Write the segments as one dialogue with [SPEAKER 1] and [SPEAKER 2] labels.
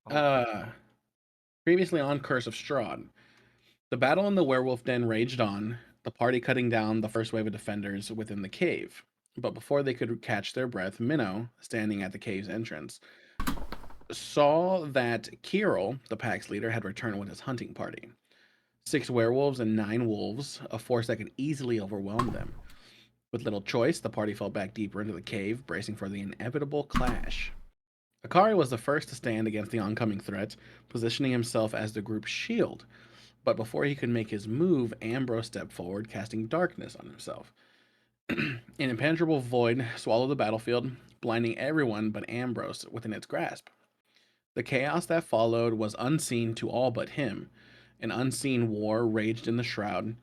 [SPEAKER 1] Oh,
[SPEAKER 2] Uh, Previously on Curse of Strahd, the battle in the werewolf den raged on, the party cutting down the first wave of defenders within the cave. But before they could catch their breath, Minnow, standing at the cave's entrance, saw that Kirill, the pack's leader, had returned with his hunting party. 6 werewolves and 9 wolves, a force that could easily overwhelm them. With little choice, the party fell back deeper into the cave, bracing for the inevitable clash. Akari was the first to stand against the oncoming threat, positioning himself as the group's shield. But before he could make his move, Ambrose stepped forward, casting darkness on himself. An impenetrable void swallowed the battlefield, blinding everyone but Ambrose within its grasp. The chaos that followed was unseen to all but him. An unseen war raged in the shroud,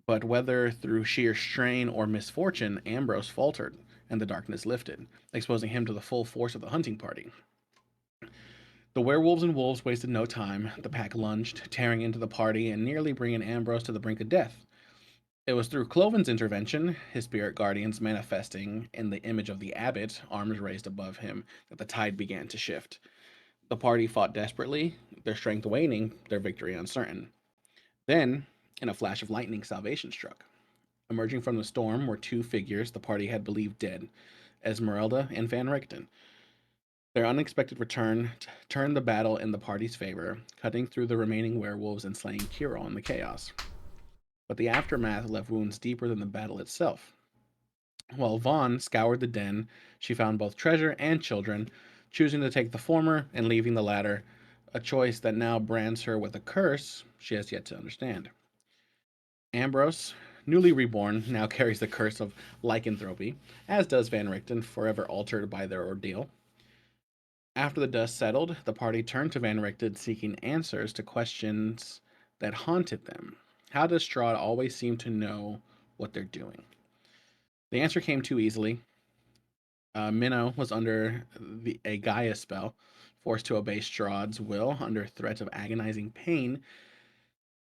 [SPEAKER 2] but whether through sheer strain or misfortune, Ambrose faltered, and the darkness lifted, exposing him to the full force of the hunting party. The werewolves and wolves wasted no time. The pack lunged, tearing into the party and nearly bringing Ambrose to the brink of death. It was through Cloven's intervention, his spirit guardians manifesting in the image of the abbot, arms raised above him, that the tide began to shift. The party fought desperately, their strength waning, their victory uncertain. Then, in a flash of lightning, salvation struck. Emerging from the storm were 2 figures the party had believed dead, Esmeralda and Van Richten. Their unexpected return turned the battle in the party's favor, cutting through the remaining werewolves and slaying Kiro in the chaos. But the aftermath left wounds deeper than the battle itself. While Vaughn scoured the den, she found both treasure and children, choosing to take the former and leaving the latter, a choice that now brands her with a curse she has yet to understand. Ambrose, newly reborn, now carries the curse of lycanthropy, as does Van Richten, forever altered by their ordeal. After the dust settled, the party turned to Van Richten seeking answers to questions that haunted them. How does Strahd always seem to know what they're doing? The answer came too easily. Minnow was under a Gaia spell, forced to obey Strahd's will under threat of agonizing pain.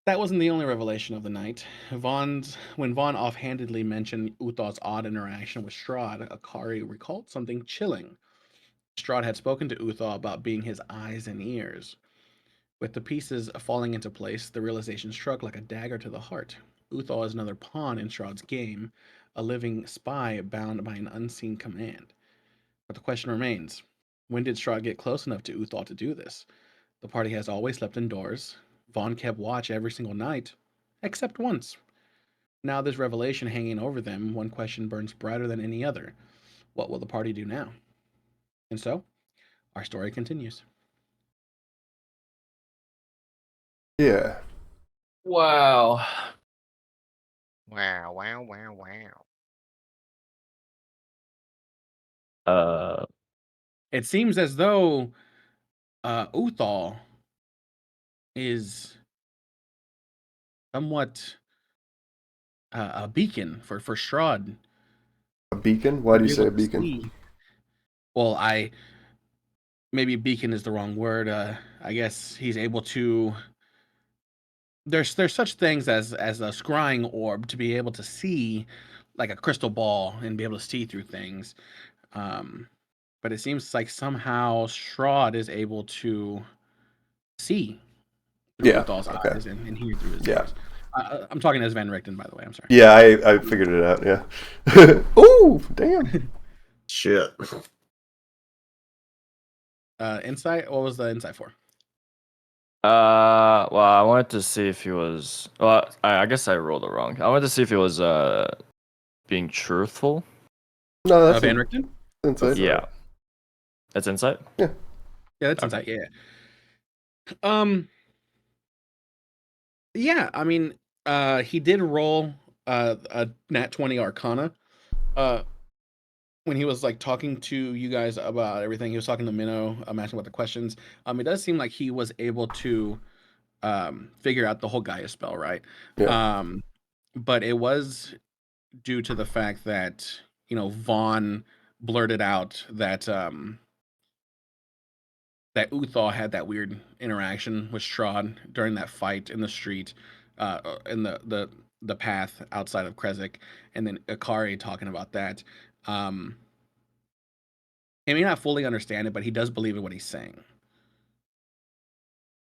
[SPEAKER 2] That wasn't the only revelation of the night. When Vaughn offhandedly mentioned Uthal's odd interaction with Strahd, Akari recalled something chilling. Strahd had spoken to Uthal about being his eyes and ears. With the pieces falling into place, the realization struck like a dagger to the heart. Uthal is another pawn in Strahd's game, a living spy bound by an unseen command. But the question remains, when did Strahd get close enough to Uthal to do this? The party has always slept indoors. Vaughn kept watch every single night, except once. Now this revelation hanging over them, one question burns brighter than any other. What will the party do now? And so, our story continues.
[SPEAKER 3] Yeah.
[SPEAKER 1] wow. Wow, wow, wow, wow.
[SPEAKER 4] Uh,
[SPEAKER 2] It seems as though Uthal is somewhat a beacon for Strahd
[SPEAKER 3] A beacon? Why
[SPEAKER 2] to
[SPEAKER 3] do you
[SPEAKER 2] be
[SPEAKER 3] say
[SPEAKER 2] able
[SPEAKER 3] a
[SPEAKER 2] to
[SPEAKER 3] beacon?
[SPEAKER 2] see. Well, I maybe beacon is the wrong word. I guess he's able to. There's such things as a scrying orb to be able to see, like a crystal ball, and be able to see through things. Um, but it seems like somehow Strahd is able to see through
[SPEAKER 3] Yeah.
[SPEAKER 2] Uthal's
[SPEAKER 3] Okay.
[SPEAKER 2] eyes and hear through his
[SPEAKER 3] Yeah.
[SPEAKER 2] ears. I'm talking as Van Richten, by the way. I'm sorry.
[SPEAKER 3] Yeah, I figured it out, yeah. Ooh, damn.
[SPEAKER 5] Shit.
[SPEAKER 2] Insight. What was the insight for?
[SPEAKER 4] well, I wanted to see if he was. Well, I guess I rolled it wrong. I wanted to see if he was being truthful.
[SPEAKER 3] No, that's
[SPEAKER 2] Van
[SPEAKER 3] an
[SPEAKER 2] Richten.
[SPEAKER 3] insight.
[SPEAKER 4] Yeah, that's insight.
[SPEAKER 3] Yeah.
[SPEAKER 2] Yeah, that's
[SPEAKER 4] Okay.
[SPEAKER 2] insight. Yeah. Um. Yeah. I mean, he did roll a nat 20 Arcana. Uh, when he was like talking to you guys about everything, he was talking to Minnow, asking about the questions. It does seem like he was able to figure out the whole Gaia spell, right?
[SPEAKER 3] Yeah.
[SPEAKER 2] Um, but it was due to the fact that Vaughn blurted out that Uthal had that weird interaction with Strahd during that fight in the street, in the path outside of Krezik, and then Akari talking about that. Um, he may not fully understand it, but he does believe in what he's saying.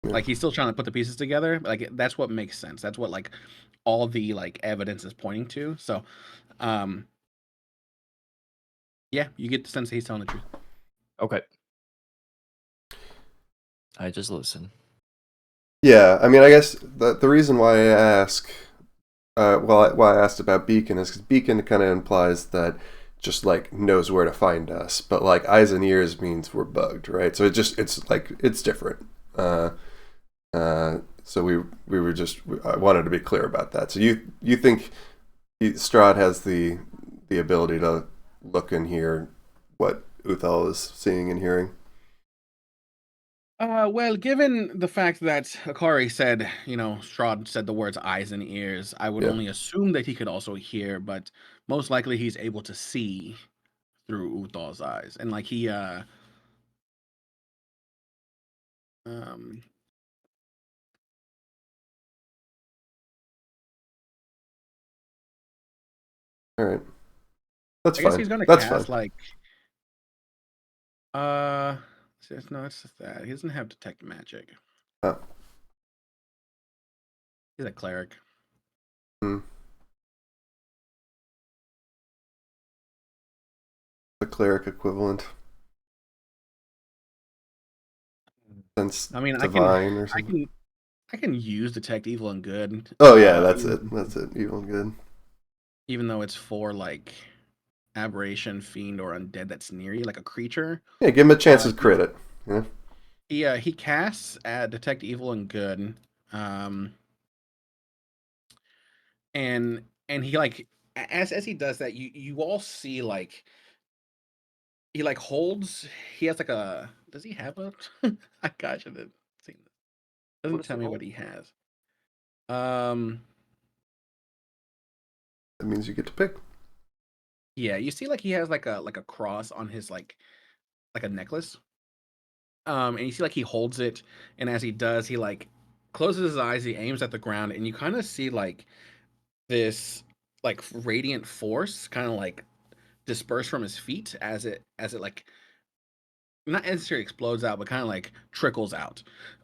[SPEAKER 3] Yeah.
[SPEAKER 2] Like he's still trying to put the pieces together. Like that's what makes sense. That's what like all the like evidence is pointing to. So, um, yeah, you get the sense that he's telling the truth.
[SPEAKER 4] Okay. I just listen.
[SPEAKER 3] Yeah, I mean, I guess the reason why I ask, why I asked about Beacon is because Beacon kind of implies that just like knows where to find us, but like eyes and ears means we're bugged, right? So it's like it's different. So we were just I wanted to be clear about that. So you think Strahd has the ability to look and hear what Uthal is seeing and hearing?
[SPEAKER 2] Well, given the fact that Akari said, Strahd said the words eyes and ears, I would
[SPEAKER 3] Yeah.
[SPEAKER 2] only assume that he could also hear, but most likely he's able to see through Uthal's eyes. And like he um
[SPEAKER 3] All right. That's
[SPEAKER 2] I guess
[SPEAKER 3] fine.
[SPEAKER 2] he's gonna
[SPEAKER 3] That's fine.
[SPEAKER 2] cast like uh no, it's just that. He doesn't have detect magic.
[SPEAKER 3] Oh.
[SPEAKER 2] He's a cleric.
[SPEAKER 3] Hmm. The cleric equivalent. Sense
[SPEAKER 2] I mean,
[SPEAKER 3] divine or something.
[SPEAKER 2] I can use detect evil and good.
[SPEAKER 3] Oh yeah, that's it. That's it. Evil and good.
[SPEAKER 2] Even though it's for like aberration, fiend, or undead that's near you, like a creature.
[SPEAKER 3] Yeah, give him a chance to
[SPEAKER 2] He
[SPEAKER 3] crit it. Yeah.
[SPEAKER 2] he casts at detect evil and good, um, and he like as he does that, you all see like he like holds. He has like a. Does he have a? I should have seen this.
[SPEAKER 1] What
[SPEAKER 2] Doesn't
[SPEAKER 1] does
[SPEAKER 2] tell
[SPEAKER 1] he
[SPEAKER 2] me
[SPEAKER 1] hold?
[SPEAKER 2] what he has. Um,
[SPEAKER 3] That means you get to pick.
[SPEAKER 2] yeah, you see like he has like a cross on his like a necklace. And you see like he holds it, and as he does, he like closes his eyes, he aims at the ground, and you kind of see like this like radiant force kind of like disperse from his feet as it like not necessarily explodes out, but kind of like trickles out.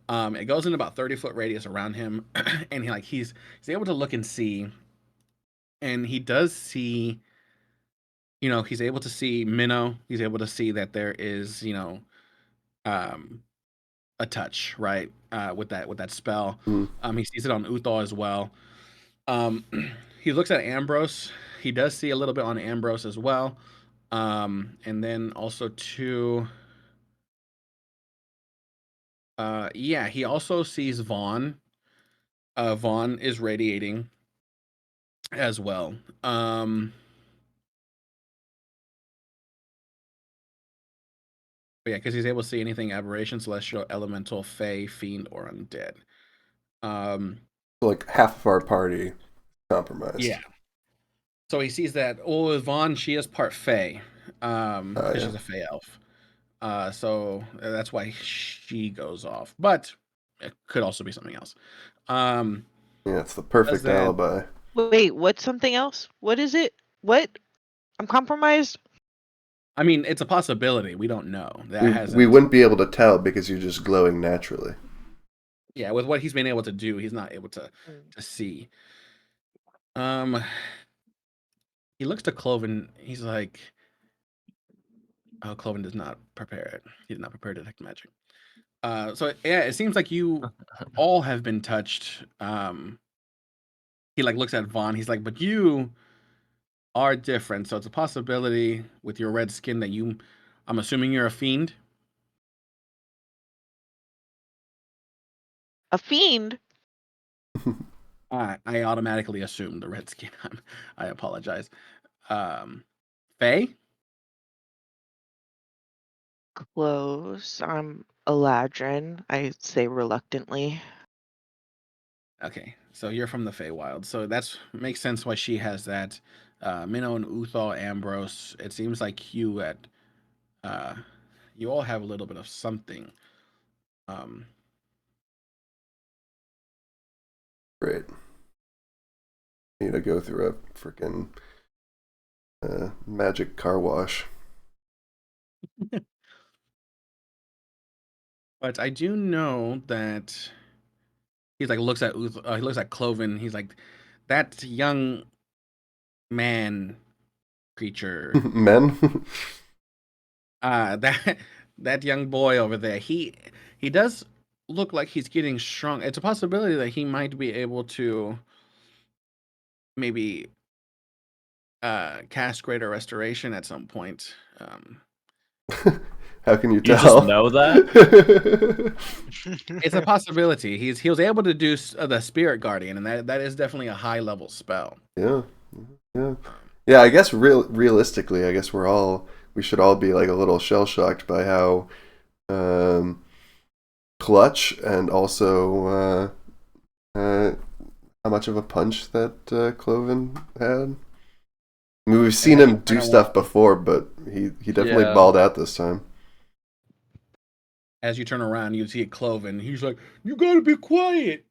[SPEAKER 2] It goes in about 30-foot radius around him, and he's able to look and see, and he does see, he's able to see Minnow. He's able to see that there is, um, a touch, right? With that spell.
[SPEAKER 3] Mm.
[SPEAKER 2] He sees it on Uthal as well. Um, he looks at Ambrose. He does see a little bit on Ambrose as well. And then also too, yeah, he also sees Vaughn. Vaughn is radiating as well. But yeah, because he's able to see anything aberration, celestial, elemental, fey, fiend, or undead. Um,
[SPEAKER 3] Like half of our party compromised.
[SPEAKER 2] yeah. So he sees that Vaughn, she is part fey, because
[SPEAKER 3] Yeah.
[SPEAKER 2] she's a fey elf. So that's why she goes off. But it could also be something else. Um,
[SPEAKER 3] Yeah, it's the
[SPEAKER 2] does
[SPEAKER 3] perfect
[SPEAKER 2] that?
[SPEAKER 3] alibi.
[SPEAKER 5] Wait, what's something else? What is it? What? I'm compromised?
[SPEAKER 2] I mean, it's a possibility. We don't know. That
[SPEAKER 3] We
[SPEAKER 2] hasn't.
[SPEAKER 3] wouldn't be able to tell because you're just glowing naturally.
[SPEAKER 2] Yeah, with what he's been able to do, he's not able to see. Um, he looks to Cloven. He's like, "Oh, Cloven does not prepare it. He did not prepare to detect magic." So yeah, it seems like you all have been touched. He like looks at Vaughn. He's like, "But you are different, so it's a possibility with your red skin that you. I'm assuming you're a fiend."
[SPEAKER 5] A fiend?
[SPEAKER 2] I automatically assumed the red skin. I apologize. Faye?
[SPEAKER 5] Close. I'm Eladrin, I say reluctantly.
[SPEAKER 2] Okay, so you're from the Feywild, so that's makes sense why she has that. Minnow and Uthal, Ambrose. It seems like uh, you all have a little bit of something. Um,
[SPEAKER 3] Great. Need to go through a freaking magic car wash.
[SPEAKER 2] but I do know that He's like looks at he looks at Cloven. He's like, that young man creature,
[SPEAKER 3] Men.
[SPEAKER 2] that that young boy over there. He does look like he's getting strong. It's a possibility that he might be able to maybe cast Greater Restoration at some point.
[SPEAKER 3] How can you
[SPEAKER 4] You
[SPEAKER 3] tell?
[SPEAKER 4] just know that?
[SPEAKER 2] It's a possibility. He was able to do the Spirit Guardian, and that is definitely a high level spell.
[SPEAKER 3] Yeah, yeah, yeah. I guess realistically, I guess we should all be like a little shell shocked by how clutch and also how much of a punch that Cloven had. I mean, we've seen him do stuff before, but he definitely balled out this time.
[SPEAKER 2] As you turn around, you see Cloven. He's like, "You gotta be quiet."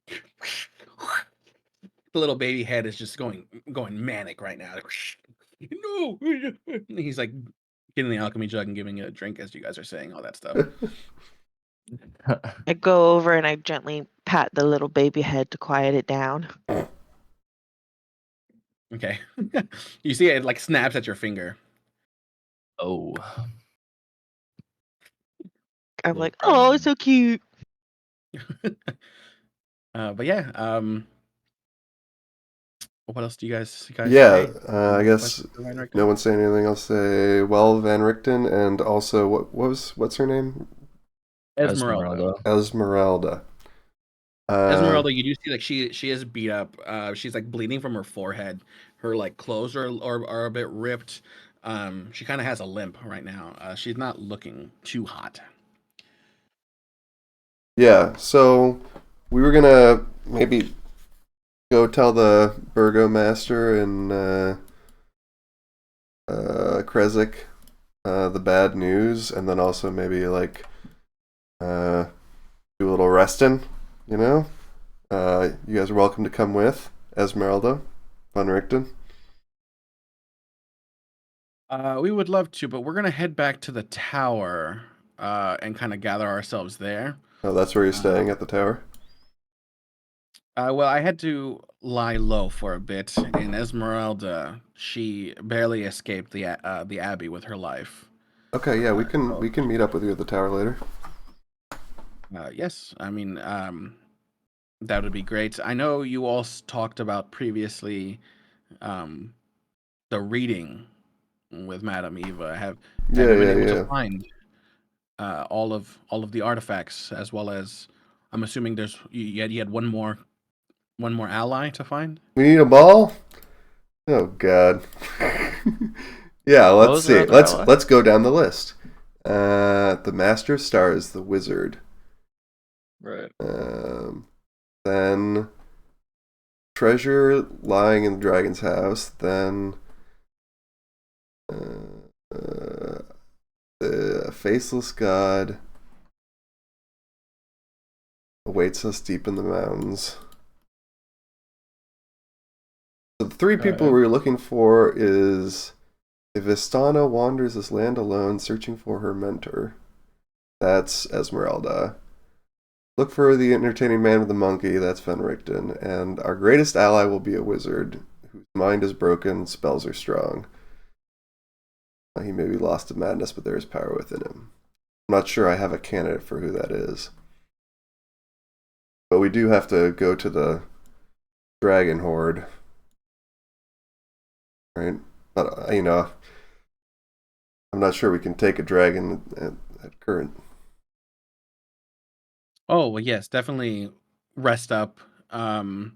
[SPEAKER 2] The little baby head is just going manic right now. No, he's like getting the alchemy jug and giving it a drink as you guys are saying all that stuff.
[SPEAKER 5] I go over and I gently pat the little baby head to quiet it down.
[SPEAKER 2] Okay, you see it like snaps at your finger.
[SPEAKER 4] Oh.
[SPEAKER 5] I'm
[SPEAKER 4] Little
[SPEAKER 5] like, oh,
[SPEAKER 4] gremlin.
[SPEAKER 5] it's so cute.
[SPEAKER 2] But yeah, what else do you guys
[SPEAKER 3] Yeah,
[SPEAKER 2] say?
[SPEAKER 3] I
[SPEAKER 2] Any
[SPEAKER 3] guess
[SPEAKER 2] questions for Van Richten?
[SPEAKER 3] no one's saying anything. I'll say Van Richten, and also what's her name?
[SPEAKER 2] Esmeralda.
[SPEAKER 3] Esmeralda.
[SPEAKER 2] Esmeralda, you do see like she is beat up. She's like bleeding from her forehead. Her like clothes are a bit ripped. She kind of has a limp right now. She's not looking too hot.
[SPEAKER 3] Yeah, so we were gonna maybe go tell the burgomaster in Kresik the bad news, and then also maybe like do a little resting, you know? You guys are welcome to come with Esmeralda, Van Richten.
[SPEAKER 2] We would love to, but we're gonna head back to the tower and kind of gather ourselves there.
[SPEAKER 3] Oh, that's where you're staying at the tower?
[SPEAKER 2] Well, I had to lie low for a bit, and Esmeralda, she barely escaped the abbey with her life.
[SPEAKER 3] Okay, yeah, we can meet up with you at the tower later.
[SPEAKER 2] Yes, I mean, that would be great. I know you all talked about previously the reading with Madame Eva. Have you been able to find all of the artifacts, as well as I'm assuming there's you had one more ally to find?
[SPEAKER 3] We need a ball? Oh god. Yeah,
[SPEAKER 4] What
[SPEAKER 3] let's
[SPEAKER 4] was their
[SPEAKER 3] see.
[SPEAKER 4] other ally?
[SPEAKER 3] Let's go down the list. The Master of Stars, the Wizard.
[SPEAKER 4] Right.
[SPEAKER 3] Then treasure lying in the dragon's house. Then the faceless god awaits us deep in the mountains. So the three people we were looking for is if Istana wanders this land alone, searching for her mentor. That's Esmeralda. Look for the entertaining man with the monkey, that's Van Richten, and our greatest ally will be a wizard, whose mind is broken, spells are strong. He may be lost to madness, but there is power within him. I'm not sure I have a candidate for who that is. But we do have to go to the dragon horde. Right? But, you know, I'm not sure we can take a dragon at current.
[SPEAKER 2] Oh, well, yes, definitely rest up.
[SPEAKER 3] Would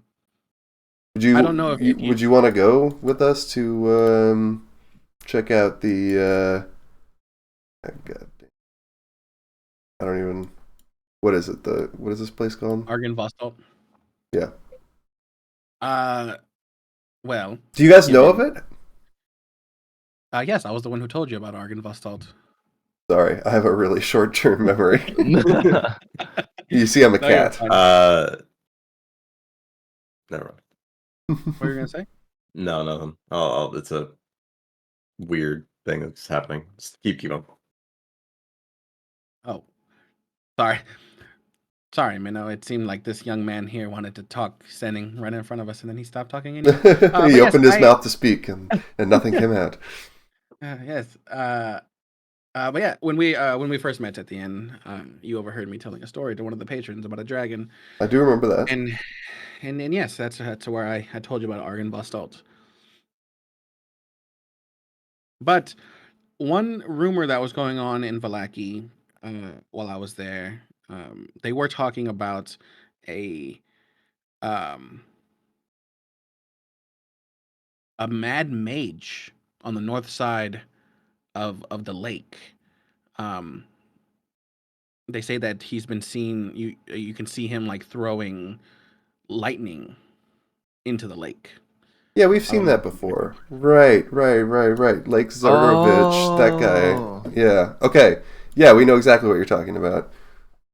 [SPEAKER 3] you,
[SPEAKER 2] I don't know if
[SPEAKER 3] would you want to go with us to check out the God, I don't even, what is it? What is this place called?
[SPEAKER 2] Argynvostholt?
[SPEAKER 3] Yeah.
[SPEAKER 2] Well,
[SPEAKER 3] do you guys know of it?
[SPEAKER 2] Yes, I was the one who told you about Argynvostholt.
[SPEAKER 3] Sorry, I have a really short-term memory. You see, I'm a cat.
[SPEAKER 6] Never mind.
[SPEAKER 2] What were you gonna say?
[SPEAKER 6] No, nothing. It's a weird thing that's happening. Just keep on.
[SPEAKER 2] Oh, sorry. Sorry, Minnow. It seemed like this young man here wanted to talk, standing right in front of us, and then he stopped talking anyway. But
[SPEAKER 3] He
[SPEAKER 2] yes,
[SPEAKER 3] opened his mouth to speak, and nothing came out.
[SPEAKER 2] yes. But yeah, when we first met at the inn, you overheard me telling a story to one of the patrons about a dragon,
[SPEAKER 3] I do remember that.
[SPEAKER 2] and yes, that's where I told you about Argon Bastalt. But one rumor that was going on in Valaki while I was there, they were talking about a um, a mad mage on the north side of the lake. Um, they say that he's been seen. You can see him like throwing lightning into the lake.
[SPEAKER 3] Yeah, we've
[SPEAKER 2] I
[SPEAKER 3] seen
[SPEAKER 2] don't know.
[SPEAKER 3] that before. Right. Lake Zargovich, that
[SPEAKER 4] Oh.
[SPEAKER 3] guy. Yeah. Okay. Yeah, we know exactly what you're talking about.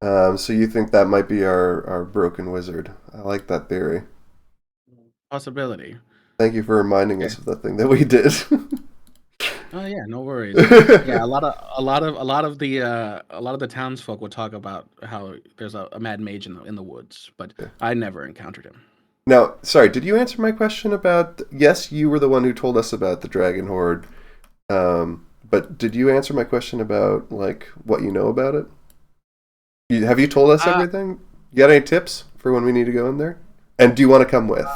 [SPEAKER 3] So you think that might be our broken wizard? I like that theory.
[SPEAKER 2] Possibility.
[SPEAKER 3] Thank you for reminding
[SPEAKER 2] Okay.
[SPEAKER 3] us of the thing that we did.
[SPEAKER 2] Oh yeah, no worries. Yeah, a lot of the townsfolk would talk about how there's a mad mage in the woods, but
[SPEAKER 3] Yeah.
[SPEAKER 2] I never encountered him.
[SPEAKER 3] Now, sorry, did you answer my question about? Yes, you were the one who told us about the dragon horde. But did you answer my question about like what you know about it? Have you told us
[SPEAKER 2] Uh,
[SPEAKER 3] everything? You got any tips for when we need to go in there? And do you want to come with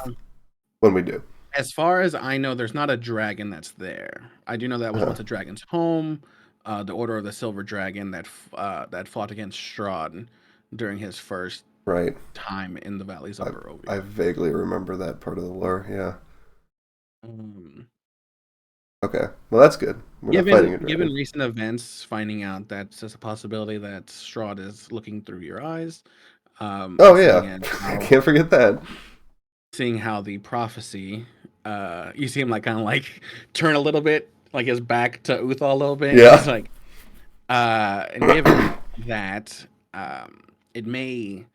[SPEAKER 3] when we do?
[SPEAKER 2] As far as I know, there's not a dragon that's there. I do know that was
[SPEAKER 3] Uh-huh.
[SPEAKER 2] once a dragon's home. The Order of the Silver Dragon that fought against Strahd during his first
[SPEAKER 3] Right.
[SPEAKER 2] time in the valleys of
[SPEAKER 3] I
[SPEAKER 2] Barovia.
[SPEAKER 3] vaguely remember that part of the lore. Yeah.
[SPEAKER 2] Um,
[SPEAKER 3] Okay. Well, that's good. We're not fighting a
[SPEAKER 2] given
[SPEAKER 3] dragon.
[SPEAKER 2] recent events, finding out that there's a possibility that Strahd is looking through your eyes,
[SPEAKER 3] Oh
[SPEAKER 2] and
[SPEAKER 3] yeah, can't forget that.
[SPEAKER 2] seeing how the prophecy, you see him like kind of like turn a little bit, like his back to Uthal a little bit.
[SPEAKER 3] Yeah.
[SPEAKER 2] He's like, and given that, it may,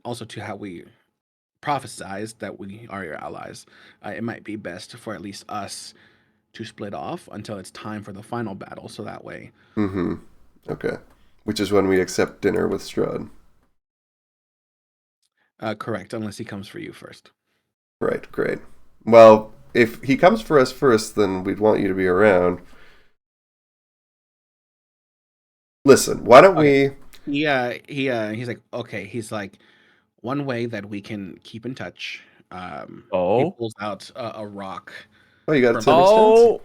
[SPEAKER 2] also to how we prophesized that we are your allies, it might be best for at least us to split off until it's time for the final battle, so that way.
[SPEAKER 3] Mm-hmm. Okay. Which is when we accept dinner with Strahd.
[SPEAKER 2] Correct, unless he comes for you first.
[SPEAKER 3] Right. Great. Well, if he comes for us first, then we'd want you to be around. Listen, why don't
[SPEAKER 2] Okay.
[SPEAKER 3] we?
[SPEAKER 2] He's like, okay. He's like, one way that we can keep in touch. He
[SPEAKER 4] Oh.
[SPEAKER 2] pulls out a rock
[SPEAKER 3] Oh, you got
[SPEAKER 2] from.
[SPEAKER 3] sending stones?
[SPEAKER 4] Oh.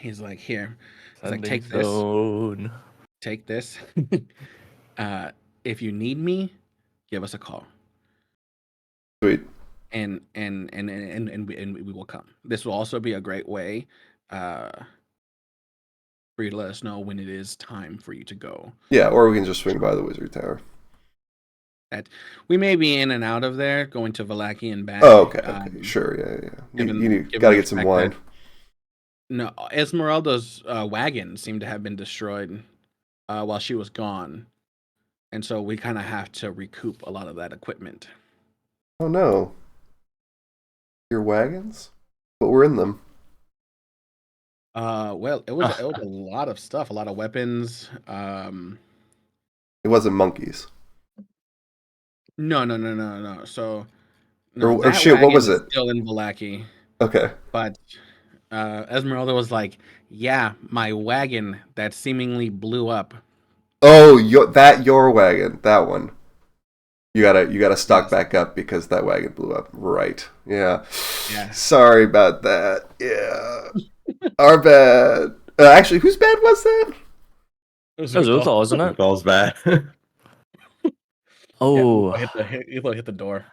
[SPEAKER 2] He's like, here. He's like,
[SPEAKER 4] Sending
[SPEAKER 2] take this.
[SPEAKER 4] zone.
[SPEAKER 2] Take this. If you need me, give us a call,
[SPEAKER 3] Sweet.
[SPEAKER 2] and we will come. This will also be a great way for you to let us know when it is time for you to go.
[SPEAKER 3] Yeah, or we can just swing by the wizard tower.
[SPEAKER 2] We may be in and out of there, going to Valaki and back.
[SPEAKER 3] Oh, okay. Sure. Yeah.
[SPEAKER 2] given-
[SPEAKER 3] You
[SPEAKER 2] given
[SPEAKER 3] gotta
[SPEAKER 2] the
[SPEAKER 3] get some
[SPEAKER 2] fact
[SPEAKER 3] wine.
[SPEAKER 2] that- No, Esmeralda's wagon seemed to have been destroyed while she was gone, and so we kind of have to recoup a lot of that equipment.
[SPEAKER 3] Oh no. Your wagons? What were in them?
[SPEAKER 2] Well, it was a lot of stuff, a lot of weapons.
[SPEAKER 3] It wasn't monkeys.
[SPEAKER 2] No. So, no,
[SPEAKER 3] Or
[SPEAKER 2] that
[SPEAKER 3] shit, what
[SPEAKER 2] wagon
[SPEAKER 3] was
[SPEAKER 2] is
[SPEAKER 3] it?
[SPEAKER 2] still in Valaki,
[SPEAKER 3] Okay.
[SPEAKER 2] but Esmeralda was like, "Yeah, my wagon that seemingly blew up."
[SPEAKER 3] Oh, your wagon, that one. You gotta stock
[SPEAKER 2] Yes.
[SPEAKER 3] back up because that wagon blew up. Right. Yeah.
[SPEAKER 2] Yeah.
[SPEAKER 3] Sorry about that. Yeah. Our bad. Actually, whose bad was that?
[SPEAKER 2] It was
[SPEAKER 4] That was
[SPEAKER 2] Uthal.
[SPEAKER 4] Uthal, wasn't it?
[SPEAKER 6] All's bad.
[SPEAKER 4] Oh.
[SPEAKER 2] Uthal hit the door.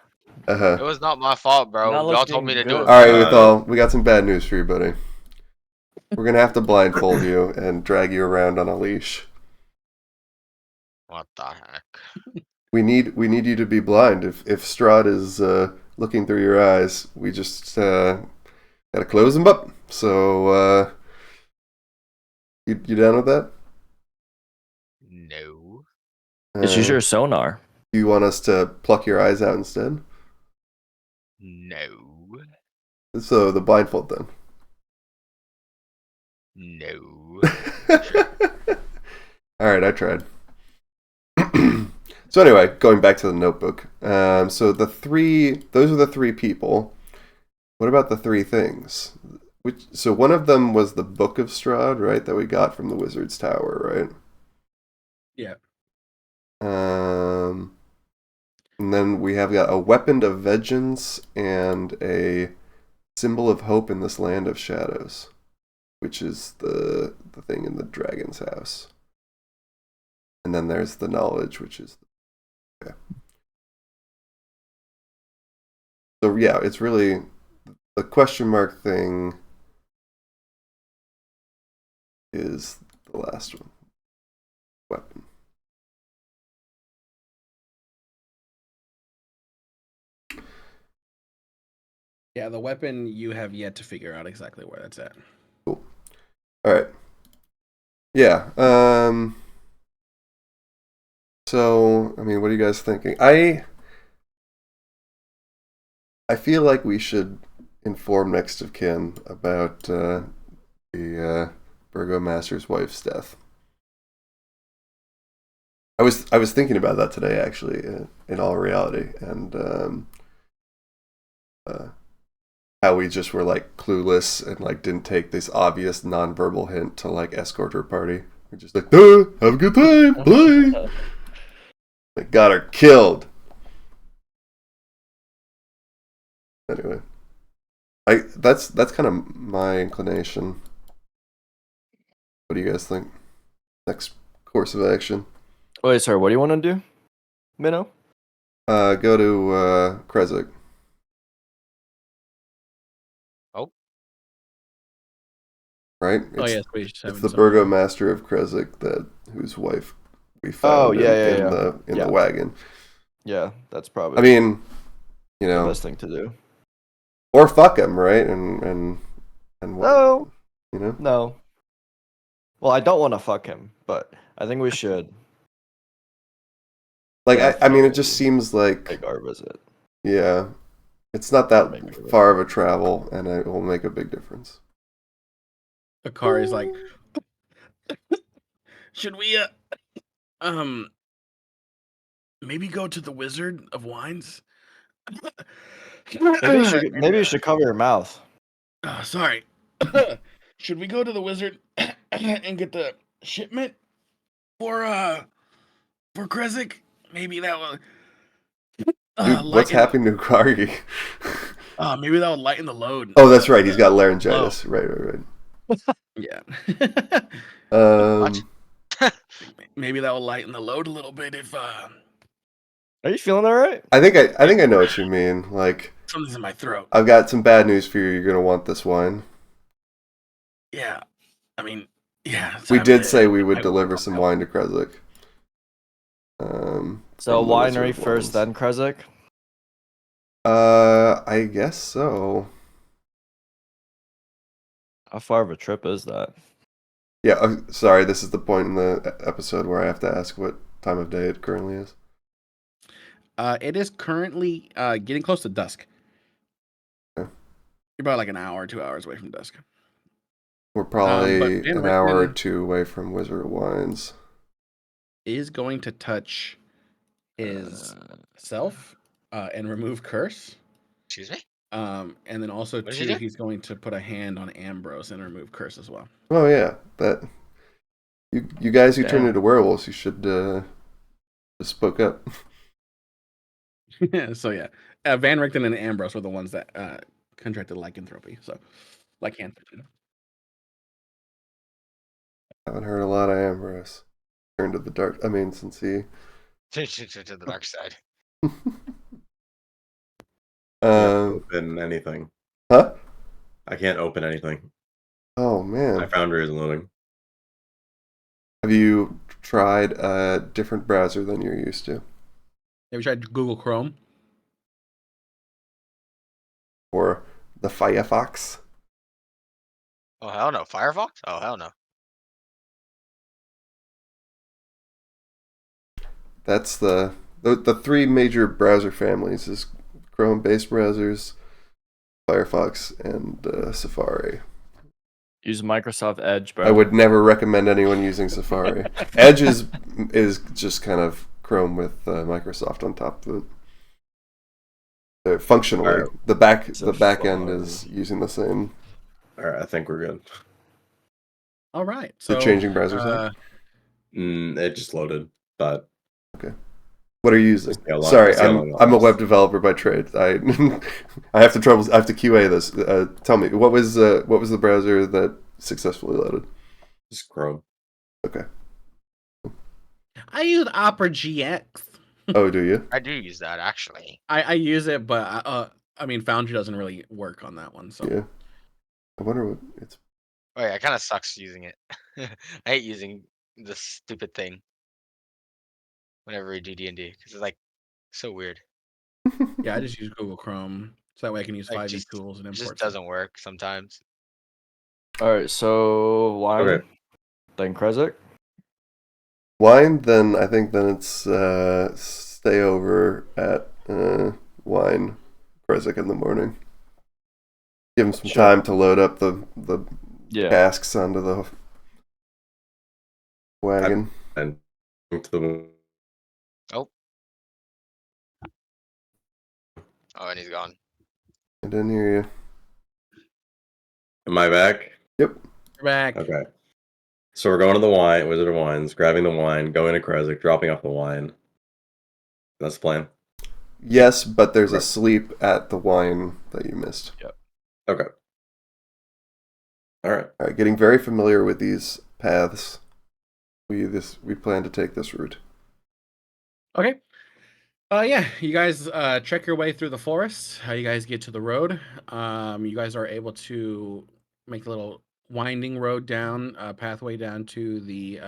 [SPEAKER 3] Uh-huh.
[SPEAKER 1] It was not my fault, bro.
[SPEAKER 4] Not
[SPEAKER 1] Y'all told me
[SPEAKER 4] looking
[SPEAKER 1] to do
[SPEAKER 4] good.
[SPEAKER 1] it.
[SPEAKER 3] All right,
[SPEAKER 1] bro.
[SPEAKER 3] Uthal, we got some bad news for you, buddy. We're gonna have to blindfold you and drag you around on a leash.
[SPEAKER 1] What the heck?
[SPEAKER 3] We need you to be blind. If Strahd is looking through your eyes, we just gotta close them up. So you down with that?
[SPEAKER 1] No.
[SPEAKER 4] Just use
[SPEAKER 3] Uh,
[SPEAKER 4] your sonar.
[SPEAKER 3] Do you want us to pluck your eyes out instead?
[SPEAKER 1] No.
[SPEAKER 3] So the blindfold then.
[SPEAKER 1] No.
[SPEAKER 3] All right, I tried. So anyway, going back to the notebook. So those are the three people. What about the three things? So one of them was the Book of Strahd, right? That we got from the Wizard's Tower, right?
[SPEAKER 2] Yeah.
[SPEAKER 3] And then we have got a Weapon of Vengeance and a Symbol of Hope in this Land of Shadows, which is the thing in the dragon's house. And then there's the Knowledge, which is... Okay. So yeah, it's really... The question mark thing is the last one. Weapon.
[SPEAKER 2] Yeah, the weapon you have yet to figure out exactly where that's at.
[SPEAKER 3] Cool. All right. Yeah. So, I mean, what are you guys thinking? I feel like we should inform next of kin about the Burgomaster's wife's death. I was thinking about that today, actually, in all reality, and how we just were like clueless and like didn't take this obvious nonverbal hint to like escort her party. We're just like, have a good time, bye. Like, got her killed. Anyway, that's kind of my inclination. What do you guys think? Next course of action.
[SPEAKER 4] Wait, sorry. What do you want to do, Minnow?
[SPEAKER 3] Go to Kresik. Right?
[SPEAKER 2] Oh
[SPEAKER 3] It's,
[SPEAKER 2] yes, we just
[SPEAKER 3] it's
[SPEAKER 2] haven't
[SPEAKER 3] the
[SPEAKER 2] some-
[SPEAKER 3] Burgomaster of Kresik whose wife we found in the wagon.
[SPEAKER 4] Yeah, that's probably.
[SPEAKER 3] I mean, you
[SPEAKER 4] the
[SPEAKER 3] know,
[SPEAKER 4] best thing to do.
[SPEAKER 3] or fuck him, right? And what?
[SPEAKER 4] No,
[SPEAKER 3] You know,
[SPEAKER 4] no. Well, I don't want to fuck him, but I think we should
[SPEAKER 3] like I mean, it
[SPEAKER 4] definitely
[SPEAKER 3] just seems like
[SPEAKER 4] take our visit.
[SPEAKER 3] yeah, it's not that
[SPEAKER 4] Make it
[SPEAKER 3] far of a travel, and it will make a big difference.
[SPEAKER 2] Akari's like, should we maybe go to the Wizard of Wines?
[SPEAKER 4] Maybe you should cover your mouth.
[SPEAKER 2] Sorry. Should we go to the Wizard and get the shipment for Kresik? Maybe that will
[SPEAKER 3] Dude, what's happening to Akari?
[SPEAKER 2] maybe that would lighten the load.
[SPEAKER 3] Oh, that's right. He's got laryngitis. Right.
[SPEAKER 2] Yeah. Maybe that will lighten the load a little bit if
[SPEAKER 4] Are you feeling all right?
[SPEAKER 3] I think I know what you mean. Like,
[SPEAKER 2] something's in my throat.
[SPEAKER 3] I've got some bad news for you. You're gonna want this wine.
[SPEAKER 2] Yeah. I mean, yeah.
[SPEAKER 3] We did say we would deliver some wine to Kresik.
[SPEAKER 4] So
[SPEAKER 3] from the
[SPEAKER 4] winery
[SPEAKER 3] Wizard of
[SPEAKER 4] first,
[SPEAKER 3] Wines.
[SPEAKER 4] then Kresik?
[SPEAKER 3] I guess so.
[SPEAKER 4] How far of a trip is that?
[SPEAKER 3] Yeah, sorry, this is the point in the episode where I have to ask what time of day it currently is.
[SPEAKER 2] It is currently getting close to dusk.
[SPEAKER 3] Okay.
[SPEAKER 2] You're about like an hour, 2 hours away from dusk.
[SPEAKER 3] We're probably
[SPEAKER 2] but Van
[SPEAKER 3] an hour or
[SPEAKER 2] Richtman
[SPEAKER 3] two away from Wizard of Wines.
[SPEAKER 2] is going to touch his self and remove curse.
[SPEAKER 1] Excuse me?
[SPEAKER 2] And then also
[SPEAKER 1] What does he do?
[SPEAKER 2] he's going to put a hand on Ambrose and remove curse as well.
[SPEAKER 3] Oh yeah, that you guys who turned
[SPEAKER 4] Damn.
[SPEAKER 3] into werewolves, you should just spoke up.
[SPEAKER 2] So yeah, Van Richten and Ambrose were the ones that contracted lycanthropy. So lycanthropy.
[SPEAKER 3] Haven't heard a lot of Ambrose. Turned to the dark. I mean, since he.
[SPEAKER 1] To the dark side.
[SPEAKER 6] Open anything.
[SPEAKER 3] Huh?
[SPEAKER 6] I can't open anything.
[SPEAKER 3] Oh
[SPEAKER 6] My
[SPEAKER 3] man.
[SPEAKER 6] Foundry isn't loading.
[SPEAKER 3] Have you tried a different browser than you're used to?
[SPEAKER 2] Have you tried Google Chrome?
[SPEAKER 3] Or the Firefox?
[SPEAKER 1] Oh hell no. Firefox? Oh hell no.
[SPEAKER 3] That's the three major browser families is Chrome-based browsers, Firefox, and Safari.
[SPEAKER 4] Use Microsoft Edge, bro.
[SPEAKER 3] I would never recommend anyone using Safari. Edge is just kind of Chrome with Microsoft on top of it. Functionally,
[SPEAKER 6] Alright.
[SPEAKER 3] the back
[SPEAKER 4] It's
[SPEAKER 3] the
[SPEAKER 4] a
[SPEAKER 3] back end
[SPEAKER 4] far-
[SPEAKER 3] is using the same.
[SPEAKER 6] All right, I think we're good.
[SPEAKER 2] All right.
[SPEAKER 3] The
[SPEAKER 2] So
[SPEAKER 3] changing browsers now?
[SPEAKER 6] It just loaded, but
[SPEAKER 3] What are you using?
[SPEAKER 6] Just yellow-
[SPEAKER 3] Sorry,
[SPEAKER 6] just yellow
[SPEAKER 3] I'm a
[SPEAKER 6] lines.
[SPEAKER 3] web developer by trade. I I have to QA this. Tell me, what was the browser that successfully loaded?
[SPEAKER 6] just Chrome.
[SPEAKER 3] Okay.
[SPEAKER 2] I use Opera GX.
[SPEAKER 3] Oh, do you?
[SPEAKER 1] I do use that actually.
[SPEAKER 2] I use it, but I mean Foundry doesn't really work on that one. So
[SPEAKER 3] Yeah. I wonder what it's.
[SPEAKER 1] Oh yeah, it kind of sucks using it. I hate using this stupid thing whenever we do D&D because it's like so weird.
[SPEAKER 2] yeah, I just use Google Chrome so that way I can use
[SPEAKER 1] Like
[SPEAKER 2] 5e
[SPEAKER 1] just
[SPEAKER 2] tools and
[SPEAKER 1] it
[SPEAKER 2] import
[SPEAKER 1] just
[SPEAKER 2] stuff.
[SPEAKER 1] doesn't work sometimes.
[SPEAKER 4] All right, so wine,
[SPEAKER 6] Okay.
[SPEAKER 4] then Krezek.
[SPEAKER 3] Wine, then I think then it's stay over at wine, Krezek in the morning. Give him some
[SPEAKER 4] Sure.
[SPEAKER 3] time to load up the
[SPEAKER 4] Yeah.
[SPEAKER 3] casks onto the wagon.
[SPEAKER 6] And to the
[SPEAKER 1] Oh, and he's gone.
[SPEAKER 3] I didn't hear you.
[SPEAKER 6] Am I back?
[SPEAKER 3] Yep.
[SPEAKER 2] You're back.
[SPEAKER 6] Okay. So we're going to the wine, Wizard of Wines, grabbing the wine, going to Krezek, dropping off the wine. That's the plan.
[SPEAKER 3] Yes, but there's a
[SPEAKER 6] Okay.
[SPEAKER 3] sleep at the wine that you missed.
[SPEAKER 6] Okay. All right.
[SPEAKER 3] All right, getting very familiar with these paths. We plan to take this route.
[SPEAKER 2] Okay. Yeah, you guys trek your way through the forest. How you guys get to the road? You guys are able to make a little winding road down, pathway down to the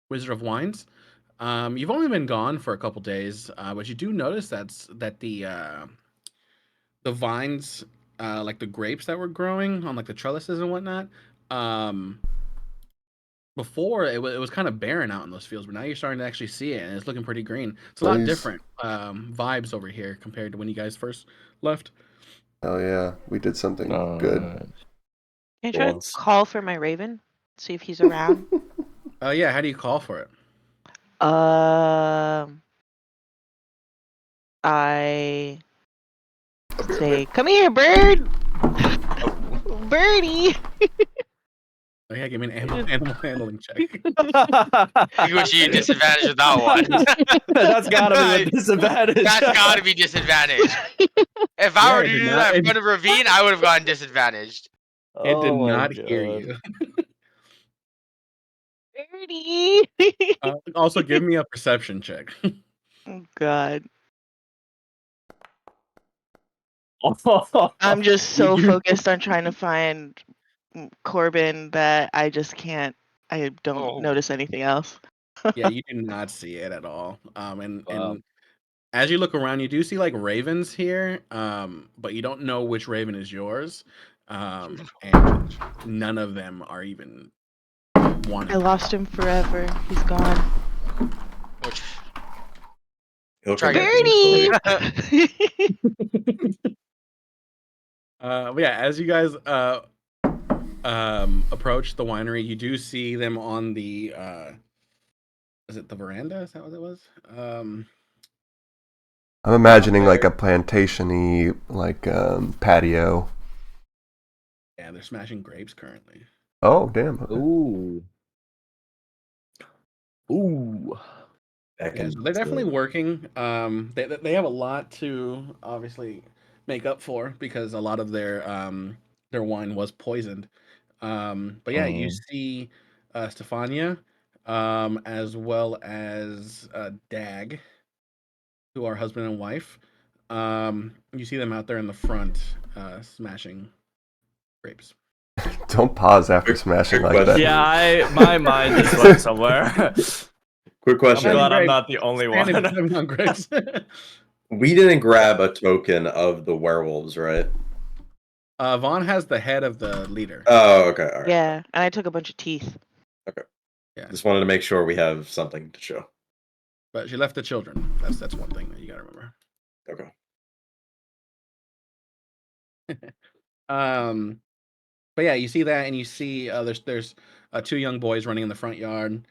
[SPEAKER 2] Wizard of Wines. You've only been gone for a couple days, but you do notice that the vines, like the grapes that were growing on like the trellises and whatnot, um, before it was kind of barren out in those fields, but now you're starting to actually see it, and it's looking pretty green. It's a lot
[SPEAKER 3] Nice.
[SPEAKER 2] different vibes over here compared to when you guys first left.
[SPEAKER 3] Oh yeah, we did something good.
[SPEAKER 4] Nice.
[SPEAKER 5] Can I try to
[SPEAKER 6] Once.
[SPEAKER 5] call for my raven? See if he's around.
[SPEAKER 2] Yeah, how do you call for it?
[SPEAKER 5] I say, "Come here, bird, birdie."
[SPEAKER 2] Oh yeah, give me an animal handling check.
[SPEAKER 1] You wish you disadvantage with that one.
[SPEAKER 4] That's gotta be a disadvantage.
[SPEAKER 1] That's gotta be disadvantage. If I
[SPEAKER 2] Yeah,
[SPEAKER 1] were
[SPEAKER 2] it
[SPEAKER 1] to
[SPEAKER 2] did
[SPEAKER 1] do
[SPEAKER 2] not-
[SPEAKER 1] that in
[SPEAKER 2] it-
[SPEAKER 1] front of Ravine, I would have gotten disadvantaged.
[SPEAKER 2] It did
[SPEAKER 4] Oh my
[SPEAKER 2] not hear
[SPEAKER 4] God.
[SPEAKER 2] you.
[SPEAKER 5] Birdie.
[SPEAKER 2] Also, give me a perception check.
[SPEAKER 5] Oh God, I'm just so
[SPEAKER 2] You-
[SPEAKER 5] focused on trying to find Corbin that I just can't. I don't
[SPEAKER 1] Oh.
[SPEAKER 5] notice anything else.
[SPEAKER 2] yeah, you do not see it at all. And
[SPEAKER 4] Wow.
[SPEAKER 2] as you look around, you do see like ravens here, but you don't know which raven is yours. And none of them are even wanting.
[SPEAKER 5] I lost him forever. He's gone.
[SPEAKER 1] Which
[SPEAKER 6] He'll
[SPEAKER 1] Try
[SPEAKER 6] come back
[SPEAKER 5] Birdie.
[SPEAKER 6] eventually.
[SPEAKER 2] But yeah, as you guys approach the winery, you do see them on the is it the veranda? Is that what it was?
[SPEAKER 3] I'm imagining like a plantation-y like patio.
[SPEAKER 2] Yeah, they're smashing grapes currently.
[SPEAKER 3] Oh damn. Okay.
[SPEAKER 4] Ooh. Ooh.
[SPEAKER 6] Back
[SPEAKER 2] Yeah,
[SPEAKER 6] in
[SPEAKER 2] so they're definitely
[SPEAKER 6] the-
[SPEAKER 2] working. They have a lot to obviously make up for because a lot of their wine was poisoned. But yeah, you see Stefania, as well as Dag, who are husband and wife. You see them out there in the front, smashing grapes.
[SPEAKER 3] Don't pause after smashing like that.
[SPEAKER 4] Yeah, my mind just went somewhere.
[SPEAKER 6] Quick
[SPEAKER 4] I'm
[SPEAKER 6] question.
[SPEAKER 4] glad I'm
[SPEAKER 2] Grapes.
[SPEAKER 4] not the only
[SPEAKER 2] Standing
[SPEAKER 4] one.
[SPEAKER 2] on grapes.
[SPEAKER 6] We didn't grab a token of the werewolves, right?
[SPEAKER 2] Vaughn has the head of the leader.
[SPEAKER 6] Oh, okay. All right.
[SPEAKER 5] Yeah, and I took a bunch of teeth.
[SPEAKER 6] Just wanted to make sure we have something to show.
[SPEAKER 2] But she left the children. That's one thing that you gotta remember.
[SPEAKER 6] Okay.
[SPEAKER 2] But yeah, you see that, and you see there's two young boys running in the front yard.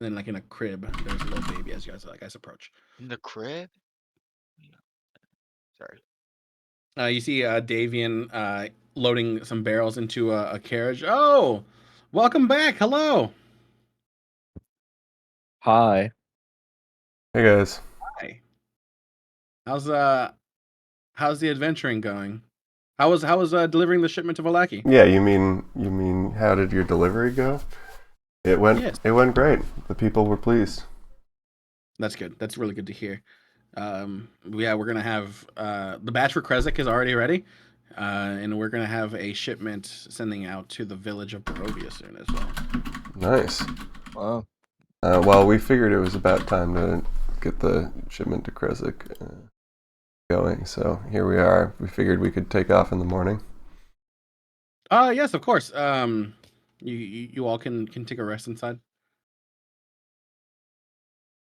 [SPEAKER 2] then, like in a crib, there's a little baby as you guys approach.
[SPEAKER 1] In the crib? Sorry.
[SPEAKER 2] You see Davian loading some barrels into a carriage. Oh, welcome back. Hello.
[SPEAKER 4] Hi.
[SPEAKER 3] Hey guys.
[SPEAKER 2] Hi. How's the adventuring going? How was delivering the shipment to Valaki?
[SPEAKER 3] Yeah, you mean how did your delivery go?
[SPEAKER 2] Yes.
[SPEAKER 3] It went great. The people were pleased.
[SPEAKER 2] That's good. That's really good to hear. Yeah, we're gonna have the batch for Kresik is already ready, and we're gonna have a shipment sending out to the village of Barovia soon as well.
[SPEAKER 3] Nice.
[SPEAKER 4] Wow.
[SPEAKER 3] Well, we figured it was about time to get the shipment to Kresik going, so here we are. We figured we could take off in the morning.
[SPEAKER 2] Yes, of course. You all can take a rest inside.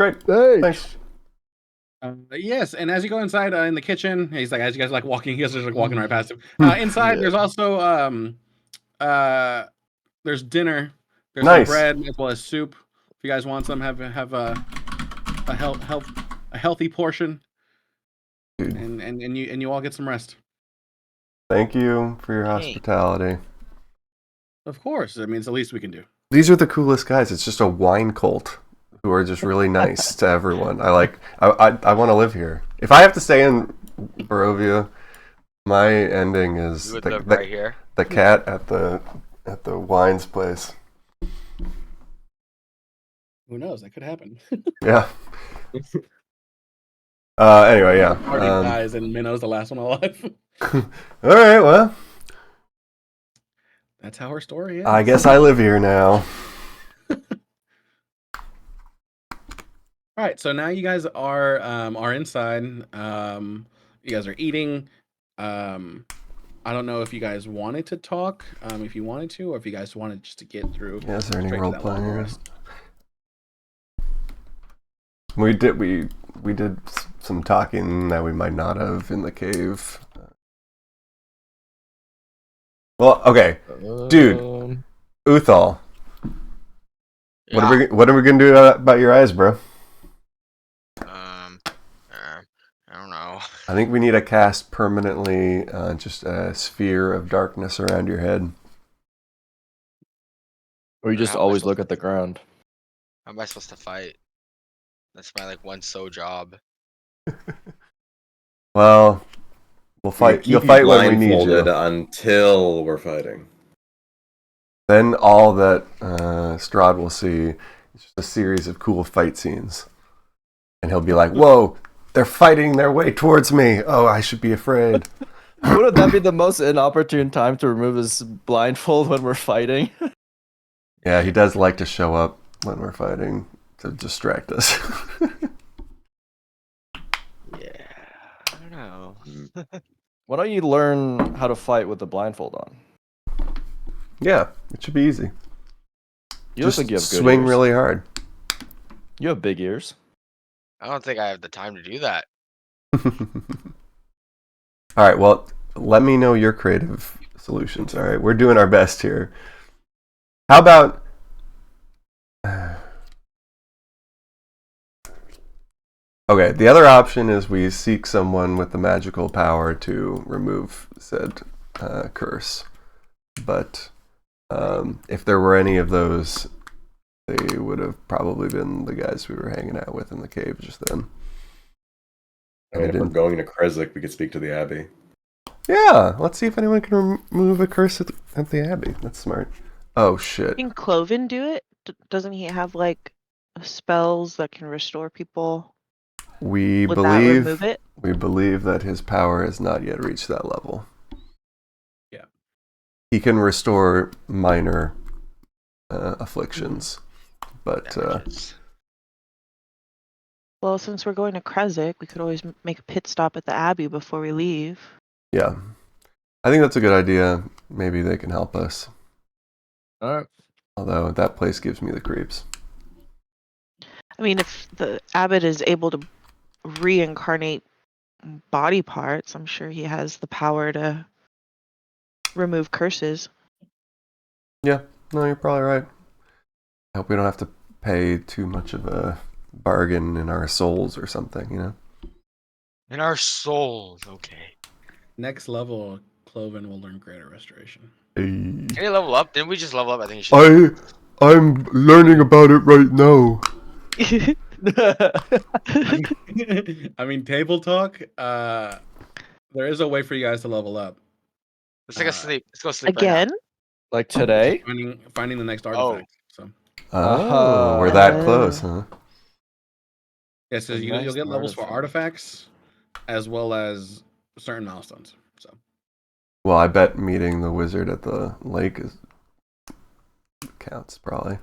[SPEAKER 3] Great.
[SPEAKER 4] Hey.
[SPEAKER 3] Thanks.
[SPEAKER 2] Yes, and as you go inside in the kitchen, he's like, as you guys are, like walking, you guys are just like walking right past him.
[SPEAKER 3] Hmm.
[SPEAKER 2] Inside,
[SPEAKER 4] Yeah.
[SPEAKER 2] there's also there's dinner. There's some
[SPEAKER 3] Nice.
[SPEAKER 2] bread as well as soup. If you guys want some, have a healthy portion,
[SPEAKER 3] Dude,
[SPEAKER 2] and you all get some rest.
[SPEAKER 3] thank you for your
[SPEAKER 1] Hey.
[SPEAKER 3] hospitality.
[SPEAKER 2] Of course, I mean it's the least we can do.
[SPEAKER 3] These are the coolest guys. It's just a wine cult who are just really nice to everyone. I want to live here. If I have to stay in Barovia, my ending is
[SPEAKER 1] You would live right here.
[SPEAKER 3] the cat at the wines place.
[SPEAKER 2] Who knows? That could happen.
[SPEAKER 3] Yeah. Anyway, yeah.
[SPEAKER 2] Party dies and Minnow's the last one alive.
[SPEAKER 3] All right. Well,
[SPEAKER 2] That's how her story is.
[SPEAKER 3] I guess I live here now.
[SPEAKER 2] All right, so now you guys are inside. You guys are eating. I don't know if you guys wanted to talk, if you wanted to, or if you guys wanted just to get through.
[SPEAKER 3] Yeah, is there any
[SPEAKER 2] straight to
[SPEAKER 3] role
[SPEAKER 2] that long
[SPEAKER 3] playing?
[SPEAKER 2] rest.
[SPEAKER 3] We did some talking that we might not have in the cave. Well, okay, Dude. Uthal, what are we gonna do about your eyes, bro?
[SPEAKER 1] I don't know.
[SPEAKER 3] I think we need to cast permanently just a sphere of darkness around your head.
[SPEAKER 4] Or you just
[SPEAKER 1] How am I
[SPEAKER 4] always
[SPEAKER 1] supposed
[SPEAKER 4] look at the ground.
[SPEAKER 1] How am I supposed to fight? That's my one job.
[SPEAKER 3] Well, we'll fight.
[SPEAKER 6] Keep
[SPEAKER 3] You'll
[SPEAKER 6] you
[SPEAKER 3] fight when we need
[SPEAKER 6] blindfolded
[SPEAKER 3] you.
[SPEAKER 6] until we're fighting.
[SPEAKER 3] Then all that Strahd will see is just a series of cool fight scenes, and he'll be like, "Whoa, they're fighting their way towards me. Oh, I should be afraid."
[SPEAKER 4] Wouldn't that be the most inopportune time to remove his blindfold when we're fighting?
[SPEAKER 3] Yeah, he does like to show up when we're fighting to distract us.
[SPEAKER 1] Yeah. I don't know.
[SPEAKER 4] Why don't you learn how to fight with the blindfold on?
[SPEAKER 3] Yeah, it should be easy.
[SPEAKER 4] You
[SPEAKER 3] Just
[SPEAKER 4] look like you have good
[SPEAKER 3] swing
[SPEAKER 4] ears.
[SPEAKER 3] really hard.
[SPEAKER 4] You have big ears.
[SPEAKER 1] I don't think I have the time to do that.
[SPEAKER 3] All right, well, let me know your creative solutions. All right, we're doing our best here. How about okay, the other option is we seek someone with the magical power to remove said curse. But if there were any of those, they would have probably been the guys we were hanging out with in the cave just then.
[SPEAKER 6] I mean, if we're going to Kresik, we could speak to the Abbey.
[SPEAKER 3] Yeah, let's see if anyone can remove a curse at the Abbey. That's smart. Oh, shit.
[SPEAKER 5] Can Cloven do it? Doesn't he have like spells that can restore people?
[SPEAKER 3] We
[SPEAKER 5] Would that remove
[SPEAKER 3] believe
[SPEAKER 5] it?
[SPEAKER 3] we believe that his power has not yet reached that level.
[SPEAKER 2] Yeah.
[SPEAKER 3] He can restore minor afflictions, but
[SPEAKER 1] Damages.
[SPEAKER 5] Well, since we're going to Kresik, we could always make a pit stop at the Abbey before we leave.
[SPEAKER 3] yeah. I think that's a good idea. Maybe they can help us.
[SPEAKER 4] All right.
[SPEAKER 3] Although that place gives me the creeps.
[SPEAKER 5] I mean, if the abbot is able to reincarnate body parts, I'm sure he has the power to remove curses.
[SPEAKER 3] Yeah, no, you're probably right. I hope we don't have to pay too much of a bargain in our souls or something, you know.
[SPEAKER 1] In our souls, okay.
[SPEAKER 2] Next level, Cloven will learn Greater Restoration.
[SPEAKER 1] Can you level up? Didn't we just level up? I think you should.
[SPEAKER 3] I'm learning about it right now.
[SPEAKER 2] I mean, table talk. There is a way for you guys to level up.
[SPEAKER 1] Let's take a sleep. Let's go sleep right now.
[SPEAKER 5] Again?
[SPEAKER 4] Like today?
[SPEAKER 2] Finding the next
[SPEAKER 1] Oh.
[SPEAKER 2] artifact. So
[SPEAKER 3] Oh, we're that close, huh?
[SPEAKER 2] yeah, so
[SPEAKER 4] The
[SPEAKER 2] you'll
[SPEAKER 4] next
[SPEAKER 2] get levels for
[SPEAKER 4] artifact.
[SPEAKER 2] artifacts, as well as certain milestones. So
[SPEAKER 3] Well, I bet meeting the wizard at the lake counts probably.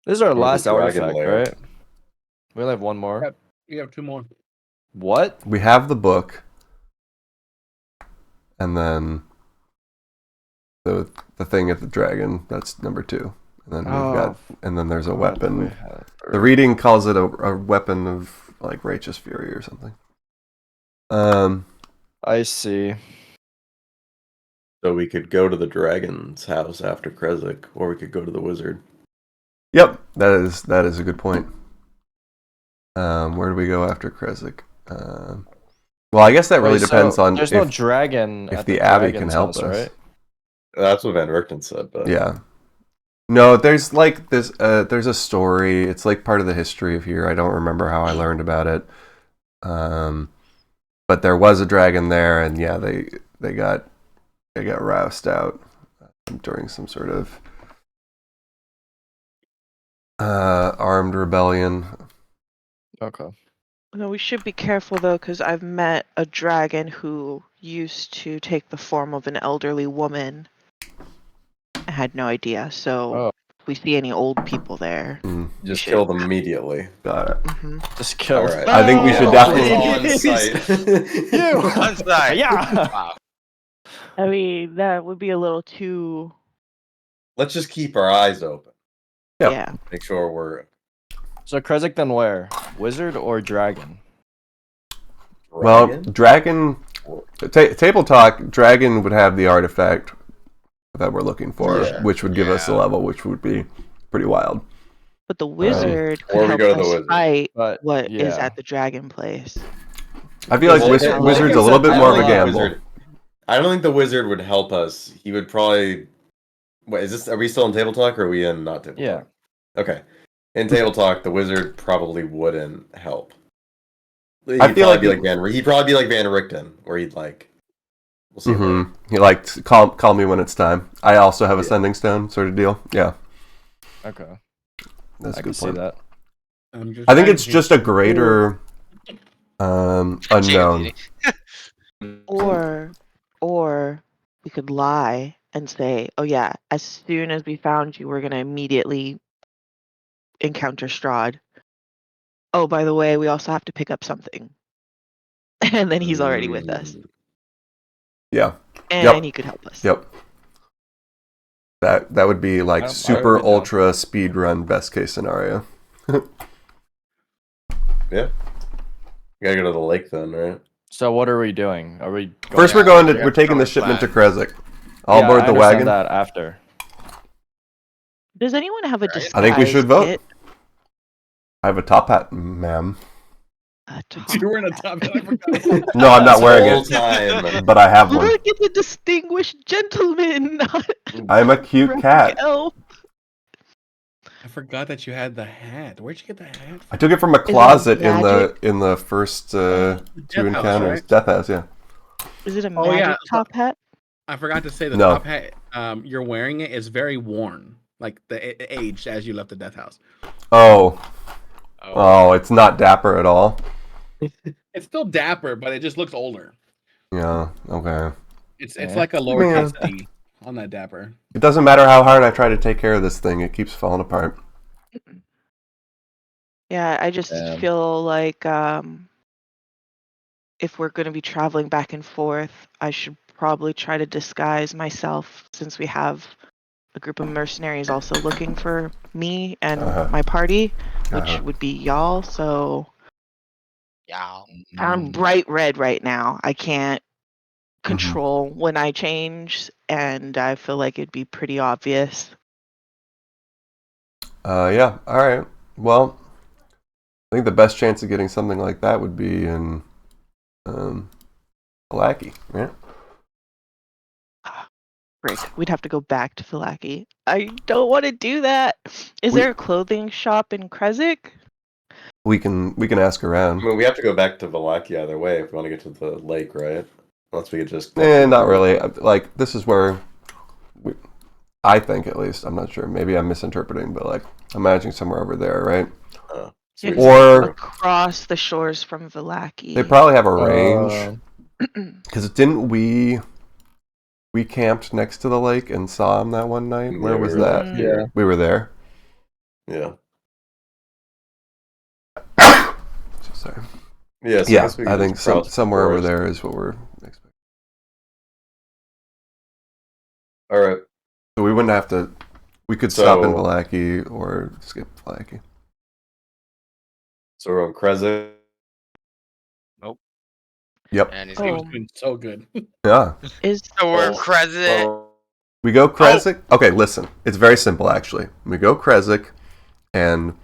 [SPEAKER 4] This is our
[SPEAKER 6] Or the
[SPEAKER 4] last
[SPEAKER 6] dragon
[SPEAKER 4] artifact,
[SPEAKER 6] lair.
[SPEAKER 4] right? We only have one more.
[SPEAKER 2] Yep. you have 2 more.
[SPEAKER 4] What?
[SPEAKER 3] We have the book, and then the thing at the dragon. That's number 2. And then and then there's a weapon. The reading calls it a weapon of like righteous fury or something.
[SPEAKER 4] I see.
[SPEAKER 6] So we could go to the dragon's house after Kresik, or we could go to the wizard.
[SPEAKER 3] Yep, that is a good point. Where do we go after Kresik? Well, I guess that really depends on
[SPEAKER 4] there's no dragon
[SPEAKER 3] if
[SPEAKER 4] at
[SPEAKER 3] the abbey can
[SPEAKER 4] dragon's
[SPEAKER 3] help
[SPEAKER 4] house,
[SPEAKER 3] us.
[SPEAKER 4] right?
[SPEAKER 6] That's what Van Richten said, but
[SPEAKER 3] Yeah. No, there's like this. There's a story. It's like part of the history of here. I don't remember how I learned about it. But there was a dragon there, and yeah, they got roused out during some sort of armed rebellion.
[SPEAKER 4] Okay.
[SPEAKER 5] No, we should be careful though, because I've met a dragon who used to take the form of an elderly woman. I had no idea. So if we see any old people there,
[SPEAKER 6] just
[SPEAKER 5] should-
[SPEAKER 6] kill them immediately.
[SPEAKER 3] Got it.
[SPEAKER 4] Just kill.
[SPEAKER 6] All right.
[SPEAKER 3] I think we should definitely.
[SPEAKER 6] on site.
[SPEAKER 4] You.
[SPEAKER 1] On site.
[SPEAKER 4] Yeah.
[SPEAKER 1] Wow.
[SPEAKER 5] I mean, that would be a little too.
[SPEAKER 6] Let's just keep our eyes open.
[SPEAKER 3] Yep.
[SPEAKER 5] Yeah.
[SPEAKER 6] Make sure we're.
[SPEAKER 4] So Kresik then where? Wizard or dragon?
[SPEAKER 3] Well,
[SPEAKER 6] Dragon?
[SPEAKER 3] dragon. Table talk. Dragon would have the artifact that we're looking for,
[SPEAKER 6] Yeah.
[SPEAKER 3] which would give us a level, which would be pretty wild.
[SPEAKER 5] But the wizard
[SPEAKER 6] Or we
[SPEAKER 5] could
[SPEAKER 6] go
[SPEAKER 5] help
[SPEAKER 6] to the
[SPEAKER 5] us
[SPEAKER 6] wizard.
[SPEAKER 5] fight
[SPEAKER 4] But
[SPEAKER 5] what is
[SPEAKER 4] yeah.
[SPEAKER 5] at the dragon place.
[SPEAKER 3] I feel like
[SPEAKER 6] Well,
[SPEAKER 3] wizard's a little bit
[SPEAKER 6] I
[SPEAKER 3] more
[SPEAKER 6] don't
[SPEAKER 3] of a
[SPEAKER 6] think the
[SPEAKER 3] gamble.
[SPEAKER 6] wizard- I don't think the wizard would help us. He would probably. Wait, is this? Are we still in table talk, or are we in not table
[SPEAKER 4] Yeah.
[SPEAKER 6] talk? Okay. In table talk, the wizard probably wouldn't help. He'd
[SPEAKER 3] I feel
[SPEAKER 6] probably
[SPEAKER 3] like
[SPEAKER 6] be like he'd probably be like Van Richten, where he'd like. We'll see.
[SPEAKER 3] Mm-hmm. He like call me when it's time. I also have a sending stone sort of deal. Yeah,
[SPEAKER 4] Okay.
[SPEAKER 3] that's a
[SPEAKER 4] I can
[SPEAKER 3] good
[SPEAKER 4] see
[SPEAKER 3] point.
[SPEAKER 4] that.
[SPEAKER 3] I think it's just a greater unknown.
[SPEAKER 5] Or we could lie and say, "Oh yeah, as soon as we found you, we're gonna immediately encounter Strahd. Oh, by the way, we also have to pick up something." And then he's already with us,
[SPEAKER 3] Yeah.
[SPEAKER 5] and he could help us.
[SPEAKER 3] Yep. That would be like
[SPEAKER 4] I
[SPEAKER 3] super
[SPEAKER 4] would know.
[SPEAKER 3] ultra speed run best case scenario.
[SPEAKER 6] Yeah. You gotta go to the lake then, right?
[SPEAKER 4] So what are we doing? Are we going
[SPEAKER 3] First, we're
[SPEAKER 1] Yeah,
[SPEAKER 3] taking the
[SPEAKER 1] throwing
[SPEAKER 3] shipment to
[SPEAKER 1] flags.
[SPEAKER 3] Kresik. I'll
[SPEAKER 4] Yeah,
[SPEAKER 3] board
[SPEAKER 4] I
[SPEAKER 3] the
[SPEAKER 4] understand
[SPEAKER 3] wagon.
[SPEAKER 4] that after.
[SPEAKER 5] Does anyone have a
[SPEAKER 1] Right.
[SPEAKER 5] disguise
[SPEAKER 3] I think we should vote.
[SPEAKER 5] kit?
[SPEAKER 3] I have a top hat, ma'am.
[SPEAKER 5] A top
[SPEAKER 2] You're wearing a
[SPEAKER 5] hat.
[SPEAKER 2] top hat. I forgot.
[SPEAKER 3] No, I'm not wearing
[SPEAKER 6] Whole
[SPEAKER 3] it,
[SPEAKER 6] time.
[SPEAKER 3] but I have one.
[SPEAKER 5] Look at the distinguished gentleman, not
[SPEAKER 3] I'm a cute cat.
[SPEAKER 5] elf.
[SPEAKER 2] I forgot that you had the hat. Where'd you get the hat
[SPEAKER 3] I
[SPEAKER 2] from?
[SPEAKER 3] took it from a
[SPEAKER 5] it
[SPEAKER 3] closet
[SPEAKER 5] magic?
[SPEAKER 3] in the first 2
[SPEAKER 2] Death House,
[SPEAKER 3] encounters.
[SPEAKER 2] right?
[SPEAKER 3] Death House, yeah.
[SPEAKER 5] Is it a
[SPEAKER 2] Oh,
[SPEAKER 5] magic
[SPEAKER 2] yeah.
[SPEAKER 5] top hat?
[SPEAKER 2] I forgot to say the
[SPEAKER 3] No.
[SPEAKER 2] top hat you're wearing it is very worn. Like it aged as you left the death house.
[SPEAKER 3] Oh, it's not dapper at all.
[SPEAKER 2] It's still dapper, but it just looks older.
[SPEAKER 3] Yeah, okay.
[SPEAKER 2] It's
[SPEAKER 4] Yeah.
[SPEAKER 2] like a lowercase d on that dapper.
[SPEAKER 3] It doesn't matter how hard I try to take care of this thing; it keeps falling apart.
[SPEAKER 5] Yeah, I just
[SPEAKER 4] Damn.
[SPEAKER 5] feel like if we're going to be traveling back and forth, I should probably try to disguise myself since we have a group of mercenaries also looking for me and my party, which would be y'all. So
[SPEAKER 1] Yeah.
[SPEAKER 5] I'm bright red right now. I can't control when I change, and I feel like it'd be pretty obvious.
[SPEAKER 3] Yeah. All right. Well, I think the best chance of getting something like that would be in Lackey, right?
[SPEAKER 5] Frick, we'd have to go back to Filaki. I don't want to do that. Is
[SPEAKER 3] We-
[SPEAKER 5] there a clothing shop in Kresik?
[SPEAKER 3] We can ask
[SPEAKER 6] I
[SPEAKER 3] around.
[SPEAKER 6] mean, we have to go back to Valaki either way if we want to get to the lake, right? Unless we could just.
[SPEAKER 3] Not really. Like this is where I think at least. I'm not sure. Maybe I'm misinterpreting, but like imagining somewhere over there, right?
[SPEAKER 6] So we
[SPEAKER 3] Or
[SPEAKER 5] across the shores from Vilaki.
[SPEAKER 3] they probably have a range. Because didn't we camped next to the lake and saw him that one night?
[SPEAKER 6] Yeah,
[SPEAKER 3] Where was
[SPEAKER 6] we were
[SPEAKER 3] that?
[SPEAKER 6] there.
[SPEAKER 4] Yeah.
[SPEAKER 3] We were there.
[SPEAKER 6] Yeah.
[SPEAKER 3] Sorry.
[SPEAKER 6] Yeah. So
[SPEAKER 3] Yeah,
[SPEAKER 6] guess we
[SPEAKER 3] I
[SPEAKER 6] could
[SPEAKER 3] think
[SPEAKER 6] just browse
[SPEAKER 3] somewhere over
[SPEAKER 6] forest.
[SPEAKER 3] there is what we're expecting.
[SPEAKER 6] All right.
[SPEAKER 3] So we wouldn't have to. We could stop in
[SPEAKER 6] So-
[SPEAKER 3] Valaki or skip Valaki.
[SPEAKER 6] So we're on Kresik.
[SPEAKER 3] Yep.
[SPEAKER 1] And he's
[SPEAKER 2] He was
[SPEAKER 5] Oh.
[SPEAKER 2] doing so good.
[SPEAKER 3] Yeah.
[SPEAKER 5] Is
[SPEAKER 1] So we're
[SPEAKER 6] Oh.
[SPEAKER 1] Crescent.
[SPEAKER 6] Oh,
[SPEAKER 3] We go Kresik. Okay, listen. It's very simple, actually. We go Kresik, and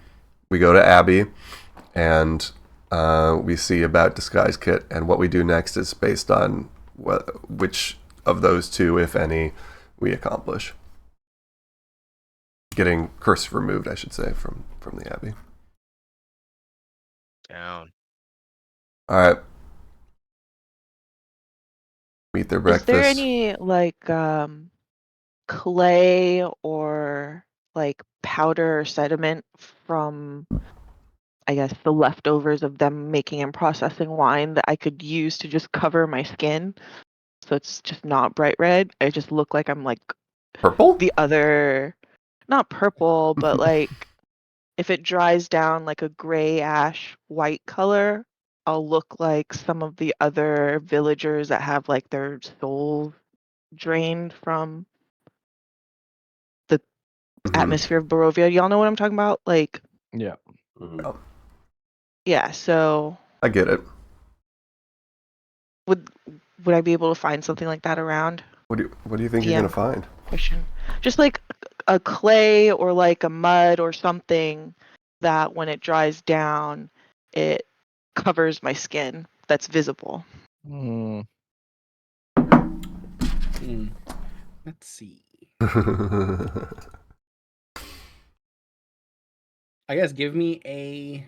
[SPEAKER 3] we go to Abbey, and we see about Disguise Kit, and what we do next is based on which of those two, if any, we accomplish. Getting curse removed, I should say, from the Abbey.
[SPEAKER 1] Down.
[SPEAKER 3] All right. Meet their breakfast.
[SPEAKER 5] there any like clay or like powder or sediment from, I guess, the leftovers of them making and processing wine that I could use to just cover my skin so it's just not bright red? I just look like I'm like
[SPEAKER 3] Purple?
[SPEAKER 5] the other, not purple, but like if it dries down like a gray ash white color, I'll look like some of the other villagers that have like their souls drained from the
[SPEAKER 3] Mhm.
[SPEAKER 5] atmosphere of Barovia. Y'all know what I'm talking about? Like,
[SPEAKER 4] Yeah.
[SPEAKER 6] mhm.
[SPEAKER 5] yeah, so
[SPEAKER 3] I get it.
[SPEAKER 5] would I be able to find something like that around?
[SPEAKER 3] What do you think you're
[SPEAKER 5] DM
[SPEAKER 3] gonna find?
[SPEAKER 5] question. Just like a clay or like a mud or something that when it dries down, it covers my skin that's visible.
[SPEAKER 4] Mm,
[SPEAKER 2] Hmm. Let's see. I guess give me a.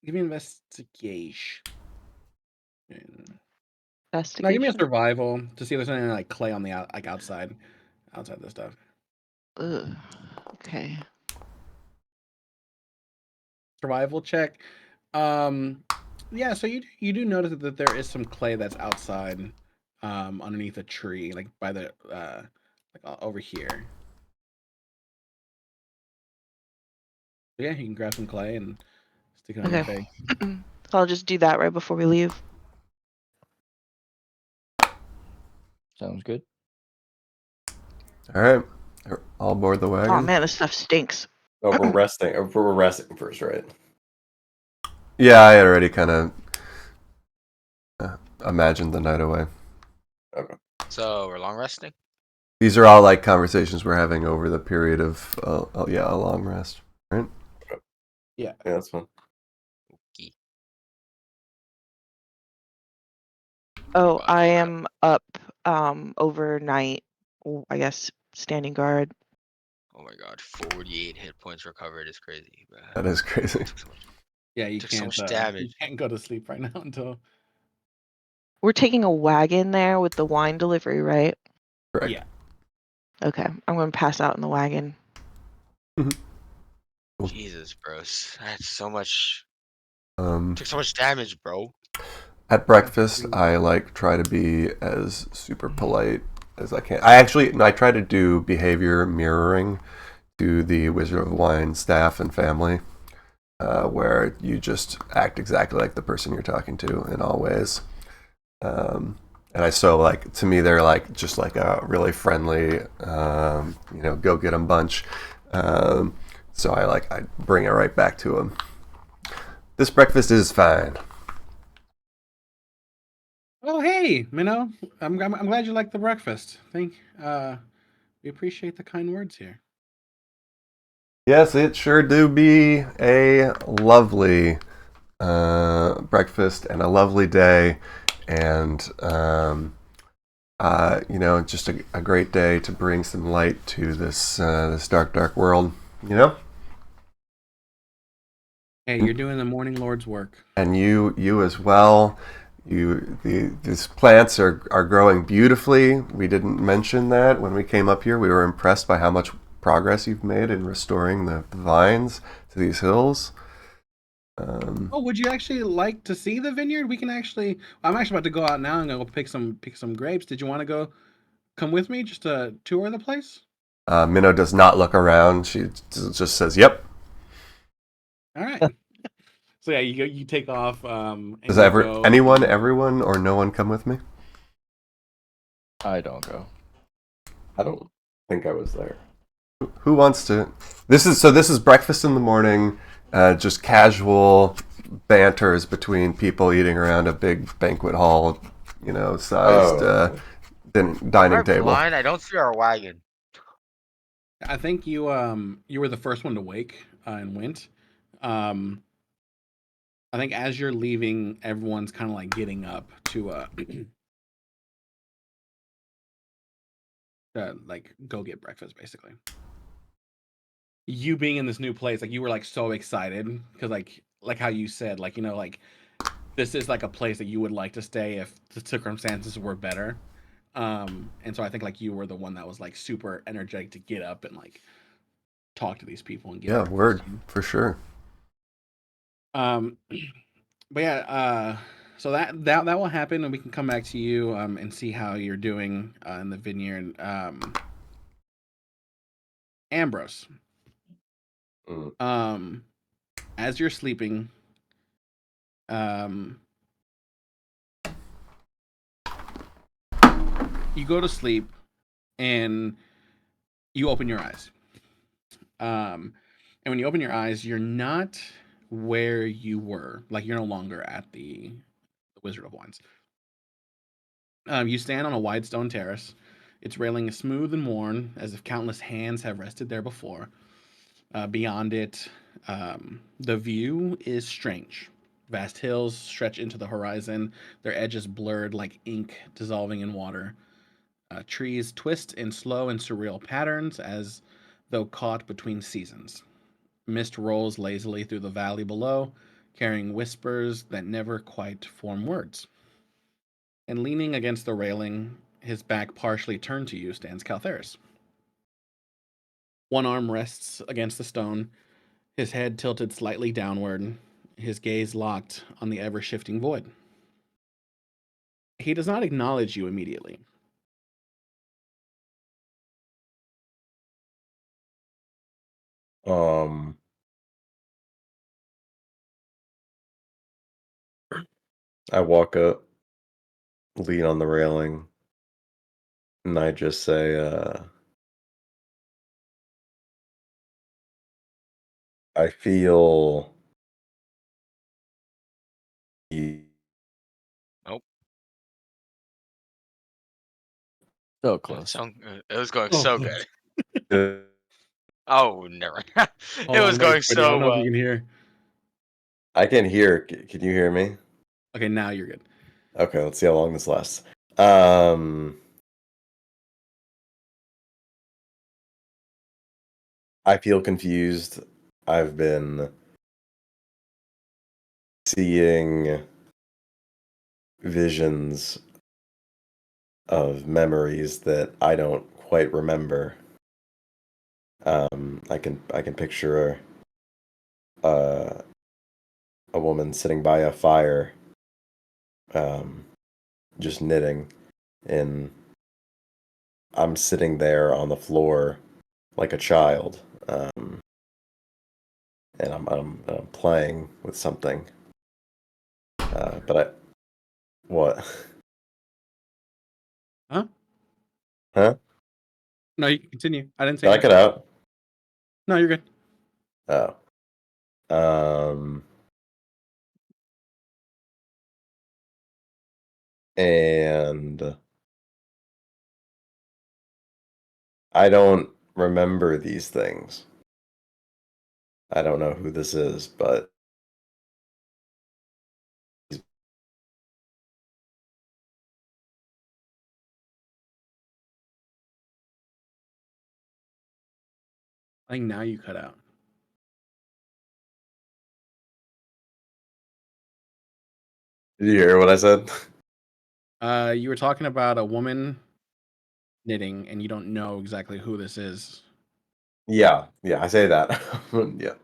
[SPEAKER 2] Give me investigation. Now give me a
[SPEAKER 5] Investigation.
[SPEAKER 2] survival to see if there's anything like clay on the outside the stuff.
[SPEAKER 5] Ugh. Okay.
[SPEAKER 2] Survival check. Yeah, so you do notice that there is some clay that's outside, underneath a tree, like by the over here. So yeah, you can grab some clay and stick it on your
[SPEAKER 5] Okay.
[SPEAKER 2] face.
[SPEAKER 5] So I'll just do that right before we leave.
[SPEAKER 4] sounds good.
[SPEAKER 3] All right. All aboard the wagon.
[SPEAKER 5] Oh man, this stuff stinks.
[SPEAKER 6] Oh, we're resting. We're resting first, right?
[SPEAKER 3] Yeah, I had already kind of imagined the night away.
[SPEAKER 6] Okay.
[SPEAKER 1] So we're long resting.
[SPEAKER 3] These are all like conversations we're having over the period of a long rest, right?
[SPEAKER 6] Yeah, that's fine.
[SPEAKER 1] Okay.
[SPEAKER 5] Oh,
[SPEAKER 1] Wow,
[SPEAKER 5] I
[SPEAKER 1] wow.
[SPEAKER 5] am up overnight. I guess standing guard.
[SPEAKER 1] Oh my god, 48 hit points recovered is crazy. Bro.
[SPEAKER 3] That is crazy.
[SPEAKER 1] Took so much,
[SPEAKER 2] Yeah, you
[SPEAKER 1] took so
[SPEAKER 2] can't
[SPEAKER 1] much
[SPEAKER 2] you
[SPEAKER 1] damage.
[SPEAKER 2] can't go to sleep right now until
[SPEAKER 5] We're taking a wagon there with the wine delivery, right?
[SPEAKER 3] Correct.
[SPEAKER 2] yeah.
[SPEAKER 5] Okay, I'm going to pass out in the wagon.
[SPEAKER 1] Jesus, bros. That's so much.
[SPEAKER 3] Um,
[SPEAKER 1] Took so much damage, bro.
[SPEAKER 3] at breakfast, I like try to be as super polite as I can. I try to do behavior mirroring to the Wizard of the Wine staff and family, where you just act exactly like the person you're talking to in all ways. And to me, they're like just like a really friendly, go get 'em bunch. So I bring it right back to them. This breakfast is fine.
[SPEAKER 2] Oh hey, Minnow. I'm glad you like the breakfast. We We appreciate the kind words here.
[SPEAKER 3] Yes, it sure do be a lovely breakfast and a lovely day, and just a great day to bring some light to this dark world. You know,
[SPEAKER 2] Hey, you're doing the Morning Lord's work.
[SPEAKER 3] and you as well. These plants are growing beautifully. We didn't mention that when we came up here. We were impressed by how much progress you've made in restoring the vines to these hills.
[SPEAKER 2] Oh, would you actually like to see the vineyard? We can actually. I'm actually about to go out now and go pick some grapes. Did you want to go? Come with me, just to tour the place.
[SPEAKER 3] Minnow does not look around. She just says, "Yep."
[SPEAKER 2] All right. So yeah, you take off. And
[SPEAKER 3] Does
[SPEAKER 2] you go.
[SPEAKER 3] everyone, or no one come with me?
[SPEAKER 4] I don't go.
[SPEAKER 6] I don't think I was there.
[SPEAKER 3] Who wants to? This is breakfast in the morning. Just casual banters between people eating around a big banquet hall, sized
[SPEAKER 6] Oh.
[SPEAKER 1] Am
[SPEAKER 3] dining
[SPEAKER 1] I
[SPEAKER 3] table.
[SPEAKER 1] blind? I don't see our wagon.
[SPEAKER 2] I think you were the first one to wake and went. Um, I think as you're leaving, everyone's kind of like getting up to like go get breakfast, basically. You being in this new place, like you were like so excited because like how you said, like like this is like a place that you would like to stay if the circumstances were better. And so I think like you were the one that was like super energetic to get up and like talk to these people and get
[SPEAKER 3] Yeah,
[SPEAKER 2] breakfast.
[SPEAKER 3] word for sure.
[SPEAKER 2] Um, but yeah, so that will happen, and we can come back to you and see how you're doing in the vineyard. Ambrose,
[SPEAKER 6] Mm.
[SPEAKER 2] um, as you're sleeping, um, you go to sleep and you open your eyes. And when you open your eyes, you're not where you were. Like you're no longer at the Wizard of Wands. You stand on a wide stone terrace. Its railing is smooth and worn, as if countless hands have rested there before. Beyond it, the view is strange. Vast hills stretch into the horizon, their edges blurred like ink dissolving in water. Trees twist in slow and surreal patterns as though caught between seasons. Mist rolls lazily through the valley below, carrying whispers that never quite form words. And leaning against the railing, his back partially turned to you, stands Caltheris. One arm rests against the stone, his head tilted slightly downward, his gaze locked on the ever shifting void. He does not acknowledge you immediately.
[SPEAKER 6] Um, I walk up, lean on the railing, and I just say, I feel you.
[SPEAKER 1] Nope.
[SPEAKER 4] So
[SPEAKER 1] Oh,
[SPEAKER 4] close.
[SPEAKER 1] it was going
[SPEAKER 2] Oh,
[SPEAKER 1] so
[SPEAKER 2] close.
[SPEAKER 1] good. Oh, never.
[SPEAKER 2] Hold
[SPEAKER 1] It was
[SPEAKER 2] on, wait,
[SPEAKER 1] going
[SPEAKER 2] Quiddy. I don't
[SPEAKER 1] so
[SPEAKER 2] know if you
[SPEAKER 1] well.
[SPEAKER 2] can hear.
[SPEAKER 6] I can hear. Can you hear me?
[SPEAKER 2] Okay, now you're good.
[SPEAKER 6] Okay, let's see how long this lasts. Um, I feel confused. I've been seeing visions of memories that I don't quite remember. I can picture uh, a woman sitting by a fire, um, just knitting, and I'm sitting there on the floor like a child, and I'm playing with something. But I what?
[SPEAKER 2] Huh?
[SPEAKER 6] Huh?
[SPEAKER 2] No, you can continue. I didn't say
[SPEAKER 6] Did I cut
[SPEAKER 2] anything.
[SPEAKER 6] out?
[SPEAKER 2] No, you're good.
[SPEAKER 6] Oh. Um, and I don't remember these things. I don't know who this is, but
[SPEAKER 2] I think now you cut out.
[SPEAKER 6] did you hear what I said?
[SPEAKER 2] You were talking about a woman knitting, and you don't know exactly who this is.
[SPEAKER 6] Yeah, I say that. Yeah.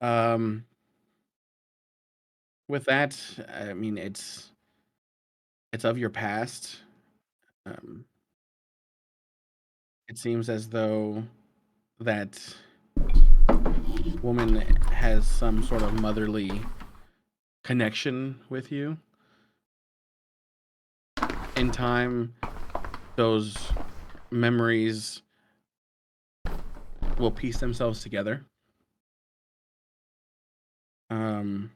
[SPEAKER 2] Um, with that, I mean, it's of your past. Um, it seems as though that woman has some sort of motherly connection with you. In time, those memories will piece themselves together. Um,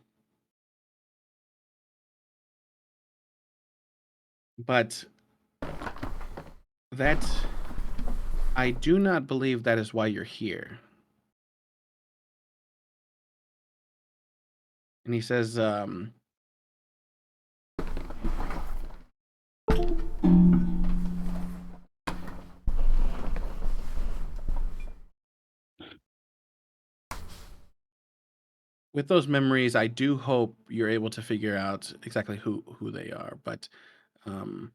[SPEAKER 2] but that I do not believe that is why you're here. And he says, with those memories, I do hope you're able to figure out exactly who they are, but um,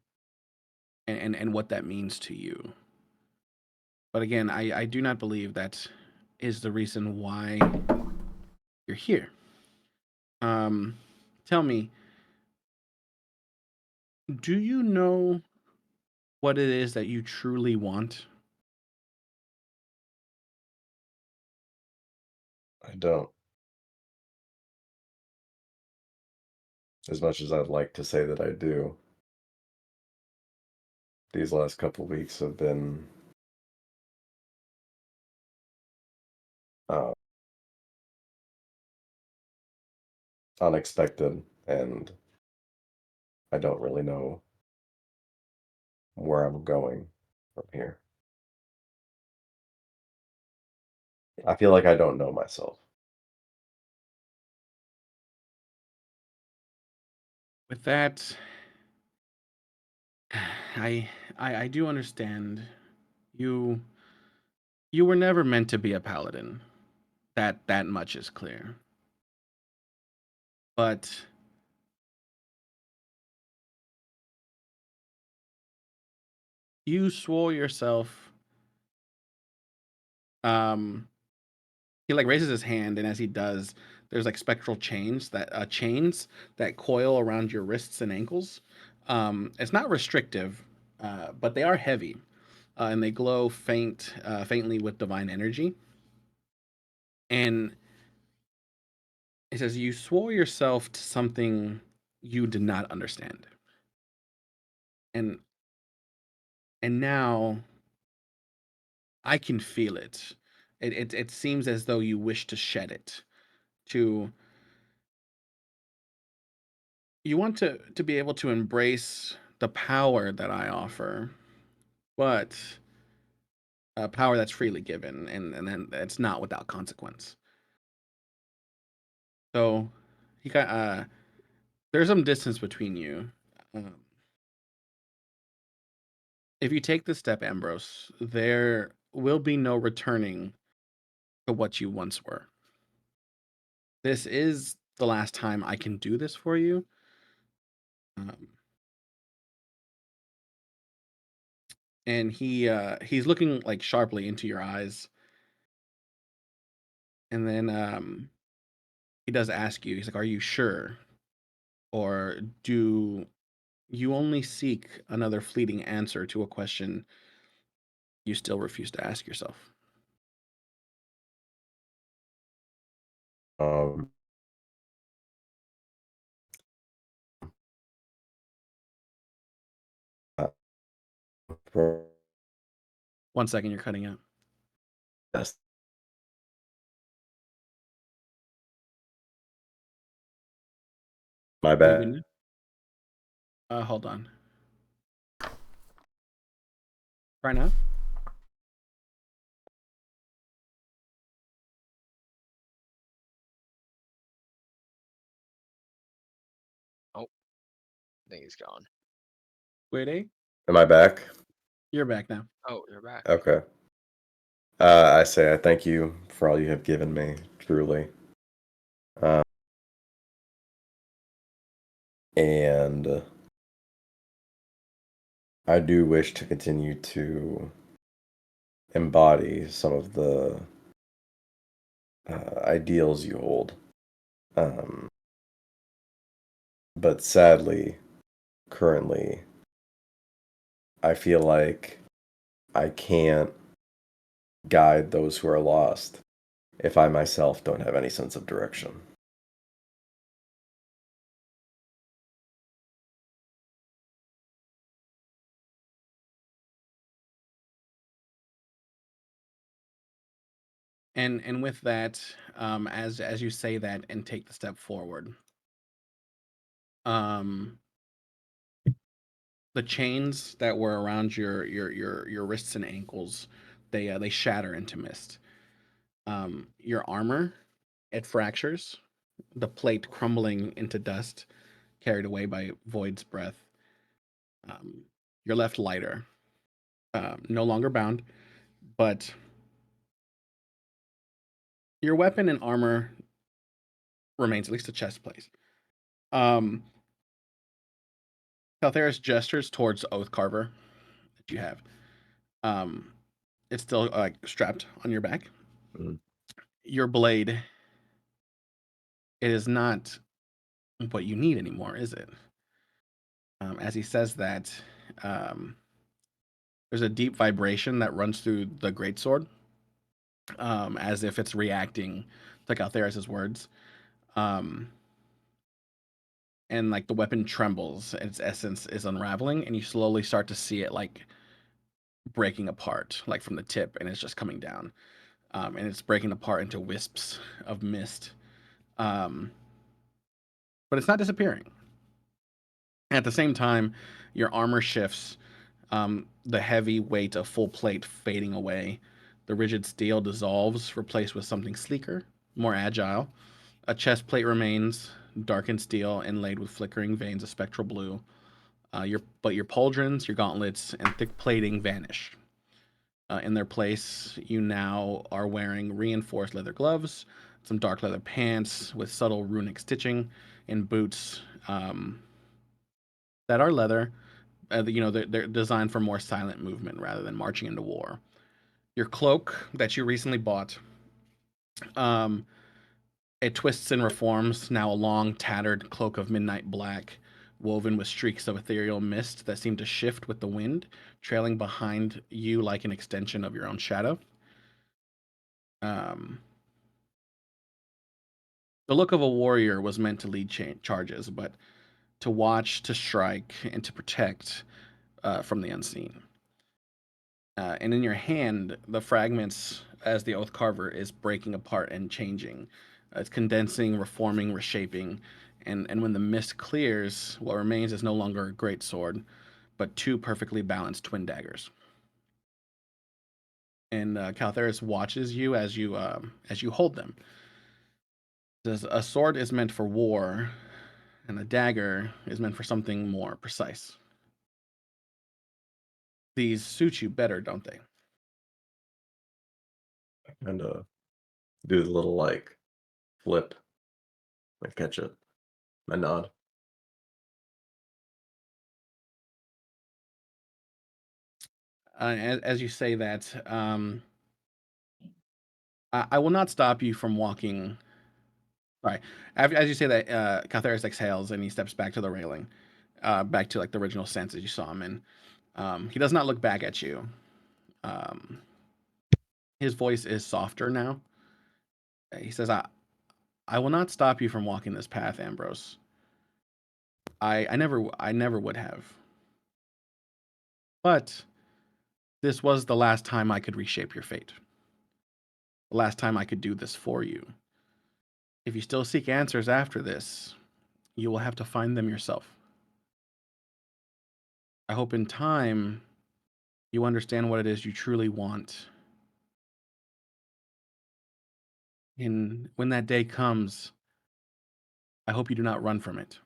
[SPEAKER 2] and what that means to you. But again, I do not believe that is the reason why you're here. Um, tell me, do you know what it is that you truly want?
[SPEAKER 6] I don't. As much as I'd like to say that I do. These last couple weeks have been uh, unexpected, and I don't really know where I'm going from here. I feel like I don't know myself.
[SPEAKER 2] With that, I I do understand you you were never meant to be a paladin. That much is clear. But you swore yourself um he like raises his hand, and as he does, there's like spectral chains that coil around your wrists and ankles. It's not restrictive, but they are heavy, and they glow faintly with divine energy. And it says you swore yourself to something you did not understand, and now I can feel it. It seems as though you wish to shed it. To You want to be able to embrace the power that I offer, but a power that's freely given, and then it's not without consequence. So he got there's some distance between you. Um, if you take this step, Ambrose, there will be no returning to what you once were. This is the last time I can do this for you. Um, and he's looking like sharply into your eyes, and then he does ask you. He's like, "Are you sure, or do you only seek another fleeting answer to a question you still refuse to ask yourself?"
[SPEAKER 6] Um, uh, for-
[SPEAKER 2] 1 second, you're cutting out.
[SPEAKER 6] yes, my
[SPEAKER 2] Are you good
[SPEAKER 6] bad.
[SPEAKER 2] now? Hold on. Right now?
[SPEAKER 1] Oh, I think he's gone.
[SPEAKER 2] Wait, eh?
[SPEAKER 6] Am I back?
[SPEAKER 2] You're back now.
[SPEAKER 1] Oh, you're back.
[SPEAKER 6] Okay. I say I thank you for all you have given me, truly. And I do wish to continue to embody some of the ideals you hold. Um, but sadly, currently, I feel like I can't guide those who are lost if I myself don't have any sense of direction.
[SPEAKER 2] And with that, as you say that and take the step forward, um, the chains that were around your wrists and ankles, they shatter into mist. Your armor, it fractures, the plate crumbling into dust, carried away by Void's breath. Um, you're left lighter, no longer bound, but your weapon and armor remains, at least the chest plate. Um, Caltheris gestures towards Oath Carver that you have. Um, it's still strapped on your back.
[SPEAKER 6] Mm.
[SPEAKER 2] Your blade, it is not what you need anymore, is it? As he says that, um, there's a deep vibration that runs through the greatsword, as if it's reacting to Caltheris' words. Um, and like the weapon trembles, its essence is unraveling, and you slowly start to see it like breaking apart, like from the tip, and it's just coming down. And it's breaking apart into wisps of mist. Um, but it's not disappearing. At the same time, your armor shifts, the heavy weight of full plate fading away. The rigid steel dissolves, replaced with something sleeker, more agile. A chest plate remains, darkened steel inlaid with flickering veins of spectral blue. Your pauldrons, your gauntlets, and thick plating vanish. In their place, you now are wearing reinforced leather gloves, some dark leather pants with subtle runic stitching, and boots that are leather. They're designed for more silent movement rather than marching into war. Your cloak that you recently bought, um, it twists and reforms, now a long, tattered cloak of midnight black, woven with streaks of ethereal mist that seem to shift with the wind, trailing behind you like an extension of your own shadow. Um, the look of a warrior was meant to lead charges, but to watch, to strike, and to protect from the unseen. And in your hand, the fragments, as the Oath Carver is breaking apart and changing. It's condensing, reforming, reshaping. And when the mist clears, what remains is no longer a great sword, but two perfectly balanced twin daggers. And Caltheris watches you as you hold them. Says a sword is meant for war, and a dagger is meant for something more precise. These suit you better, don't they?
[SPEAKER 6] And do the little like flip, like catch it, a nod.
[SPEAKER 2] As you say that, I will not stop you from walking. Sorry, as you say that, Caltheris exhales and he steps back to the railing, back to like the original sense as you saw him in. He does not look back at you. Um, his voice is softer now. He says, I will not stop you from walking this path, Ambrose. I never would have. But this was the last time I could reshape your fate. The last time I could do this for you. If you still seek answers after this, you will have to find them yourself. I hope in time You understand what it is you truly want. And when that day comes, I hope you do not run from it.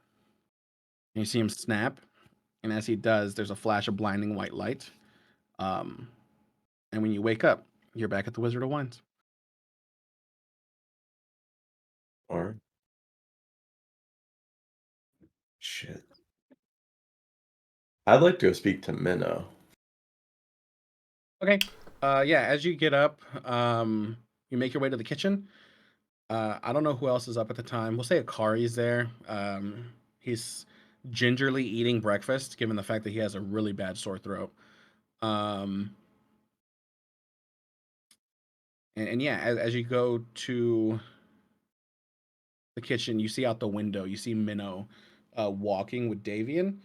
[SPEAKER 2] And you see him snap, and as he does, there's a flash of blinding white light. Um, and when you wake up, you're back at the Wizard of Wines.
[SPEAKER 6] Or shit. I'd like to go speak to Minnow.
[SPEAKER 2] Okay. Yeah, as you get up, you make your way to the kitchen. I don't know who else is up at the time. We'll say Akari's there. He's gingerly eating breakfast, given the fact that he has a really bad sore throat. Um, and yeah, as you go to the kitchen, you see out the window, you see Minnow walking with Davian.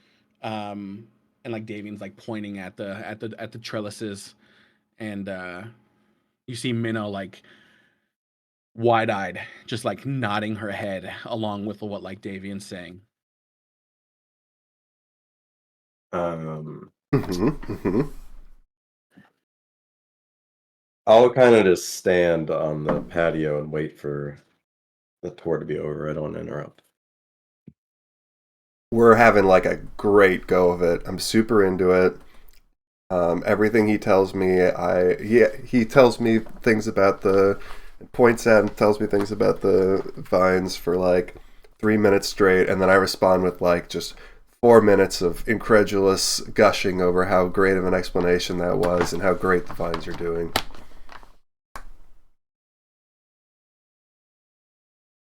[SPEAKER 2] And like Davian's like pointing at the trellises, and you see Minnow like wide-eyed, just like nodding her head along with what like Davian's saying.
[SPEAKER 6] Um,
[SPEAKER 3] Mm-hmm.
[SPEAKER 6] I'll kind of just stand on the patio and wait for the tour to be over. I don't want to interrupt.
[SPEAKER 3] We're having like a great go of it. I'm super into it. Everything he tells me, he tells me things about points out and tells me things about the vines for like 3 minutes straight, and then I respond with like just 4 minutes of incredulous gushing over how great of an explanation that was and how great the vines are doing.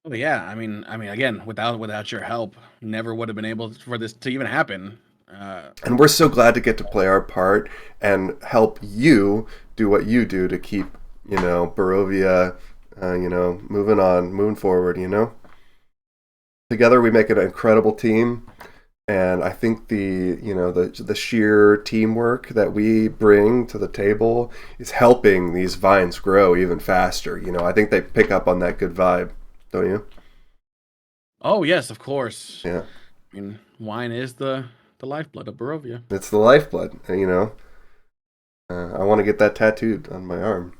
[SPEAKER 2] Oh yeah, I mean, again, without your help, never would have been able for this to even happen.
[SPEAKER 3] And we're so glad to get to play our part and help you do what you do to keep, Barovia, moving forward, Together we make an incredible team. And I think the sheer teamwork that we bring to the table is helping these vines grow even faster. I think they pick up on that good vibe, don't you?
[SPEAKER 2] Oh yes, of course.
[SPEAKER 3] Yeah.
[SPEAKER 2] I mean, wine is the lifeblood of Barovia.
[SPEAKER 3] It's the lifeblood, I want to get that tattooed on my arm.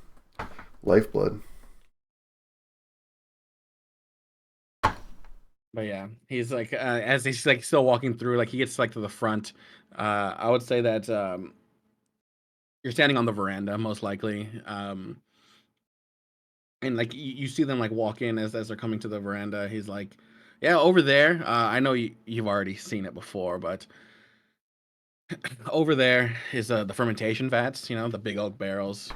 [SPEAKER 3] Lifeblood.
[SPEAKER 2] But yeah, he's like as he's like still walking through, like he gets like to the front. I would say that you're standing on the veranda most likely. And like you see them like walk in as they're coming to the veranda. He's like, "Yeah, over there. I know you've already seen it before, but over there is the fermentation vats. You know, the big oak barrels.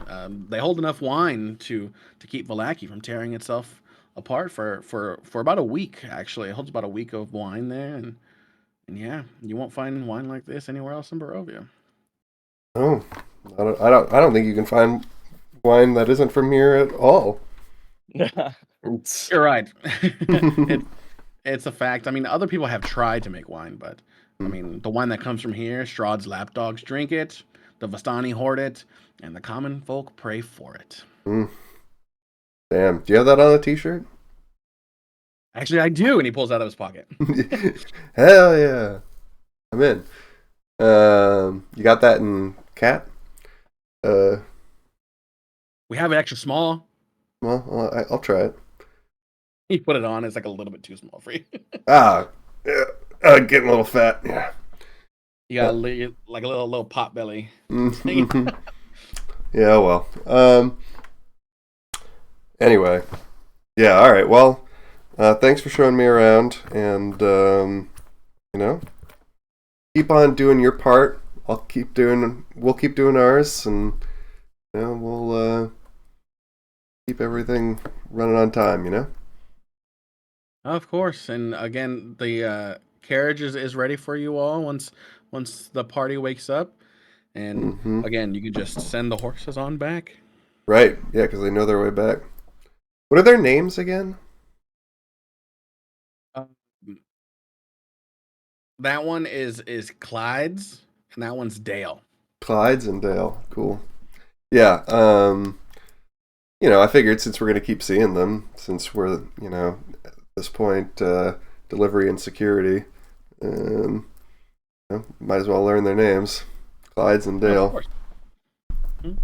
[SPEAKER 2] They hold enough wine to keep Valaki from tearing itself apart for about a week. Actually, it holds about a week of wine there, and yeah, you won't find wine like this anywhere else in Barovia.
[SPEAKER 3] Oh, I don't think you can find wine that isn't from here at all. It's,
[SPEAKER 2] You're right. It's a fact. I mean, other people have tried to make wine, but I mean, the wine that comes from here, Strahd's lapdogs drink it, the Vistani hoard it, and the common folk pray for it.
[SPEAKER 3] mm, damn. Do you have that on a t-shirt?
[SPEAKER 2] Actually, I do, and he pulls out of his pocket.
[SPEAKER 3] Hell yeah. I'm in. You got that in cat?
[SPEAKER 2] We have it extra small.
[SPEAKER 3] Well, I'll try it.
[SPEAKER 2] He put it on. It's like a little bit too small for you.
[SPEAKER 3] Yeah, getting a little fat. Yeah.
[SPEAKER 2] You got like a little pot belly.
[SPEAKER 3] Yeah, well. Anyway. Yeah, all right. Well, thanks for showing me around, and keep on doing your part. We'll keep doing ours, and we'll keep everything running on time.
[SPEAKER 2] Of course, and again, the carriage is ready for you all once the party wakes up, and
[SPEAKER 3] Mm-hmm.
[SPEAKER 2] again, you can just send the horses on back.
[SPEAKER 3] Right. Yeah, because they know their way back. What are their names again?
[SPEAKER 2] Um, that one is Clyde's, and that one's Dale.
[SPEAKER 3] Clyde's and Dale. Cool. Yeah. I figured since we're gonna keep seeing them, since we're at this point, delivery and security, might as well learn their names. Clyde's and
[SPEAKER 2] Of
[SPEAKER 3] Dale.
[SPEAKER 2] course.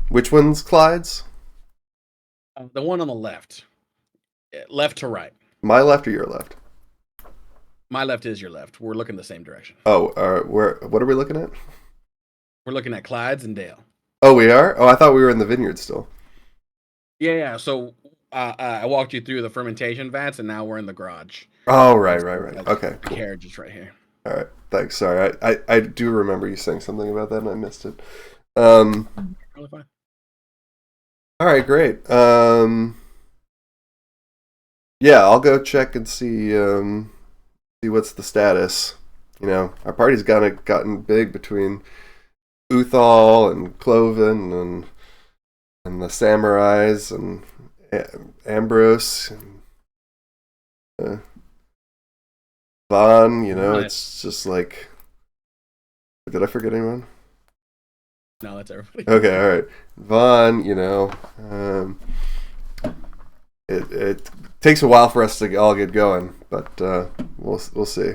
[SPEAKER 3] Which one's Clyde's?
[SPEAKER 2] The one on the left. Left to right.
[SPEAKER 3] My left or your left?
[SPEAKER 2] My left is your left. We're looking the same direction.
[SPEAKER 3] Oh, what are we looking at?
[SPEAKER 2] We're looking at Clyde's and Dale.
[SPEAKER 3] Oh, we are? Oh, I thought we were in the vineyard still.
[SPEAKER 2] Yeah. So I walked you through the fermentation vats, and now we're in the garage.
[SPEAKER 3] Oh, right. Okay,
[SPEAKER 2] The
[SPEAKER 3] cool.
[SPEAKER 2] carriage is right here.
[SPEAKER 3] All right, thanks. Sorry, I do remember you saying something about that, and I missed it.
[SPEAKER 2] Really fine.
[SPEAKER 3] All right, great. Yeah, I'll go check and see what's the status. You know, our party's gotten big between Uthal and Cloven and the Samurais and Ambrose and Vaughn. You know, it's just like. Did I forget anyone?
[SPEAKER 2] No, that's everybody.
[SPEAKER 3] Okay, all right. Vaughn, you know, it takes a while for us to all get going, but we'll see.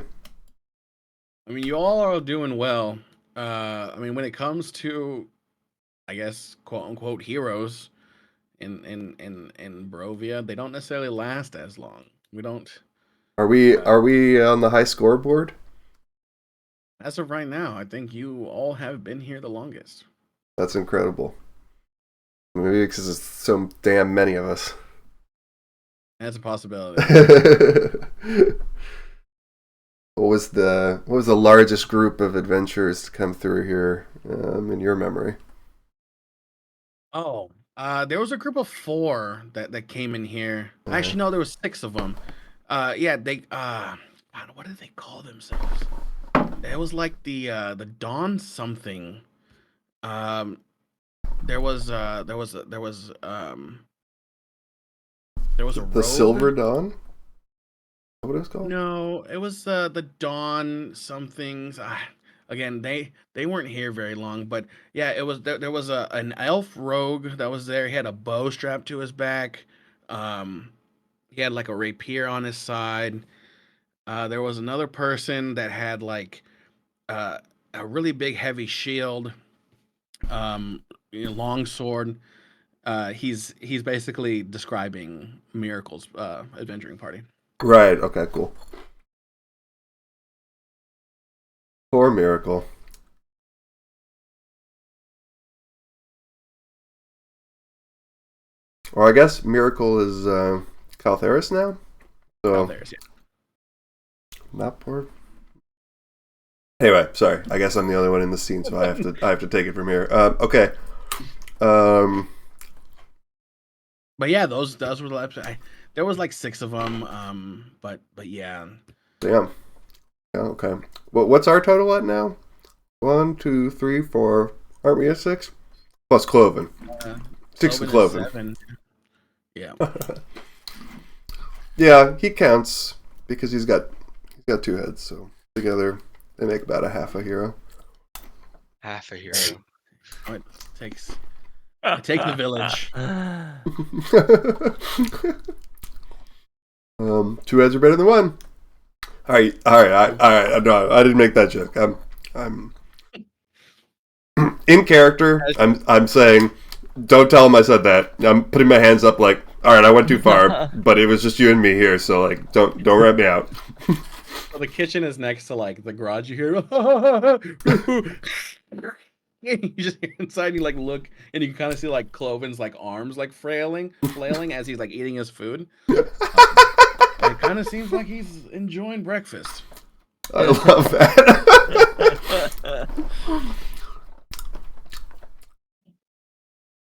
[SPEAKER 2] I mean, you all are doing well. I mean, when it comes to, I guess, quote unquote heroes in Barovia, they don't necessarily last as long. We don't.
[SPEAKER 3] Are we on the high scoreboard?
[SPEAKER 2] As of right now, I think you all have been here the longest.
[SPEAKER 3] That's incredible. Maybe because there's so damn many of us.
[SPEAKER 2] That's a possibility.
[SPEAKER 3] What was the largest group of adventurers to come through here in your memory?
[SPEAKER 2] Oh, there was a group of 4 that came in here. Actually, no, there was 6 of them. Yeah, they God, what did they call themselves? It was like the Dawn something. There was a
[SPEAKER 3] The
[SPEAKER 2] rogue.
[SPEAKER 3] Silver Dawn? Is that what it was called?
[SPEAKER 2] No, it was the Dawn somethings. Again, they weren't here very long, but yeah, it was there was an elf rogue that was there. He had a bow strapped to his back. He had like a rapier on his side. There was another person that had like a really big heavy shield, long sword. He's basically describing Miracle's adventuring party.
[SPEAKER 3] Right. Okay. Cool. Poor Miracle. Or I guess Miracle is Caltheris now. So
[SPEAKER 2] There's
[SPEAKER 3] not poor. Anyway, sorry. I guess I'm the only one in the scene, so I have to take it from here. Okay.
[SPEAKER 2] But yeah, those were the episodes. There was like 6 of them. But yeah.
[SPEAKER 3] Damn. Yeah, okay. What's our total at now? 1, 2, 3, 4. Aren't we at 6? Plus Cloven. 6 to
[SPEAKER 2] Cloven is
[SPEAKER 3] Cloven.
[SPEAKER 2] 7. Yeah.
[SPEAKER 3] Yeah, he counts because he's got 2 heads, so together they make about a half a hero.
[SPEAKER 1] Half a hero.
[SPEAKER 2] It takes the village.
[SPEAKER 3] 2 heads are better than 1. All right. No, I didn't make that joke. I'm in character. I'm saying, don't tell him I said that. I'm putting my hands up, like, all right, I went too far, but it was just you and me here, so like, don't rat me out.
[SPEAKER 2] So the kitchen is next to like the garage. You hear, you just hear inside. You like look, and you can kind of see like Cloven's like arms like flailing as he's like eating his food. It kind of seems like he's enjoying breakfast.
[SPEAKER 3] I love that.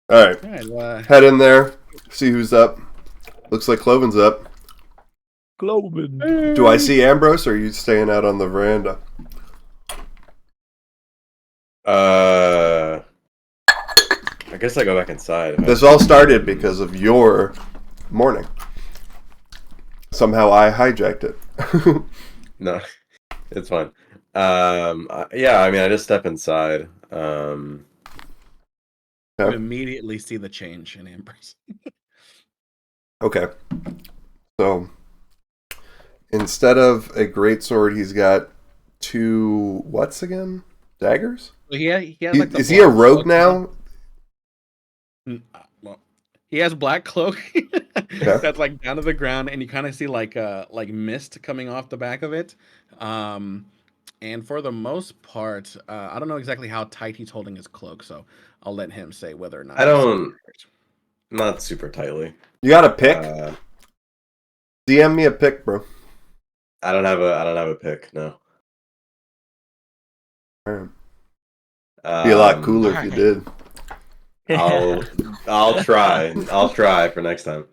[SPEAKER 3] All right.
[SPEAKER 2] All right, well,
[SPEAKER 3] Head in there. See who's up. Looks like Cloven's up.
[SPEAKER 4] Cloven.
[SPEAKER 3] Do I see Ambrose, or are you staying out on the veranda?
[SPEAKER 6] I guess I go back inside.
[SPEAKER 3] This all started because of your morning. Somehow I hijacked it.
[SPEAKER 6] No, it's fine. Yeah, I mean, I just step inside.
[SPEAKER 2] you
[SPEAKER 3] Okay.
[SPEAKER 2] immediately see the change in Ambrose.
[SPEAKER 3] Okay. So instead of a greatsword, he's got 2 what's again? Daggers?
[SPEAKER 2] Well, he has like the
[SPEAKER 3] Is he a
[SPEAKER 2] black
[SPEAKER 3] rogue
[SPEAKER 2] book
[SPEAKER 3] now?
[SPEAKER 2] Well, he has black cloak that's like down to the ground, and you kind of see like mist coming off the back of it. And for the most part, I don't know exactly how tight he's holding his cloak, so I'll let him say whether or not.
[SPEAKER 6] I don't. Not super tightly.
[SPEAKER 3] You got a pick? DM me a pick, bro.
[SPEAKER 6] I don't have a pick. No.
[SPEAKER 3] Alright. Be a lot cooler if you
[SPEAKER 1] alright.
[SPEAKER 3] did.
[SPEAKER 6] I'll try. I'll try for next time.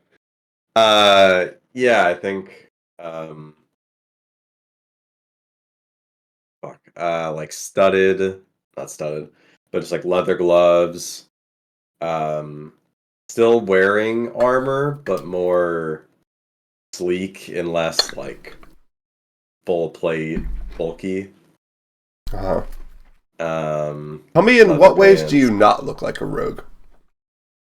[SPEAKER 6] Yeah, I think like studded, not studded, but just like leather gloves. Still wearing armor, but more sleek and less like full plate, bulky.
[SPEAKER 3] Uh-huh.
[SPEAKER 6] Tell
[SPEAKER 3] me, in what ways do you not look like a rogue?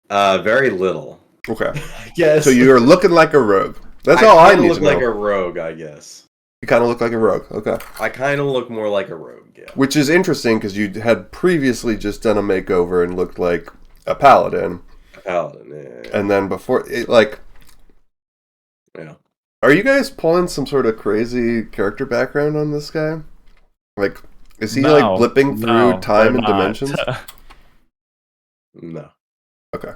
[SPEAKER 6] Very little.
[SPEAKER 3] Okay.
[SPEAKER 6] Yes.
[SPEAKER 3] So you're looking like a rogue. That's all I need to know.
[SPEAKER 6] Look like a rogue, I guess.
[SPEAKER 3] You kind of look like a rogue. Okay.
[SPEAKER 6] I kind of look more like a rogue, yeah.
[SPEAKER 3] Which is interesting because you had previously just done a makeover and looked like a paladin.
[SPEAKER 6] A paladin, yeah.
[SPEAKER 3] And then before, like...
[SPEAKER 6] Yeah.
[SPEAKER 3] Are you guys pulling some sort of crazy character background on this guy? Like, is he like blipping through time and dimensions?
[SPEAKER 6] No.
[SPEAKER 3] Okay.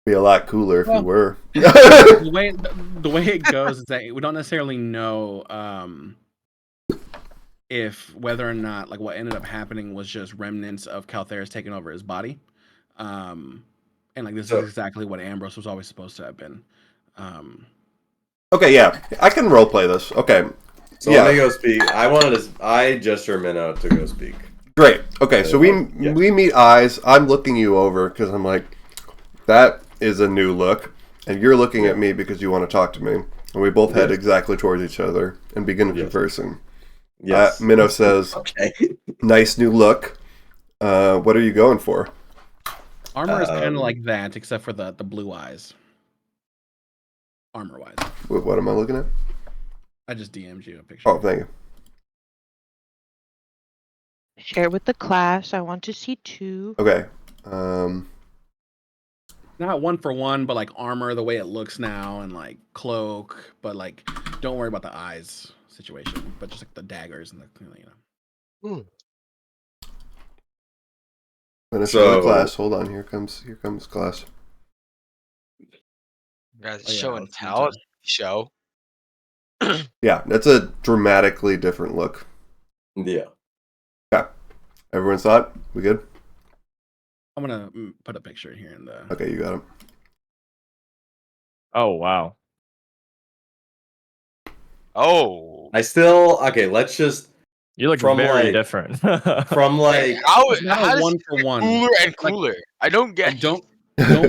[SPEAKER 3] Be a lot cooler if you were.
[SPEAKER 2] the way it goes is that we don't necessarily know if whether or not like what ended up happening was just remnants of Caltheris taking over his body, and like this is exactly what Ambrose was always supposed to have been.
[SPEAKER 3] Okay, yeah, I can roleplay this. Okay,
[SPEAKER 6] so let me go speak. I gesture Minnow to go speak.
[SPEAKER 3] Great. Okay, so we meet eyes. I'm looking you over because I'm like, that is a new look, and you're looking at me because you want to talk to me, and we both head exactly towards each other and begin conversing. Yes. Minnow says,
[SPEAKER 6] "Okay,
[SPEAKER 3] nice new look. What are you going for?"
[SPEAKER 2] Armor is kind of like that, except for the blue eyes. Armor-wise.
[SPEAKER 3] What am I looking at?
[SPEAKER 2] I just DM'd you a picture.
[SPEAKER 3] Oh, thank you.
[SPEAKER 5] Share with the class. I want to see 2.
[SPEAKER 3] Okay.
[SPEAKER 2] Not one for one, but like armor, the way it looks now, and like cloak, but like don't worry about the eyes situation, but just like the daggers and the
[SPEAKER 3] Finish the class. Hold on. Here comes class.
[SPEAKER 1] Guys, show and tell. Show.
[SPEAKER 3] Yeah, that's a dramatically different look.
[SPEAKER 6] Yeah.
[SPEAKER 3] Okay. Everyone saw it? We good?
[SPEAKER 2] I'm gonna put a picture here in the.
[SPEAKER 3] Okay, you got him.
[SPEAKER 4] Oh wow.
[SPEAKER 1] Oh.
[SPEAKER 6] Let's just.
[SPEAKER 4] You look very different.
[SPEAKER 6] From like
[SPEAKER 1] how
[SPEAKER 2] one for one.
[SPEAKER 1] Cooler and cooler.
[SPEAKER 2] Like,
[SPEAKER 1] I don't get.
[SPEAKER 2] Don't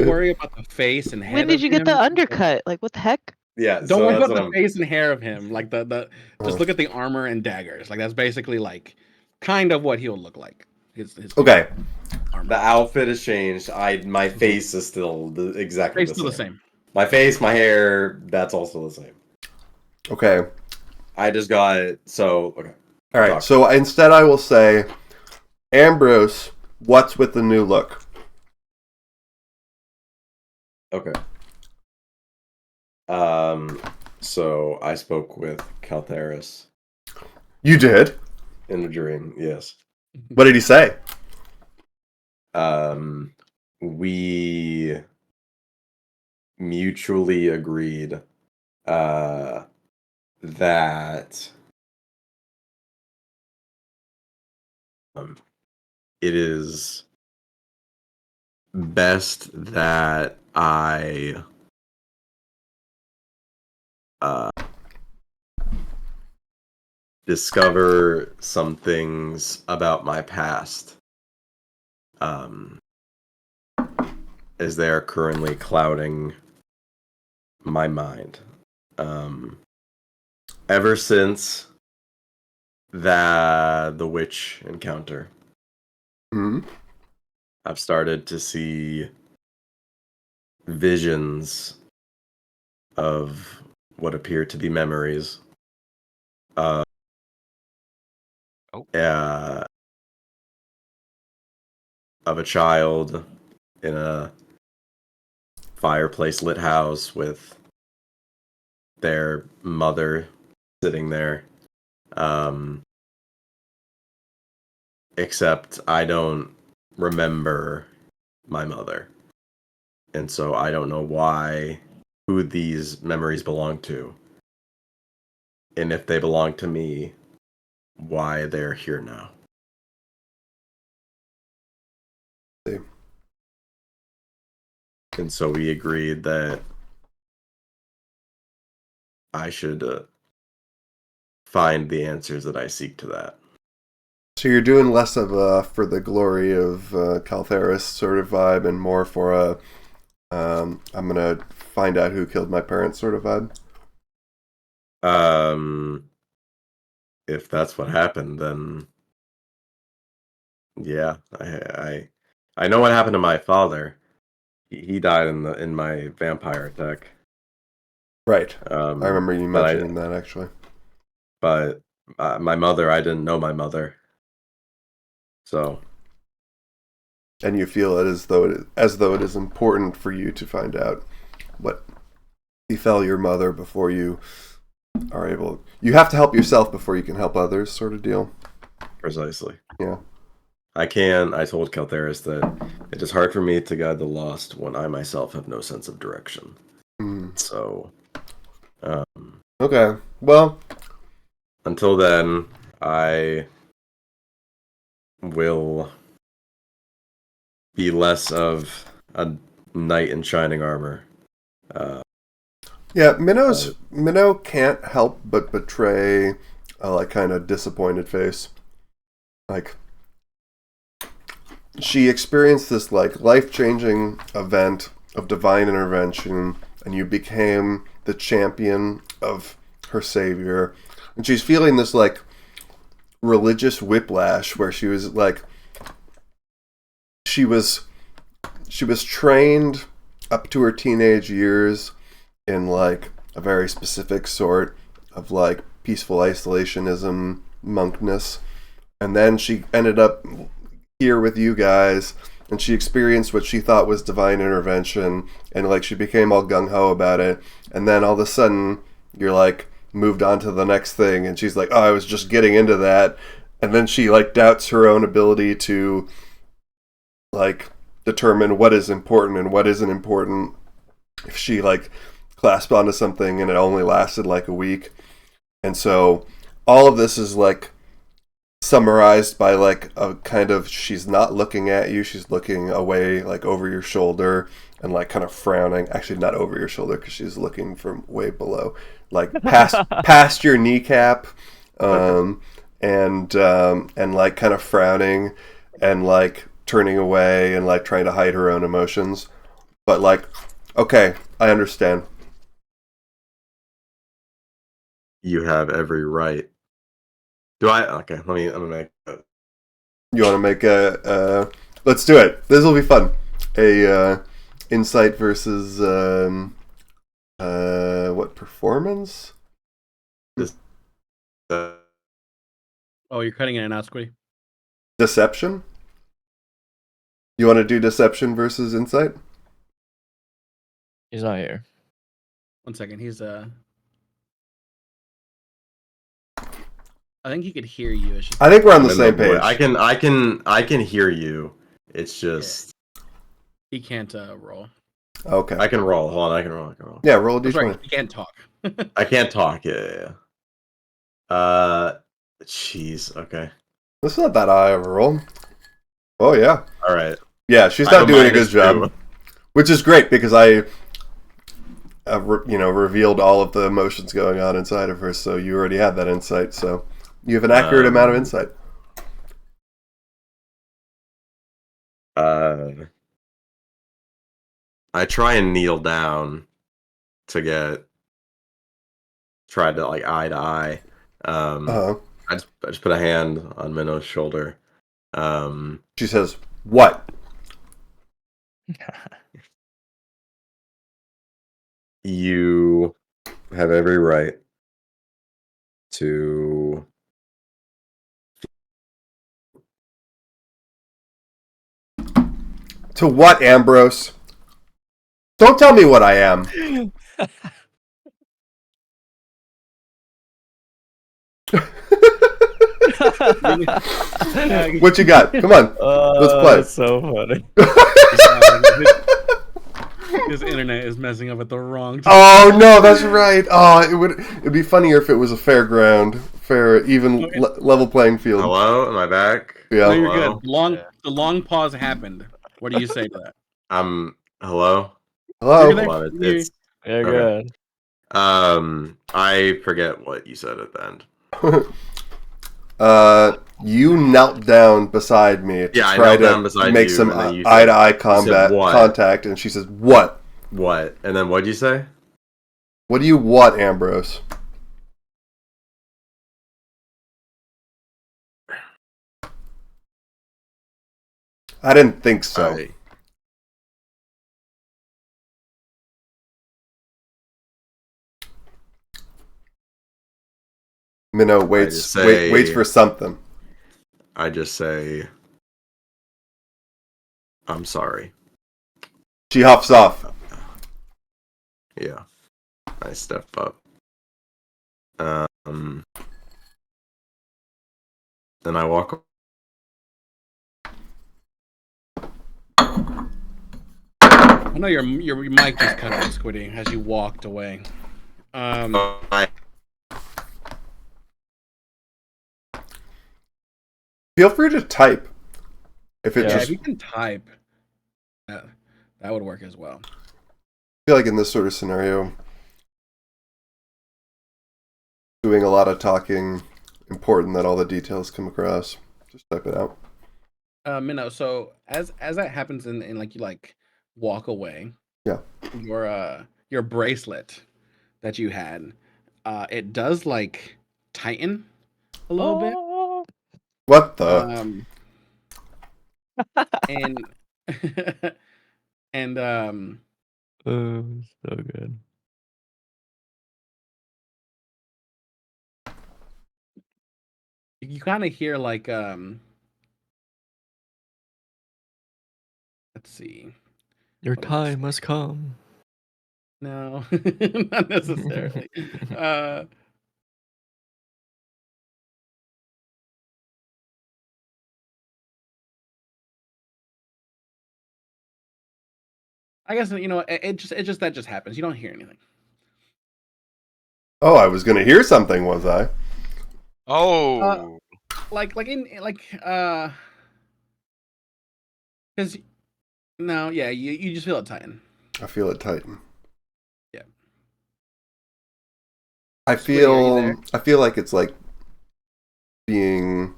[SPEAKER 2] worry about the face and head.
[SPEAKER 5] When did you get the undercut? Like what the heck?
[SPEAKER 6] Yeah.
[SPEAKER 2] Don't worry about the face and hair of him. Like just look at the armor and daggers. Like that's basically like kind of what he'll look like. His
[SPEAKER 3] okay.
[SPEAKER 6] The outfit has changed. My face is still exactly
[SPEAKER 2] the same.
[SPEAKER 6] My face, my hair, that's also the same.
[SPEAKER 3] Okay.
[SPEAKER 6] I just got it. So okay.
[SPEAKER 3] All right. So instead, I will say, Ambrose, what's with the new look?
[SPEAKER 6] Okay. So I spoke with Caltheris.
[SPEAKER 3] You did?
[SPEAKER 6] In a dream, yes.
[SPEAKER 3] What did he say?
[SPEAKER 6] We mutually agreed that it is best that I discover some things about my past as they are currently clouding my mind. Ever since the witch encounter, I've started to see visions of what appear to be memories of of a child in a fireplace lit house with their mother sitting there. Except I don't remember my mother. And so I don't know who these memories belong to. And if they belong to me, why they're here now.
[SPEAKER 3] See.
[SPEAKER 6] And so we agreed that I should find the answers that I seek to that.
[SPEAKER 3] So you're doing less of a for the glory of Caltheris sort of vibe and more for a I'm gonna find out who killed my parents sort of vibe.
[SPEAKER 6] If that's what happened, then yeah, I know what happened to my father. He died in my vampire attack.
[SPEAKER 3] Right. I remember you
[SPEAKER 6] but
[SPEAKER 3] mentioning that actually.
[SPEAKER 6] But my mother, I didn't know my mother. So.
[SPEAKER 3] And you feel it as though it is important for you to find out what befell your mother before you are able. You have to help yourself before you can help others, sort of deal.
[SPEAKER 6] Precisely.
[SPEAKER 3] Yeah.
[SPEAKER 6] I told Caltheris that it is hard for me to guide the lost when I myself have no sense of direction. So.
[SPEAKER 3] Okay. Well.
[SPEAKER 6] Until then, I will be less of a knight in shining armor.
[SPEAKER 3] Yeah, Minnow can't help but betray a like kind of disappointed face. Like she experienced this like life-changing event of divine intervention, and you became the champion of her savior, and she's feeling this like religious whiplash where she was like she was trained up to her teenage years in like a very specific sort of like peaceful isolationism monkness, and then she ended up here with you guys and she experienced what she thought was divine intervention, and like she became all gung-ho about it, and then all of a sudden you're like moved on to the next thing, and she's like, oh, I was just getting into that, and then she like doubts her own ability to like determine what is important and what isn't important if she like clasped onto something and it only lasted like a week. And so all of this is like summarized by like a kind of, she's not looking at you, she's looking away like over your shoulder and like kind of frowning, actually not over your shoulder because she's looking from way below, like past your kneecap, and like kind of frowning and like turning away and like trying to hide her own emotions, but like, okay, I understand.
[SPEAKER 6] You have every right. Do I? Okay, I'm gonna make.
[SPEAKER 3] You want to make a let's do it. This will be fun. A insight versus what performance?
[SPEAKER 6] This,
[SPEAKER 2] Oh, you're cutting in and out, Squiddy.
[SPEAKER 3] Deception. You want to do deception versus insight?
[SPEAKER 4] He's not here.
[SPEAKER 2] 1 second. He's I think he could hear you. It's just
[SPEAKER 3] I think we're on
[SPEAKER 6] I'm
[SPEAKER 3] the
[SPEAKER 6] in
[SPEAKER 3] same
[SPEAKER 6] void.
[SPEAKER 3] page.
[SPEAKER 6] I can hear you. It's just
[SPEAKER 2] he can't roll.
[SPEAKER 3] Okay.
[SPEAKER 6] I can roll. Hold on, I can roll.
[SPEAKER 3] Yeah, roll a
[SPEAKER 2] That's
[SPEAKER 3] d20.
[SPEAKER 2] right. He can't talk.
[SPEAKER 6] I can't talk. Yeah. Jeez. Okay.
[SPEAKER 3] This is not that high of a roll. Oh yeah.
[SPEAKER 6] All right.
[SPEAKER 3] Yeah, she's
[SPEAKER 6] I have
[SPEAKER 3] not doing a good
[SPEAKER 6] -2.
[SPEAKER 3] job, which is great because I, revealed all of the emotions going on inside of her. So you already had that insight. So you have an accurate amount of insight.
[SPEAKER 6] I try and kneel down to try to like eye to eye. I just put a hand on Minnow's shoulder.
[SPEAKER 3] She says, "What?"
[SPEAKER 6] You have every right to
[SPEAKER 3] To what, Ambrose? Don't tell me what I am. What you got? Come on. Let's play.
[SPEAKER 4] That's so funny.
[SPEAKER 2] This internet is messing up at the wrong time.
[SPEAKER 3] Oh no, that's right. Oh, it'd be funnier if it was a fair, even
[SPEAKER 2] Okay.
[SPEAKER 3] level playing field.
[SPEAKER 6] Hello, am I back?
[SPEAKER 3] Yeah.
[SPEAKER 2] No, you're
[SPEAKER 6] Hello?
[SPEAKER 2] good. The long pause happened. What do you say to that?
[SPEAKER 6] Hello.
[SPEAKER 3] Hello.
[SPEAKER 2] You're there.
[SPEAKER 6] Hold on, it's
[SPEAKER 4] Yeah,
[SPEAKER 6] Okay.
[SPEAKER 4] good.
[SPEAKER 6] I forget what you said at the end.
[SPEAKER 3] You knelt down beside me to
[SPEAKER 6] Yeah, I
[SPEAKER 3] try
[SPEAKER 6] knelt down
[SPEAKER 3] to
[SPEAKER 6] beside
[SPEAKER 3] make
[SPEAKER 6] you,
[SPEAKER 3] some
[SPEAKER 6] and then you
[SPEAKER 3] eye-to-eye
[SPEAKER 6] said what?
[SPEAKER 3] contact, and she says, "What?
[SPEAKER 6] What? And then what'd you say?
[SPEAKER 3] What do you want, Ambrose?" I didn't think so.
[SPEAKER 6] I-
[SPEAKER 3] Minnow waits waits for something.
[SPEAKER 6] I just say, I'm sorry.
[SPEAKER 3] She huffs off.
[SPEAKER 6] Yeah. I step up. Then I walk.
[SPEAKER 2] I know your mic just cut out, Squiddy, as you walked away.
[SPEAKER 3] Feel free to type. If it
[SPEAKER 2] Yeah,
[SPEAKER 3] just
[SPEAKER 2] if you can type, that would work as well.
[SPEAKER 3] I feel like in this sort of scenario, doing a lot of talking, important that all the details come across. Just type it out.
[SPEAKER 2] Minnow, so as that happens in like you like walk away,
[SPEAKER 3] Yeah.
[SPEAKER 2] Your bracelet that you had, it does like tighten a little bit.
[SPEAKER 3] What the?
[SPEAKER 2] And and
[SPEAKER 4] Oh, so good.
[SPEAKER 2] you kind of hear like let's see.
[SPEAKER 4] Your
[SPEAKER 2] What does it
[SPEAKER 4] time must come.
[SPEAKER 2] No, not necessarily. I guess it just that just happens. You don't hear anything.
[SPEAKER 3] Oh, I was gonna hear something, was I?
[SPEAKER 1] Oh.
[SPEAKER 2] Like because no, yeah, you just feel it tighten.
[SPEAKER 3] I feel it tighten.
[SPEAKER 2] Yeah.
[SPEAKER 3] I
[SPEAKER 2] Squiddy, are you there?
[SPEAKER 3] feel like it's like being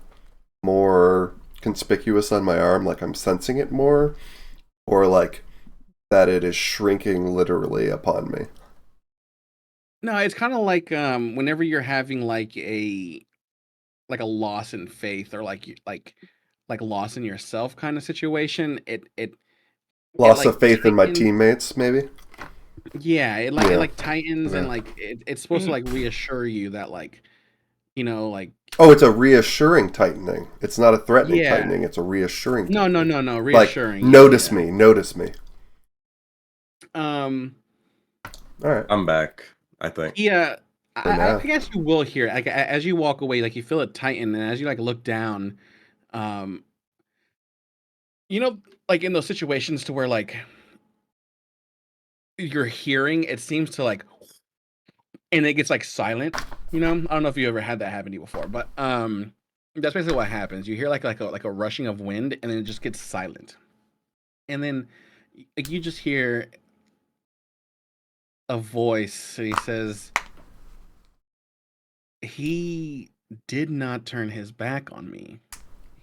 [SPEAKER 3] more conspicuous on my arm, like I'm sensing it more, or like that it is shrinking literally upon me.
[SPEAKER 2] No, it's kind of like whenever you're having like a loss in faith or like loss in yourself kind of situation. It
[SPEAKER 3] Loss
[SPEAKER 2] like
[SPEAKER 3] of faith in my
[SPEAKER 2] tightens.
[SPEAKER 3] teammates, maybe.
[SPEAKER 2] Yeah, it
[SPEAKER 3] Yeah.
[SPEAKER 2] like tightens and
[SPEAKER 3] Yeah.
[SPEAKER 2] like it's supposed to like reassure you that like like
[SPEAKER 3] Oh, it's a reassuring tightening. It's not a threatening
[SPEAKER 2] yeah.
[SPEAKER 3] tightening. It's a reassuring.
[SPEAKER 2] No,
[SPEAKER 3] tightening.
[SPEAKER 2] reassuring.
[SPEAKER 3] Like, notice
[SPEAKER 2] yeah.
[SPEAKER 3] me, notice me.
[SPEAKER 2] All
[SPEAKER 3] right.
[SPEAKER 6] I'm back, I think.
[SPEAKER 2] Yeah,
[SPEAKER 3] For now.
[SPEAKER 2] I guess you will hear it. Like as you walk away, like you feel it tighten, and as you like look down, um, like in those situations to where like you're hearing, it seems to like, and it gets like silent. I don't know if you ever had that happen to you before, but that's basically what happens. You hear like a rushing of wind, and then it just gets silent, and then like you just hear a voice, and he says, "He did not turn his back on me.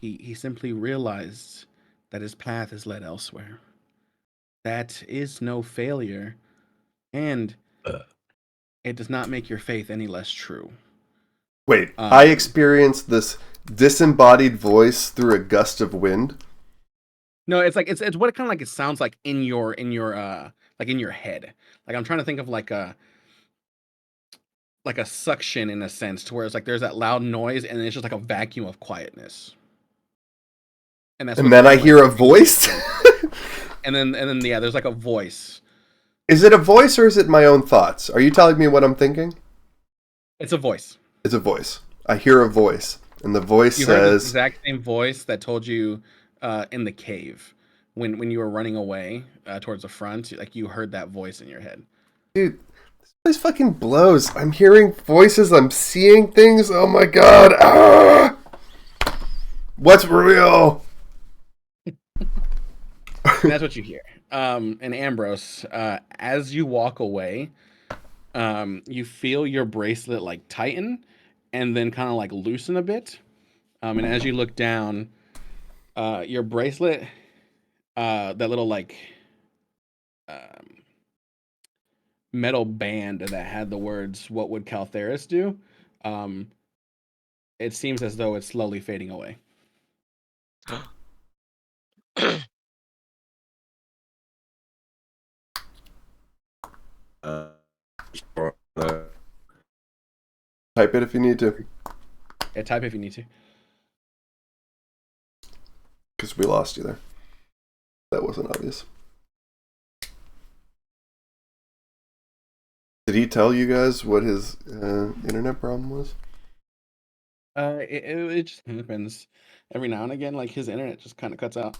[SPEAKER 2] He simply realized that his path is led elsewhere. That is no failure, and it does not make your faith any less true."
[SPEAKER 3] Wait, I experienced this disembodied voice through a gust of wind.
[SPEAKER 2] No, it's like it's what it kind of like it sounds like in your like in your head. Like I'm trying to think of like a suction in a sense to where it's like there's that loud noise and it's just like a vacuum of quietness. And
[SPEAKER 3] And then I hear a voice.
[SPEAKER 2] and then yeah, there's like a voice.
[SPEAKER 3] Is it a voice or is it my own thoughts? Are you telling me what I'm thinking?
[SPEAKER 2] It's a voice.
[SPEAKER 3] It's a voice. I hear a voice, and the voice
[SPEAKER 2] You heard the
[SPEAKER 3] says,
[SPEAKER 2] exact same voice that told you in the cave when you were running away towards the front. Like you heard that voice in your head.
[SPEAKER 3] "Dude, this place fucking blows. I'm hearing voices. I'm seeing things. Oh my god! Ah! What's real?"
[SPEAKER 2] And that's what you hear. And Ambrose, as you walk away, you feel your bracelet like tighten and then kind of like loosen a bit. And as you look down, your bracelet, that little like um, metal band that had the words "What would Caltheris do?" Um, it seems as though it's slowly fading away.
[SPEAKER 6] Uh,
[SPEAKER 3] Type it if you need to,
[SPEAKER 2] Yeah, type if you need to.
[SPEAKER 3] because we lost you there. That wasn't obvious. Did he tell you guys what his internet problem was?
[SPEAKER 2] It just happens every now and again. Like his internet just kind of cuts out.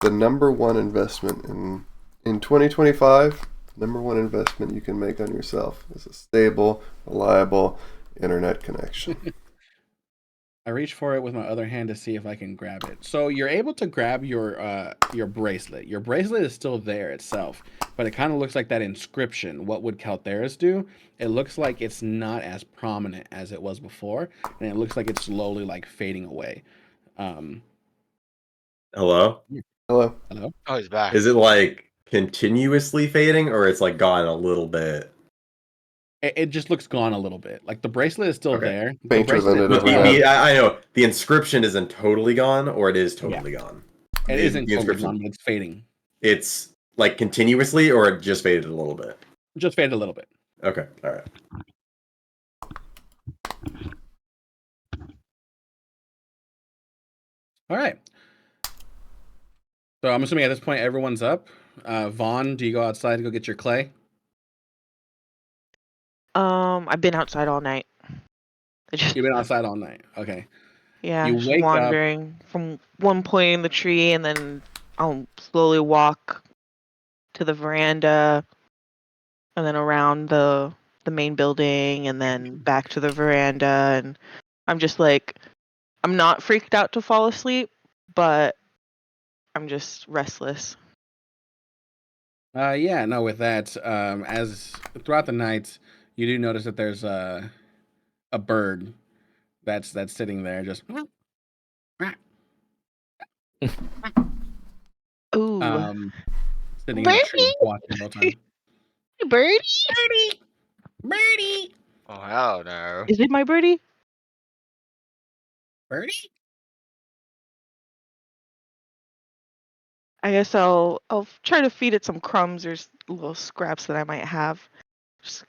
[SPEAKER 3] The number one investment in 2025, number one investment you can make on yourself is a stable, reliable internet connection.
[SPEAKER 2] I reach for it with my other hand to see if I can grab it. So you're able to grab your bracelet. Your bracelet is still there itself, but it kind of looks like that inscription. What would Caltheris do? It looks like it's not as prominent as it was before, and it looks like it's slowly like fading away. Um,
[SPEAKER 6] Hello?
[SPEAKER 3] Hello?
[SPEAKER 2] hello.
[SPEAKER 1] Oh, he's back.
[SPEAKER 6] Is it like continuously fading or it's like gone a little bit?
[SPEAKER 2] It just looks gone a little bit. Like the bracelet is still
[SPEAKER 6] Okay.
[SPEAKER 2] there. The
[SPEAKER 3] Fainter than
[SPEAKER 2] bracelet
[SPEAKER 3] it
[SPEAKER 6] But
[SPEAKER 3] ever had.
[SPEAKER 6] I know the inscription isn't totally gone, or it is totally gone.
[SPEAKER 2] it
[SPEAKER 6] The-
[SPEAKER 2] isn't
[SPEAKER 6] the
[SPEAKER 2] totally
[SPEAKER 6] inscription.
[SPEAKER 2] gone, but it's fading.
[SPEAKER 6] It's like continuously, or it just faded a little bit.
[SPEAKER 2] Just faded a little bit.
[SPEAKER 6] Okay, all right.
[SPEAKER 2] All right. So I'm assuming at this point everyone's up. Vaughn, do you go outside to go get your clay?
[SPEAKER 5] I've been outside all night. I just,
[SPEAKER 2] You've been outside all night. Okay.
[SPEAKER 5] yeah,
[SPEAKER 2] You
[SPEAKER 5] just
[SPEAKER 2] wake up.
[SPEAKER 5] wandering from one point in the tree, and then I'll slowly walk to the veranda, and then around the main building, and then back to the veranda, and I'm just like, I'm not freaked out to fall asleep, but I'm just restless.
[SPEAKER 2] Yeah, no, with that, as throughout the night, you do notice that there's a bird that's sitting there just
[SPEAKER 5] Ooh,
[SPEAKER 2] sitting in a tree
[SPEAKER 5] birdie,
[SPEAKER 2] watching the whole time.
[SPEAKER 5] birdie,
[SPEAKER 2] Birdie, birdie,
[SPEAKER 1] Oh hell no.
[SPEAKER 5] is it my birdie?
[SPEAKER 2] birdie.
[SPEAKER 5] I guess I'll try to feed it some crumbs or little scraps that I might have. Just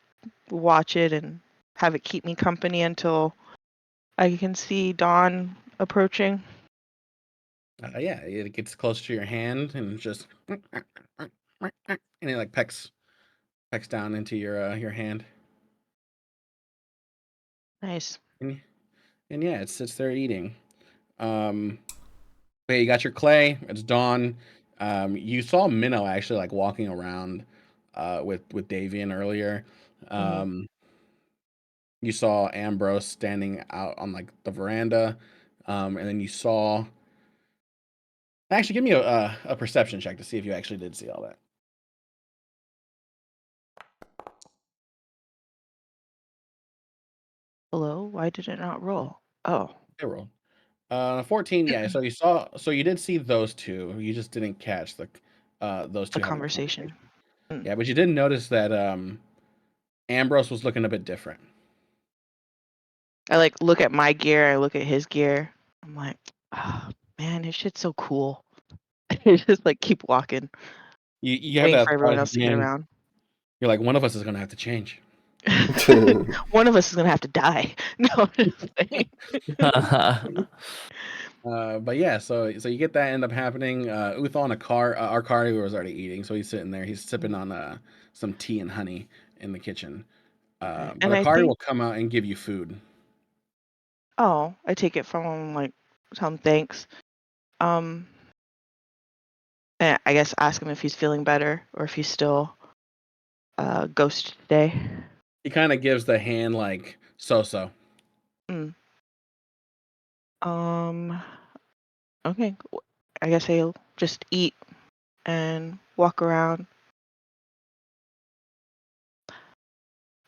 [SPEAKER 5] watch it and have it keep me company until I can see dawn approaching.
[SPEAKER 2] Yeah, it gets close to your hand and just and it like pecks down into your hand.
[SPEAKER 5] Nice.
[SPEAKER 2] And, and yeah, it sits there eating. Um, but you got your clay. It's dawn. You saw Minnow actually like walking around with Davian earlier.
[SPEAKER 5] Mhm.
[SPEAKER 2] You saw Ambrose standing out on like the veranda, and then you saw. Actually, give me a perception check to see if you actually did see all that.
[SPEAKER 5] Hello? Why did it not roll? Oh,
[SPEAKER 2] They rolled. 14. Yeah. So you saw. So you did see those two. You just didn't catch those
[SPEAKER 5] the
[SPEAKER 2] two having a conversation.
[SPEAKER 5] conversation. Mm.
[SPEAKER 2] Yeah, but you did notice that Ambrose was looking a bit different.
[SPEAKER 5] I like look at my gear, I look at his gear. I'm like, oh, man, his shit's so cool. I just like keep walking,
[SPEAKER 2] You have
[SPEAKER 5] waiting
[SPEAKER 2] that
[SPEAKER 5] for everyone
[SPEAKER 2] thought,
[SPEAKER 5] else to get
[SPEAKER 2] man.
[SPEAKER 5] around.
[SPEAKER 2] You're like, one of us is gonna have to change.
[SPEAKER 5] One of us is gonna have to die. No, I'm just kidding.
[SPEAKER 2] But yeah, so you get that end up happening. Uthal and Arkari was already eating, so he's sitting there. He's sipping on some tea and honey in the kitchen.
[SPEAKER 5] Okay.
[SPEAKER 2] But
[SPEAKER 5] And I
[SPEAKER 2] Akari will
[SPEAKER 5] think,
[SPEAKER 2] come out and give you food.
[SPEAKER 5] oh, I take it from him, like, tell him thanks. And I guess ask him if he's feeling better or if he's still ghost today.
[SPEAKER 2] He kind of gives the hand like so.
[SPEAKER 5] Mm. Um, okay. I guess I'll just eat and walk around.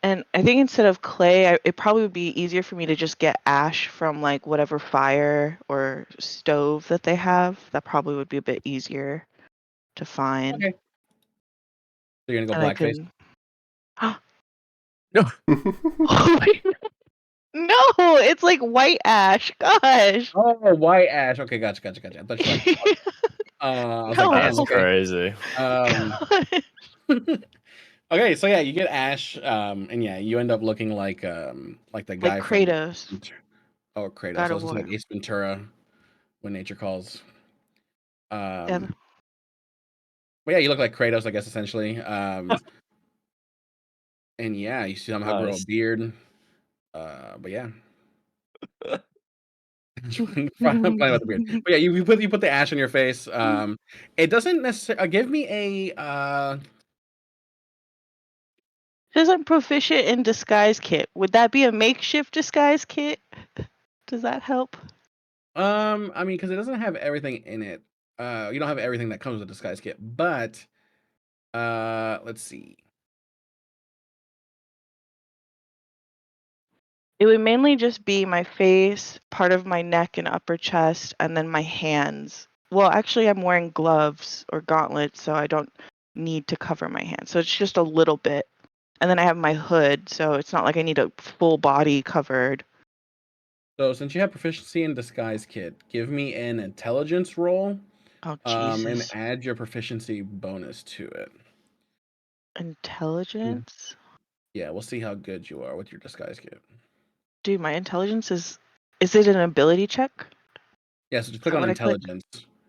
[SPEAKER 5] And I think instead of clay, it probably would be easier for me to just get ash from like whatever fire or stove that they have. That probably would be a bit easier to find.
[SPEAKER 2] Okay. So you're gonna go
[SPEAKER 5] And I
[SPEAKER 2] blackface?
[SPEAKER 5] can.
[SPEAKER 2] No.
[SPEAKER 5] Oh my God. No, it's like white ash. Gosh.
[SPEAKER 2] Oh, white ash. Okay, gotcha. I thought you were like, I was like, damn.
[SPEAKER 4] That's
[SPEAKER 5] No.
[SPEAKER 2] Okay.
[SPEAKER 4] crazy.
[SPEAKER 2] Okay, so yeah, you get ash, and yeah, you end up looking like the
[SPEAKER 5] Like
[SPEAKER 2] guy from
[SPEAKER 5] Kratos,
[SPEAKER 2] Kratos.
[SPEAKER 5] God
[SPEAKER 2] I
[SPEAKER 5] of
[SPEAKER 2] was just like
[SPEAKER 5] War.
[SPEAKER 2] Ace Ventura, When Nature Calls.
[SPEAKER 5] Yeah.
[SPEAKER 2] But yeah, you look like Kratos, I guess, essentially. And yeah, you somehow grow a
[SPEAKER 4] Nice.
[SPEAKER 2] beard. But yeah. Playing with the beard. But yeah, you put the ash on your face. It doesn't necessarily give me a
[SPEAKER 5] Says I'm proficient in disguise kit. Would that be a makeshift disguise kit? Does that help?
[SPEAKER 2] I mean, because it doesn't have everything in it. You don't have everything that comes with a disguise kit, but let's see.
[SPEAKER 5] It would mainly just be my face, part of my neck and upper chest, and then my hands. Well, actually, I'm wearing gloves or gauntlets, so I don't need to cover my hands. So it's just a little bit. And then I have my hood, so it's not like I need a full body covered.
[SPEAKER 2] So since you have proficiency in disguise kit, give me an intelligence roll,
[SPEAKER 5] Oh,
[SPEAKER 2] and
[SPEAKER 5] Jesus.
[SPEAKER 2] add your proficiency bonus to it.
[SPEAKER 5] Intelligence?
[SPEAKER 2] Yeah, we'll see how good you are with your disguise kit.
[SPEAKER 5] Dude, my intelligence is. Is it an ability check?
[SPEAKER 2] Yeah, so just
[SPEAKER 5] Is
[SPEAKER 2] click
[SPEAKER 5] that
[SPEAKER 2] on
[SPEAKER 5] what I click?
[SPEAKER 2] intelligence.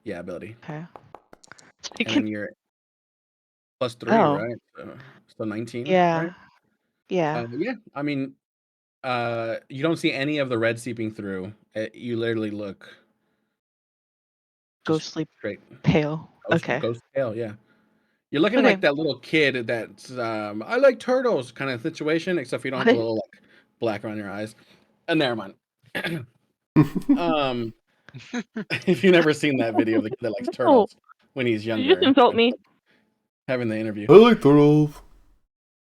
[SPEAKER 2] Yeah, ability.
[SPEAKER 5] Okay.
[SPEAKER 2] And then you're +3,
[SPEAKER 5] Oh,
[SPEAKER 2] right? So 19, right?
[SPEAKER 5] yeah. Yeah.
[SPEAKER 2] Yeah, I mean, you don't see any of the red seeping through. You literally look just
[SPEAKER 5] Ghostly
[SPEAKER 2] straight
[SPEAKER 5] pale. Okay.
[SPEAKER 2] ghost pale, yeah. You're looking like
[SPEAKER 5] Okay.
[SPEAKER 2] that little kid that's I like turtles kind of situation, except for you don't have the
[SPEAKER 5] What?
[SPEAKER 2] little like black around your eyes. Never mind. um, if you've never seen that video of the kid that likes
[SPEAKER 5] No.
[SPEAKER 2] turtles when he's
[SPEAKER 5] Did you just
[SPEAKER 2] younger,
[SPEAKER 5] insult me?
[SPEAKER 2] having the interview.
[SPEAKER 3] I like turtles.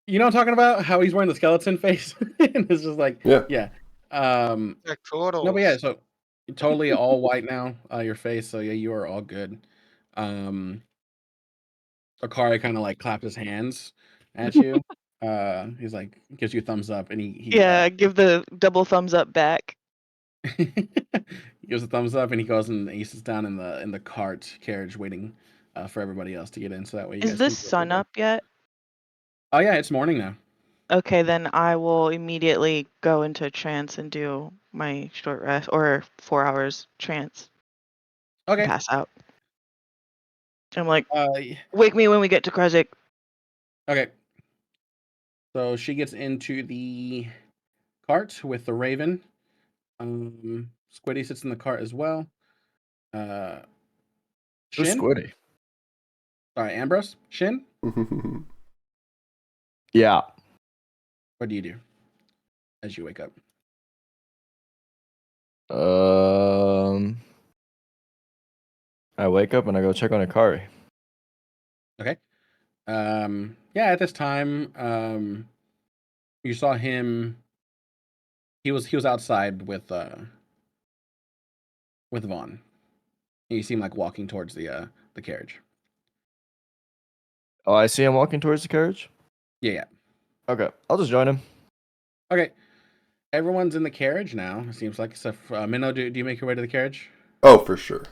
[SPEAKER 2] You know what I'm talking about? How he's wearing the skeleton face? And it's just like,
[SPEAKER 3] Yeah.
[SPEAKER 2] yeah. No,
[SPEAKER 1] Like
[SPEAKER 2] but yeah,
[SPEAKER 1] turtles.
[SPEAKER 2] so totally all white now, your face. So yeah, you are all good. Akari kind of like clapped his hands at you. He's like gives you a thumbs up, and he
[SPEAKER 5] Yeah, give the double thumbs up back.
[SPEAKER 2] he gives a thumbs up, and he goes and he sits down in the cart carriage, waiting for everybody else to get in, so that way you
[SPEAKER 5] Is
[SPEAKER 2] guys
[SPEAKER 5] the
[SPEAKER 2] can go
[SPEAKER 5] sun
[SPEAKER 2] over.
[SPEAKER 5] up yet?
[SPEAKER 2] Oh yeah, it's morning now.
[SPEAKER 5] Okay, then I will immediately go into trance and do my short rest or 4 hours trance and
[SPEAKER 2] Okay.
[SPEAKER 5] pass out. I'm like,
[SPEAKER 2] Uh,
[SPEAKER 5] wake me when we get to Krezk.
[SPEAKER 2] okay. So she gets into the cart with the raven. Squiddy sits in the cart as well. Uh,
[SPEAKER 4] Who's
[SPEAKER 2] Shin.
[SPEAKER 4] Squiddy?
[SPEAKER 2] Sorry, Ambrose. Shin.
[SPEAKER 4] Yeah.
[SPEAKER 2] What do you do as you wake up?
[SPEAKER 4] I wake up and I go check on Akari.
[SPEAKER 2] Okay. Yeah, at this time, you saw him. He was outside with Vaughn. He seemed like walking towards the carriage.
[SPEAKER 4] Oh, I see him walking towards the carriage.
[SPEAKER 2] Yeah.
[SPEAKER 4] Okay, I'll just join him.
[SPEAKER 2] Okay. Everyone's in the carriage now. It seems like. Except for, Minnow, do you make your way to the carriage?
[SPEAKER 3] Oh, for sure.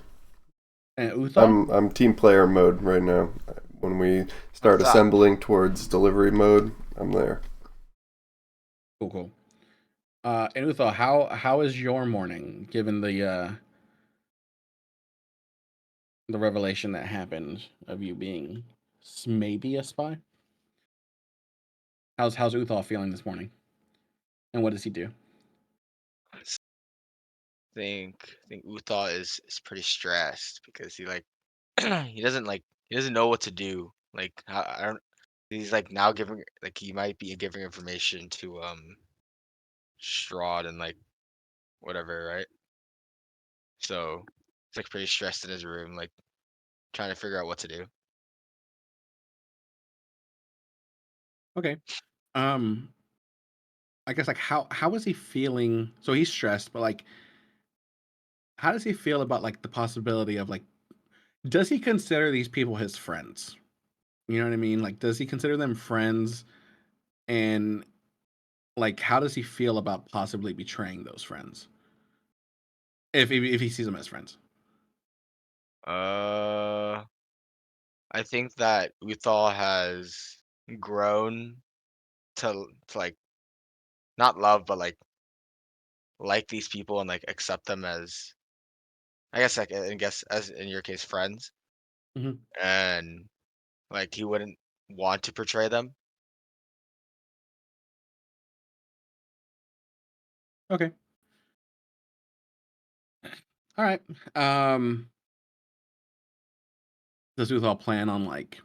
[SPEAKER 2] And Uthal?
[SPEAKER 3] I'm team player mode right now. When we start
[SPEAKER 1] What's up?
[SPEAKER 3] assembling towards delivery mode, I'm there.
[SPEAKER 2] Cool. And Uthal, how is your morning given the the revelation that happened of you being maybe a spy? How's Uthal feeling this morning? And what does he do?
[SPEAKER 1] I think Uthal is pretty stressed because he like he doesn't know what to do. Like I don't he's like now giving like he might be giving information to Strahd and like whatever, right? So he's like pretty stressed in his room, like trying to figure out what to do.
[SPEAKER 2] Okay. Um, I guess like how is he feeling? So he's stressed, but like how does he feel about like the possibility of like does he consider these people his friends? You know what I mean? Like does he consider them friends and like how does he feel about possibly betraying those friends? If he sees them as friends.
[SPEAKER 1] Uh I think that Uthal has grown to like not love but like these people and like accept them as I guess as in your case friends
[SPEAKER 2] Mhm.
[SPEAKER 1] and like he wouldn't want to portray them.
[SPEAKER 2] Okay. All right. Does Uthal plan on like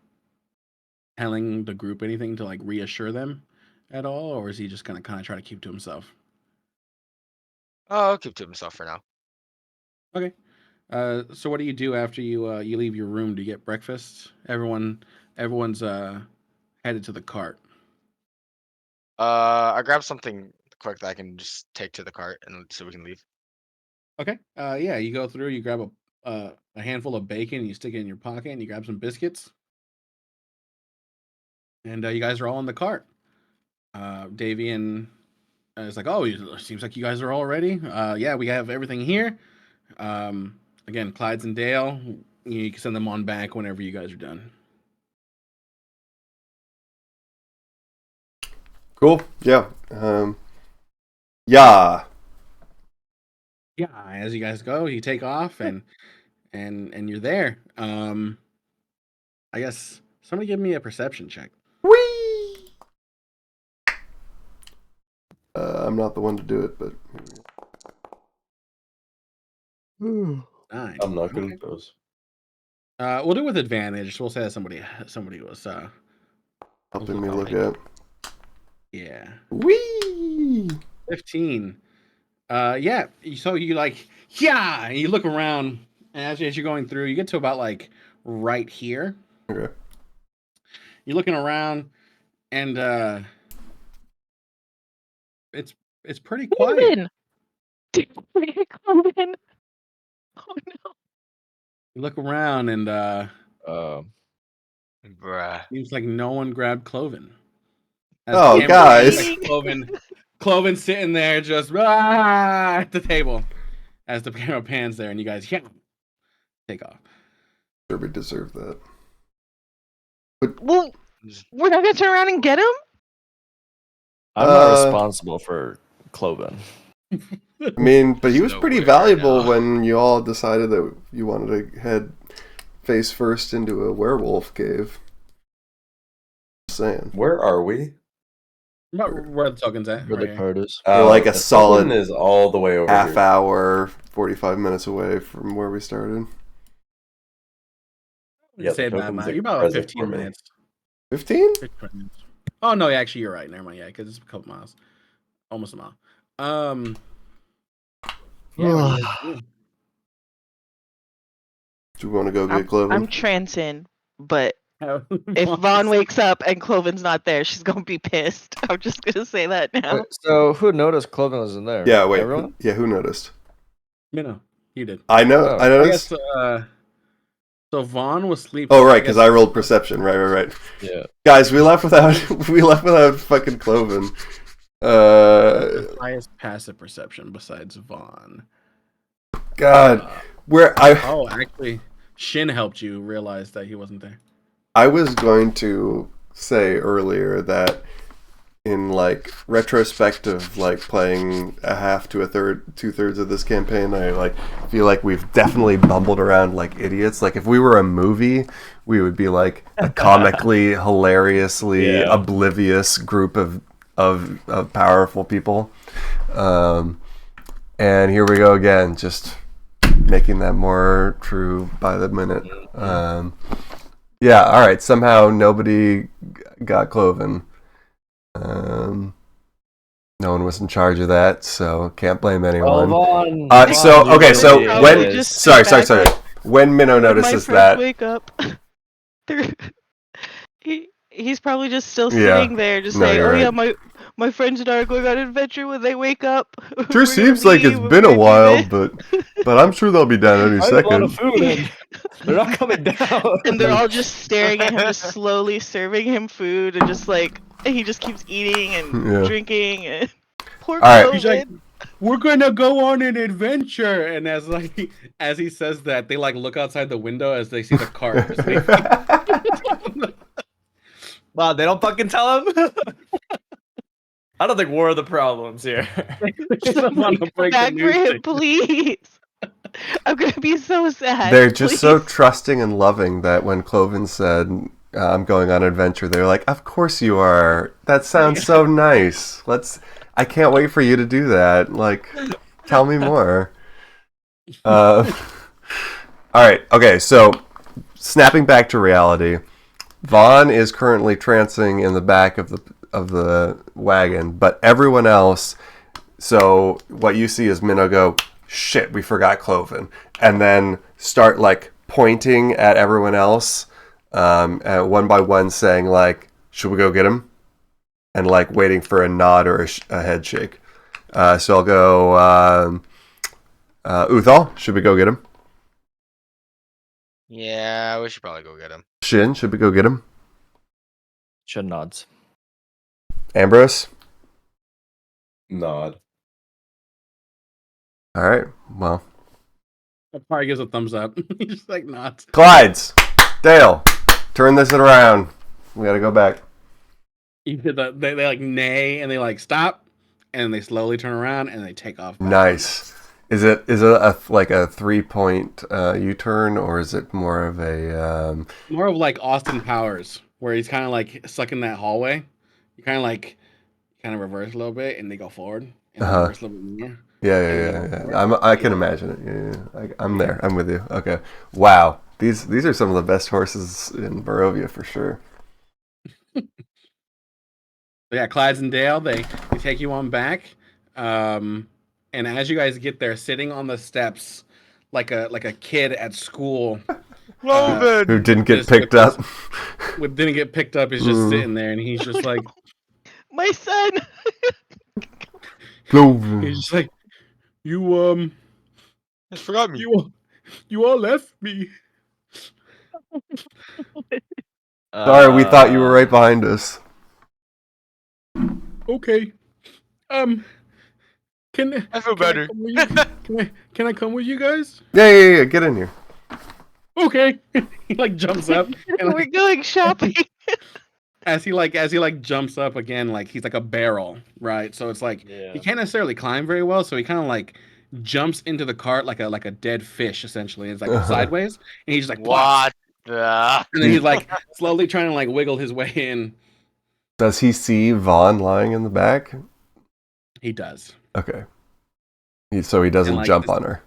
[SPEAKER 2] telling the group anything to like reassure them at all, or is he just gonna kind of try to keep to himself?
[SPEAKER 1] Oh, I'll keep to himself for now.
[SPEAKER 2] Okay. So what do you do after you leave your room? Do you get breakfast? Everyone's headed to the cart.
[SPEAKER 1] I grabbed something quick that I can just take to the cart and so we can leave.
[SPEAKER 2] Okay. Yeah, you go through. You grab a handful of bacon. And you stick it in your pocket, and you grab some biscuits, and you guys are all in the cart. Davian is like, "Oh, seems like you guys are all ready. Yeah, we have everything here. Again, Clyde's and Dale. You can send them on back whenever you guys are done."
[SPEAKER 3] Cool. Yeah. Yeah.
[SPEAKER 2] Yeah, as you guys go, you take off and you're there. I guess somebody give me a perception check.
[SPEAKER 3] Whee! I'm not the one to do it, but
[SPEAKER 2] 9.
[SPEAKER 6] I'm not good
[SPEAKER 2] Okay.
[SPEAKER 6] at those.
[SPEAKER 2] We'll do it with advantage. We'll say that somebody was
[SPEAKER 3] helping me look
[SPEAKER 2] helping.
[SPEAKER 3] at.
[SPEAKER 2] Yeah.
[SPEAKER 3] Whee!
[SPEAKER 2] 15. Yeah. So you like, yeah, and you look around, and as you're going through, you get to about like right here.
[SPEAKER 3] Okay.
[SPEAKER 2] You're looking around, and it's pretty quiet.
[SPEAKER 5] Cloven! Cloven! Oh no.
[SPEAKER 2] You look around, and
[SPEAKER 4] Um,
[SPEAKER 1] Bruh.
[SPEAKER 2] seems like no one grabbed Cloven. As the
[SPEAKER 3] Oh,
[SPEAKER 2] camera pans, like
[SPEAKER 3] guys.
[SPEAKER 2] Cloven sitting there just at the table. As the camera pans there, and you guys take off.
[SPEAKER 3] Sure, we deserve that.
[SPEAKER 5] Well, we're not gonna turn around and get him?
[SPEAKER 4] I'm not responsible for Cloven.
[SPEAKER 3] I mean, but he was pretty
[SPEAKER 1] Nowhere
[SPEAKER 3] valuable
[SPEAKER 1] now.
[SPEAKER 3] when you all decided that you wanted to head face first into a werewolf cave. Just saying.
[SPEAKER 6] Where are we?
[SPEAKER 2] Where are the tokens at?
[SPEAKER 4] Where
[SPEAKER 2] Right
[SPEAKER 4] the
[SPEAKER 2] here.
[SPEAKER 4] card is.
[SPEAKER 3] We're like a
[SPEAKER 6] the
[SPEAKER 3] solid
[SPEAKER 6] token is all the way over
[SPEAKER 3] half
[SPEAKER 6] here.
[SPEAKER 3] hour, 45 minutes away from where we started.
[SPEAKER 6] Yeah,
[SPEAKER 2] Say
[SPEAKER 6] the
[SPEAKER 2] that,
[SPEAKER 6] token's
[SPEAKER 2] Matt.
[SPEAKER 6] like
[SPEAKER 2] You're about
[SPEAKER 6] present
[SPEAKER 2] 15
[SPEAKER 6] for me.
[SPEAKER 2] minutes.
[SPEAKER 3] 15?
[SPEAKER 2] 15 minutes. Oh no, actually you're right. Never mind. Yeah, because it's a couple miles, almost a mile. Yeah. What do you guys do?
[SPEAKER 3] Do we want to go get
[SPEAKER 5] I'm
[SPEAKER 3] Cloven?
[SPEAKER 5] trancing, but
[SPEAKER 2] Have
[SPEAKER 5] if
[SPEAKER 2] fun.
[SPEAKER 5] Vaughn wakes up and Cloven's not there, she's gonna be pissed. I'm just gonna say that now.
[SPEAKER 4] Wait, so who noticed Cloven was in there?
[SPEAKER 3] Yeah, wait.
[SPEAKER 4] Everyone?
[SPEAKER 3] Who noticed?
[SPEAKER 2] No, you did.
[SPEAKER 3] I know.
[SPEAKER 4] Oh.
[SPEAKER 3] I
[SPEAKER 2] I
[SPEAKER 3] noticed.
[SPEAKER 2] guess. So Vaughn was sleeping.
[SPEAKER 3] Oh, right, because I rolled perception. Right.
[SPEAKER 4] Yeah.
[SPEAKER 3] Guys, we left without fucking Cloven.
[SPEAKER 2] The highest passive perception besides Vaughn.
[SPEAKER 3] God, where I
[SPEAKER 2] Oh, actually, Shin helped you realize that he wasn't there.
[SPEAKER 3] I was going to say earlier that in like retrospective, like playing a half to a third, 2/3 of this campaign, I like feel like we've definitely bumbled around like idiots. Like if we were a movie, we would be like a comically, hilariously
[SPEAKER 4] Yeah.
[SPEAKER 3] oblivious group of powerful people. And here we go again, just making that more true by the minute. Yeah, all right. Somehow nobody got Cloven. No one was in charge of that, so can't blame anyone. So okay, so when sorry, when Minnow notices that,
[SPEAKER 5] wake up. He's probably just still
[SPEAKER 3] Yeah.
[SPEAKER 5] sitting there, just
[SPEAKER 3] No,
[SPEAKER 5] saying,
[SPEAKER 3] you're
[SPEAKER 5] "Oh yeah,
[SPEAKER 3] right.
[SPEAKER 5] my friends and I are going on an adventure when they wake up."
[SPEAKER 3] sure
[SPEAKER 5] We're gonna
[SPEAKER 3] seems like it's
[SPEAKER 5] leave,
[SPEAKER 3] been a
[SPEAKER 5] we're gonna do
[SPEAKER 3] while,
[SPEAKER 5] this."
[SPEAKER 3] but I'm sure they'll be down any
[SPEAKER 4] I have a lot of
[SPEAKER 3] second.
[SPEAKER 4] food and they're not coming down.
[SPEAKER 5] And they're all just staring at him, just slowly serving him food, and just like he just keeps eating and
[SPEAKER 3] Yeah.
[SPEAKER 5] drinking. And poor
[SPEAKER 3] All right.
[SPEAKER 5] Cloven.
[SPEAKER 2] He's like, we're gonna go on an adventure, and as he says that, they like look outside the window as they see the cart. just leaving.
[SPEAKER 4] Wow, they don't fucking tell him. I don't think we're the problems here.
[SPEAKER 2] Want to break the
[SPEAKER 5] Back for
[SPEAKER 2] news
[SPEAKER 5] him,
[SPEAKER 2] to you.
[SPEAKER 5] please. I'm gonna be so sad.
[SPEAKER 3] They're just so
[SPEAKER 5] please.
[SPEAKER 3] trusting and loving that when Cloven said, "I'm going on an adventure," they're like, "Of course you are. That sounds so nice. I can't wait for you to do that. Like, tell me more." All right. Okay. So, snapping back to reality, Vaughn is currently trancing in the back of the wagon, but everyone else. So what you see is Minnow go, "Shit, we forgot Cloven," and then start like pointing at everyone else, one by one, saying like, "Should we go get him?" And like waiting for a nod or a head shake. So I'll go, Uthal, should we go get him?
[SPEAKER 1] Yeah, we should probably go get him.
[SPEAKER 3] Shin, should we go get him?
[SPEAKER 4] Shin nods.
[SPEAKER 3] Ambrose?
[SPEAKER 6] Nod.
[SPEAKER 3] All right, well.
[SPEAKER 2] Probably gives a thumbs up. He's just like nods.
[SPEAKER 3] Clydes, Dale, turn this around. We gotta go back.
[SPEAKER 2] You hear they like neigh and they like stop, and they slowly turn around and they take off. back.
[SPEAKER 3] Nice. Is it like a 3-point U-turn, or is it more of a
[SPEAKER 2] More of like Austin Powers, where he's kind of like stuck in that hallway. You kind of reverse a little bit, and they go forward, and then reverse a little bit more.
[SPEAKER 3] Yeah. I can imagine it. Yeah. I'm there. I'm with you. Okay. Wow. These are some of the best horses in Barovia for sure.
[SPEAKER 2] So yeah, Clydes and Dale, they take you on back, and as you guys get there, sitting on the steps, like a kid at school,
[SPEAKER 3] Who didn't get
[SPEAKER 2] Just
[SPEAKER 3] picked
[SPEAKER 2] with
[SPEAKER 3] up?
[SPEAKER 2] didn't get picked up, is just sitting there, and he's just like,
[SPEAKER 5] My son.
[SPEAKER 2] he's just like, you
[SPEAKER 1] I forgot me.
[SPEAKER 2] you all left me.
[SPEAKER 3] Sorry, we thought you were right behind us.
[SPEAKER 2] Okay, can
[SPEAKER 1] I feel better.
[SPEAKER 2] can I come with you guys?
[SPEAKER 3] Yeah. Get in here.
[SPEAKER 2] Okay. He like jumps up, and
[SPEAKER 5] We're going shopping.
[SPEAKER 2] as he jumps up again, like he's like a barrel, right? So it's like he can't necessarily climb very well, so he kind of like jumps into the cart like a dead fish, essentially. It's like sideways, and he's just like
[SPEAKER 1] What the?
[SPEAKER 2] and then he's like slowly trying to like wiggle his way in.
[SPEAKER 3] Does he see Vaughn lying in the back?
[SPEAKER 2] He does.
[SPEAKER 3] Okay. So he doesn't
[SPEAKER 2] like,
[SPEAKER 3] jump on her.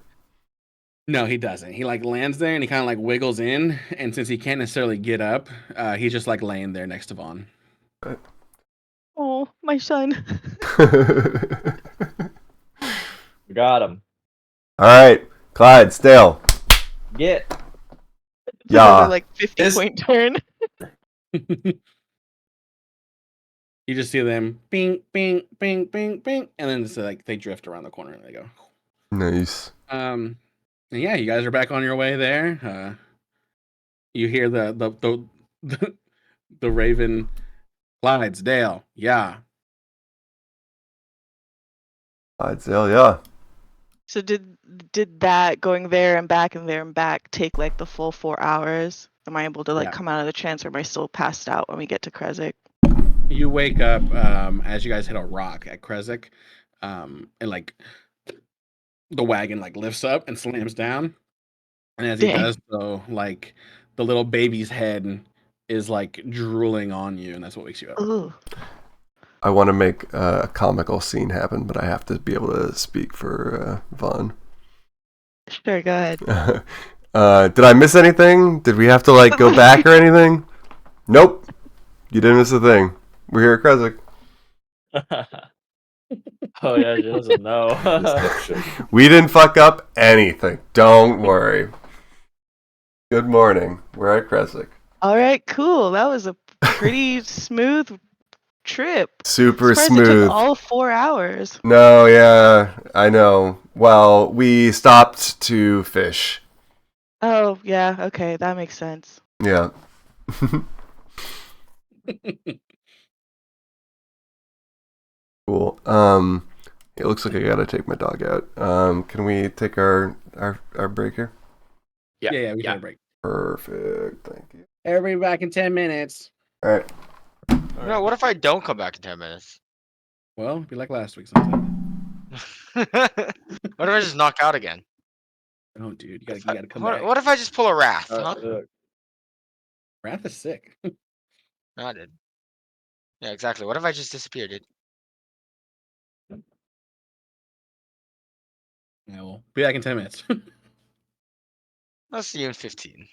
[SPEAKER 2] No, he doesn't. He like lands there and he kind of like wiggles in, and since he can't necessarily get up, he's just like laying there next to Vaughn.
[SPEAKER 5] Oh, my son.
[SPEAKER 4] We got him.
[SPEAKER 3] All right, Clyde, Dale.
[SPEAKER 4] Get.
[SPEAKER 3] Yeah.
[SPEAKER 5] Like 50-point turn.
[SPEAKER 2] You just see them bing, bing, bing, bing, bing, and then it's like they drift around the corner and they go.
[SPEAKER 3] Nice.
[SPEAKER 2] And yeah, you guys are back on your way there. You hear the raven, Clydesdale. Yeah.
[SPEAKER 3] Clydesdale, yeah.
[SPEAKER 5] So did that going there and back take like the full 4 hours? Am I able to like
[SPEAKER 2] Yeah.
[SPEAKER 5] come out of the trance, or am I still passed out when we get to Kresik?
[SPEAKER 2] You wake up as you guys hit a rock at Krezek, and like the wagon like lifts up and slams down, and as he
[SPEAKER 5] Dang.
[SPEAKER 2] does so, like the little baby's head is like drooling on you, and that's what wakes you up.
[SPEAKER 5] Ooh.
[SPEAKER 3] I want to make a comical scene happen, but I have to be able to speak for Vaughn.
[SPEAKER 5] Sure, go ahead.
[SPEAKER 3] Did I miss anything? Did we have to like go back or anything? Nope. You didn't miss a thing. We're here at Krezek.
[SPEAKER 4] Oh yeah, she doesn't know.
[SPEAKER 6] Deception.
[SPEAKER 3] We didn't fuck up anything. Don't worry. Good morning. We're at Krezek.
[SPEAKER 5] All right, cool. That was a pretty smooth trip.
[SPEAKER 3] Super
[SPEAKER 5] Surprised it took
[SPEAKER 3] smooth.
[SPEAKER 5] all 4 hours.
[SPEAKER 3] No, yeah, I know. Well, we stopped to fish.
[SPEAKER 5] Oh, yeah, okay, that makes sense.
[SPEAKER 3] Yeah. Cool. It looks like I gotta take my dog out. Can we take our break here?
[SPEAKER 2] Yeah, we take a break.
[SPEAKER 3] Perfect. Thank you.
[SPEAKER 2] Everybody back in 10 minutes.
[SPEAKER 3] All right.
[SPEAKER 1] No, what if I don't come back in 10 minutes?
[SPEAKER 2] Well, be like last week sometime.
[SPEAKER 1] What if I just knock out again?
[SPEAKER 2] Oh, dude, you gotta come back.
[SPEAKER 1] What if I just pull a wrath, huh?
[SPEAKER 2] Wrath is sick.
[SPEAKER 1] No, I did. Yeah, exactly. What if I just disappeared, dude?
[SPEAKER 2] Yeah, we'll be back in 10 minutes.
[SPEAKER 1] I'll see you in 15.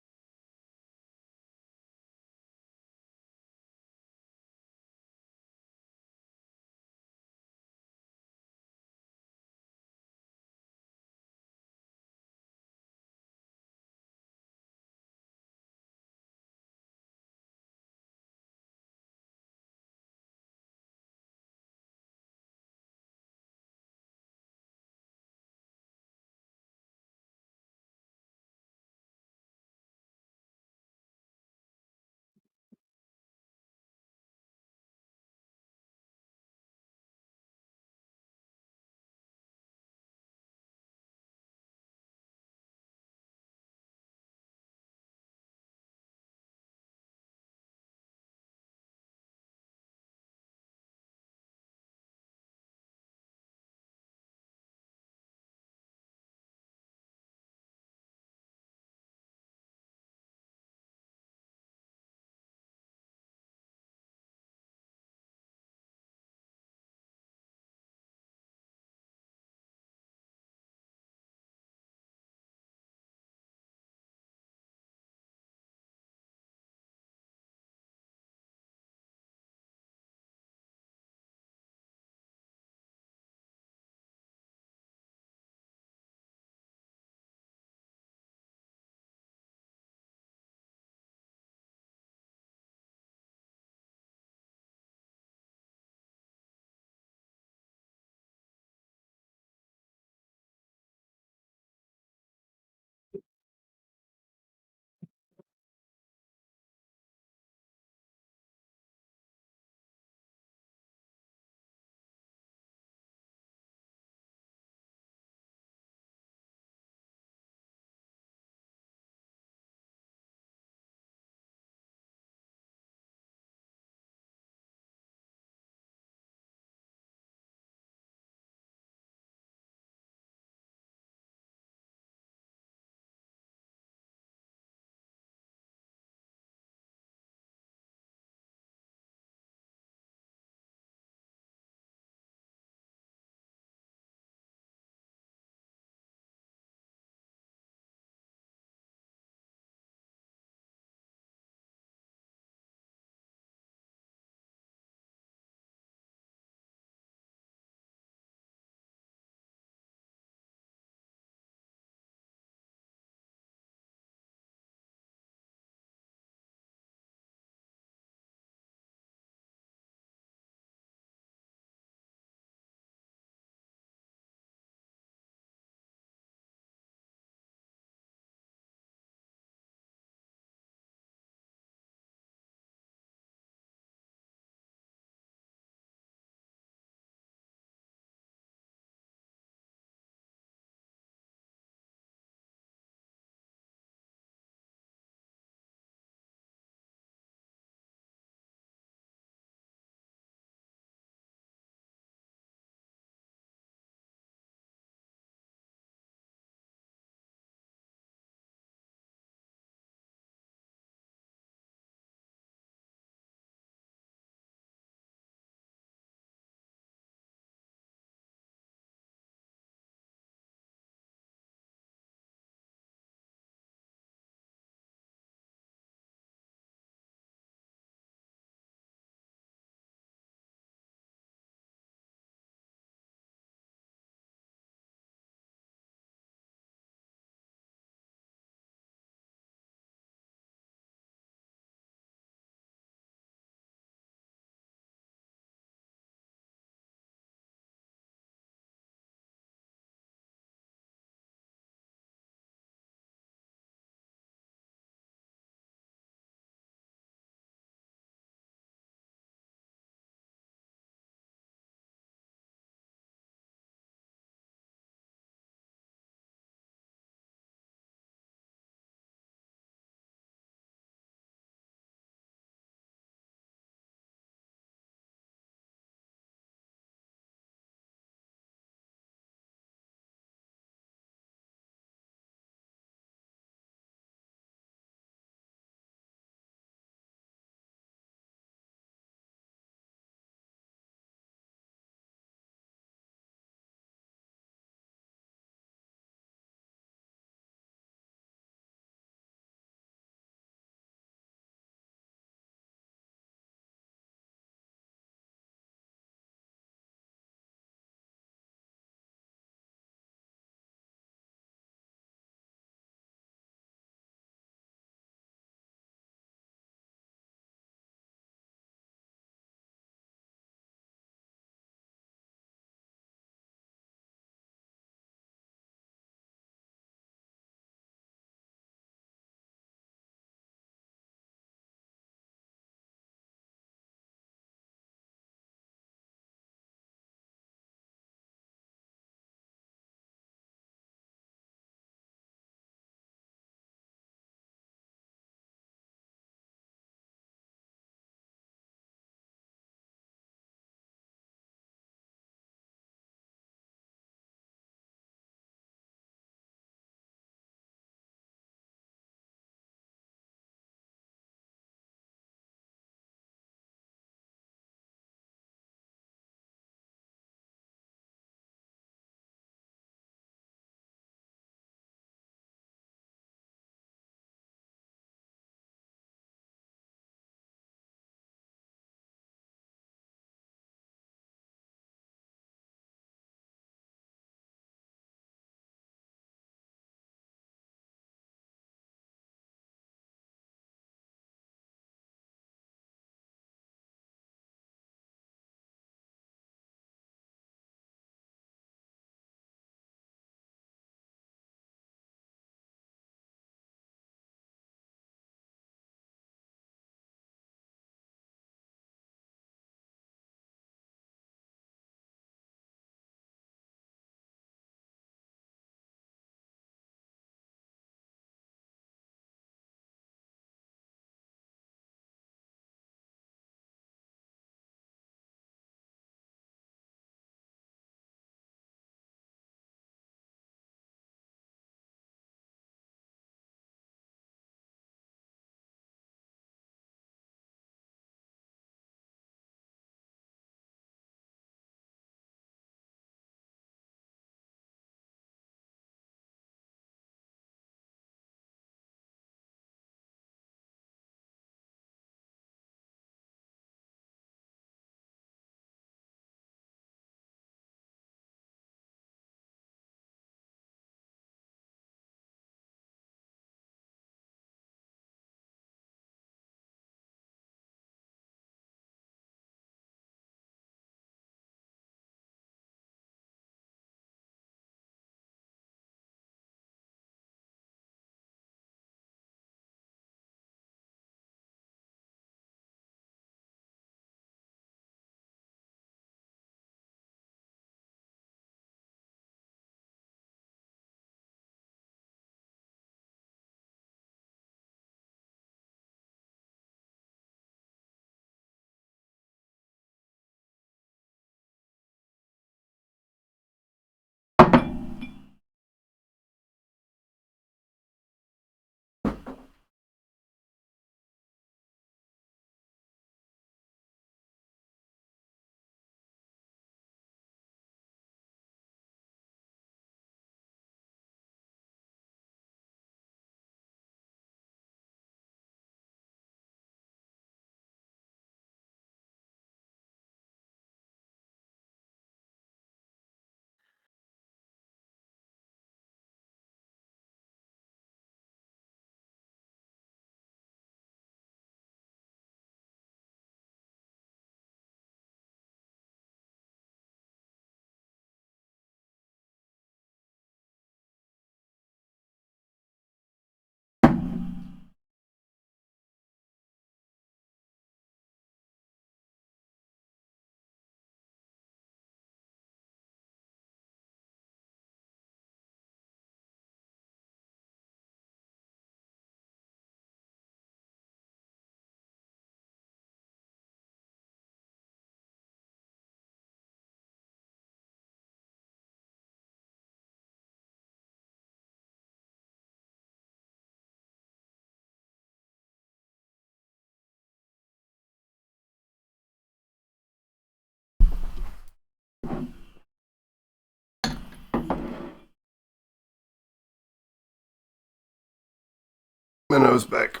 [SPEAKER 3] Minnow's back.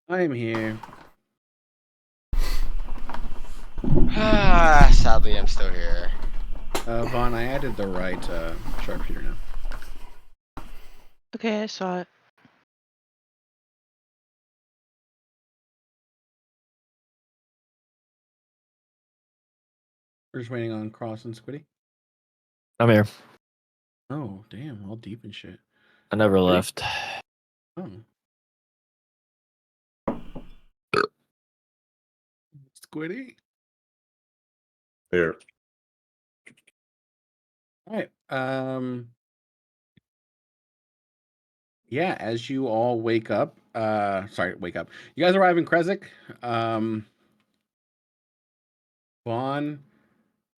[SPEAKER 2] I'm here.
[SPEAKER 1] Sadly, I'm still here.
[SPEAKER 2] Vaughn, I added the right sharpshooter now.
[SPEAKER 5] Okay, I saw it.
[SPEAKER 2] We're just waiting on Cross and Squiddy.
[SPEAKER 4] I'm here.
[SPEAKER 2] Oh, damn, all deep and shit.
[SPEAKER 4] I never
[SPEAKER 2] Squiddy?
[SPEAKER 4] left.
[SPEAKER 2] Oh. Squiddy?
[SPEAKER 6] Here.
[SPEAKER 2] All right. Yeah, as you all wake up, wake up. You guys arrive in Kresik. Vaughn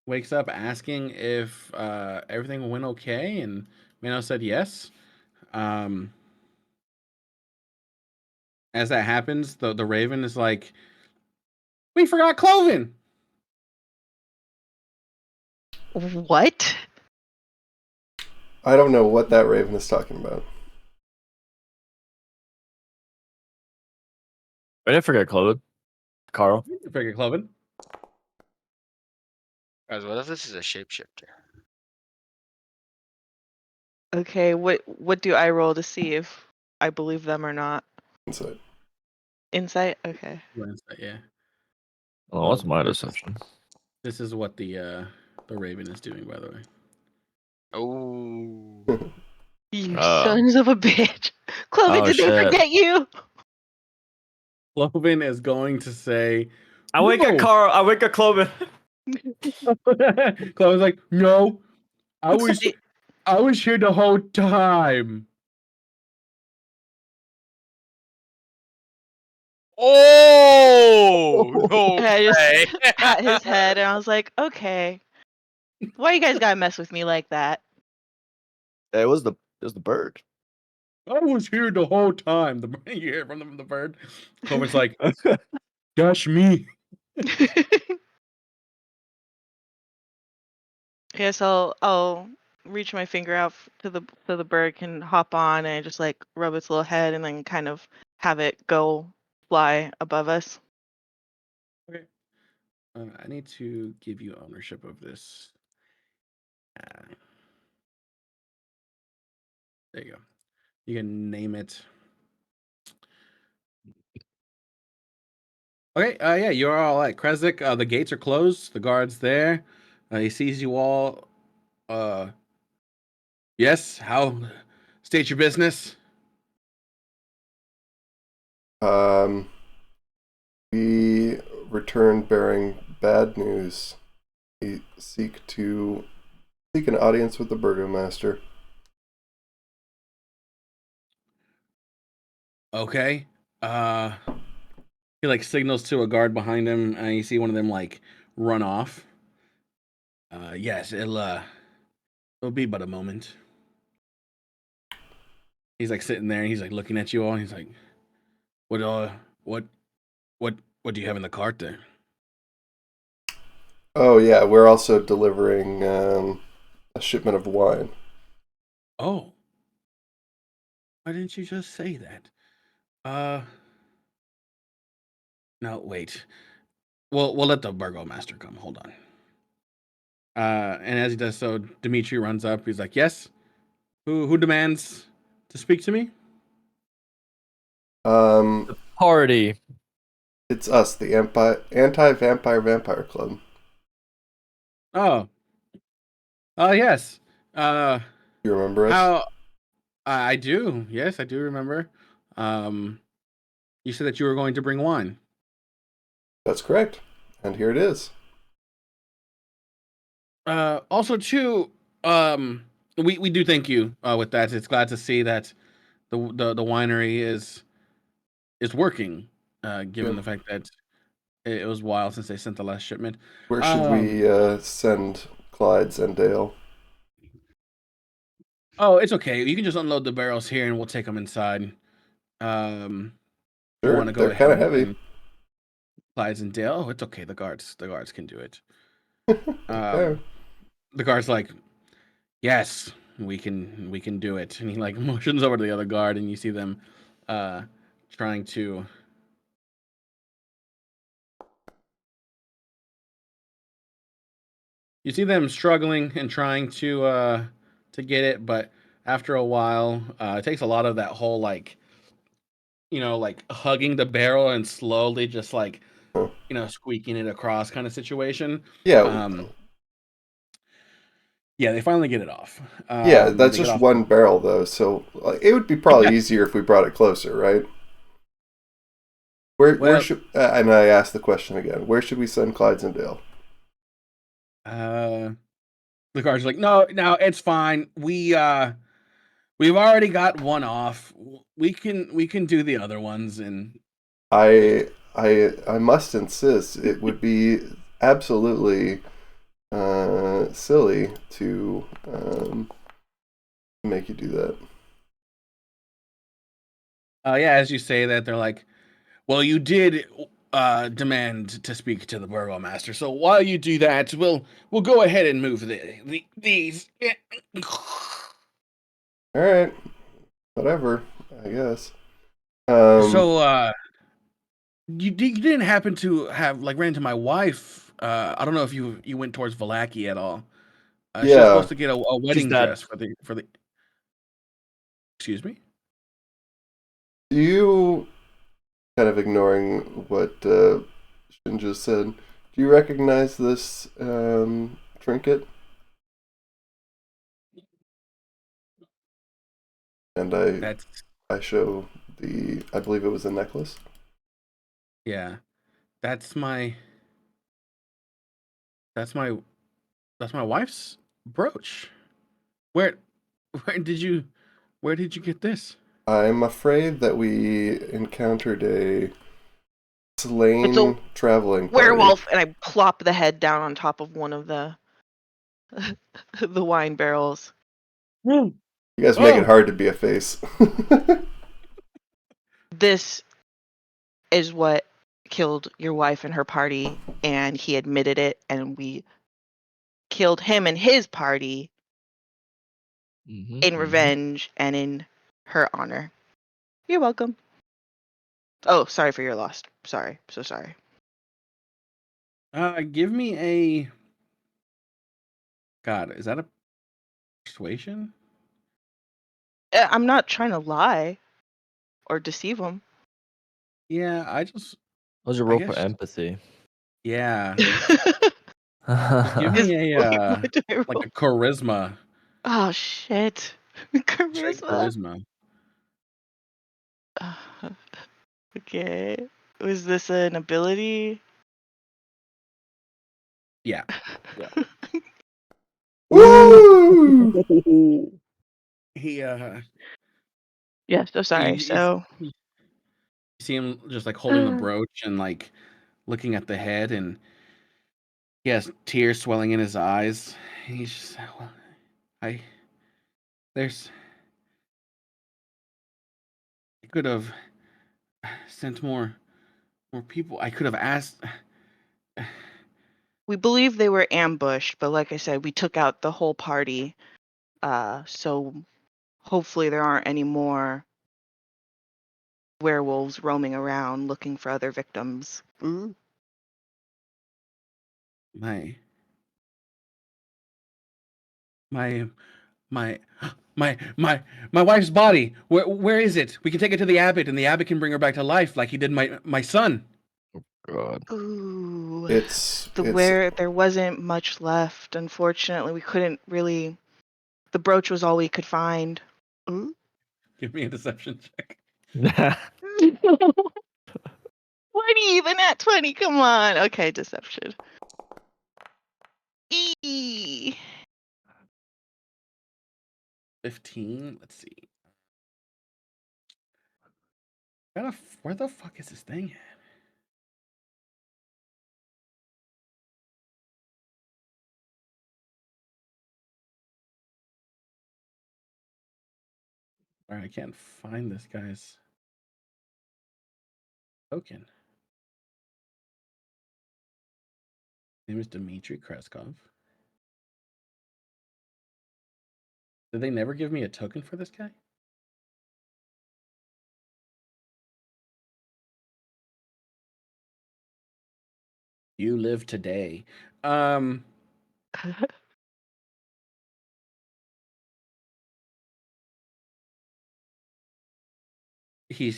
[SPEAKER 2] wakes up asking if everything went okay, and Mano said yes. As that happens, the Raven is like, "We forgot Cloven."
[SPEAKER 5] What?
[SPEAKER 3] I don't know what that raven is talking about.
[SPEAKER 4] I didn't forget Chloe. Carl.
[SPEAKER 2] You forget Cloven.
[SPEAKER 1] Guys, what if this is a shapeshifter?
[SPEAKER 5] Okay, what do I roll to see if I believe them or not?
[SPEAKER 3] Insight.
[SPEAKER 5] Insight? Okay.
[SPEAKER 2] Yeah.
[SPEAKER 4] Oh, what's my
[SPEAKER 2] This is-
[SPEAKER 4] deception?
[SPEAKER 2] This is what the Raven is doing, by the way.
[SPEAKER 1] Oh.
[SPEAKER 5] You sons of a bitch. Cloven,
[SPEAKER 4] Oh,
[SPEAKER 5] did they
[SPEAKER 4] shit.
[SPEAKER 5] forget you?
[SPEAKER 2] Cloven is going to say,
[SPEAKER 4] I wake up
[SPEAKER 2] "No."
[SPEAKER 4] Carl. I wake up Cloven.
[SPEAKER 2] Cloven's like, "No, I
[SPEAKER 5] It-
[SPEAKER 2] was here the whole time."
[SPEAKER 1] Oh no
[SPEAKER 5] and I
[SPEAKER 1] way!
[SPEAKER 5] just pat his head and I was like, okay. Why you guys gotta mess with me like that?
[SPEAKER 4] It was the bird.
[SPEAKER 2] I was here the whole time. The you hear from the bird. Cloven's like, "Gosh me."
[SPEAKER 5] Yes, I'll reach my finger out to the so the bird can hop on and just like rub its little head and then kind of have it go fly above us.
[SPEAKER 2] Okay. I need to give you ownership of this. There you go. You can name it. Okay. Yeah, you're all at Kresik. The gates are closed. The guard's there. He sees you all. Yes. How? State your business.
[SPEAKER 3] We return bearing bad news. We seek an audience with the burgomaster.
[SPEAKER 2] Okay. He like signals to a guard behind him, and you see one of them like run off. Yes, it'll be but a moment. He's like sitting there, and he's like looking at you all. And he's like, "What? What? What do you have in the cart there?"
[SPEAKER 3] Oh yeah, we're also delivering a shipment of wine.
[SPEAKER 2] Oh, why didn't you just say that? No, wait. We'll let the burgomaster come. Hold on. And as he does so, Dimitri runs up. He's like, "Yes, who demands to speak to me?"
[SPEAKER 4] Party.
[SPEAKER 3] It's us, the Anti-Vampire Vampire Club.
[SPEAKER 2] Oh, yes.
[SPEAKER 3] You remember us?
[SPEAKER 2] How? I do. Yes, I do remember. You said that you were going to bring wine.
[SPEAKER 3] That's correct. And here it is.
[SPEAKER 2] Also, too, we do thank you with that. It's glad to see that the winery is working, given
[SPEAKER 3] Yeah.
[SPEAKER 2] the fact that it was a while since they sent the last shipment.
[SPEAKER 3] Where should we send Clyde's and Dale?
[SPEAKER 2] Oh, it's okay. You can just unload the barrels here, and we'll take them inside. You
[SPEAKER 3] Sure,
[SPEAKER 2] want to go
[SPEAKER 3] they're
[SPEAKER 2] ahead
[SPEAKER 3] kind of heavy.
[SPEAKER 2] and Clyde's and Dale? Oh, it's okay. The guards can do it.
[SPEAKER 3] Okay.
[SPEAKER 2] The guard's like, yes, we can do it. And he like motions over to the other guard, and you see them trying to. You see them struggling and trying to get it, but after a while, it takes a lot of that whole like like hugging the barrel and slowly just like
[SPEAKER 3] Huh.
[SPEAKER 2] squeaking it across kind of situation.
[SPEAKER 3] Yeah,
[SPEAKER 2] Um, yeah, they finally get it off.
[SPEAKER 3] yeah, that's
[SPEAKER 2] They get
[SPEAKER 3] just
[SPEAKER 2] off.
[SPEAKER 3] one barrel though, so like, it would be probably easier if we brought it closer, right? Where
[SPEAKER 2] Well,
[SPEAKER 3] should and I asked the question again. Where should we send Clydesdale?
[SPEAKER 2] uh, the guards are like, no, it's fine. We've already got one off. We can do the other ones, and
[SPEAKER 3] I must insist. It would be absolutely silly to make you do that.
[SPEAKER 2] yeah, as you say that, they're like, well, you did demand to speak to the burgomaster, so while you do that, we'll go ahead and move these.
[SPEAKER 3] All right, whatever. I guess.
[SPEAKER 2] So, you didn't happen to have like ran into my wife? I don't know if you went towards Valaki at all. She was
[SPEAKER 3] Yeah.
[SPEAKER 2] supposed to get a
[SPEAKER 4] She's
[SPEAKER 2] wedding
[SPEAKER 4] dead.
[SPEAKER 2] dress for the. Excuse me.
[SPEAKER 3] Do you kind of ignoring what Shin just said? Do you recognize this trinket? And
[SPEAKER 2] That's
[SPEAKER 3] I show I believe it was a necklace.
[SPEAKER 2] yeah. That's my that's my that's my wife's brooch. Where where did you where did you get this?
[SPEAKER 3] I'm afraid that we encountered a
[SPEAKER 5] It's a
[SPEAKER 3] slain traveling party.
[SPEAKER 5] werewolf, and I plop the head down on top of one of the the wine barrels.
[SPEAKER 3] You guys make it
[SPEAKER 2] Oh,
[SPEAKER 3] hard to be a face.
[SPEAKER 5] This is what killed your wife and her party, and he admitted it, and we killed him and his party in revenge and in her honor. You're welcome. Oh, sorry for your loss. Sorry. So sorry.
[SPEAKER 2] give me a God, is that a persuasion?
[SPEAKER 5] I'm not trying to lie or deceive him.
[SPEAKER 2] Yeah,
[SPEAKER 4] What's your
[SPEAKER 2] I
[SPEAKER 4] roll for
[SPEAKER 2] guess
[SPEAKER 4] empathy?
[SPEAKER 2] yeah. Just give
[SPEAKER 5] Is
[SPEAKER 2] me
[SPEAKER 5] wait, what do I
[SPEAKER 2] like
[SPEAKER 5] roll?
[SPEAKER 2] a charisma.
[SPEAKER 5] Oh shit.
[SPEAKER 2] Straight
[SPEAKER 5] Charisma.
[SPEAKER 2] charisma.
[SPEAKER 5] Uh, okay. Was this an ability?
[SPEAKER 2] Yeah. Yeah.
[SPEAKER 3] Woo!
[SPEAKER 2] He
[SPEAKER 5] Yeah, so
[SPEAKER 2] you,
[SPEAKER 5] sorry.
[SPEAKER 2] you,
[SPEAKER 5] So
[SPEAKER 2] you see him just like holding the brooch and like looking at the head, and he has tears swelling in his eyes. He's just well, I there's I could have sent more people. I could have asked.
[SPEAKER 5] we believe they were ambushed, but like I said, we took out the whole party. So hopefully there aren't any more werewolves roaming around looking for other victims. Ooh.
[SPEAKER 2] my my my my wife's body. Where is it? We can take it to the abbot, and the abbot can bring her back to life, like he did my son.
[SPEAKER 4] God.
[SPEAKER 5] Ooh. The
[SPEAKER 3] It's
[SPEAKER 5] where there wasn't much left. Unfortunately, we couldn't really. The brooch was all we could find. Ooh.
[SPEAKER 2] Give me a deception check.
[SPEAKER 5] 20, the nat 20. Come on. Okay, deception. Eee.
[SPEAKER 2] 15. Let's see. Where the fuck is this thing at? All right, I can't find this guy's token. His name is Dmitry Kreskov. Did they never give me a token for this guy? You live today. He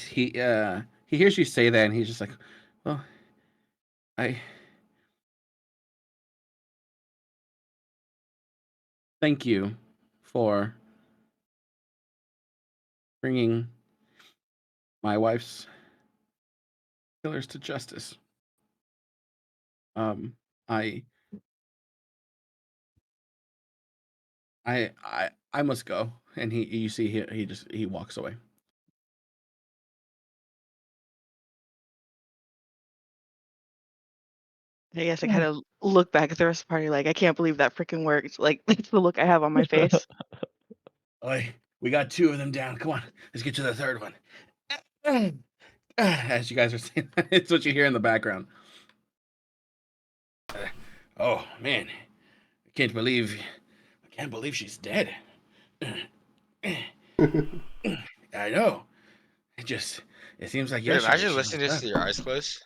[SPEAKER 2] hears you say that and he's just like, well, I thank you for bringing my wife's killers to justice. I I must go. And you see he walks away.
[SPEAKER 5] I guess I kind of look back at the rest of the party like, I can't believe that freaking worked. Like, that's the look I have on my face.
[SPEAKER 2] Oi, we got 2 of them down. Come on, let's get to the 3rd one. As you guys are saying, it's what you hear in the background. Oh man, I can't believe she's dead. I know. It seems like
[SPEAKER 1] Dude,
[SPEAKER 2] yesterday.
[SPEAKER 1] imagine
[SPEAKER 2] she
[SPEAKER 1] listening to
[SPEAKER 2] was
[SPEAKER 1] this with your eyes closed.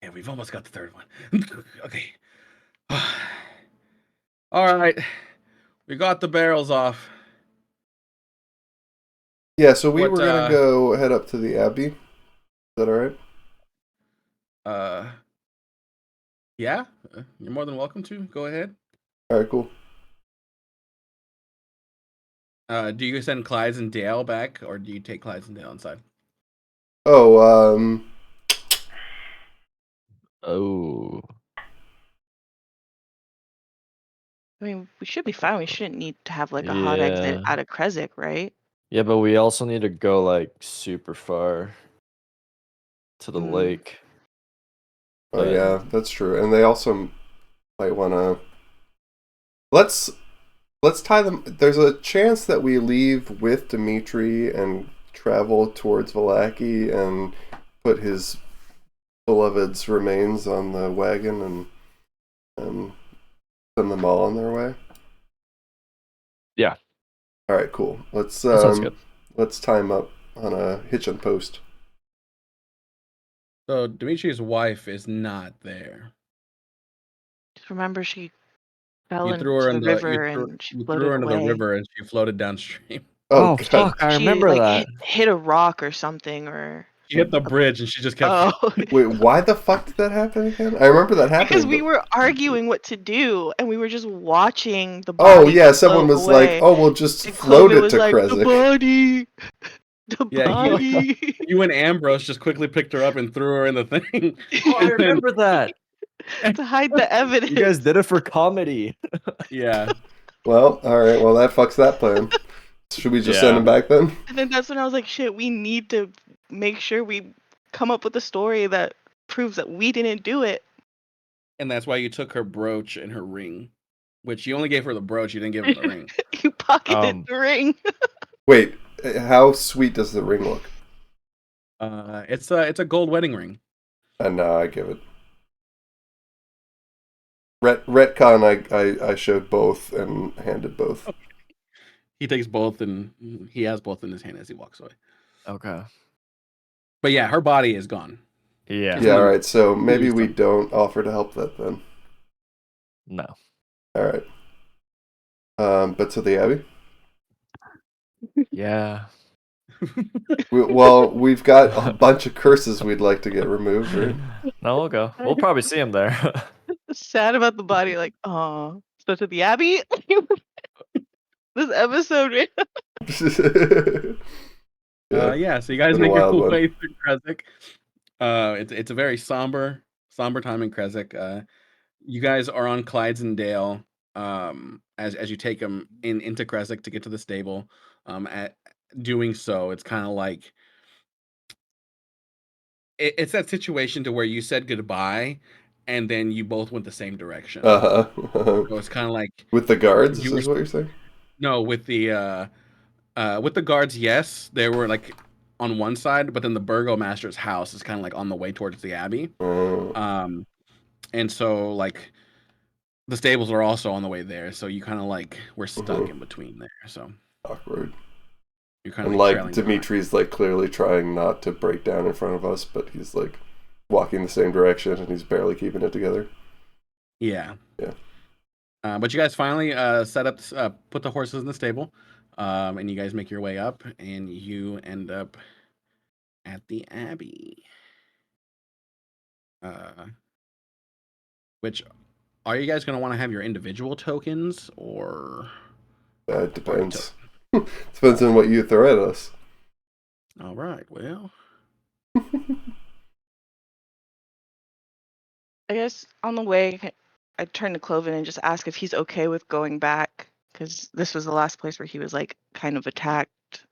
[SPEAKER 2] Yeah, we've almost got the 3rd one. Okay. All right, we got the barrels off.
[SPEAKER 3] Yeah, so we
[SPEAKER 2] What,
[SPEAKER 3] were gonna go head up to the Abbey. Is that all right?
[SPEAKER 2] Yeah, you're more than welcome to. Go ahead.
[SPEAKER 3] All right, cool.
[SPEAKER 2] Do you send Clydes and Dale back, or do you take Clydes and Dale inside?
[SPEAKER 3] Oh,
[SPEAKER 4] Oh.
[SPEAKER 5] I mean, we should be fine. We shouldn't need to have like a hot exit
[SPEAKER 4] Yeah.
[SPEAKER 5] out of Kresik, right?
[SPEAKER 4] Yeah, but we also need to go like super far to the
[SPEAKER 5] Mm.
[SPEAKER 4] lake.
[SPEAKER 3] oh
[SPEAKER 4] But
[SPEAKER 3] yeah, that's true. And they also might wanna let's tie them. There's a chance that we leave with Dimitri and travel towards Vallaki and put his beloved's remains on the wagon and send them all on their way.
[SPEAKER 4] Yeah.
[SPEAKER 3] All right, cool. Let's
[SPEAKER 4] that sounds good.
[SPEAKER 3] let's tie him up on a hitch and post.
[SPEAKER 2] So Dimitri's wife is not there.
[SPEAKER 5] Just remember she fell
[SPEAKER 2] You
[SPEAKER 5] into
[SPEAKER 2] threw her
[SPEAKER 5] the
[SPEAKER 2] in
[SPEAKER 5] river and she
[SPEAKER 2] you threw
[SPEAKER 5] floated
[SPEAKER 2] her into the
[SPEAKER 5] away.
[SPEAKER 2] river and she floated downstream.
[SPEAKER 3] Oh,
[SPEAKER 4] Oh,
[SPEAKER 3] God.
[SPEAKER 4] fuck, I
[SPEAKER 5] She
[SPEAKER 4] remember
[SPEAKER 5] like
[SPEAKER 4] that.
[SPEAKER 5] hit a rock or something, or
[SPEAKER 2] She hit the bridge and she just kept.
[SPEAKER 5] oh,
[SPEAKER 3] Wait, why the fuck did that happen again? I remember that happening.
[SPEAKER 5] because we
[SPEAKER 3] but-
[SPEAKER 5] were arguing what to do, and we were just watching the
[SPEAKER 3] Oh
[SPEAKER 5] body.
[SPEAKER 3] yeah, someone
[SPEAKER 5] float
[SPEAKER 3] was like,
[SPEAKER 5] away.
[SPEAKER 3] "Oh, we'll just
[SPEAKER 5] And
[SPEAKER 3] float
[SPEAKER 5] Clovis
[SPEAKER 3] it
[SPEAKER 5] was
[SPEAKER 3] to
[SPEAKER 5] like, the
[SPEAKER 3] Kresik."
[SPEAKER 5] body, the
[SPEAKER 2] Yeah,
[SPEAKER 5] body.
[SPEAKER 2] You and Ambrose just quickly picked her up and threw her in the thing.
[SPEAKER 4] Oh, I
[SPEAKER 2] And then-
[SPEAKER 4] remember that.
[SPEAKER 5] to hide the evidence.
[SPEAKER 4] You guys did it for comedy.
[SPEAKER 2] Yeah.
[SPEAKER 3] Well, all right. Well, that fucks that plan. Should we just send
[SPEAKER 4] Yeah.
[SPEAKER 3] him back then?
[SPEAKER 5] And then that's when I was like, shit, we need to make sure we come up with a story that proves that we didn't do it.
[SPEAKER 2] And that's why you took her brooch and her ring, which you only gave her the brooch. You didn't give her the ring.
[SPEAKER 5] You pocketed the ring.
[SPEAKER 3] Wait, how sweet does the ring look?
[SPEAKER 2] It's a gold wedding ring.
[SPEAKER 3] No, I give it. Retcon, I showed both and handed both.
[SPEAKER 2] He takes both and he has both in his hand as he walks away.
[SPEAKER 4] Okay.
[SPEAKER 2] But yeah, her body is gone.
[SPEAKER 4] Yeah.
[SPEAKER 3] Yeah, all right. So maybe
[SPEAKER 2] Please
[SPEAKER 3] we
[SPEAKER 2] don't.
[SPEAKER 3] don't offer to help that then.
[SPEAKER 4] No.
[SPEAKER 3] All right. But to the Abbey.
[SPEAKER 4] Yeah.
[SPEAKER 3] Well, we've got a bunch of curses we'd like to get removed, right?
[SPEAKER 4] No, we'll go. We'll probably see him there.
[SPEAKER 5] Sad about the body, like, oh, so to the Abbey. This episode,
[SPEAKER 2] Yeah. So you guys
[SPEAKER 3] Been a
[SPEAKER 2] make your
[SPEAKER 3] wild one.
[SPEAKER 2] way through Kresik. It's a very somber time in Kresik. You guys are on Clydesdale. As you take them into Kresik to get to the stable. At doing so, it's kind of like it's that situation to where you said goodbye, and then you both went the same direction. So it's kind of like
[SPEAKER 3] With the guards,
[SPEAKER 2] You
[SPEAKER 3] is
[SPEAKER 2] were-
[SPEAKER 3] what you're saying?
[SPEAKER 2] no, with the guards, yes, they were like on one side, but then the burgomaster's house is kind of like on the way towards the abbey.
[SPEAKER 3] Oh.
[SPEAKER 2] And so like the stables are also on the way there, so you kind of like we're stuck
[SPEAKER 3] Mhm.
[SPEAKER 2] in between there. So
[SPEAKER 3] Awkward.
[SPEAKER 2] you're kind of
[SPEAKER 3] And
[SPEAKER 2] like
[SPEAKER 3] like
[SPEAKER 2] trailing behind.
[SPEAKER 3] Dimitri's like clearly trying not to break down in front of us, but he's like walking the same direction and he's barely keeping it together.
[SPEAKER 2] Yeah.
[SPEAKER 3] Yeah.
[SPEAKER 2] But you guys finally set up, put the horses in the stable, and you guys make your way up, and you end up at the Abbey. Which are you guys going to want to have your individual tokens or
[SPEAKER 3] That
[SPEAKER 2] party
[SPEAKER 3] depends.
[SPEAKER 2] token?
[SPEAKER 3] Depends on what you throw at us.
[SPEAKER 2] All right. Well,
[SPEAKER 5] I guess on the way, I turn to Cloven and just ask if he's okay with going back, because this was the last place where he was like kind of attacked.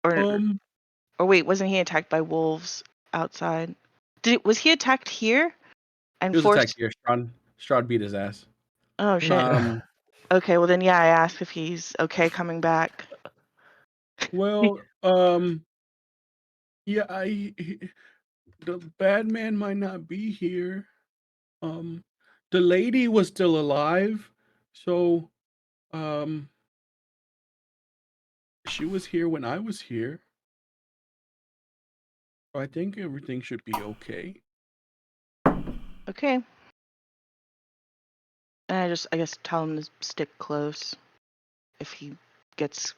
[SPEAKER 5] Or wait, wasn't he attacked by wolves outside? Was he attacked here and
[SPEAKER 2] he was attacked
[SPEAKER 5] forced?
[SPEAKER 2] here. Strahd beat his ass.
[SPEAKER 5] Oh shit. Okay, well then, yeah, I asked if he's okay coming back.
[SPEAKER 2] Well, yeah, the bad man might not be here. The lady was still alive, so she was here when I was here. I think everything should be okay.
[SPEAKER 5] Okay. And I guess, tell him to stick close if he gets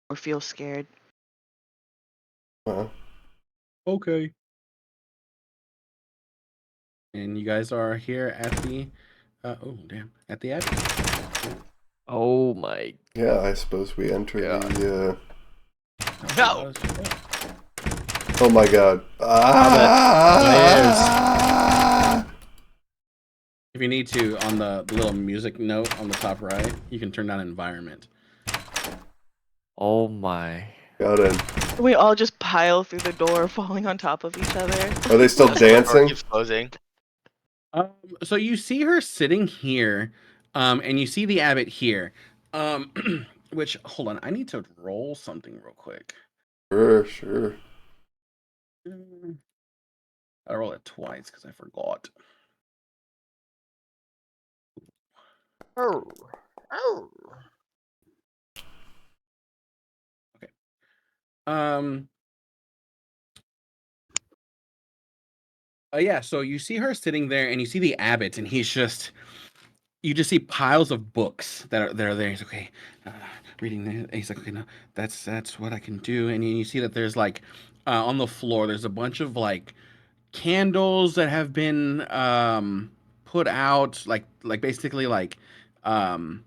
[SPEAKER 5] or feels scared.
[SPEAKER 3] Wow.
[SPEAKER 2] Okay. And you guys are here at the oh damn, at the Abbey.
[SPEAKER 4] Oh my
[SPEAKER 3] Yeah, I suppose we enter
[SPEAKER 4] God.
[SPEAKER 3] the
[SPEAKER 1] No.
[SPEAKER 3] oh my god.
[SPEAKER 2] If you need to, on the little music note on the top right, you can turn down environment.
[SPEAKER 4] Oh my.
[SPEAKER 3] Got it.
[SPEAKER 5] We all just pile through the door, falling on top of each other.
[SPEAKER 3] Are they still
[SPEAKER 1] The door
[SPEAKER 3] dancing?
[SPEAKER 1] keeps closing.
[SPEAKER 2] So you see her sitting here, and you see the abbot here. Which hold on, I need to roll something real quick.
[SPEAKER 3] Sure.
[SPEAKER 2] I roll it twice because I forgot.
[SPEAKER 1] Oh. Oh.
[SPEAKER 2] Okay. Um. Yeah. So you see her sitting there, and you see the abbot, and he's just. You just see piles of books that are there. He's okay, reading. He's like, okay, no, that's what I can do. And you see that there's like, on the floor, there's a bunch of like candles that have been put out, like basically like um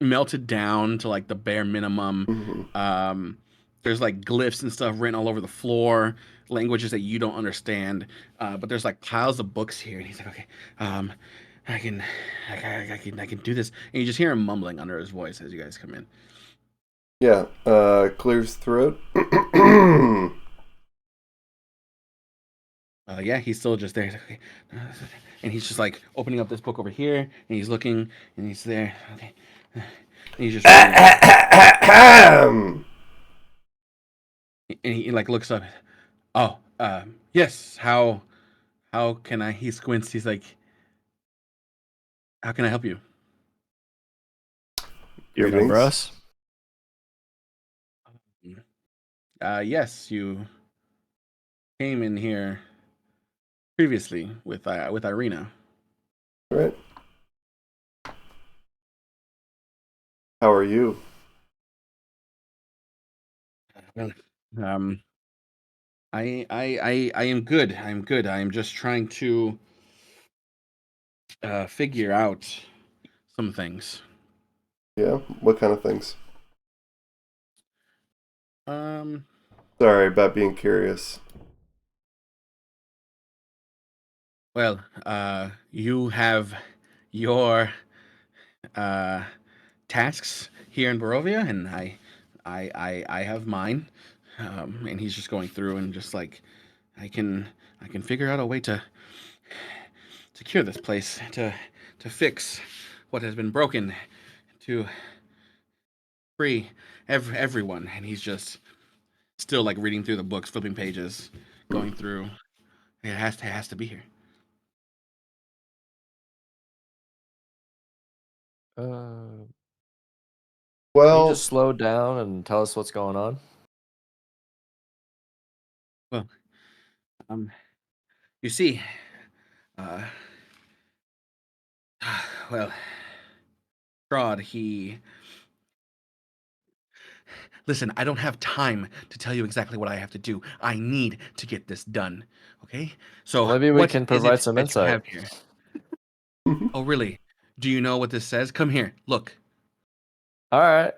[SPEAKER 2] melted down to like the bare minimum.
[SPEAKER 3] Hmm.
[SPEAKER 2] Um, there's like glyphs and stuff written all over the floor, languages that you don't understand. But there's like piles of books here, and he's like, okay, um, I can, I can do this. And you just hear him mumbling under his voice as you guys come in.
[SPEAKER 3] Yeah, clears throat. Hmm.
[SPEAKER 2] Yeah, he's still just there. He's like, okay. And he's just like opening up this book over here, and he's looking, and he's there. Okay. And he's just reading. And he like looks up. Oh, yes. How can I? He squints. He's like, how can I help you?
[SPEAKER 4] You remember
[SPEAKER 3] Greetings.
[SPEAKER 4] us?
[SPEAKER 2] Yes, you came in here previously with Irina.
[SPEAKER 3] Right. How are you?
[SPEAKER 2] Um, I am good. I'm good. I am just trying to figure out some things.
[SPEAKER 3] Yeah, what kind of things?
[SPEAKER 2] Um,
[SPEAKER 3] Sorry about being curious.
[SPEAKER 2] well, you have your uh tasks here in Barovia, and I have mine. And he's just going through and just like, I can figure out a way to cure this place, to fix what has been broken, to free everyone. And he's just still like reading through the books, flipping pages, going through. It has to be here.
[SPEAKER 4] Can you
[SPEAKER 3] Well,
[SPEAKER 4] just slow down and tell us what's going on?
[SPEAKER 2] Well, you see, uh, well, Strahd, he. Listen, I don't have time to tell you exactly what I have to do. I need to get this done. Okay? So,
[SPEAKER 4] Well, maybe we
[SPEAKER 2] what
[SPEAKER 4] can
[SPEAKER 2] is
[SPEAKER 4] provide
[SPEAKER 2] it
[SPEAKER 4] some
[SPEAKER 2] that you
[SPEAKER 4] insight.
[SPEAKER 2] have here? Oh, really? Do you know what this says? Come here. Look.
[SPEAKER 4] All right.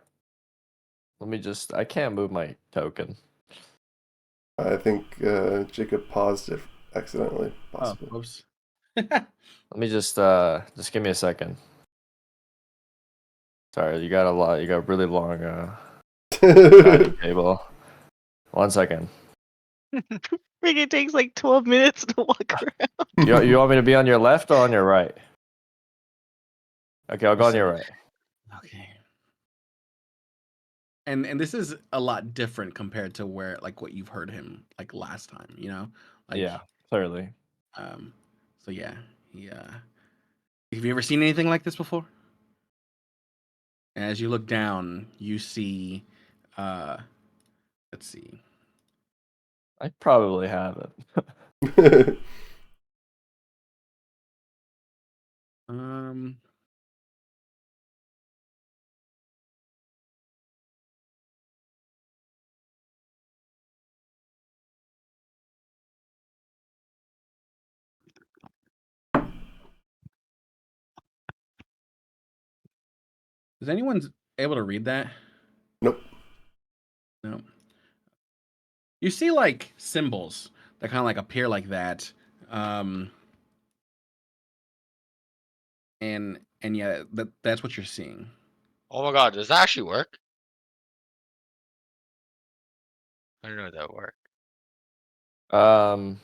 [SPEAKER 4] Let me just. I can't move my token.
[SPEAKER 3] I think Jacob paused it accidentally,
[SPEAKER 2] Oh,
[SPEAKER 3] possibly.
[SPEAKER 2] whoops.
[SPEAKER 4] Let me just give me a second. Sorry, you got a lot. You got a really long dining table. 1 second.
[SPEAKER 5] Like it takes like 12 minutes to walk around.
[SPEAKER 4] You want me to be on your left or on your right? Okay, I'll go on your right.
[SPEAKER 2] Okay. And this is a lot different compared to where like what you've heard him like last time, you know? Like
[SPEAKER 4] Yeah, clearly.
[SPEAKER 2] um so yeah, yeah. Have you ever seen anything like this before? As you look down, you see uh let's see.
[SPEAKER 4] I probably haven't.
[SPEAKER 2] Um is anyone able to read that?
[SPEAKER 3] Nope.
[SPEAKER 2] No. You see like symbols that kind of like appear like that. Um and yeah, that's what you're seeing.
[SPEAKER 1] Oh my god, does that actually work? I didn't know that worked.
[SPEAKER 4] Um,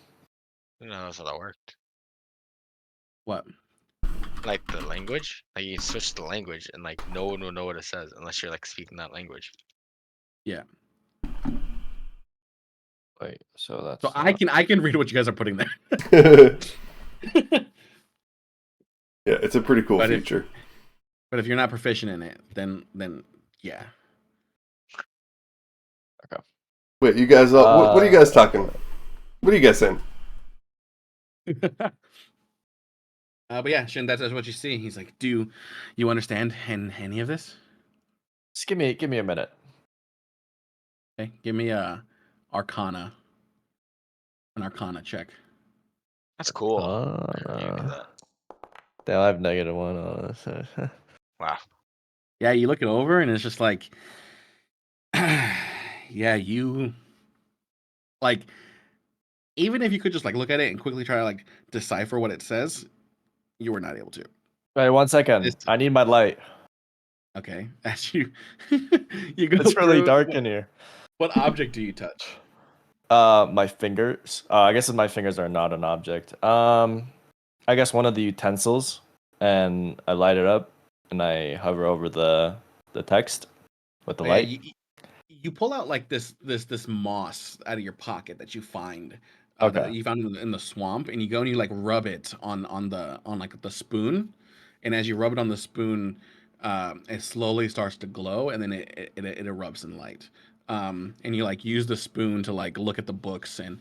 [SPEAKER 1] I didn't know that's how that worked.
[SPEAKER 2] What?
[SPEAKER 1] Like the language, like you switch the language and like no one will know what it says unless you're like speaking that language.
[SPEAKER 2] Yeah.
[SPEAKER 4] wait. So
[SPEAKER 2] So
[SPEAKER 4] that's
[SPEAKER 2] I can read what you guys are putting there.
[SPEAKER 3] Yeah, it's a pretty cool
[SPEAKER 2] But if
[SPEAKER 3] feature.
[SPEAKER 2] but if you're not proficient in it, then yeah.
[SPEAKER 4] okay.
[SPEAKER 3] Wait, you guys, what are you guys talking? What are you guys saying?
[SPEAKER 2] But yeah, Shin, that's what you see. He's like, "Do you understand any of this?"
[SPEAKER 4] Just give me a minute.
[SPEAKER 2] Okay, give me a Arcana, an Arcana check.
[SPEAKER 1] That's cool.
[SPEAKER 4] Uh,
[SPEAKER 1] I really do that.
[SPEAKER 4] Damn, I have -1 on this.
[SPEAKER 1] Wow.
[SPEAKER 2] Yeah, you look it over, and it's just like, yeah, you like. Even if you could just like look at it and quickly try to like decipher what it says, you were not able to.
[SPEAKER 4] Wait, 1 second.
[SPEAKER 2] This
[SPEAKER 4] I need my light.
[SPEAKER 2] okay, as you you go
[SPEAKER 4] It's really
[SPEAKER 2] through.
[SPEAKER 4] dark in here.
[SPEAKER 2] What object do you touch?
[SPEAKER 4] My fingers. I guess my fingers are not an object. I guess one of the utensils, and I light it up, and I hover over the text with the
[SPEAKER 2] Oh, yeah,
[SPEAKER 4] light.
[SPEAKER 2] you pull out like this moss out of your pocket that you find that
[SPEAKER 4] Okay.
[SPEAKER 2] you found in the swamp, and you go and you like rub it on like the spoon, and as you rub it on the spoon, it slowly starts to glow, and then it erupts in light. And you like use the spoon to like look at the books and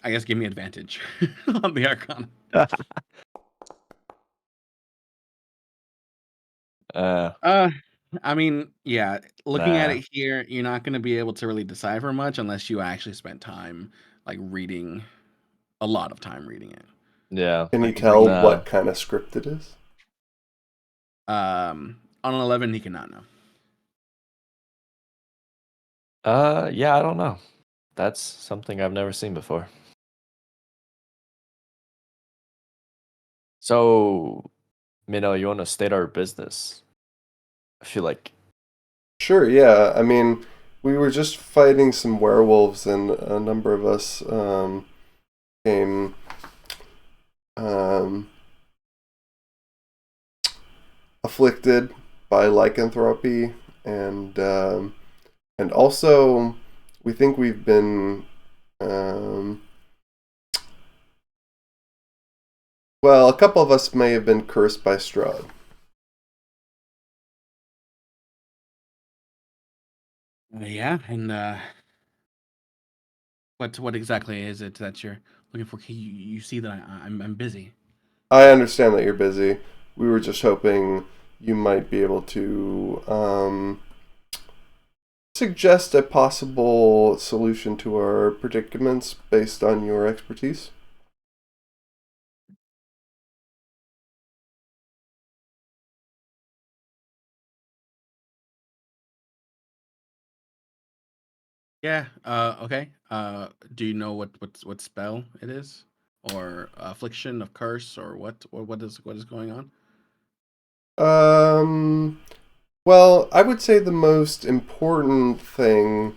[SPEAKER 2] I guess give me advantage on the Arcana.
[SPEAKER 4] uh,
[SPEAKER 2] Uh, I mean, yeah, looking at
[SPEAKER 4] nah.
[SPEAKER 2] it here, you're not going to be able to really decipher much unless you actually spent time like reading a lot of time reading it.
[SPEAKER 4] Yeah.
[SPEAKER 3] Can you
[SPEAKER 2] Like
[SPEAKER 3] tell
[SPEAKER 2] read
[SPEAKER 4] Nah.
[SPEAKER 3] what kind of script it is?
[SPEAKER 2] on an 11 he cannot know.
[SPEAKER 4] Yeah, I don't know. That's something I've never seen before. So, Minnow, you want to state our business? I feel like.
[SPEAKER 3] Sure, yeah. I mean, we were just fighting some werewolves, and a number of us came um, afflicted by lycanthropy, and also we think we've been well, a couple of us may have been cursed by Strahd.
[SPEAKER 2] Yeah, and what exactly is it that you're looking for? You see that I'm busy.
[SPEAKER 3] I understand that you're busy. We were just hoping you might be able to suggest a possible solution to our predicaments based on your expertise.
[SPEAKER 2] Yeah. Okay. Do you know what spell it is, or affliction of curse, or what is going on?
[SPEAKER 3] Um, well, I would say the most important thing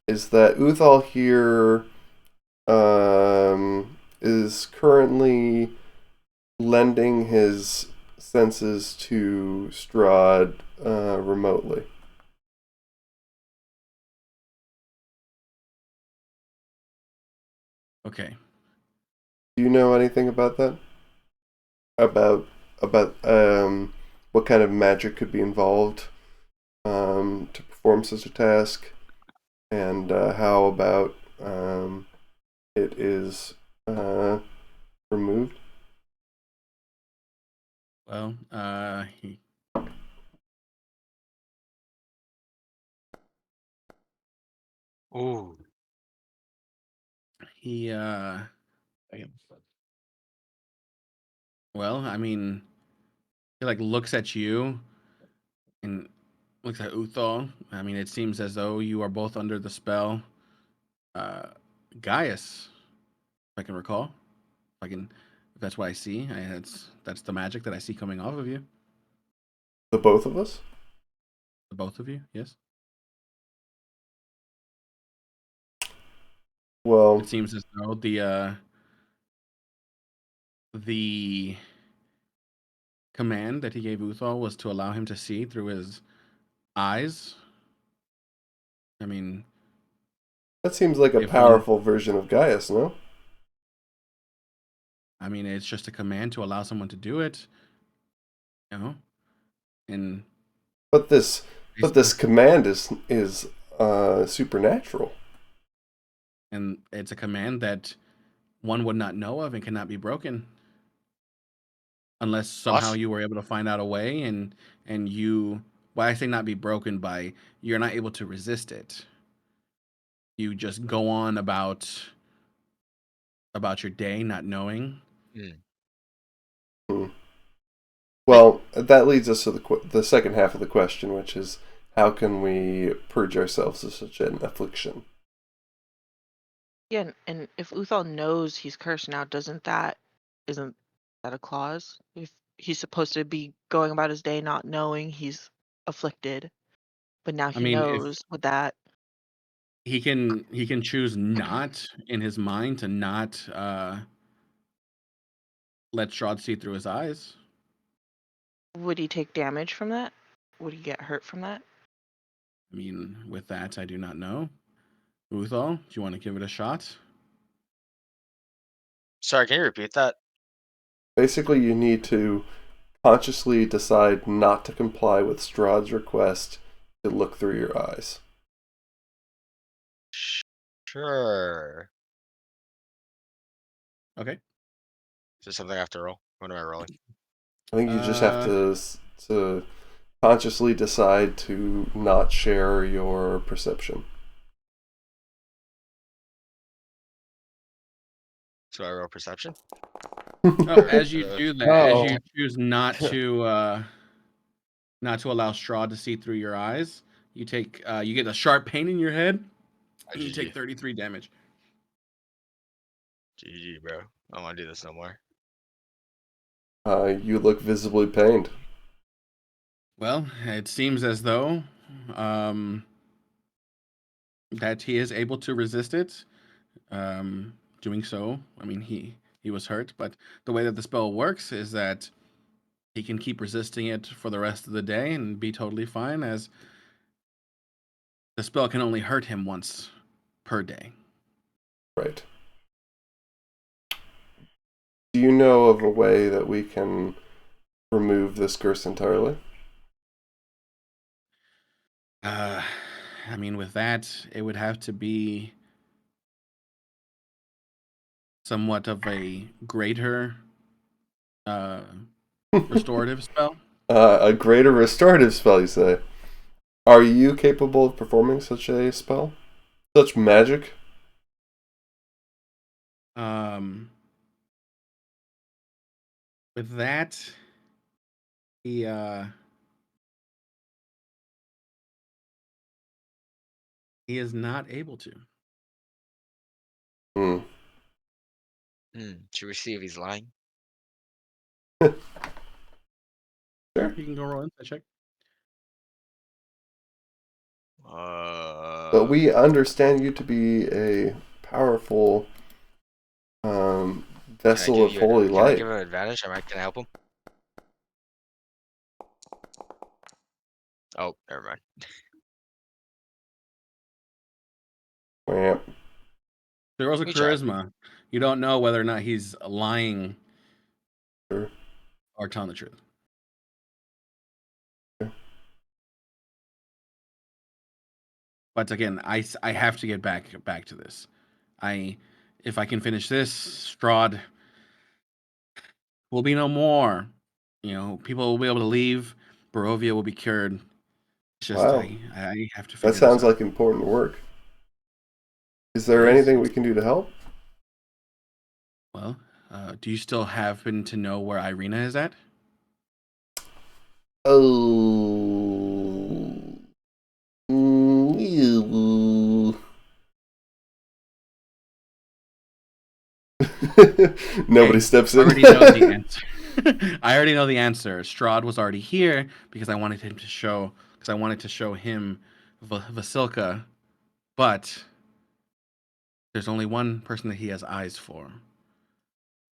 [SPEAKER 3] is that Uthal here is currently lending his senses to Strahd remotely.
[SPEAKER 2] Okay.
[SPEAKER 3] Do you know anything about that? About about what kind of magic could be involved to perform such a task, and how about it is removed?
[SPEAKER 2] Well,
[SPEAKER 1] Ooh.
[SPEAKER 2] he well, I mean, he like looks at you and looks at Uthal. I mean, it seems as though you are both under the spell. Uh, Gaius, if I can recall. If that's what I see. That's the magic that I see coming off of you,
[SPEAKER 3] The both of us?
[SPEAKER 2] the both of you. Yes.
[SPEAKER 3] Well,
[SPEAKER 2] It seems as though the command that he gave Uthal was to allow him to see through his eyes. I mean,
[SPEAKER 3] that seems like a
[SPEAKER 2] if one,
[SPEAKER 3] powerful version of Gaius, no?
[SPEAKER 2] I mean, it's just a command to allow someone to do it, you know, and
[SPEAKER 3] But this but this
[SPEAKER 2] basically,
[SPEAKER 3] command is supernatural.
[SPEAKER 2] and it's a command that one would not know of and cannot be broken unless somehow
[SPEAKER 1] What?
[SPEAKER 2] you were able to find out a way, and you, why I say not be broken, by you're not able to resist it. You just go on about your day not knowing.
[SPEAKER 1] Hmm.
[SPEAKER 3] Hmm.
[SPEAKER 2] I,
[SPEAKER 3] Well, that leads us to the second half of the question, which is how can we purge ourselves of such an affliction?
[SPEAKER 5] Yeah, and if Uthal knows he's cursed now, isn't that a clause? If he's supposed to be going about his day not knowing he's afflicted, but now
[SPEAKER 2] I
[SPEAKER 5] he
[SPEAKER 2] mean, if
[SPEAKER 5] knows, would that
[SPEAKER 2] he can choose not in his mind to not let Strahd see through his eyes.
[SPEAKER 5] would he take damage from that? Would he get hurt from that?
[SPEAKER 2] I mean, with that, I do not know. Uthal, do you want to give it a shot?
[SPEAKER 1] Sorry, can you repeat that?
[SPEAKER 3] Basically, you need to consciously decide not to comply with Strahd's request to look through your eyes.
[SPEAKER 1] Sure.
[SPEAKER 2] Okay.
[SPEAKER 1] Is this something I have to roll? What am I rolling?
[SPEAKER 3] I think you just have
[SPEAKER 2] Uh,
[SPEAKER 3] to consciously decide to not share your perception.
[SPEAKER 1] So I roll perception?
[SPEAKER 2] oh, as you
[SPEAKER 1] Uh,
[SPEAKER 2] do that, as
[SPEAKER 4] No.
[SPEAKER 2] you choose not to allow Strahd to see through your eyes, you get a sharp pain in your head, and you take
[SPEAKER 1] GG.
[SPEAKER 2] 33 damage.
[SPEAKER 1] GG, bro. I don't want to do this no more.
[SPEAKER 3] You look visibly pained.
[SPEAKER 2] Well, it seems as though um, that he is able to resist it. Doing so, I mean, he was hurt, but the way that the spell works is that he can keep resisting it for the rest of the day and be totally fine, as the spell can only hurt him once per day.
[SPEAKER 3] Right. Do you know of a way that we can remove this curse entirely?
[SPEAKER 2] Uh, I mean, with that, it would have to be somewhat of a greater uh, restorative spell.
[SPEAKER 3] A greater restorative spell, you say? Are you capable of performing such a spell? Such magic?
[SPEAKER 2] Um, with that, he he is not able to.
[SPEAKER 3] Hmm.
[SPEAKER 1] Should we see if he's lying?
[SPEAKER 2] Sure, you can go roll insight check.
[SPEAKER 3] But we understand you to be a powerful vessel of holy
[SPEAKER 1] Can I
[SPEAKER 3] light.
[SPEAKER 1] give him advantage? Can I help him? Oh, never mind.
[SPEAKER 3] Wham.
[SPEAKER 2] There was a
[SPEAKER 1] We tried.
[SPEAKER 2] charisma. You don't know whether or not he's lying
[SPEAKER 3] Sure.
[SPEAKER 2] or telling the truth.
[SPEAKER 3] Okay.
[SPEAKER 2] But again, I have to get back to this. If I can finish this, Strahd will be no more. People will be able to leave. Barovia will be cured. It's just
[SPEAKER 3] Wow.
[SPEAKER 2] I have to
[SPEAKER 3] That
[SPEAKER 2] figure this
[SPEAKER 3] sounds
[SPEAKER 2] out.
[SPEAKER 3] like important work. Is
[SPEAKER 2] It
[SPEAKER 3] there
[SPEAKER 2] is.
[SPEAKER 3] anything we can do to help?
[SPEAKER 2] Well, do you still happen to know where Irina is at?
[SPEAKER 3] Oh. Ew. Nobody
[SPEAKER 2] Okay,
[SPEAKER 3] steps
[SPEAKER 2] I
[SPEAKER 3] in.
[SPEAKER 2] already know the answer. I already know the answer. Strahd was already here because I wanted him to show because I wanted to show him Vasilka, but there's only one person that he has eyes for,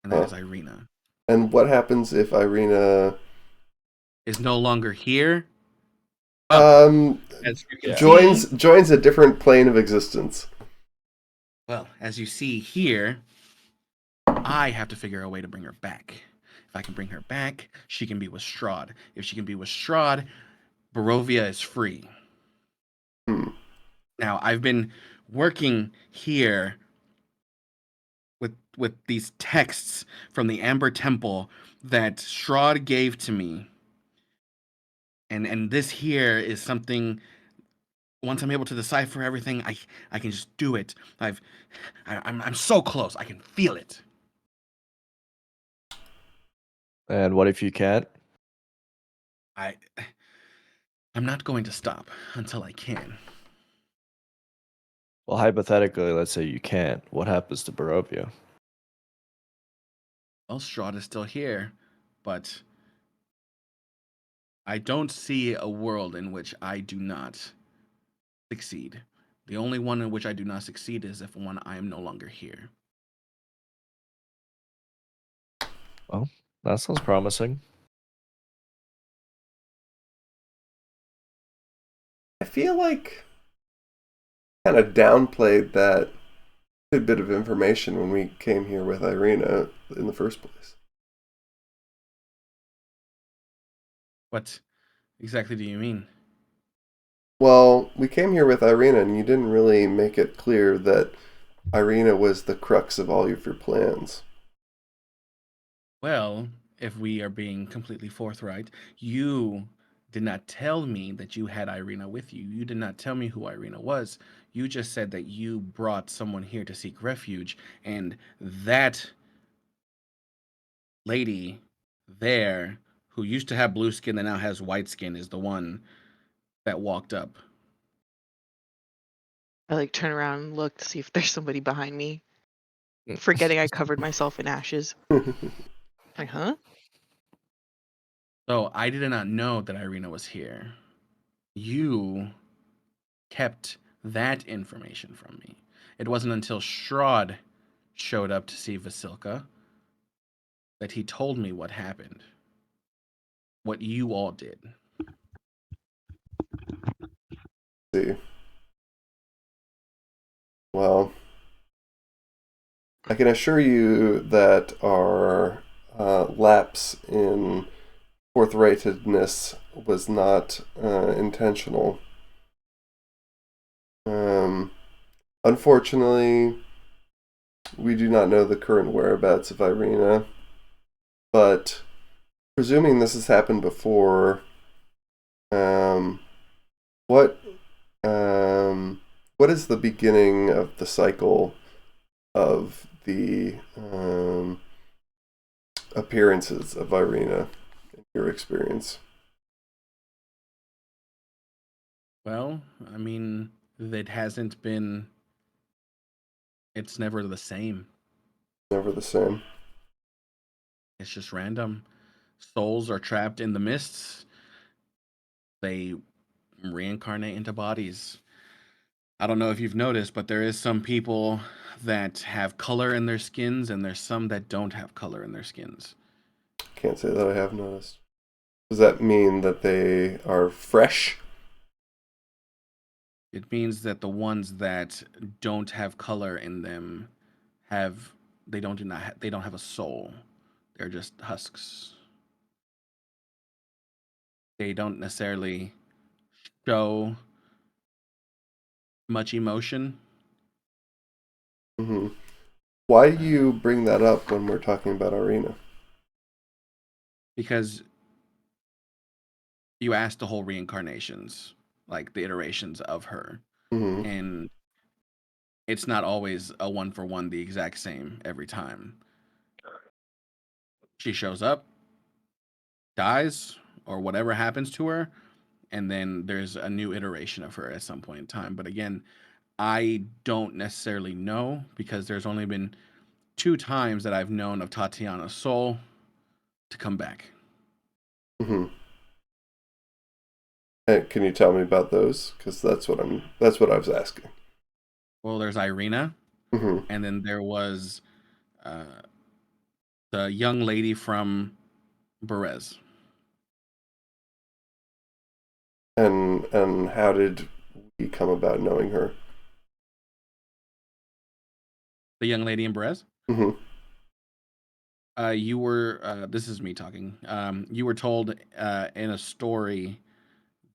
[SPEAKER 2] and that
[SPEAKER 3] Huh.
[SPEAKER 2] is Irina.
[SPEAKER 3] And what happens if Irina
[SPEAKER 2] Is no longer here. Well,
[SPEAKER 3] um
[SPEAKER 2] as you can
[SPEAKER 4] Yeah.
[SPEAKER 3] joins
[SPEAKER 2] see,
[SPEAKER 3] joins a different plane of existence?
[SPEAKER 2] as you see here, I have to figure out a way to bring her back. If I can bring her back, she can be with Strahd. If she can be with Strahd, Barovia is free.
[SPEAKER 3] Hmm.
[SPEAKER 2] Now, I've been working here with these texts from the Amber Temple that Strahd gave to me. And this here is something once I'm able to decipher everything, I can just do it. I'm so close. I can feel it.
[SPEAKER 4] And what if you can't?
[SPEAKER 2] I I'm not going to stop until I can.
[SPEAKER 4] Well, hypothetically, let's say you can't. What happens to Barovia?
[SPEAKER 2] Well, Strahd is still here, but I don't see a world in which I do not succeed. The only one in which I do not succeed is if one I am no longer here.
[SPEAKER 4] Well, that sounds promising.
[SPEAKER 3] I feel like kind of downplayed that tidbit of information when we came here with Irina in the first place.
[SPEAKER 2] What exactly do you mean?
[SPEAKER 3] Well, we came here with Irina, and you didn't really make it clear that Irina was the crux of all of your plans.
[SPEAKER 2] Well, if we are being completely forthright, you did not tell me that you had Irina with you. You did not tell me who Irina was. You just said that you brought someone here to seek refuge, and that lady there who used to have blue skin and now has white skin is the one that walked up.
[SPEAKER 5] I like turn around and look to see if there's somebody behind me,
[SPEAKER 4] Mm.
[SPEAKER 5] forgetting I covered myself in ashes. Like, huh?
[SPEAKER 2] So I did not know that Irina was here. You kept that information from me. It wasn't until Strahd showed up to see Vasilka that he told me what happened. What you all did.
[SPEAKER 3] See. Well, I can assure you that our lapse in forthrightedness was not intentional. Unfortunately, we do not know the current whereabouts of Irina, but presuming this has happened before, um, what what is the beginning of the cycle of the appearances of Irina in your experience?
[SPEAKER 2] Well, I mean, it hasn't been. It's never the same.
[SPEAKER 3] Never the same.
[SPEAKER 2] It's just random. Souls are trapped in the mists. They reincarnate into bodies. I don't know if you've noticed, but there is some people that have color in their skins, and there's some that don't have color in their skins.
[SPEAKER 3] Can't say that I have noticed. Does that mean that they are fresh?
[SPEAKER 2] It means that the ones that don't have color in them have they don't have a soul. They're just husks. They don't necessarily show much emotion
[SPEAKER 3] Mm-hmm. Why do you bring that up when we're talking about Irina?
[SPEAKER 2] because you asked the whole reincarnations, like the iterations of her,
[SPEAKER 3] Mm-hmm.
[SPEAKER 2] and it's not always a one for one the exact same every time. She shows up, dies, or whatever happens to her, and then there's a new iteration of her at some point in time. But again, I don't necessarily know because there's only been two times that I've known of Tatiana's soul to come back.
[SPEAKER 3] Mm-hmm. And can you tell me about those? Because that's what I was asking.
[SPEAKER 2] Well, there's Irina,
[SPEAKER 3] Mm-hmm.
[SPEAKER 2] and then there was uh, the young lady from Berez.
[SPEAKER 3] And how did we come about knowing her?
[SPEAKER 2] The young lady in Berez.
[SPEAKER 3] Mm-hmm.
[SPEAKER 2] You were. This is me talking. You were told in a story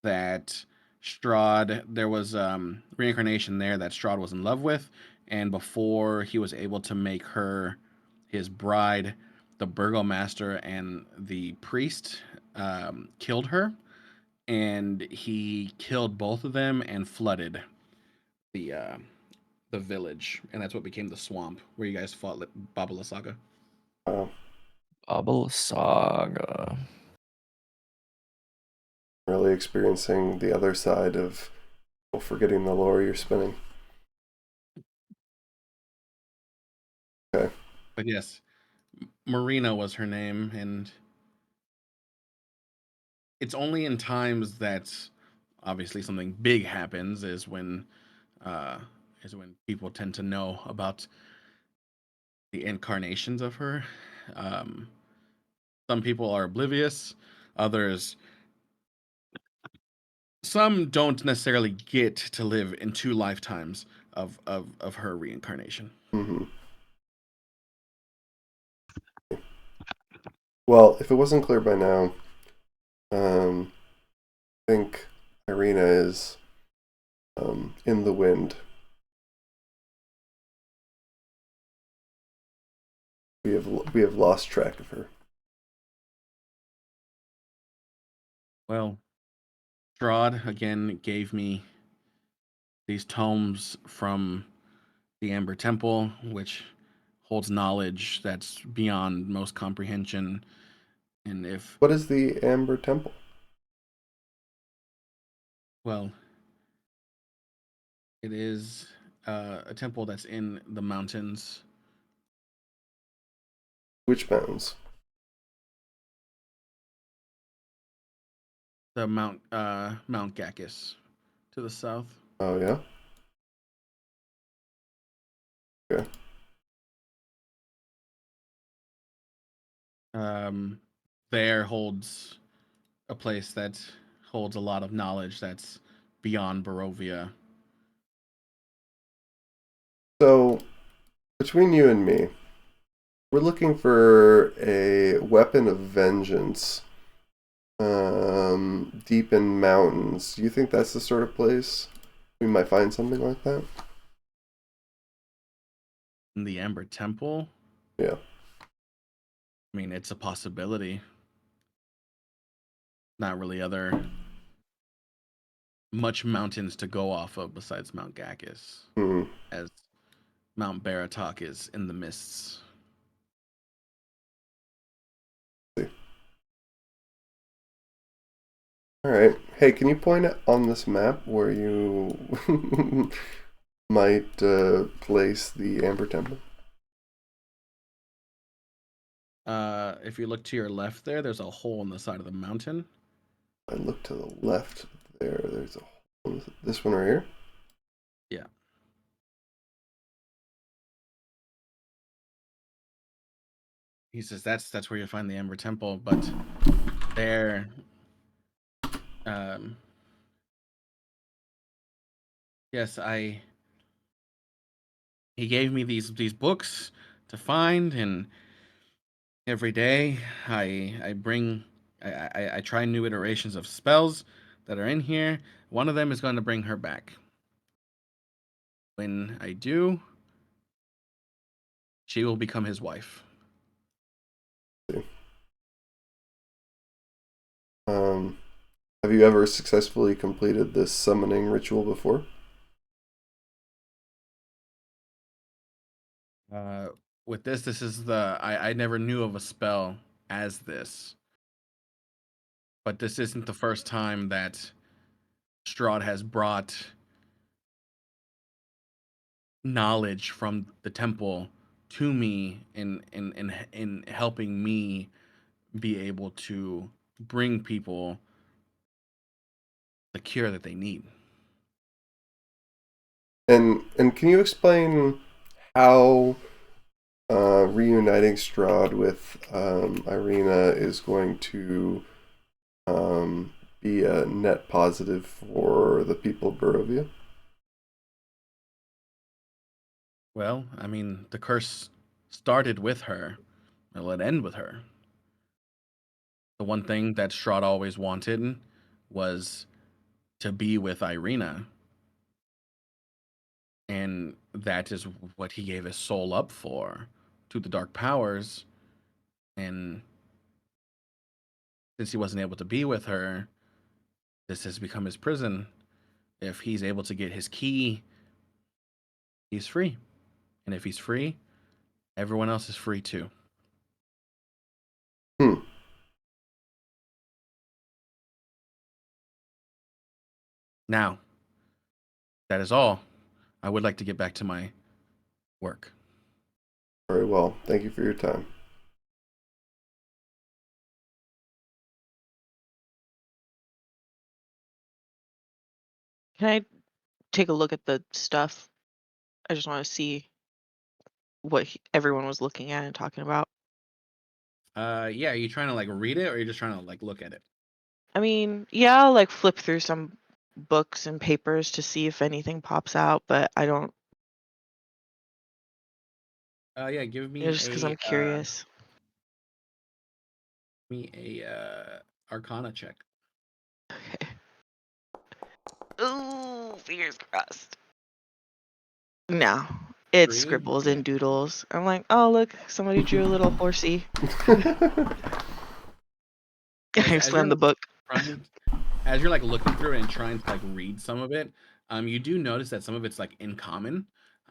[SPEAKER 2] that Strahd, there was reincarnation there that Strahd was in love with, and before he was able to make her his bride, the burgomaster and the priest killed her, and he killed both of them and flooded the uh, the village, and that's what became the swamp where you guys fought Babala Saga.
[SPEAKER 3] Wow.
[SPEAKER 4] Bubble Saga.
[SPEAKER 3] Really experiencing the other side of forgetting the lore you're spinning. Okay.
[SPEAKER 2] But yes, Marina was her name, and it's only in times that obviously something big happens uh, is when people tend to know about the incarnations of her. Um, some people are oblivious, others some don't necessarily get to live in two lifetimes of her reincarnation.
[SPEAKER 3] Mm-hmm. Well, if it wasn't clear by now, I think Irina is in the wind. We have lost track of her.
[SPEAKER 2] Well, Strahd again gave me these tomes from the Amber Temple, which holds knowledge that's beyond most comprehension. And if,
[SPEAKER 3] What is the Amber Temple?
[SPEAKER 2] well, it is a temple that's in the mountains,
[SPEAKER 3] Which mountains?
[SPEAKER 2] the Mount Gakis to the south.
[SPEAKER 3] Oh yeah. Okay.
[SPEAKER 2] Um, there holds a place that holds a lot of knowledge that's beyond Barovia.
[SPEAKER 3] So between you and me, we're looking for a weapon of vengeance. Deep in mountains. Do you think that's the sort of place we might find something like that.
[SPEAKER 2] In the Amber Temple?
[SPEAKER 3] Yeah.
[SPEAKER 2] I mean, it's a possibility. Not really much mountains to go off of besides Mount Gakis,
[SPEAKER 3] Hmm.
[SPEAKER 2] as Mount Baratok is in the mists.
[SPEAKER 3] All right. Hey, can you point on this map where you might place the Amber Temple?
[SPEAKER 2] If you look to your left there's a hole in the side of the mountain.
[SPEAKER 3] I look to the left there. There's a hole. This one right here?
[SPEAKER 2] Yeah. He says that's where you find the Amber Temple, but there, yes, he gave me these books to find, and every day I try new iterations of spells that are in here. One of them is going to bring her back. When I do, she will become his wife.
[SPEAKER 3] Have you ever successfully completed this summoning ritual before?
[SPEAKER 2] With this is the I never knew of a spell as this, but this isn't the first time that Strahd has brought knowledge from the temple to me in helping me be able to bring people the cure that they need.
[SPEAKER 3] And can you explain how reuniting Strahd with Irina is going to be a net positive for the people of Barovia?
[SPEAKER 2] Well, I mean, the curse started with her. It'll end with her. The one thing that Strahd always wanted was to be with Irina. And that is what he gave his soul up for, to the dark powers. And since he wasn't able to be with her, this has become his prison. If he's able to get his key, he's free. And if he's free, everyone else is free too.
[SPEAKER 3] Hmm.
[SPEAKER 2] Now, that is all. I would like to get back to my work.
[SPEAKER 3] Very well. Thank you for your time.
[SPEAKER 5] Can I take a look at the stuff? I just want to see what everyone was looking at and talking about.
[SPEAKER 2] Yeah, are you trying to like read it or are you just trying to like look at it?
[SPEAKER 5] I mean, yeah, I'll like flip through some books and papers to see if anything pops out, but I don't,
[SPEAKER 2] Yeah, give
[SPEAKER 5] just because I'm curious.
[SPEAKER 2] me a Arcana check.
[SPEAKER 5] Okay. Ooh, fingers crossed. No, it's
[SPEAKER 2] 3?
[SPEAKER 5] scribbles
[SPEAKER 2] Yeah.
[SPEAKER 5] and doodles. I'm like, oh look, somebody drew a little horsey. I
[SPEAKER 2] As you're
[SPEAKER 5] slammed the book.
[SPEAKER 2] trying, as you're like looking through it and trying to like read some of it, you do notice that some of it's like in common,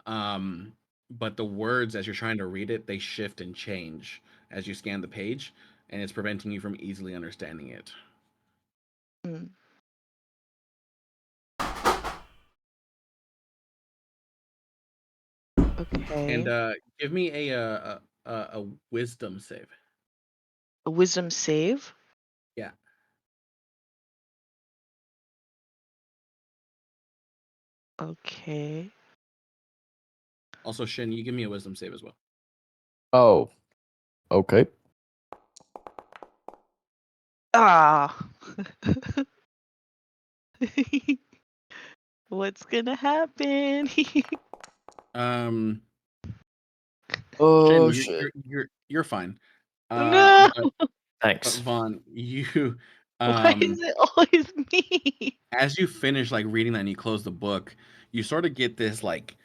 [SPEAKER 2] but the words as you're trying to read it, they shift and change as you scan the page, and it's preventing you from easily understanding it.
[SPEAKER 5] Mm. Okay.
[SPEAKER 2] And give me a wisdom save.
[SPEAKER 5] A wisdom save.
[SPEAKER 2] Yeah.
[SPEAKER 5] Okay.
[SPEAKER 2] Also, Shin, you give me a wisdom save as well.
[SPEAKER 4] Oh, okay.
[SPEAKER 5] Ah. What's gonna happen?
[SPEAKER 2] Um,
[SPEAKER 4] Oh
[SPEAKER 2] Shin,
[SPEAKER 4] shit.
[SPEAKER 2] you're fine.
[SPEAKER 5] No.
[SPEAKER 2] But
[SPEAKER 4] Thanks.
[SPEAKER 2] Vaughn, you
[SPEAKER 5] Why
[SPEAKER 2] um
[SPEAKER 5] is it always me?
[SPEAKER 2] as you finish like reading that and you close the book, you sort of get this like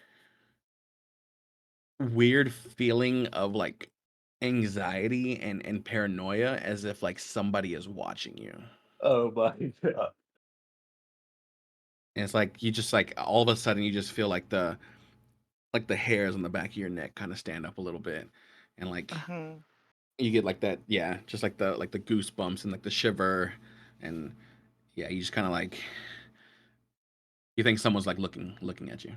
[SPEAKER 2] weird feeling of like anxiety and paranoia as if like somebody is watching you.
[SPEAKER 4] Oh my god.
[SPEAKER 2] And it's like you just like all of a sudden you just feel like the hairs on the back of your neck kind of stand up a little bit. And like
[SPEAKER 5] Uh-huh.
[SPEAKER 2] you get like that, yeah, just like the goosebumps and like the shiver, and yeah, you just kind of like you think someone's like looking at you.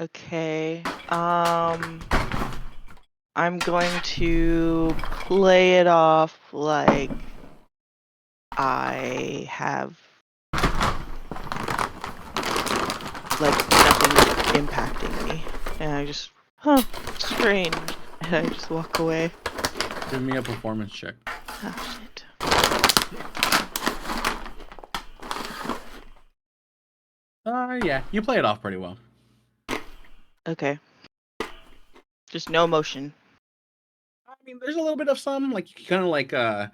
[SPEAKER 5] Okay. I'm going to play it off like I have like nothing's impacting me. And I just, strange. And I just walk away.
[SPEAKER 2] Give me a performance check.
[SPEAKER 5] Oh shit.
[SPEAKER 2] Yeah, you play it off pretty well.
[SPEAKER 5] Okay. Just no emotion.
[SPEAKER 2] I mean, there's a little bit of some like you kind of like I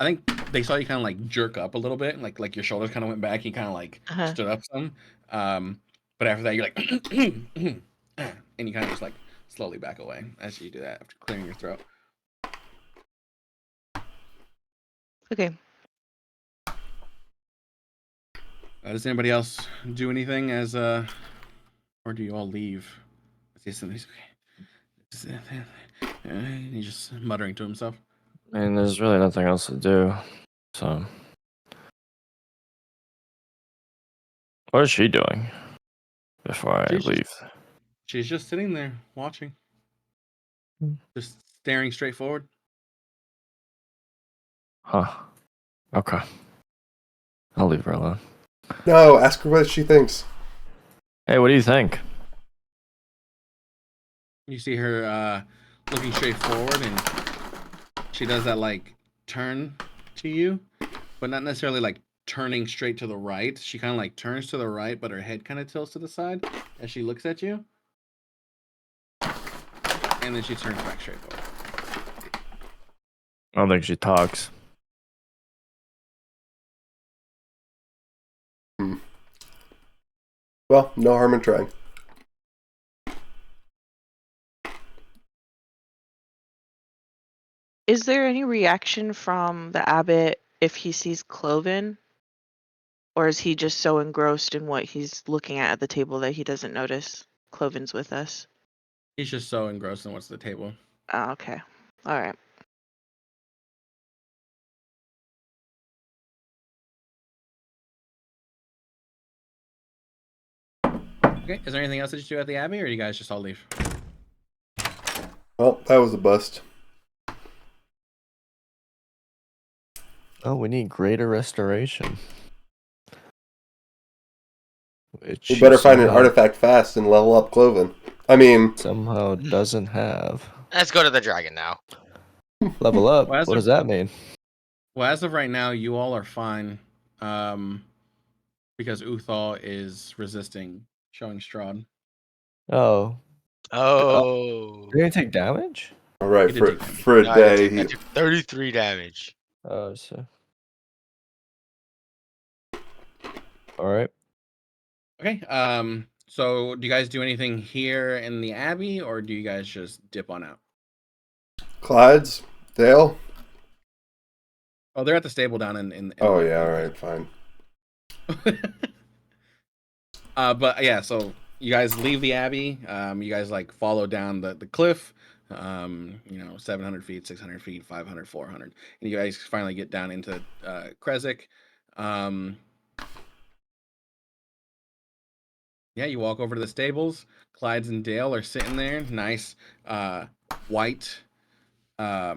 [SPEAKER 2] think they saw you kind of like jerk up a little bit, like your shoulders kind of went back. You kind of like
[SPEAKER 5] Uh-huh.
[SPEAKER 2] stood up some. But after that, you're like, and you kind of just like slowly back away as you do that after clearing your throat.
[SPEAKER 5] Okay.
[SPEAKER 2] Does anybody else do anything as or do you all leave? He's just muttering to himself.
[SPEAKER 4] I mean, there's really nothing else to do. So, what is she doing before I leave?
[SPEAKER 2] She's just sitting there watching,
[SPEAKER 4] Hmm.
[SPEAKER 2] just staring straight forward.
[SPEAKER 4] Huh. Okay. I'll leave her alone.
[SPEAKER 3] No, ask her what she thinks.
[SPEAKER 4] Hey, what do you think?
[SPEAKER 2] You see her looking straight forward, and she does that like turn to you, but not necessarily like turning straight to the right. She kind of like turns to the right, but her head kind of tilts to the side as she looks at you, and then she turns back straight forward.
[SPEAKER 4] I don't think she talks.
[SPEAKER 3] Well, no harm in trying.
[SPEAKER 5] Is there any reaction from the abbot if he sees Cloven? Or is he just so engrossed in what he's looking at the table that he doesn't notice Cloven's with us?
[SPEAKER 2] He's just so engrossed in what's at the table.
[SPEAKER 5] Oh, okay. All right.
[SPEAKER 2] Okay, is there anything else that you do at the Abbey, or do you guys just all leave?
[SPEAKER 3] Well, that was a bust.
[SPEAKER 4] Oh, we need greater restoration. Which
[SPEAKER 3] We
[SPEAKER 4] she
[SPEAKER 3] better find an
[SPEAKER 4] somehow-
[SPEAKER 3] artifact fast and level up Cloven. I mean,
[SPEAKER 4] somehow doesn't have.
[SPEAKER 1] Let's go to the dragon now.
[SPEAKER 4] Level up?
[SPEAKER 2] Well, as
[SPEAKER 4] What
[SPEAKER 2] of-
[SPEAKER 4] does that mean?
[SPEAKER 2] Well, as of right now, you all are fine, because Uthal is resisting showing Strahd.
[SPEAKER 4] Oh.
[SPEAKER 1] Oh.
[SPEAKER 4] Did he take damage?
[SPEAKER 3] all right,
[SPEAKER 2] He did take
[SPEAKER 3] for a
[SPEAKER 1] No, I
[SPEAKER 3] day.
[SPEAKER 1] took 33 damage.
[SPEAKER 4] Oh, so. Alright.
[SPEAKER 2] Okay, so do you guys do anything here in the Abbey, or do you guys just dip on out?
[SPEAKER 3] Clyde's? Dale?
[SPEAKER 2] Oh, they're at the stable down in
[SPEAKER 3] Oh,
[SPEAKER 2] the-
[SPEAKER 3] yeah, all right, fine.
[SPEAKER 2] But yeah, so you guys leave the Abbey. You guys like follow down the cliff. 700 feet, 600 feet, 500, 400, and you guys finally get down into Kresik. Yeah, you walk over to the stables. Clyde's and Dale are sitting there, nice white. I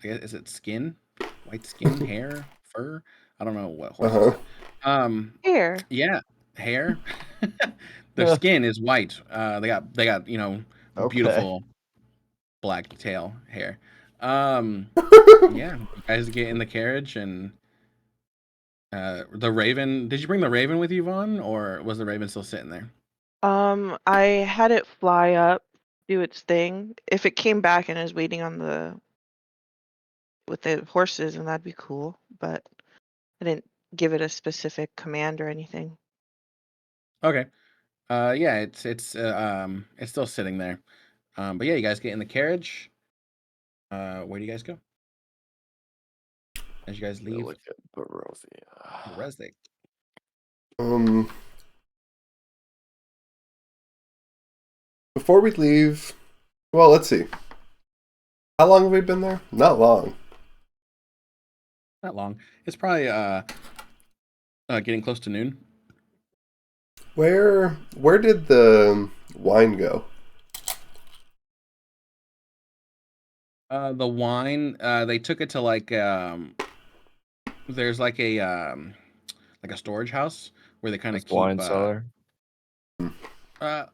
[SPEAKER 2] guess is it skin? White skin, hair, fur. I don't know what horse is it.
[SPEAKER 5] Here.
[SPEAKER 2] Yeah, hair. Their
[SPEAKER 4] Yeah.
[SPEAKER 2] skin is white. They got
[SPEAKER 4] Okay.
[SPEAKER 2] beautiful black tail hair. Yeah, you guys get in the carriage and the Raven. Did you bring the Raven with you, Vaughn, or was the Raven still sitting there?
[SPEAKER 5] I had it fly up, do its thing. If it came back and is waiting on with the horses, then that'd be cool. But I didn't give it a specific command or anything.
[SPEAKER 2] Okay. Yeah, it's still sitting there. But yeah, you guys get in the carriage. Where do you guys go? As you guys leave
[SPEAKER 4] Look at Barovia.
[SPEAKER 2] Resnick.
[SPEAKER 3] Before we leave, well, let's see. How long have we been there? Not long.
[SPEAKER 2] Not long. It's probably getting close to noon.
[SPEAKER 3] Where did the wine go?
[SPEAKER 2] The wine, they took it to like there's like a storage house where they kind of
[SPEAKER 4] This
[SPEAKER 2] keep
[SPEAKER 4] wine cellar.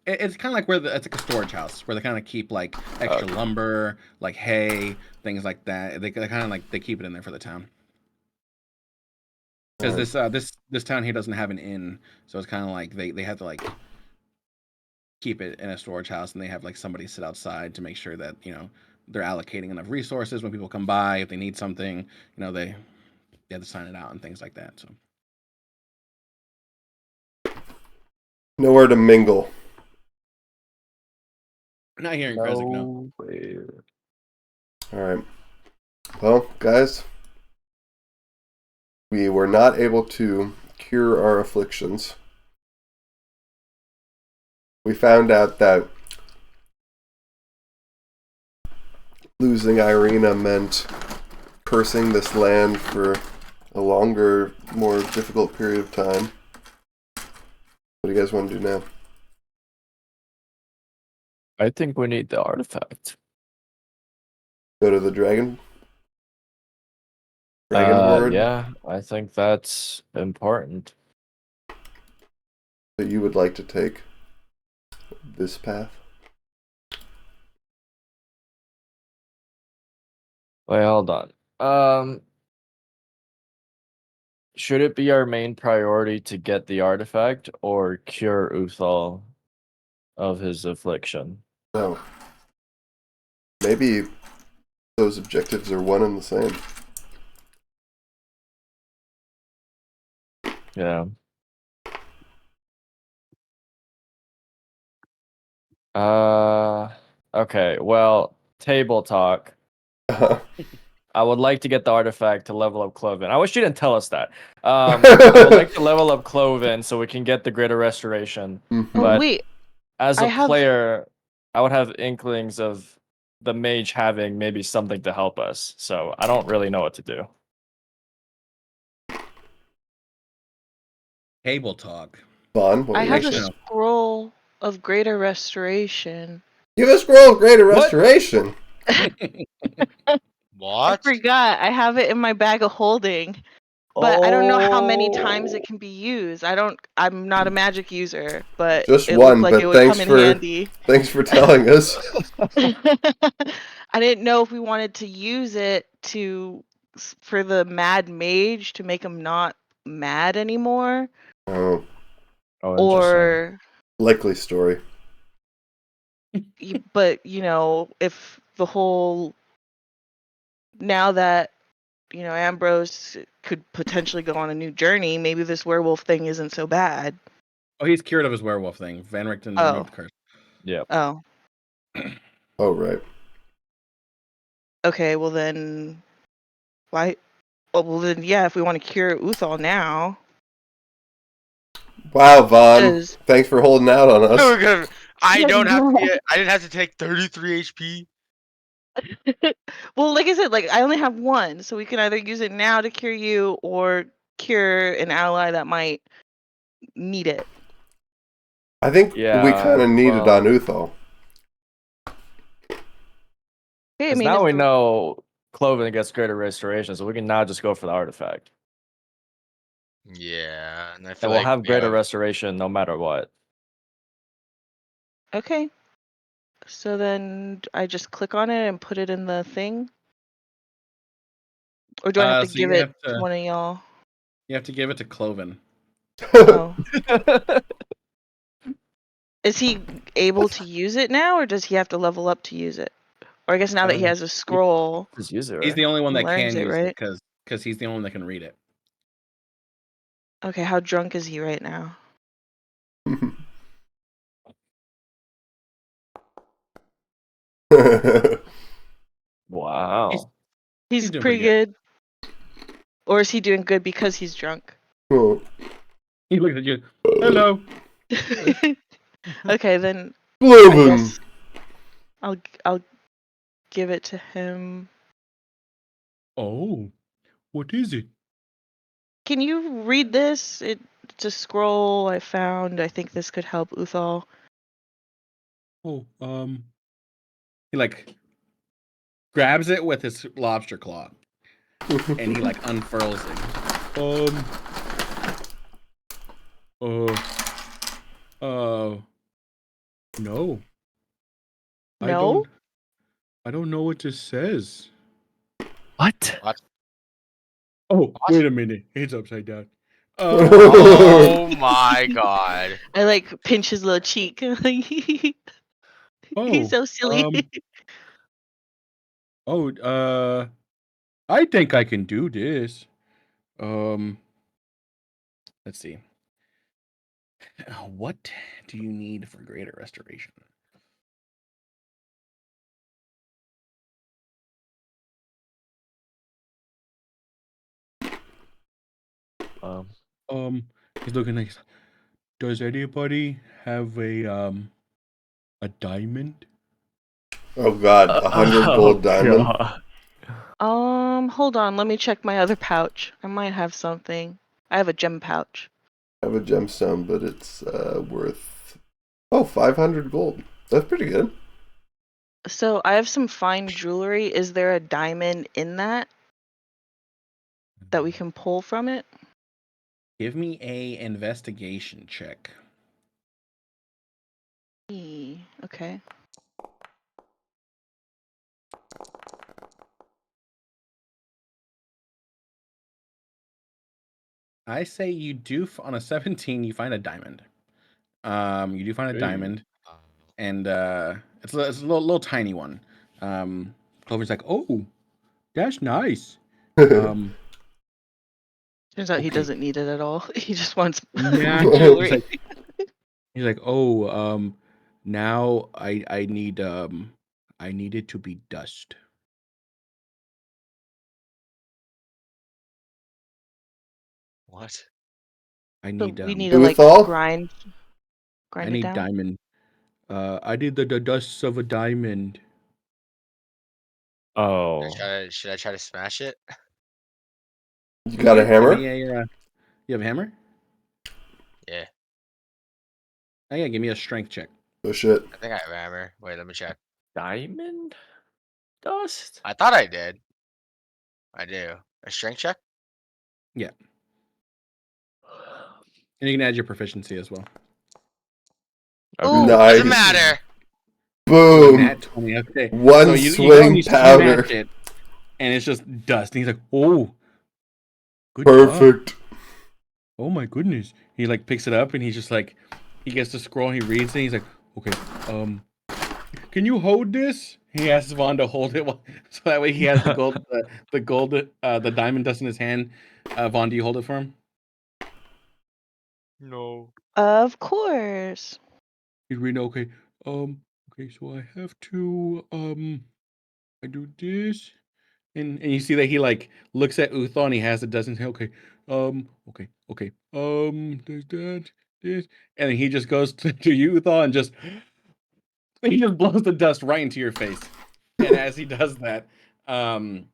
[SPEAKER 2] it's kind of like where it's like a storage house where they kind of keep like extra lumber, like hay, things like that. They kind of like they keep it in there for the town. Because this town here doesn't have an inn, so it's kind of like they have to like keep it in a storage house, and they have like somebody sit outside to make sure that they're allocating enough resources when people come by. If they need something, they have to sign it out and things like that. So
[SPEAKER 3] Nowhere to mingle.
[SPEAKER 2] not here in Kresik, no.
[SPEAKER 4] Nowhere.
[SPEAKER 3] All right. Well, guys, we were not able to cure our afflictions. We found out that losing Irina meant cursing this land for a longer, more difficult period of time. What do you guys want to do now?
[SPEAKER 4] I think we need the artifact.
[SPEAKER 3] Go to the dragon board
[SPEAKER 4] Yeah, I think that's important.
[SPEAKER 3] that you would like to take this path?
[SPEAKER 4] Wait, hold on. Should it be our main priority to get the artifact or cure Uthal of his affliction?
[SPEAKER 3] No. Maybe those objectives are one and the same.
[SPEAKER 4] Yeah. Okay, well, table talk. I would like to get the artifact to level up Cloven. I wish you didn't tell us that. I would like to level up Cloven so we can get the greater restoration.
[SPEAKER 3] Mhm.
[SPEAKER 5] Oh,
[SPEAKER 4] But
[SPEAKER 5] wait.
[SPEAKER 4] as
[SPEAKER 5] I
[SPEAKER 4] a
[SPEAKER 5] have-
[SPEAKER 4] player, I would have inklings of the mage having maybe something to help us. So I don't really know what to do.
[SPEAKER 2] Table talk.
[SPEAKER 3] Vaughn, what
[SPEAKER 5] I
[SPEAKER 3] were you
[SPEAKER 5] have
[SPEAKER 3] gonna
[SPEAKER 5] a
[SPEAKER 3] say?
[SPEAKER 5] scroll of greater restoration.
[SPEAKER 3] Give us scroll of greater restoration.
[SPEAKER 5] I
[SPEAKER 1] What?
[SPEAKER 5] forgot. I have it in my bag of holding. But I don't know how many times it can be used. I'm not a magic user, but
[SPEAKER 3] Just
[SPEAKER 5] it
[SPEAKER 3] one,
[SPEAKER 5] looked like
[SPEAKER 3] but
[SPEAKER 5] it would come in handy.
[SPEAKER 3] thanks for telling us.
[SPEAKER 5] I didn't know if we wanted to use it for the mad mage to make him not mad anymore,
[SPEAKER 3] Oh,
[SPEAKER 4] Oh, interesting.
[SPEAKER 5] or
[SPEAKER 3] likely story.
[SPEAKER 5] but if the whole now that Ambrose could potentially go on a new journey, maybe this werewolf thing isn't so bad.
[SPEAKER 2] Oh, he's cured of his werewolf thing. Van Richten removed the curse.
[SPEAKER 4] Yep.
[SPEAKER 5] Oh,
[SPEAKER 3] Oh, right.
[SPEAKER 5] okay. Well then, why? Oh, well then, yeah. If we want to cure Uthal now,
[SPEAKER 3] Wow, Vaughn.
[SPEAKER 5] Does-
[SPEAKER 3] Thanks for holding out on us.
[SPEAKER 1] I don't have to. I didn't have to take 33 HP.
[SPEAKER 5] well, like I said, like I only have one, so we can either use it now to cure you or cure an ally that might need it.
[SPEAKER 3] I think we
[SPEAKER 4] Yeah,
[SPEAKER 3] kind of need it on
[SPEAKER 4] well-
[SPEAKER 3] Uthal.
[SPEAKER 5] Okay, I
[SPEAKER 4] Because
[SPEAKER 5] mean,
[SPEAKER 4] now
[SPEAKER 5] if
[SPEAKER 4] we
[SPEAKER 5] the-
[SPEAKER 4] know Cloven gets greater restoration, so we can now just go for the artifact.
[SPEAKER 1] Yeah, and I
[SPEAKER 4] And
[SPEAKER 1] feel
[SPEAKER 4] we'll
[SPEAKER 1] like
[SPEAKER 4] have
[SPEAKER 1] we
[SPEAKER 4] greater
[SPEAKER 1] have-
[SPEAKER 4] restoration no matter what.
[SPEAKER 5] Okay. So then I just click on it and put it in the thing, or do I have to
[SPEAKER 2] So
[SPEAKER 5] give
[SPEAKER 2] you
[SPEAKER 5] it
[SPEAKER 2] have
[SPEAKER 5] to
[SPEAKER 2] to-
[SPEAKER 5] one of y'all?
[SPEAKER 2] You have to give it to Cloven.
[SPEAKER 5] Oh, is he able to use it now, or does he have to level up to use it? Or I guess now that he has a scroll,
[SPEAKER 4] Just use it,
[SPEAKER 2] He's
[SPEAKER 4] right?
[SPEAKER 2] the only one
[SPEAKER 5] He
[SPEAKER 2] that
[SPEAKER 5] learns
[SPEAKER 2] can
[SPEAKER 5] it,
[SPEAKER 2] use
[SPEAKER 5] right?
[SPEAKER 2] it because he's the only one that can read it.
[SPEAKER 5] Okay, how drunk is he right now?
[SPEAKER 4] Wow.
[SPEAKER 5] He's
[SPEAKER 2] doing
[SPEAKER 5] pretty
[SPEAKER 2] pretty
[SPEAKER 5] good. Or is he doing good because he's drunk?
[SPEAKER 3] Oh.
[SPEAKER 2] He looks at you. Hello.
[SPEAKER 5] Okay, then I
[SPEAKER 3] Love
[SPEAKER 5] guess
[SPEAKER 3] him.
[SPEAKER 5] I'll give it to him.
[SPEAKER 2] Oh, what is it?
[SPEAKER 5] Can you read this? It's a scroll I found. I think this could help Uthal.
[SPEAKER 2] Oh, he like grabs it with his lobster claw and he like unfurls it. No.
[SPEAKER 5] No?
[SPEAKER 2] I don't know what this says.
[SPEAKER 4] What?
[SPEAKER 1] What?
[SPEAKER 2] Oh,
[SPEAKER 1] What?
[SPEAKER 2] wait a minute. It's upside down.
[SPEAKER 1] Oh my god.
[SPEAKER 5] I like pinch his little cheek. He's
[SPEAKER 2] Oh,
[SPEAKER 5] so silly.
[SPEAKER 2] I think I can do this. Let's see. What do you need for greater restoration? He's looking like, does anybody have a diamond?
[SPEAKER 3] Oh God, 100 gold diamond.
[SPEAKER 4] God.
[SPEAKER 5] Hold on, let me check my other pouch. I might have something. I have a gem pouch.
[SPEAKER 3] I have a gemstone, but it's worth 500 gold. That's pretty good.
[SPEAKER 5] So I have some fine jewelry. Is there a diamond in that we can pull from it?
[SPEAKER 2] Give me a investigation check.
[SPEAKER 5] Okay.
[SPEAKER 2] I say you do on a 17. You find a diamond. You do find a
[SPEAKER 4] Hey.
[SPEAKER 2] diamond, and it's a little tiny one. Clover's like, oh, that's nice.
[SPEAKER 5] Turns out he
[SPEAKER 2] Okay.
[SPEAKER 5] doesn't need it at all. He just wants
[SPEAKER 2] Nah.
[SPEAKER 5] jewelry.
[SPEAKER 2] He's like, oh, now I need it to be dust.
[SPEAKER 1] What?
[SPEAKER 2] I
[SPEAKER 5] So
[SPEAKER 2] need
[SPEAKER 5] we need to like
[SPEAKER 3] Uthal?
[SPEAKER 5] grind
[SPEAKER 2] I
[SPEAKER 5] it
[SPEAKER 2] need
[SPEAKER 5] down.
[SPEAKER 2] diamond. I need the dust of a diamond.
[SPEAKER 4] Oh.
[SPEAKER 1] Should I try to smash it?
[SPEAKER 3] You got a
[SPEAKER 2] Give
[SPEAKER 3] hammer?
[SPEAKER 2] me a you have a hammer?
[SPEAKER 1] Yeah,
[SPEAKER 2] Oh yeah, give me a strength check.
[SPEAKER 3] Oh shit.
[SPEAKER 1] I think I have a hammer. Wait, let me check.
[SPEAKER 4] Diamond dust?
[SPEAKER 1] I thought I did. I do. A strength check?
[SPEAKER 2] Yeah. And you can add your proficiency as well.
[SPEAKER 4] Okay.
[SPEAKER 5] Ooh,
[SPEAKER 1] Doesn't
[SPEAKER 3] Nice.
[SPEAKER 1] matter.
[SPEAKER 2] Ooh,
[SPEAKER 3] Boom.
[SPEAKER 2] nat 20. Okay.
[SPEAKER 3] One
[SPEAKER 2] So you go and
[SPEAKER 3] swing
[SPEAKER 2] you smash
[SPEAKER 3] powder.
[SPEAKER 2] it, and it's just dust. And he's like, oh, good job.
[SPEAKER 3] Perfect.
[SPEAKER 2] Oh my goodness. He like picks it up and he's just like, he gets the scroll and he reads it. He's like, okay, can you hold this? He asks Vaughn to hold it so that way he has the gold, the diamond dust in his hand. Vaughn, do you hold it for him?
[SPEAKER 1] No.
[SPEAKER 5] of course.
[SPEAKER 2] He's reading, okay, okay, so I have to, I do this. And you see that he like looks at Uthal and he has it doesn't say, okay, okay, there's that, this, and then he just goes to Uthal and just he just blows the dust right into your face. And as he does that, um,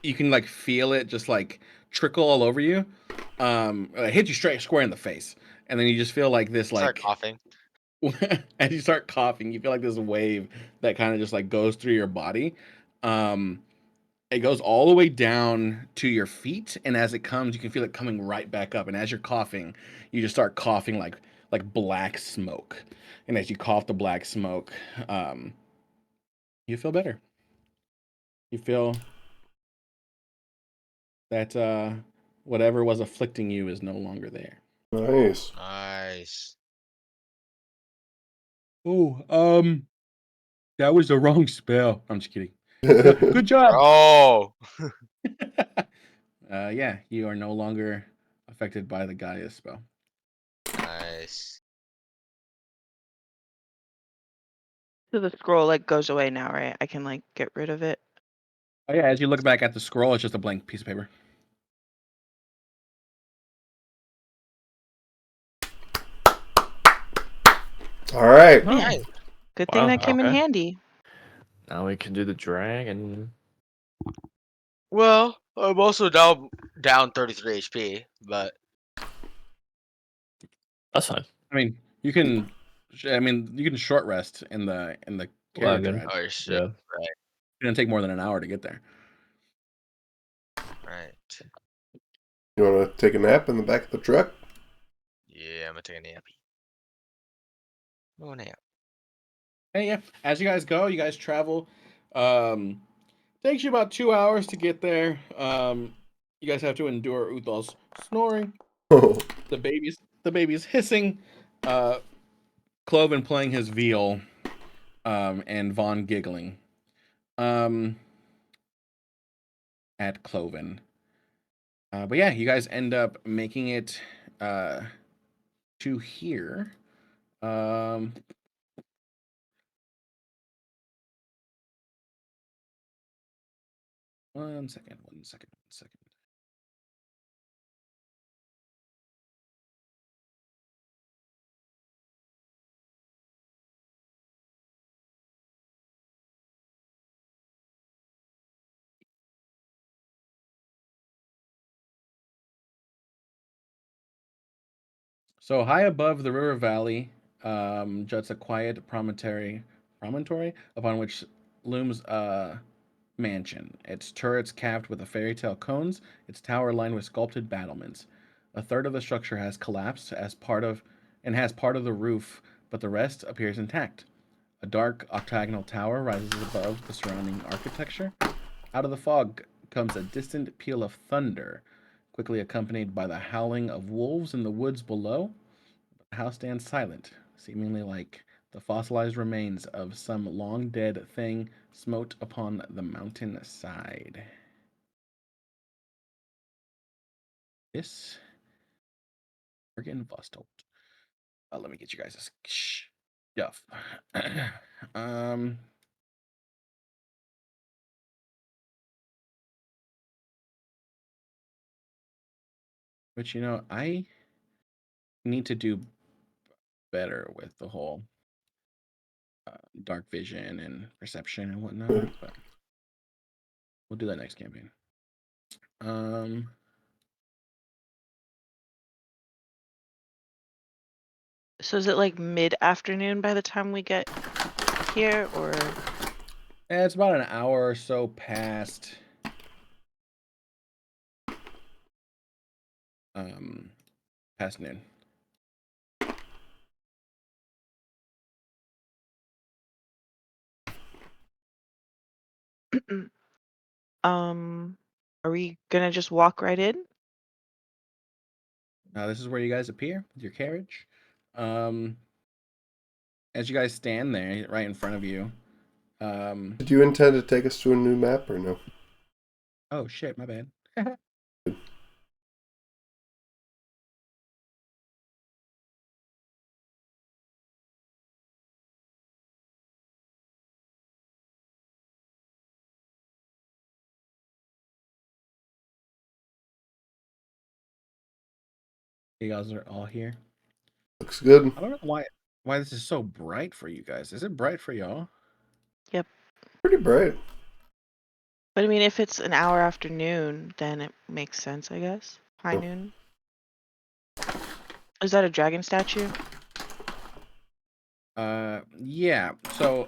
[SPEAKER 2] you can like feel it just like trickle all over you. Hit you straight square in the face, and then you just feel like this
[SPEAKER 1] Start
[SPEAKER 2] like
[SPEAKER 1] coughing.
[SPEAKER 2] as you start coughing, you feel like this wave that kind of just like goes through your body. Um, it goes all the way down to your feet, and as it comes, you can feel it coming right back up. And as you're coughing, you just start coughing like black smoke. And as you cough the black smoke, you feel better. You feel that whatever was afflicting you is no longer there.
[SPEAKER 3] Nice.
[SPEAKER 1] Nice.
[SPEAKER 2] Oh, that was the wrong spell. I'm just kidding. Good job.
[SPEAKER 1] Bro.
[SPEAKER 2] Yeah, you are no longer affected by the Gaia spell.
[SPEAKER 1] Nice.
[SPEAKER 5] So the scroll like goes away now, right? I can like get rid of it.
[SPEAKER 2] Oh yeah, as you look back at the scroll, it's just a blank piece of paper.
[SPEAKER 3] All right.
[SPEAKER 2] Oh.
[SPEAKER 1] Nice.
[SPEAKER 5] Good thing
[SPEAKER 4] Wow,
[SPEAKER 5] that came in
[SPEAKER 4] okay.
[SPEAKER 5] handy.
[SPEAKER 4] Now we can do the dragon.
[SPEAKER 1] Well, I'm also down 33 HP, but
[SPEAKER 4] That's fine.
[SPEAKER 2] I mean, you can. You can short rest in the carriage
[SPEAKER 4] Wagon.
[SPEAKER 2] ride.
[SPEAKER 1] oh shit.
[SPEAKER 4] Yeah.
[SPEAKER 1] Right,
[SPEAKER 2] It's gonna take more than an hour to get there.
[SPEAKER 1] right.
[SPEAKER 3] You want to take a nap in the back of the truck?
[SPEAKER 1] Yeah, I'm gonna take a nappy. No nap.
[SPEAKER 2] Hey, yeah. As you guys go, you guys travel. Takes you about 2 hours to get there. You guys have to endure Uthal's snoring,
[SPEAKER 3] Oh,
[SPEAKER 2] the baby's hissing, Cloven playing his viol, and Vaughn giggling. At Cloven. But yeah, you guys end up making it to here. Um, one second. So high above the river valley juts a quiet promontory upon which looms a mansion. Its turrets capped with fairy tale cones, its tower lined with sculpted battlements. A third of the structure has collapsed as part of and has part of the roof, but the rest appears intact. A dark octagonal tower rises above the surrounding architecture. Out of the fog comes a distant peal of thunder, quickly accompanied by the howling of wolves in the woods below. The house stands silent, seemingly like the fossilized remains of some long dead thing smote upon the mountain side. This friggin' Vostolt. Let me get you guys stuff. um, but I need to do better with the whole dark vision and perception and whatnot, but we'll do that next campaign. Um,
[SPEAKER 5] So is it like mid-afternoon by the time we get here, or
[SPEAKER 2] it's about an hour or so past um past noon.
[SPEAKER 5] are we gonna just walk right in?
[SPEAKER 2] This is where you guys appear with your carriage. Um, as you guys stand there, right in front of you.
[SPEAKER 3] did you intend to take us to a new map or no?
[SPEAKER 2] Oh shit, my bad. You guys are all here.
[SPEAKER 3] Looks good.
[SPEAKER 2] I don't know why this is so bright for you guys. Is it bright for y'all?
[SPEAKER 5] Yep.
[SPEAKER 3] Pretty bright.
[SPEAKER 5] But I mean, if it's an hour after noon, then it makes sense, I guess. High
[SPEAKER 3] Oh.
[SPEAKER 5] noon. Is that a dragon statue?
[SPEAKER 2] Yeah. So,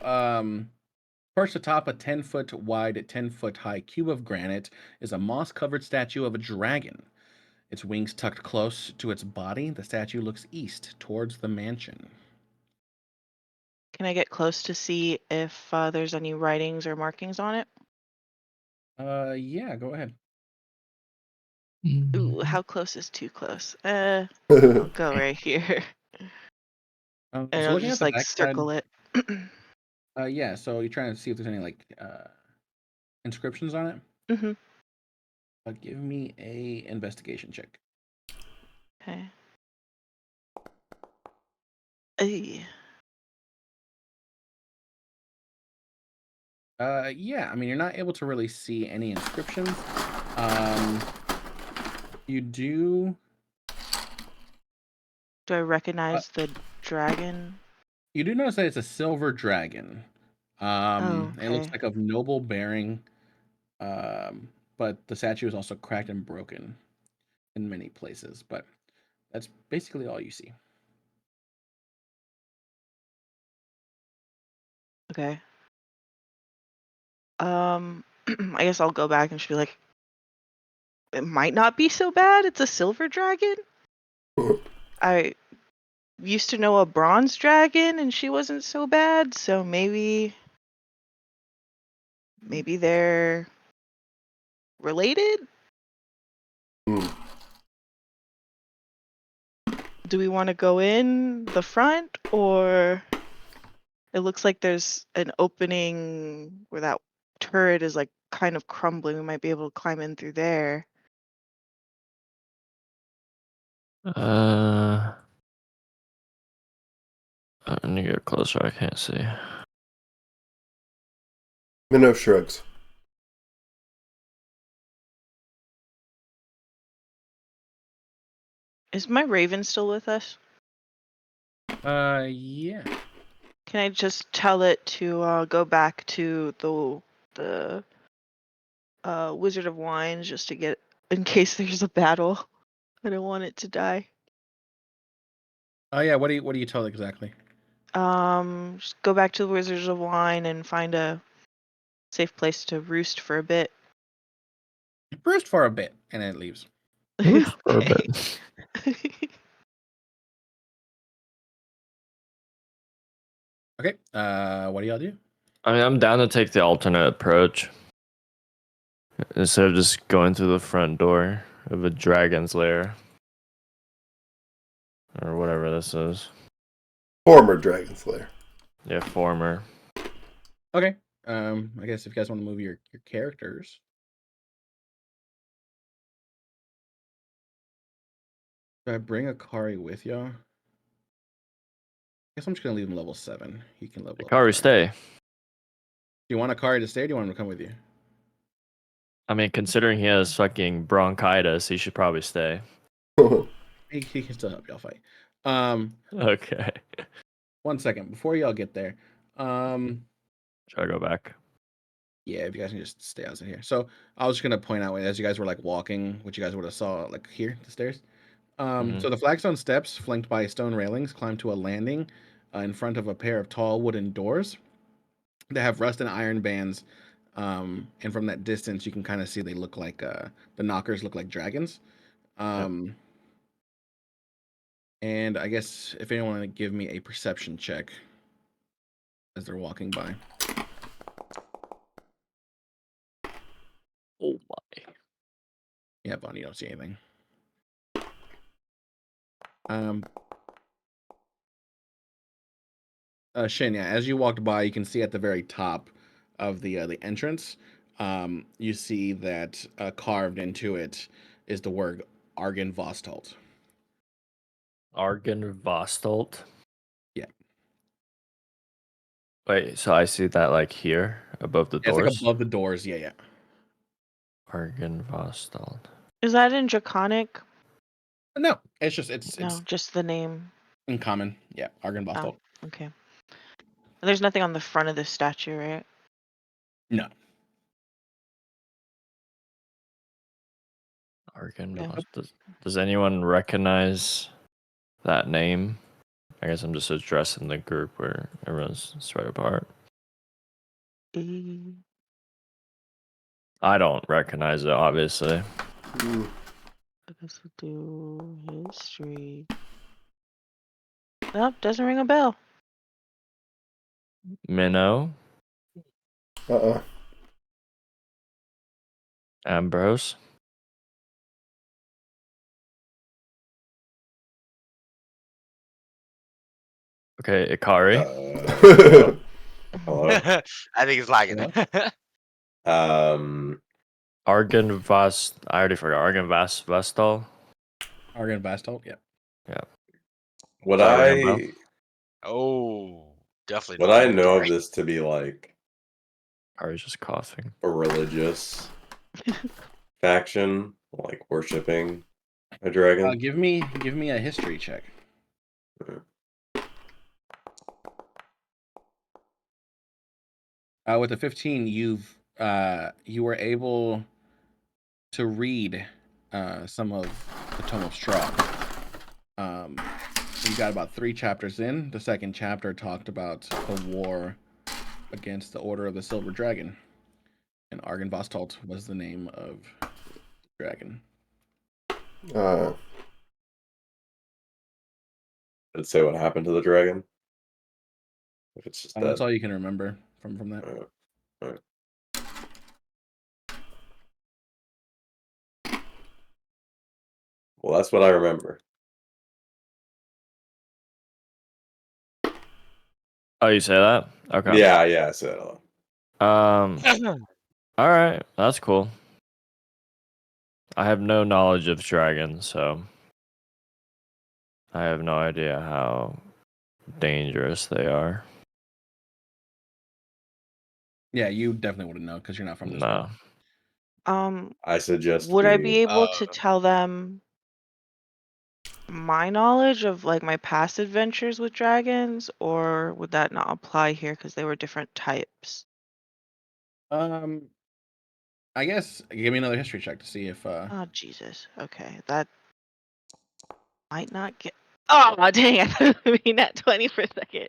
[SPEAKER 2] perched atop a 10-foot wide, 10-foot high cube of granite is a moss-covered statue of a dragon. Its wings tucked close to its body, the statue looks east towards the mansion.
[SPEAKER 5] Can I get close to see if there's any writings or markings on it?
[SPEAKER 2] Yeah, go ahead.
[SPEAKER 5] Ooh, how close is too close? I'll go right here. And
[SPEAKER 2] So
[SPEAKER 5] I'll
[SPEAKER 2] looking at
[SPEAKER 5] just
[SPEAKER 2] the
[SPEAKER 5] like
[SPEAKER 2] backside,
[SPEAKER 5] circle it.
[SPEAKER 2] yeah. So you're trying to see if there's any inscriptions on it.
[SPEAKER 5] Mm-hmm.
[SPEAKER 2] Give me a investigation check.
[SPEAKER 5] Okay. Ay.
[SPEAKER 2] Yeah, I mean, you're not able to really see any inscriptions. You do.
[SPEAKER 5] Do I recognize the dragon?
[SPEAKER 2] You do notice that it's a silver dragon.
[SPEAKER 5] Oh,
[SPEAKER 2] It looks
[SPEAKER 5] okay.
[SPEAKER 2] like of noble bearing, but the statue is also cracked and broken in many places. But that's basically all you see.
[SPEAKER 5] Okay. I guess I'll go back and just be like, it might not be so bad. It's a silver dragon. I used to know a bronze dragon, and she wasn't so bad. So maybe they're related.
[SPEAKER 3] Hmm.
[SPEAKER 5] Do we want to go in the front, or it looks like there's an opening where that turret is like kind of crumbling. We might be able to climb in through there.
[SPEAKER 4] I'm gonna get closer. I can't see.
[SPEAKER 3] Minnow shrugs.
[SPEAKER 5] Is my raven still with us?
[SPEAKER 2] Yeah.
[SPEAKER 5] Can I just tell it to go back to the Wizard of Wines just to get in case there's a battle? I don't want it to die.
[SPEAKER 2] Oh yeah. What do you tell it exactly?
[SPEAKER 5] Just go back to the Wizards of Wine and find a safe place to roost for a bit.
[SPEAKER 2] Roost for a bit, and then it leaves.
[SPEAKER 4] For a
[SPEAKER 5] Okay.
[SPEAKER 4] bit.
[SPEAKER 2] Okay. What do y'all do?
[SPEAKER 4] I mean, I'm down to take the alternate approach instead of just going through the front door of a dragon's lair or whatever this is.
[SPEAKER 3] Former Dragon Slayer.
[SPEAKER 4] Yeah, former.
[SPEAKER 2] Okay. I guess if you guys want to move your characters. Do I bring Akari with y'all? I guess I'm just gonna leave him level 7. He can level up.
[SPEAKER 4] Akari,
[SPEAKER 2] after.
[SPEAKER 4] stay.
[SPEAKER 2] Do you want Akari to stay? Or do you want him to come with you?
[SPEAKER 4] I mean, considering he has fucking bronchitis, he should probably stay.
[SPEAKER 2] He can still help y'all fight.
[SPEAKER 4] Okay.
[SPEAKER 2] 1 second before y'all get there.
[SPEAKER 4] Should I go back?
[SPEAKER 2] Yeah, if you guys can just stay outside here. So I was just gonna point out as you guys were like walking, what you guys would have saw like here, the stairs. So the flagstone steps, flanked by stone railings, climb to a landing in front of a pair of tall wooden doors that have rust and iron bands. And from that distance, you can kind of see they look like the knockers look like dragons. And I guess if anyone want to give me a perception check as they're walking by.
[SPEAKER 4] Oh my.
[SPEAKER 2] Yeah, Bonnie, you don't see anything. Shin, yeah, as you walked by, you can see at the very top of the entrance, you see that carved into it is the word Argen Vostolt.
[SPEAKER 4] Argen Vostolt?
[SPEAKER 2] Yeah.
[SPEAKER 4] Wait, so I see that like here above the
[SPEAKER 2] Yeah, it's like
[SPEAKER 4] doors?
[SPEAKER 2] above the doors. Yeah, yeah.
[SPEAKER 4] Argen Vostolt.
[SPEAKER 5] Is that in Draconic?
[SPEAKER 2] No, it's just it's
[SPEAKER 5] No, just the name.
[SPEAKER 2] in common. Yeah, Argen Vostolt.
[SPEAKER 5] Oh, okay. There's nothing on the front of this statue, right?
[SPEAKER 2] No.
[SPEAKER 4] Argen
[SPEAKER 5] Yeah.
[SPEAKER 4] Vostolt. Does anyone recognize that name? I guess I'm just addressing the group where everyone's spread apart. I don't recognize it, obviously.
[SPEAKER 3] Hmm.
[SPEAKER 5] I guess we'll do history. Nope, doesn't ring a bell.
[SPEAKER 4] Minnow?
[SPEAKER 3] Uh-uh.
[SPEAKER 4] Ambrose? Okay, Ikari?
[SPEAKER 6] Hello.
[SPEAKER 1] I think it's lagging.
[SPEAKER 6] Um,
[SPEAKER 4] Argen Vas... I already forgot. Argen Vas Vestal?
[SPEAKER 2] Argon Vastolt, yeah.
[SPEAKER 6] Would
[SPEAKER 4] Sorry, bro.
[SPEAKER 6] I
[SPEAKER 1] Oh, definitely
[SPEAKER 6] would
[SPEAKER 1] not
[SPEAKER 6] I
[SPEAKER 1] Voldemort.
[SPEAKER 6] know of this to be like
[SPEAKER 4] I was just coughing.
[SPEAKER 6] a religious faction, like worshiping a dragon?
[SPEAKER 2] Give me a history check. With the 15, you were able to read some of the Tome of Strahd. You got about 3 chapters in. The second chapter talked about the war against the Order of the Silver Dragon, and Argon Vostolt was the name of the dragon.
[SPEAKER 3] Uh,
[SPEAKER 6] Did it say what happened to the dragon? If it's just
[SPEAKER 2] That's
[SPEAKER 6] that.
[SPEAKER 2] all you can remember from that.
[SPEAKER 6] Alright. Well, that's what I remember.
[SPEAKER 4] Oh, you say that? Okay.
[SPEAKER 6] Yeah, I said it.
[SPEAKER 4] All right, that's cool. I have no knowledge of dragons, so I have no idea how dangerous they are.
[SPEAKER 2] Yeah, you definitely wouldn't know because you're not from this world.
[SPEAKER 4] No.
[SPEAKER 6] I suggest
[SPEAKER 5] Would I be
[SPEAKER 6] we.
[SPEAKER 5] able to tell them my knowledge of like my past adventures with dragons, or would that not apply here because they were different types?
[SPEAKER 2] I guess give me another history check to see if
[SPEAKER 5] Oh Jesus. Okay, that might not get. Oh dang! I thought it would be nat 20 for a second.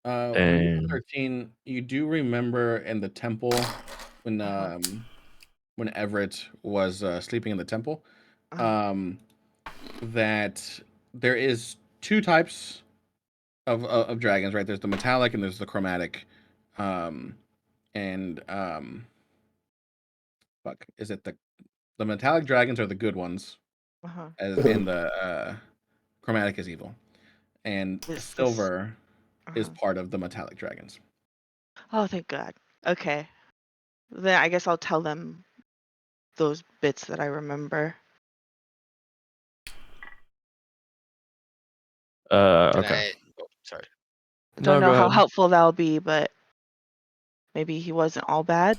[SPEAKER 2] when you were
[SPEAKER 4] Dang.
[SPEAKER 2] 13, you do remember in the temple when when Everett was sleeping in the temple, that there is 2 types of dragons, right? There's the metallic and there's the chromatic. And fuck, is it the metallic dragons are the good ones, and the chromatic is evil, and
[SPEAKER 5] Is this?
[SPEAKER 2] silver is part of the metallic dragons.
[SPEAKER 5] Oh, thank God. Okay, then I guess I'll tell them those bits that I remember.
[SPEAKER 1] Can
[SPEAKER 4] Okay.
[SPEAKER 1] I? Oh, sorry.
[SPEAKER 5] Don't
[SPEAKER 4] No,
[SPEAKER 5] know
[SPEAKER 4] go
[SPEAKER 5] how
[SPEAKER 4] ahead.
[SPEAKER 5] helpful that'll be, but maybe he wasn't all bad.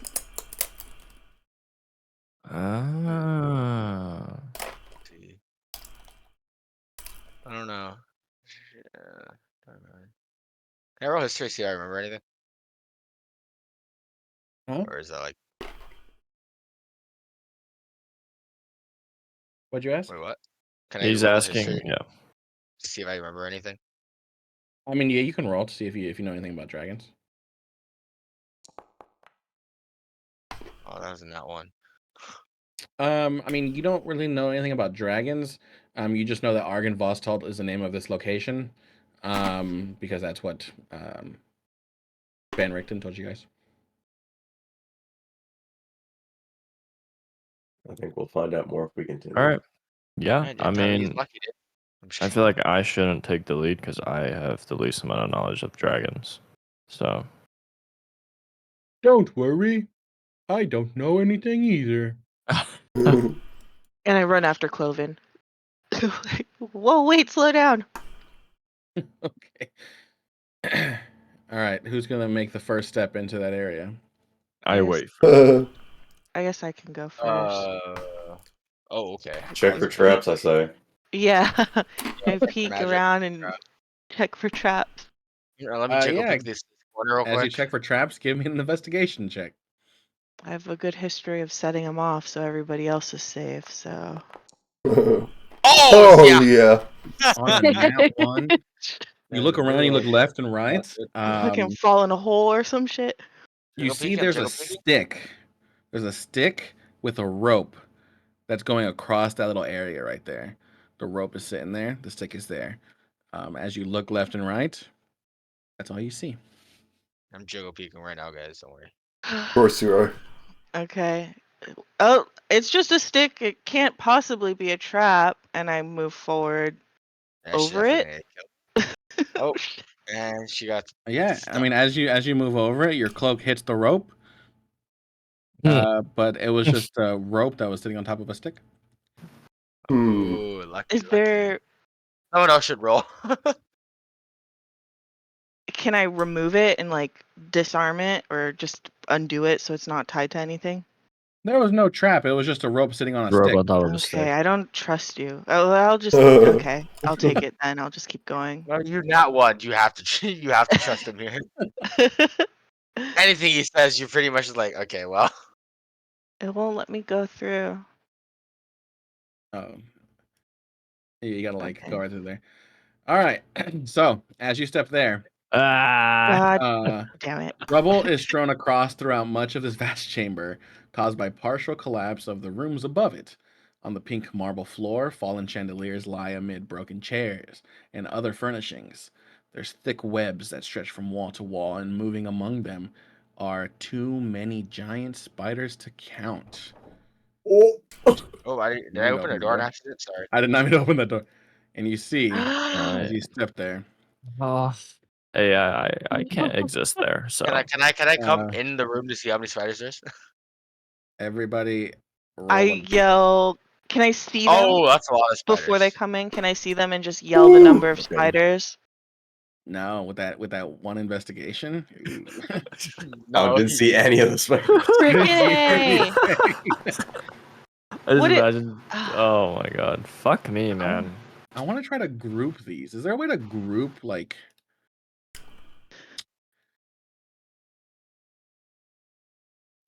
[SPEAKER 4] Ah.
[SPEAKER 1] See. I don't know. Don't know. Can I roll history? See if I remember anything,
[SPEAKER 2] Huh?
[SPEAKER 1] or is that like?
[SPEAKER 2] What'd you ask?
[SPEAKER 1] Wait, what? Can I
[SPEAKER 4] He's
[SPEAKER 1] roll
[SPEAKER 4] asking,
[SPEAKER 1] history?
[SPEAKER 4] yeah.
[SPEAKER 1] See if I remember anything.
[SPEAKER 2] I mean, yeah, you can roll to see if you know anything about dragons.
[SPEAKER 1] Oh, that was in that one.
[SPEAKER 2] I mean, you don't really know anything about dragons. You just know that Argon Vostald is the name of this location, because that's what Van Richten told you guys.
[SPEAKER 6] I think we'll find out more if we continue.
[SPEAKER 4] All right. Yeah,
[SPEAKER 1] Yeah,
[SPEAKER 4] I
[SPEAKER 1] dude, he's
[SPEAKER 4] mean,
[SPEAKER 1] lucky, dude. I'm
[SPEAKER 4] I
[SPEAKER 1] sure.
[SPEAKER 4] feel like I shouldn't take the lead because I have the least amount of knowledge of dragons. So,
[SPEAKER 2] Don't worry, I don't know anything either.
[SPEAKER 5] And I run after Cloven. Whoa, wait, slow down.
[SPEAKER 2] Okay. All right, who's gonna make the first step into that area?
[SPEAKER 4] I
[SPEAKER 5] Yes.
[SPEAKER 4] wait for
[SPEAKER 5] I guess I can go first.
[SPEAKER 1] Oh, okay.
[SPEAKER 6] Check for traps, I say.
[SPEAKER 5] Yeah, I
[SPEAKER 1] Like
[SPEAKER 5] peek
[SPEAKER 1] magic.
[SPEAKER 5] around and check for traps.
[SPEAKER 1] Here, let me check. Go
[SPEAKER 2] Yeah.
[SPEAKER 1] peek this corner real
[SPEAKER 2] As you
[SPEAKER 1] quick.
[SPEAKER 2] check for traps, give me an investigation check.
[SPEAKER 5] I have a good history of setting them off so everybody else is safe, so.
[SPEAKER 1] Oh,
[SPEAKER 3] Oh
[SPEAKER 1] yeah.
[SPEAKER 3] yeah.
[SPEAKER 2] On a nat 1, you
[SPEAKER 1] That's
[SPEAKER 2] look
[SPEAKER 1] a
[SPEAKER 2] around,
[SPEAKER 1] good
[SPEAKER 2] you
[SPEAKER 1] one.
[SPEAKER 2] look left and right.
[SPEAKER 1] That's good.
[SPEAKER 5] Like I'm fall in a hole or some shit.
[SPEAKER 2] You
[SPEAKER 1] Go
[SPEAKER 2] see
[SPEAKER 1] peeking. I'm
[SPEAKER 2] there's a
[SPEAKER 1] go peeking.
[SPEAKER 2] stick. There's a stick with a rope that's going across that little area right there. The rope is sitting there. The stick is there. As you look left and right, that's all you see.
[SPEAKER 1] I'm jiggle peeking right now, guys. Don't worry.
[SPEAKER 3] Of course you are.
[SPEAKER 5] Okay. Oh, it's just a stick. It can't possibly be a trap. And I move forward
[SPEAKER 1] Yeah, she
[SPEAKER 5] over it.
[SPEAKER 1] definitely got killed. Oh, and she got
[SPEAKER 2] Yeah, I
[SPEAKER 1] stuck.
[SPEAKER 2] mean, as you move over it, your cloak hits the rope.
[SPEAKER 4] Hmm.
[SPEAKER 2] But it was just a rope that was sitting on top of a stick.
[SPEAKER 3] Hmm.
[SPEAKER 1] Ooh, Lucky,
[SPEAKER 5] Is
[SPEAKER 1] lucky.
[SPEAKER 5] there?
[SPEAKER 1] Someone else should roll.
[SPEAKER 5] Can I remove it and like disarm it, or just undo it so it's not tied to anything?
[SPEAKER 2] There was no trap. It was just a rope sitting on a
[SPEAKER 4] Rope
[SPEAKER 2] stick.
[SPEAKER 4] on top of a
[SPEAKER 5] Okay,
[SPEAKER 4] stick.
[SPEAKER 5] I don't trust you. Oh, I'll just okay. I'll take it then. I'll just keep going.
[SPEAKER 1] No, you're not one. You have to you have to trust him here. Anything he says, you're pretty much just like, okay, well.
[SPEAKER 5] It won't let me go through.
[SPEAKER 2] Oh, you gotta like go
[SPEAKER 5] Okay.
[SPEAKER 2] right through there. All right. So as you step there,
[SPEAKER 4] Ah.
[SPEAKER 5] God damn it.
[SPEAKER 2] rubble is strewn across throughout much of this vast chamber, caused by partial collapse of the rooms above it. On the pink marble floor, fallen chandeliers lie amid broken chairs and other furnishings. There's thick webs that stretch from wall to wall, and moving among them are too many giant spiders to count.
[SPEAKER 6] Oh.
[SPEAKER 1] Oh, did I open a door on accident? Sorry.
[SPEAKER 2] I did not mean to open that door. And you see, as
[SPEAKER 4] Alright.
[SPEAKER 2] you step there,
[SPEAKER 4] Oh. Hey, I can't exist there. So
[SPEAKER 1] Can I come
[SPEAKER 2] Uh,
[SPEAKER 1] in the room to see how many spiders there's?
[SPEAKER 2] everybody
[SPEAKER 5] I
[SPEAKER 2] roll a
[SPEAKER 5] yell, can I see them
[SPEAKER 1] Oh, that's a lot of
[SPEAKER 5] before they
[SPEAKER 1] spiders.
[SPEAKER 5] come in? Can I see them and just yell the number of
[SPEAKER 6] Okay.
[SPEAKER 5] spiders?
[SPEAKER 2] no with that one investigation.
[SPEAKER 6] I
[SPEAKER 1] No,
[SPEAKER 6] didn't see any of the spiders.
[SPEAKER 5] Freaking A!
[SPEAKER 4] I just
[SPEAKER 5] What it-
[SPEAKER 4] imagine. Oh my god. Fuck me, man.
[SPEAKER 2] I want to try to group these. Is there a way to group like?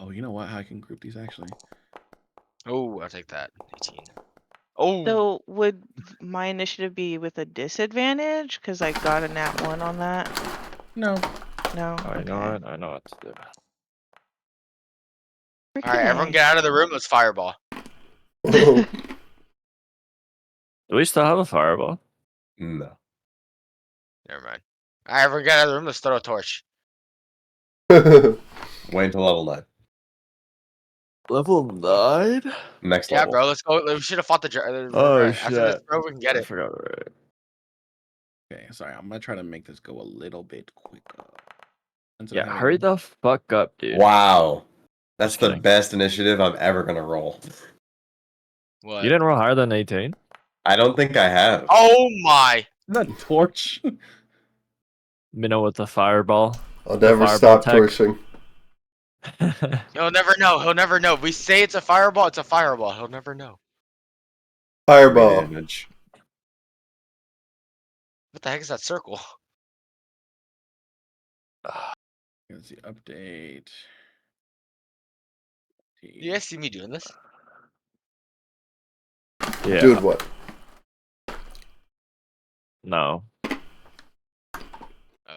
[SPEAKER 2] Oh, you know what? How I can group these actually.
[SPEAKER 1] Oh, I'll take that. 18. Oh,
[SPEAKER 5] So would my initiative be with a disadvantage? Because I got a nat 1 on that.
[SPEAKER 2] No.
[SPEAKER 5] No.
[SPEAKER 4] I know
[SPEAKER 5] Okay.
[SPEAKER 4] it. I know what to do.
[SPEAKER 1] all right, everyone
[SPEAKER 5] Freaking
[SPEAKER 1] get out of the room. Let's fireball.
[SPEAKER 4] Do we still have a fireball?
[SPEAKER 6] No.
[SPEAKER 1] Never mind. All right, everyone get out of the room. Let's throw a torch.
[SPEAKER 6] Wait until level 9.
[SPEAKER 4] Level 9?
[SPEAKER 6] Next
[SPEAKER 1] Yeah,
[SPEAKER 6] level.
[SPEAKER 1] bro. Let's go. We should have fought the
[SPEAKER 4] Oh
[SPEAKER 1] after this
[SPEAKER 4] shit.
[SPEAKER 1] throw. We can get
[SPEAKER 4] I
[SPEAKER 1] it.
[SPEAKER 4] forgot right.
[SPEAKER 2] Okay, sorry. I'm gonna try to make this go a little bit quicker. Instead
[SPEAKER 4] Yeah,
[SPEAKER 2] of having-
[SPEAKER 4] hurry the fuck up, dude.
[SPEAKER 6] Wow. That's
[SPEAKER 4] Just
[SPEAKER 6] the
[SPEAKER 4] kidding.
[SPEAKER 6] best initiative I'm ever going to roll.
[SPEAKER 1] What?
[SPEAKER 4] You didn't roll higher than 18?
[SPEAKER 6] I don't think I have.
[SPEAKER 1] Oh my!
[SPEAKER 2] The torch.
[SPEAKER 4] Minnow with the fireball.
[SPEAKER 3] I'll
[SPEAKER 4] The
[SPEAKER 3] never
[SPEAKER 4] fireball
[SPEAKER 3] stop
[SPEAKER 4] tech.
[SPEAKER 3] torching.
[SPEAKER 1] He'll never know. He'll never know. We say it's a fireball. It's a fireball. He'll never know.
[SPEAKER 3] Fireball.
[SPEAKER 6] Damage.
[SPEAKER 1] What the heck is that circle?
[SPEAKER 2] Let's see. Update.
[SPEAKER 1] Do you guys see me doing this?
[SPEAKER 4] Yeah.
[SPEAKER 3] Dude, what?
[SPEAKER 4] No.
[SPEAKER 1] Oh.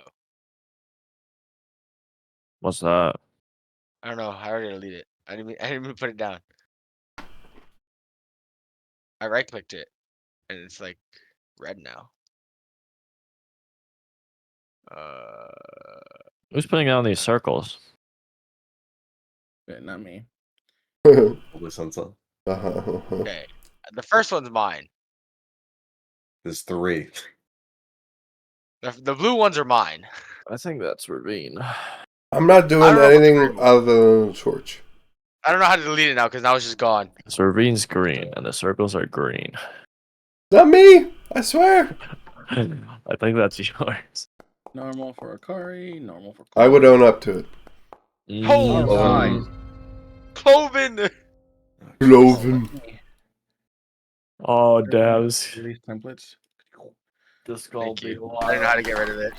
[SPEAKER 4] What's that?
[SPEAKER 1] I don't know. I already deleted it. I didn't even put it down. I right clicked it, and it's like red now.
[SPEAKER 4] Who's putting down these circles?
[SPEAKER 2] Not me.
[SPEAKER 6] Listen, son.
[SPEAKER 1] Okay. The first one's mine.
[SPEAKER 6] There's 3.
[SPEAKER 1] The blue ones are mine.
[SPEAKER 4] I think that's Ravine.
[SPEAKER 3] I'm not
[SPEAKER 1] I
[SPEAKER 3] doing
[SPEAKER 1] don't know what's
[SPEAKER 3] anything
[SPEAKER 1] green.
[SPEAKER 3] other than torch.
[SPEAKER 1] I don't know how to delete it now because now it's just gone.
[SPEAKER 4] So Ravine's green, and the circles are green.
[SPEAKER 3] Not me! I swear!
[SPEAKER 4] I think that's yours.
[SPEAKER 2] Normal for Akari. Normal for.
[SPEAKER 3] I would own up to it.
[SPEAKER 1] Oh,
[SPEAKER 2] Alright.
[SPEAKER 1] Cloven!
[SPEAKER 3] Cloven.
[SPEAKER 4] Oh, devs.
[SPEAKER 2] Release templates.
[SPEAKER 4] This
[SPEAKER 1] Thank you. I don't know how to get rid of it.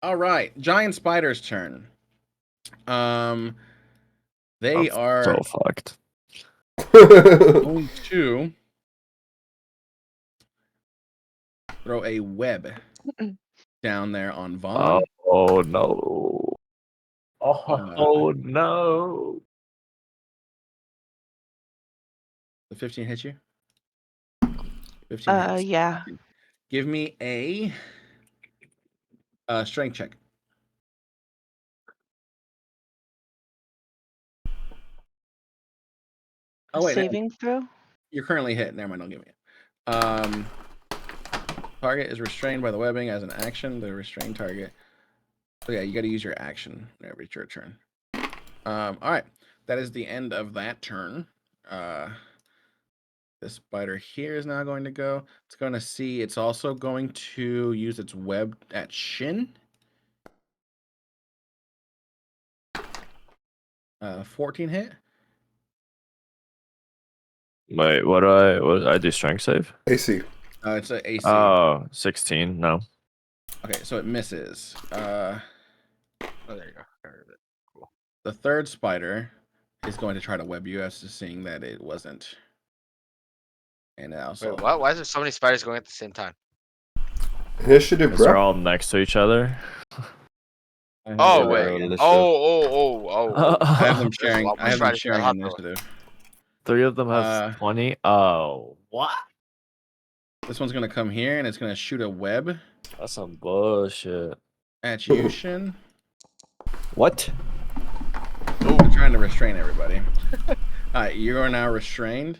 [SPEAKER 2] All right, giant spider's turn. They are
[SPEAKER 4] so fucked.
[SPEAKER 2] going to throw a web down there on Vaughn.
[SPEAKER 4] Oh no. Oh no.
[SPEAKER 2] The 15 hit you? 15 hits.
[SPEAKER 5] yeah.
[SPEAKER 2] Give me a strength check. Oh wait,
[SPEAKER 5] Saving throw?
[SPEAKER 2] you're currently hit. Never mind, I'll give you. Target is restrained by the webbing as an action. The restrained target. So yeah, you got to use your action whenever it's your turn. All right, that is the end of that turn. This spider here is now going to go. It's going to see. It's also going to use its web at Shin. 14 hit.
[SPEAKER 4] Wait, what did I do? Strength save?
[SPEAKER 3] AC.
[SPEAKER 2] It's a AC.
[SPEAKER 4] Oh, 16. No.
[SPEAKER 2] Okay, so it misses.
[SPEAKER 1] Oh, there you go. Got rid of it. Cool.
[SPEAKER 2] The third spider is going to try to web you after seeing that it wasn't. And also,
[SPEAKER 1] Wait, what? Why is there so many spiders going at the same time?
[SPEAKER 3] Initiative,
[SPEAKER 4] Because they're
[SPEAKER 3] bro.
[SPEAKER 4] all next to each other.
[SPEAKER 1] Oh
[SPEAKER 6] Yeah,
[SPEAKER 1] wait.
[SPEAKER 6] roll initiative.
[SPEAKER 1] Oh.
[SPEAKER 2] I have them
[SPEAKER 1] There's a
[SPEAKER 2] sharing.
[SPEAKER 1] lot
[SPEAKER 2] I
[SPEAKER 1] more
[SPEAKER 2] have them
[SPEAKER 1] spiders than I
[SPEAKER 2] sharing
[SPEAKER 1] thought there
[SPEAKER 2] initiative.
[SPEAKER 4] 3 of them have 20. Oh, what?
[SPEAKER 2] This one's gonna come here and it's gonna shoot a web
[SPEAKER 4] That's some bullshit.
[SPEAKER 2] at you, Shin.
[SPEAKER 6] What?
[SPEAKER 2] I'm trying to restrain everybody. All right, you are now restrained.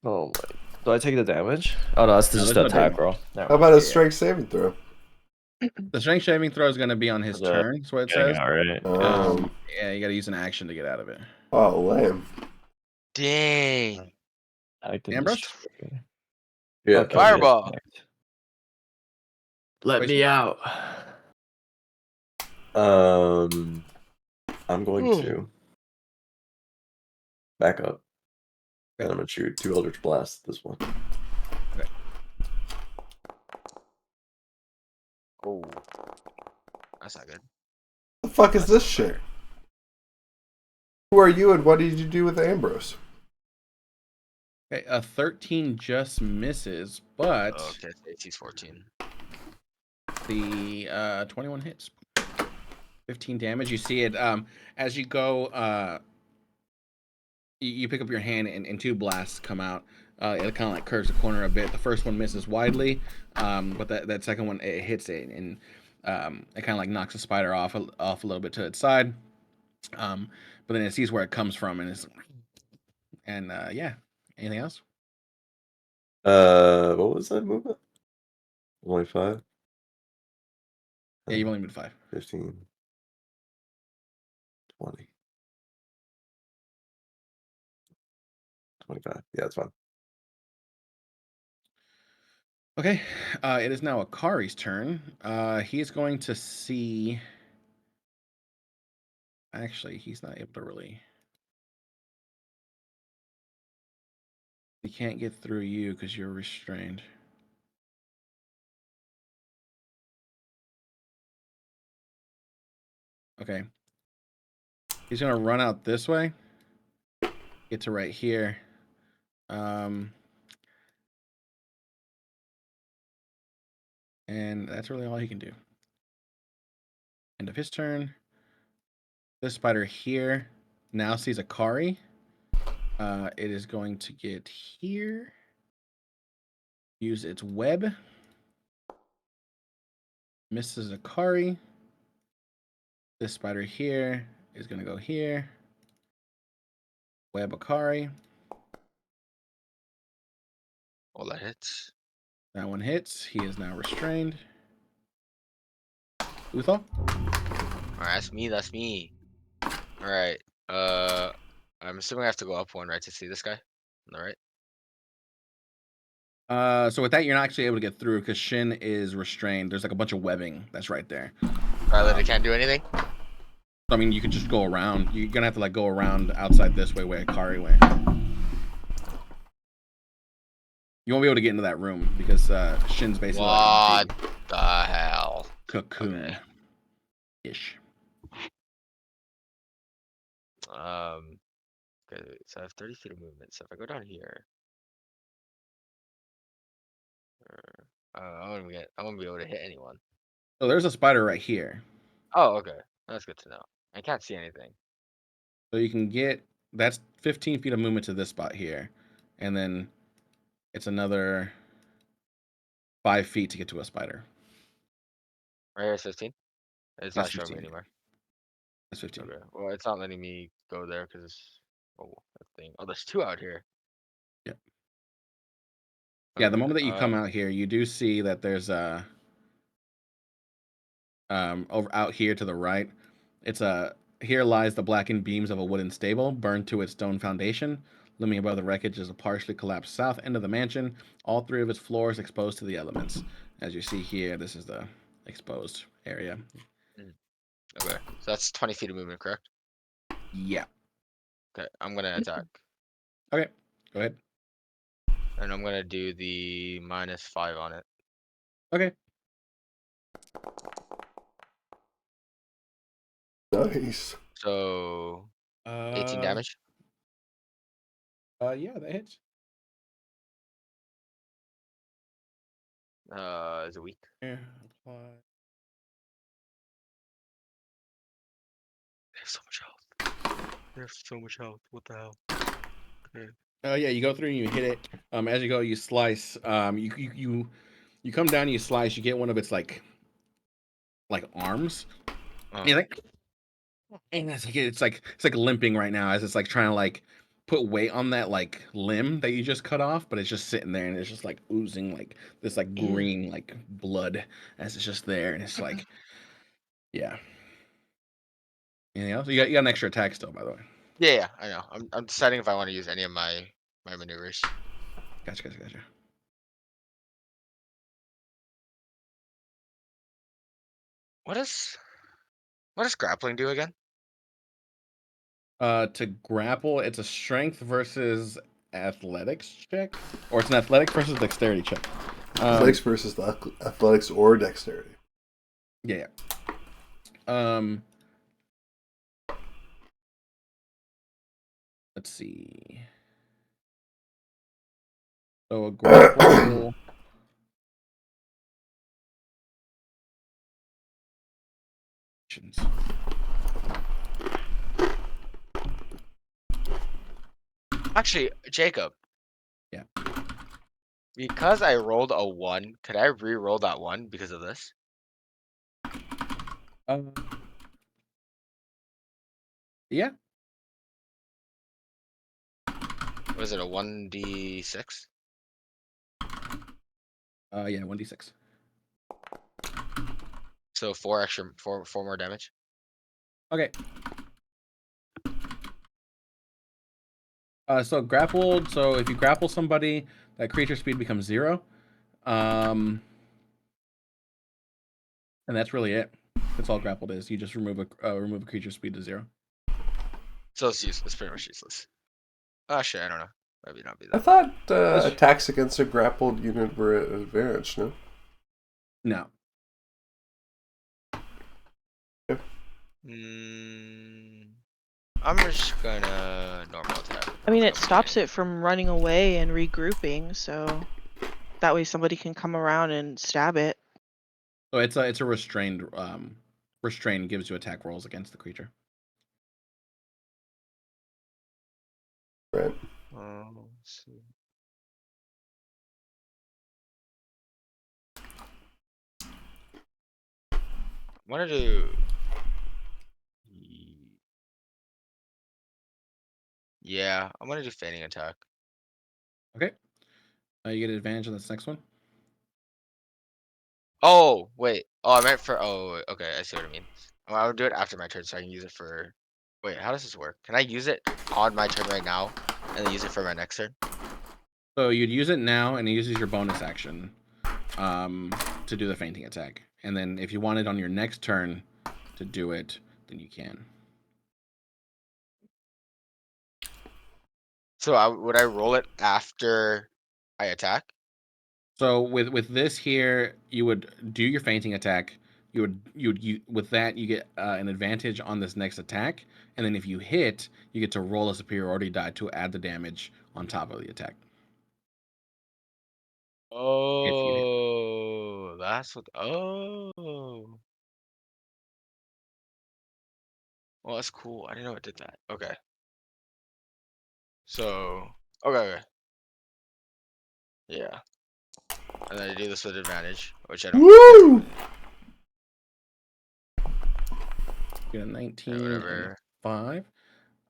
[SPEAKER 4] Oh my. Do I take the damage? Oh no, that's
[SPEAKER 2] No,
[SPEAKER 4] just
[SPEAKER 2] there's
[SPEAKER 4] the
[SPEAKER 2] no
[SPEAKER 4] attack roll.
[SPEAKER 3] How about a strength saving throw?
[SPEAKER 2] The strength saving throw is gonna be on his
[SPEAKER 4] The-
[SPEAKER 2] turn. That's what it
[SPEAKER 4] Getting
[SPEAKER 2] says.
[SPEAKER 4] out, right?
[SPEAKER 2] Yeah, you gotta use an action to get out of it.
[SPEAKER 3] Oh, lame.
[SPEAKER 1] Dang.
[SPEAKER 4] Active
[SPEAKER 2] Ambrose?
[SPEAKER 4] destroy.
[SPEAKER 6] Yeah.
[SPEAKER 4] Okay,
[SPEAKER 1] Fireball.
[SPEAKER 4] yes. Let
[SPEAKER 2] Wait,
[SPEAKER 4] me out.
[SPEAKER 6] I'm going to back up. And
[SPEAKER 2] Okay.
[SPEAKER 6] I'm gonna shoot 2 Eldritch Blasts this one.
[SPEAKER 1] Oh. That's not good.
[SPEAKER 3] The fuck is
[SPEAKER 1] That's
[SPEAKER 3] this
[SPEAKER 1] not
[SPEAKER 3] shit?
[SPEAKER 1] fair.
[SPEAKER 3] Who are you and what did you do with Ambrose?
[SPEAKER 2] Okay, a 13 just misses, but
[SPEAKER 1] Oh, okay, AC's 14.
[SPEAKER 2] the 21 hits. 15 damage. You see it as you go. You pick up your hand and 2 blasts come out. It kind of like curves the corner a bit. The first one misses widely, but that second one it hits it and it kind of like knocks the spider off a little bit to its side. But then it sees where it comes from and yeah. Anything else?
[SPEAKER 6] What was that movement? Only 5?
[SPEAKER 2] Yeah, you've only moved 5.
[SPEAKER 6] 15. 20. 25. Yeah, that's fine.
[SPEAKER 2] Okay, it is now Akari's turn. He's going to see. Actually, he's not able to really. He can't get through you because you're restrained. Okay. He's gonna run out this way. Get to right here. And that's really all he can do. End of his turn. This spider here now sees Akari. It is going to get here. Use its web. Misses Akari. This spider here is going to go here. Web Akari.
[SPEAKER 1] All that hits.
[SPEAKER 2] That one hits. He is now restrained. Uthal?
[SPEAKER 1] Alright, that's me. Alright. I'm assuming I have to go up one, right, to see this guy? Alright.
[SPEAKER 2] So with that, you're not actually able to get through because Shin is restrained. There's like a bunch of webbing that's right there.
[SPEAKER 1] I literally can't do anything.
[SPEAKER 2] I mean, you can just go around. You're gonna have to like go around outside this way where Akari went. You won't be able to get into that room because Shin's basically like a
[SPEAKER 1] What
[SPEAKER 2] big
[SPEAKER 1] the hell?
[SPEAKER 2] cocoon
[SPEAKER 1] Okay.
[SPEAKER 2] ish.
[SPEAKER 1] Okay, so I have 30 feet of movement. So if I go down here, I won't be able to hit anyone.
[SPEAKER 2] So there's a spider right here.
[SPEAKER 1] Oh, okay. That's good to know. I can't see anything.
[SPEAKER 2] So you can get that's 15 feet of movement to this spot here, and then it's another 5 feet to get to a spider.
[SPEAKER 1] Right here, 15. It's
[SPEAKER 2] That's
[SPEAKER 1] not showing me
[SPEAKER 2] 15.
[SPEAKER 1] anymore.
[SPEAKER 2] That's 15.
[SPEAKER 1] Okay. Well, it's not letting me go there because it's that thing. Oh, there's 2 out here.
[SPEAKER 2] Yeah. Yeah. The
[SPEAKER 1] Okay.
[SPEAKER 2] moment that you come out here, you do see that there's over out here to the right. It's here lies the blackened beams of a wooden stable burned to its stone foundation. Looming above the wreckage is a partially collapsed south end of the mansion, all 3 of its floors exposed to the elements. As you see here, this is the exposed area.
[SPEAKER 1] Okay, so that's 20 feet of movement, correct?
[SPEAKER 2] Yeah.
[SPEAKER 1] Okay, I'm gonna attack,
[SPEAKER 2] Okay, go ahead.
[SPEAKER 1] and I'm gonna do the -5 on it.
[SPEAKER 2] Okay.
[SPEAKER 3] Nice.
[SPEAKER 1] So 18 damage.
[SPEAKER 2] Yeah, that hits.
[SPEAKER 1] Is it weak?
[SPEAKER 2] Yeah, apply.
[SPEAKER 1] They have so much health. They have so much health. What the hell? Okay.
[SPEAKER 2] Yeah, you go through and you hit it. As you go, you slice. You come down, you slice. You get one of its like arms. And you're like, and it's like limping right now as it's like trying to like put weight on that like limb that you just cut off, but it's just sitting there and it's just like oozing like this like
[SPEAKER 5] Ew.
[SPEAKER 2] green like blood as it's just there, and it's like, yeah. Anything else? You got an extra attack still, by the way.
[SPEAKER 1] Yeah, I know. I'm deciding if I want to use any of my maneuvers.
[SPEAKER 2] Gotcha.
[SPEAKER 1] What does grappling do again?
[SPEAKER 2] To grapple, it's a strength versus athletics check, or it's an athletics versus dexterity check.
[SPEAKER 3] Athletics versus the athletics or dexterity.
[SPEAKER 2] Yeah. Let's see. So a grapple.
[SPEAKER 1] Actually, Jacob,
[SPEAKER 2] Yeah.
[SPEAKER 1] because I rolled a 1, could I re-roll that 1 because of this?
[SPEAKER 2] Yeah.
[SPEAKER 1] Was it a 1d6?
[SPEAKER 2] Yeah. 1d6.
[SPEAKER 1] So 4 more damage.
[SPEAKER 2] Okay. So grappled. So if you grapple somebody, that creature speed becomes 0. And that's really it. That's all grappled is. You just remove a creature speed to 0.
[SPEAKER 1] So it's useless. It's pretty much useless. Oh shit, I don't know. Maybe not be
[SPEAKER 3] I
[SPEAKER 1] that.
[SPEAKER 3] thought attacks against a grappled unit were at advantage, no?
[SPEAKER 2] No.
[SPEAKER 1] I'm just gonna normal attack.
[SPEAKER 5] I mean, it stops it from running away and regrouping, so that way somebody can come around and stab it.
[SPEAKER 2] So it's a restrained. Restrain gives you attack rolls against the creature.
[SPEAKER 3] Right.
[SPEAKER 1] Let's see. I want to do. Yeah, I'm gonna do feigning attack.
[SPEAKER 2] Okay. You get advantage on this next one.
[SPEAKER 1] Oh wait. Oh, I meant for. Oh, wait, okay. I see what I mean. I'll do it after my turn, so I can use it for. Wait, how does this work? Can I use it on my turn right now, and then use it for my next turn?
[SPEAKER 2] So you'd use it now, and it uses your bonus action to do the fainting attack. And then if you want it on your next turn to do it, then you can.
[SPEAKER 1] So would I roll it after I attack?
[SPEAKER 2] So with this here, you would do your fainting attack. You with that you get an advantage on this next attack, and then if you hit, you get to roll a superiority die to add the damage on top of the attack. If you hit.
[SPEAKER 1] Oh, that's what. Oh, well, that's cool. I didn't know it did that. Okay. So, okay. Yeah. And then I do this with advantage, which I don't.
[SPEAKER 3] Woo!
[SPEAKER 2] Get a
[SPEAKER 1] Yeah,
[SPEAKER 2] 19 and
[SPEAKER 1] whatever.
[SPEAKER 2] 5.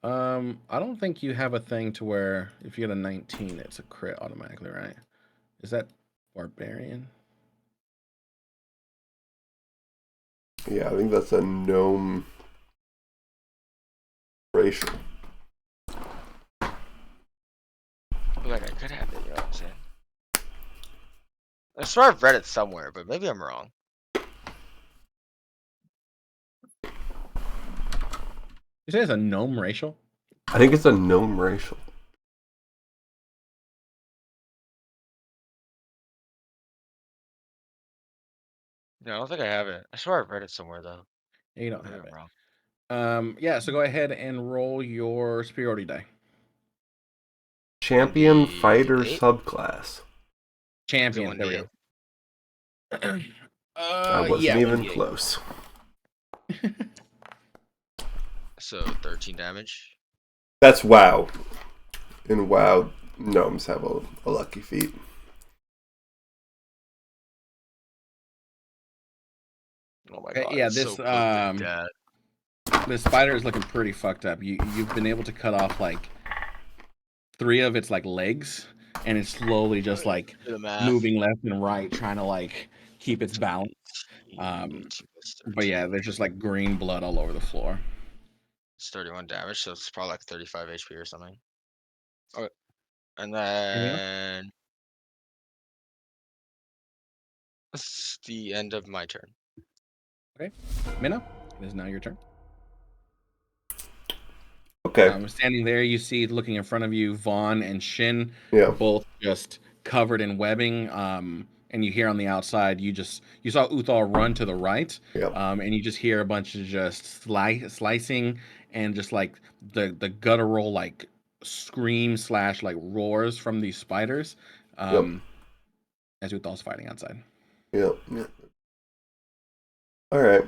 [SPEAKER 2] I don't think you have a thing to where if you get a 19, it's a crit automatically, right? Is that barbarian?
[SPEAKER 3] Yeah, I think that's a gnome racial.
[SPEAKER 1] I swear I've read it somewhere, but maybe I'm wrong.
[SPEAKER 2] You say it's a gnome racial?
[SPEAKER 3] I think it's a gnome racial.
[SPEAKER 1] No, I don't think I have it. I swear I've read it somewhere though.
[SPEAKER 2] Yeah, you don't
[SPEAKER 1] Maybe
[SPEAKER 2] have
[SPEAKER 1] I'm
[SPEAKER 2] it.
[SPEAKER 1] wrong.
[SPEAKER 2] Yeah, so go ahead and roll your superiority die.
[SPEAKER 3] Champion fighter
[SPEAKER 1] 1d8?
[SPEAKER 3] subclass.
[SPEAKER 1] Is it
[SPEAKER 2] Champion. There we
[SPEAKER 1] 1d8?
[SPEAKER 2] go.
[SPEAKER 3] I wasn't
[SPEAKER 2] Yeah.
[SPEAKER 3] even
[SPEAKER 1] 1d8.
[SPEAKER 3] close.
[SPEAKER 1] So 13 damage.
[SPEAKER 3] That's WoW. In WoW, gnomes have a lucky feat.
[SPEAKER 1] Oh my
[SPEAKER 2] Okay,
[SPEAKER 1] god,
[SPEAKER 2] yeah,
[SPEAKER 1] it's
[SPEAKER 2] this
[SPEAKER 1] so close to death.
[SPEAKER 2] this spider is looking pretty fucked up. You've been able to cut off like 3 of its like legs, and it's slowly just like
[SPEAKER 1] Do the math.
[SPEAKER 2] moving left and right, trying to like keep its balance.
[SPEAKER 1] 18 plus
[SPEAKER 2] But yeah,
[SPEAKER 1] 13.
[SPEAKER 2] there's just like green blood all over the floor.
[SPEAKER 1] It's 31 damage, so it's probably like 35 HP or something. Okay. And
[SPEAKER 2] Anything else?
[SPEAKER 1] then that's the end of my turn.
[SPEAKER 2] Okay, Minna, it is now your turn.
[SPEAKER 3] Okay.
[SPEAKER 2] Standing there, you see looking in front of you, Vaughn and Shin,
[SPEAKER 3] Yeah.
[SPEAKER 2] both just covered in webbing. And you hear on the outside, you saw Uthal run to the right,
[SPEAKER 3] Yeah.
[SPEAKER 2] and you just hear a bunch of just slicing and just like the guttural like scream slash like roars from these spiders,
[SPEAKER 3] Yep.
[SPEAKER 2] as Uthal's fighting outside.
[SPEAKER 3] Yep. Yep. All right.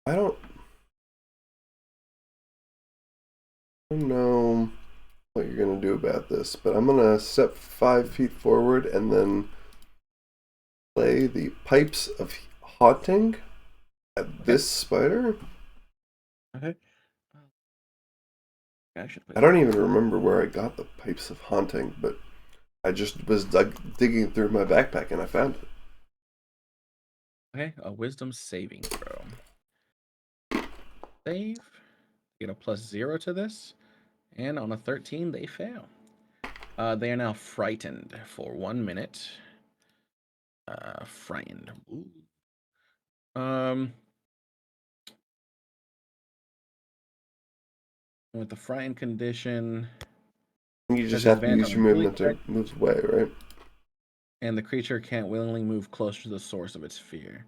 [SPEAKER 3] I don't know what you're gonna do about this, but I'm gonna step 5 feet forward and then play the pipes of haunting at this spider.
[SPEAKER 2] Okay.
[SPEAKER 3] I don't even remember where I got the pipes of haunting, but I just was digging through my backpack and I found it.
[SPEAKER 2] Okay, a wisdom saving throw. Save. Get a +0 to this. And on a 13, they fail. They are now frightened for 1 minute. Frightened. Ooh. With the frightened condition,
[SPEAKER 3] You just
[SPEAKER 2] has
[SPEAKER 3] have to
[SPEAKER 2] advantage
[SPEAKER 3] use
[SPEAKER 2] on
[SPEAKER 3] your
[SPEAKER 2] ability
[SPEAKER 3] movement to
[SPEAKER 2] check,
[SPEAKER 3] move away, right?
[SPEAKER 2] and the creature can't willingly move closer to the source of its fear.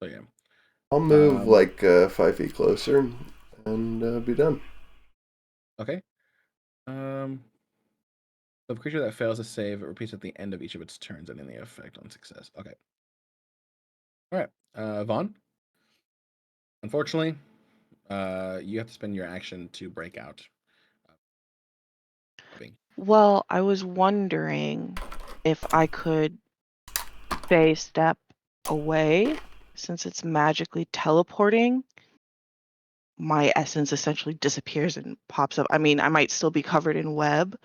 [SPEAKER 2] So yeah.
[SPEAKER 3] I'll move
[SPEAKER 2] Um,
[SPEAKER 3] like 5 feet closer and be done.
[SPEAKER 2] Okay. The creature that fails to save, it repeats at the end of each of its turns, ending the effect on success. Okay. All right. Vaughn. Unfortunately, you have to spend your action to break out.
[SPEAKER 5] Well, I was wondering if I could Fey step away since it's magically teleporting. My essence essentially disappears and pops up. I mean, I might still be covered in web,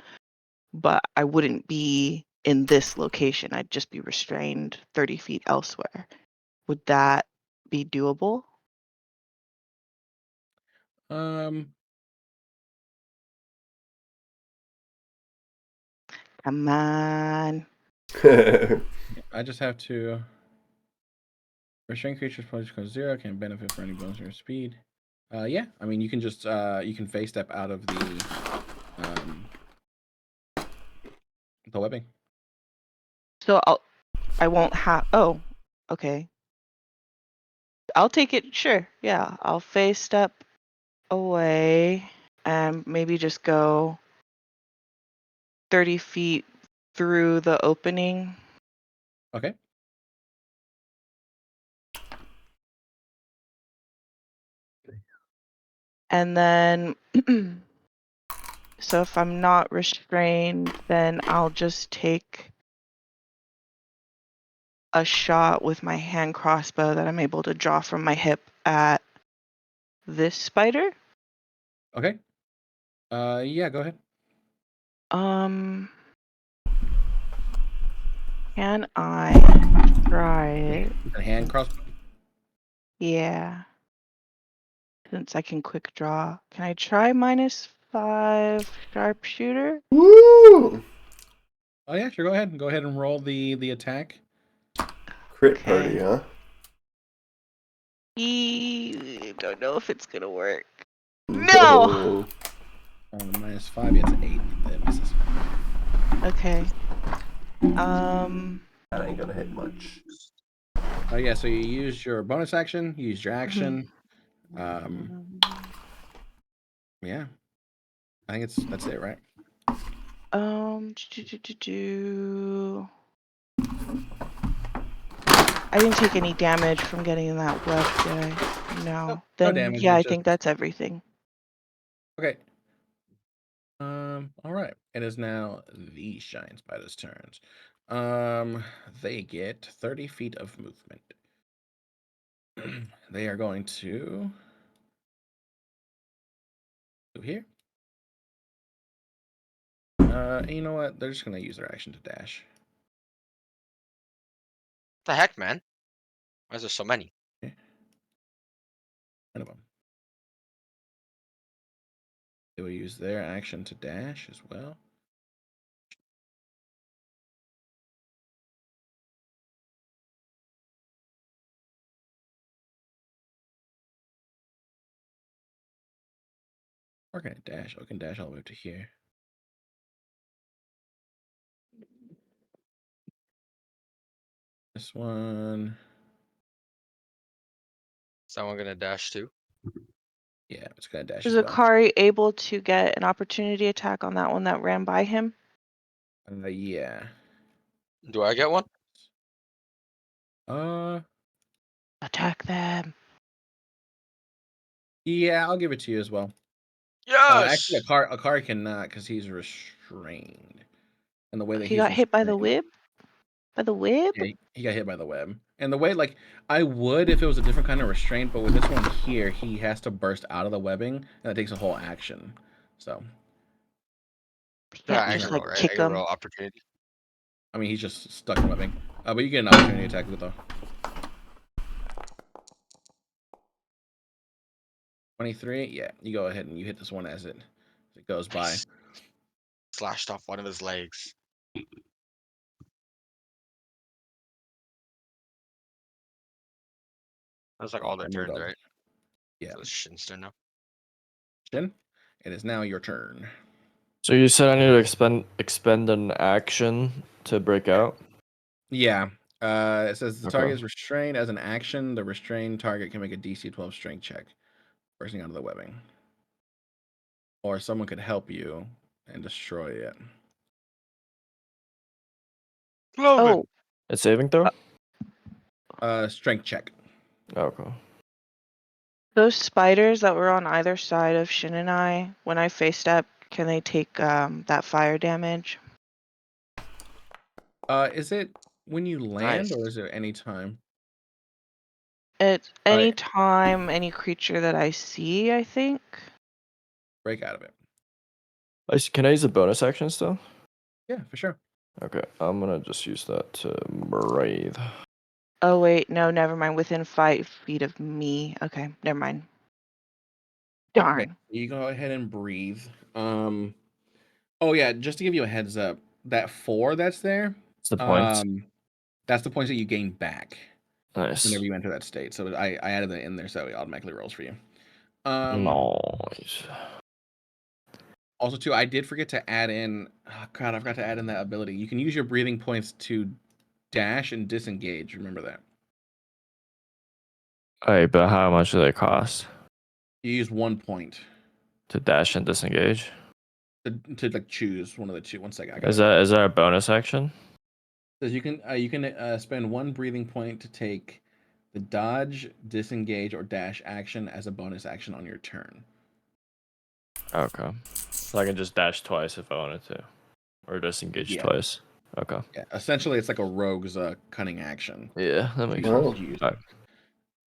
[SPEAKER 5] but I wouldn't be in this location. I'd just be restrained 30 feet elsewhere. Would that be doable?
[SPEAKER 2] Um,
[SPEAKER 5] Come on.
[SPEAKER 2] I just have to restrain creatures plus equals 0 can benefit from any bonus or speed. Yeah, I mean you can just you can face step out of the webbing.
[SPEAKER 5] So I won't have. Oh, okay. I'll take it. Sure. Yeah, I'll face step away and maybe just go 30 feet through the opening.
[SPEAKER 2] Okay.
[SPEAKER 5] And then, so if I'm not restrained, then I'll just take a shot with my hand crossbow that I'm able to draw from my hip at this spider.
[SPEAKER 2] Okay. Yeah, go ahead.
[SPEAKER 5] Can I try it?
[SPEAKER 2] With a hand crossbow.
[SPEAKER 5] Yeah. Since I can quick draw. Can I try -5? 5 sharpshooter.
[SPEAKER 3] Woo!
[SPEAKER 2] Oh yeah, sure. Go ahead. Go ahead and roll the attack.
[SPEAKER 3] Crit party, huh?
[SPEAKER 5] Don't know if it's gonna work. No.
[SPEAKER 3] No.
[SPEAKER 2] -5. Yeah, it's 8. It misses.
[SPEAKER 5] Okay.
[SPEAKER 3] That ain't gonna hit much.
[SPEAKER 2] Oh yeah. So you use your bonus action. You use your action. Yeah. I think that's it, right?
[SPEAKER 5] I didn't take any damage from getting in that web, did I? No.
[SPEAKER 2] Nope, no
[SPEAKER 5] Then
[SPEAKER 2] damage,
[SPEAKER 5] yeah, I
[SPEAKER 2] it's
[SPEAKER 5] think
[SPEAKER 2] just-
[SPEAKER 5] that's everything.
[SPEAKER 2] Okay. All right. It is now the Shine Spider's turns. They get 30 feet of movement. They are going to go here. You know what? They're just gonna use their action to dash.
[SPEAKER 1] The heck, man? Why is there so many?
[SPEAKER 2] Okay. 10 of them. They will use their action to dash as well. We're gonna dash. We can dash all the way up to here. This one.
[SPEAKER 1] Someone gonna dash too?
[SPEAKER 2] Yeah, it's gonna dash
[SPEAKER 5] Is
[SPEAKER 2] as well.
[SPEAKER 5] Akari able to get an opportunity attack on that one that ran by him?
[SPEAKER 2] Yeah.
[SPEAKER 1] Do I get one?
[SPEAKER 5] Attack them.
[SPEAKER 2] Yeah, I'll give it to you as well. Actually,
[SPEAKER 1] Yes.
[SPEAKER 2] Akari cannot because he's restrained. And the way that
[SPEAKER 5] He
[SPEAKER 2] he's
[SPEAKER 5] got hit by the
[SPEAKER 2] restrained,
[SPEAKER 5] whip? By the whip?
[SPEAKER 2] yeah, he got hit by the web. And the way, like, I would if it was a different kind of restraint, but with this one here, he has to burst out of the webbing, and that takes a whole action. So,
[SPEAKER 5] He
[SPEAKER 1] Yeah,
[SPEAKER 5] can't
[SPEAKER 1] I
[SPEAKER 2] he's
[SPEAKER 5] just
[SPEAKER 1] can
[SPEAKER 2] not.
[SPEAKER 5] like
[SPEAKER 1] roll, right? I
[SPEAKER 5] kick
[SPEAKER 1] can
[SPEAKER 5] him.
[SPEAKER 1] roll opportunity.
[SPEAKER 2] I mean, he's just stuck in webbing. But you get an opportunity attack with though. 23, yeah. You go ahead and you hit this one as it goes by.
[SPEAKER 1] Nice. Slashed off one of his legs. That's like all their
[SPEAKER 2] I moved
[SPEAKER 1] turns,
[SPEAKER 2] all.
[SPEAKER 1] right?
[SPEAKER 2] Yeah.
[SPEAKER 1] So it's Shin's turn now.
[SPEAKER 2] Shin, it is now your turn.
[SPEAKER 4] So you said I need to expend an action to break out?
[SPEAKER 2] Yeah. It says the
[SPEAKER 4] Okay.
[SPEAKER 2] target is restrained as an action. The restrained target can make a DC 12 strength check, bursting out of the webbing. Or someone could help you and destroy it.
[SPEAKER 1] Cloven.
[SPEAKER 5] Oh,
[SPEAKER 4] It's saving throw?
[SPEAKER 2] Strength check.
[SPEAKER 4] Okay.
[SPEAKER 5] those spiders that were on either side of Shin and I, when I face step, can they take that fire damage?
[SPEAKER 2] Is it when you land
[SPEAKER 1] Nice.
[SPEAKER 2] or is it any time?
[SPEAKER 5] It's
[SPEAKER 2] Uh,
[SPEAKER 5] any time, any creature that I see, I think.
[SPEAKER 2] break out of it.
[SPEAKER 4] Can I use a bonus action still?
[SPEAKER 2] Yeah, for sure.
[SPEAKER 4] Okay, I'm gonna just use that to breathe.
[SPEAKER 5] Oh wait, no, never mind. Within 5 feet of me. Okay, never mind. Darn.
[SPEAKER 2] Okay, you go ahead and breathe. Oh yeah, just to give you a heads up, that 4 that's there,
[SPEAKER 4] It's the points.
[SPEAKER 2] that's the points that you gain back
[SPEAKER 4] Nice.
[SPEAKER 2] whenever you enter that state. So I added that in there so it automatically rolls for you.
[SPEAKER 4] Nice.
[SPEAKER 2] Also, too, I did forget to add in. Oh God, I forgot to add in that ability. You can use your breathing points to dash and disengage. Remember that.
[SPEAKER 4] Alright, but how much do they cost
[SPEAKER 2] You use 1 point
[SPEAKER 4] to dash and disengage?
[SPEAKER 2] to like choose one of the two. 1 second, I got
[SPEAKER 4] Is
[SPEAKER 2] it.
[SPEAKER 4] that a bonus action?
[SPEAKER 2] Says you can spend 1 breathing point to take the dodge, disengage, or dash action as a bonus action on your turn.
[SPEAKER 4] Okay. So I can just dash twice if I wanted to, or disengage
[SPEAKER 2] Yeah.
[SPEAKER 4] twice. Okay.
[SPEAKER 2] Yeah, essentially, it's like a rogue's cunning action.
[SPEAKER 4] Yeah, that makes
[SPEAKER 3] Oh.
[SPEAKER 4] sense.
[SPEAKER 2] You use
[SPEAKER 4] Alright.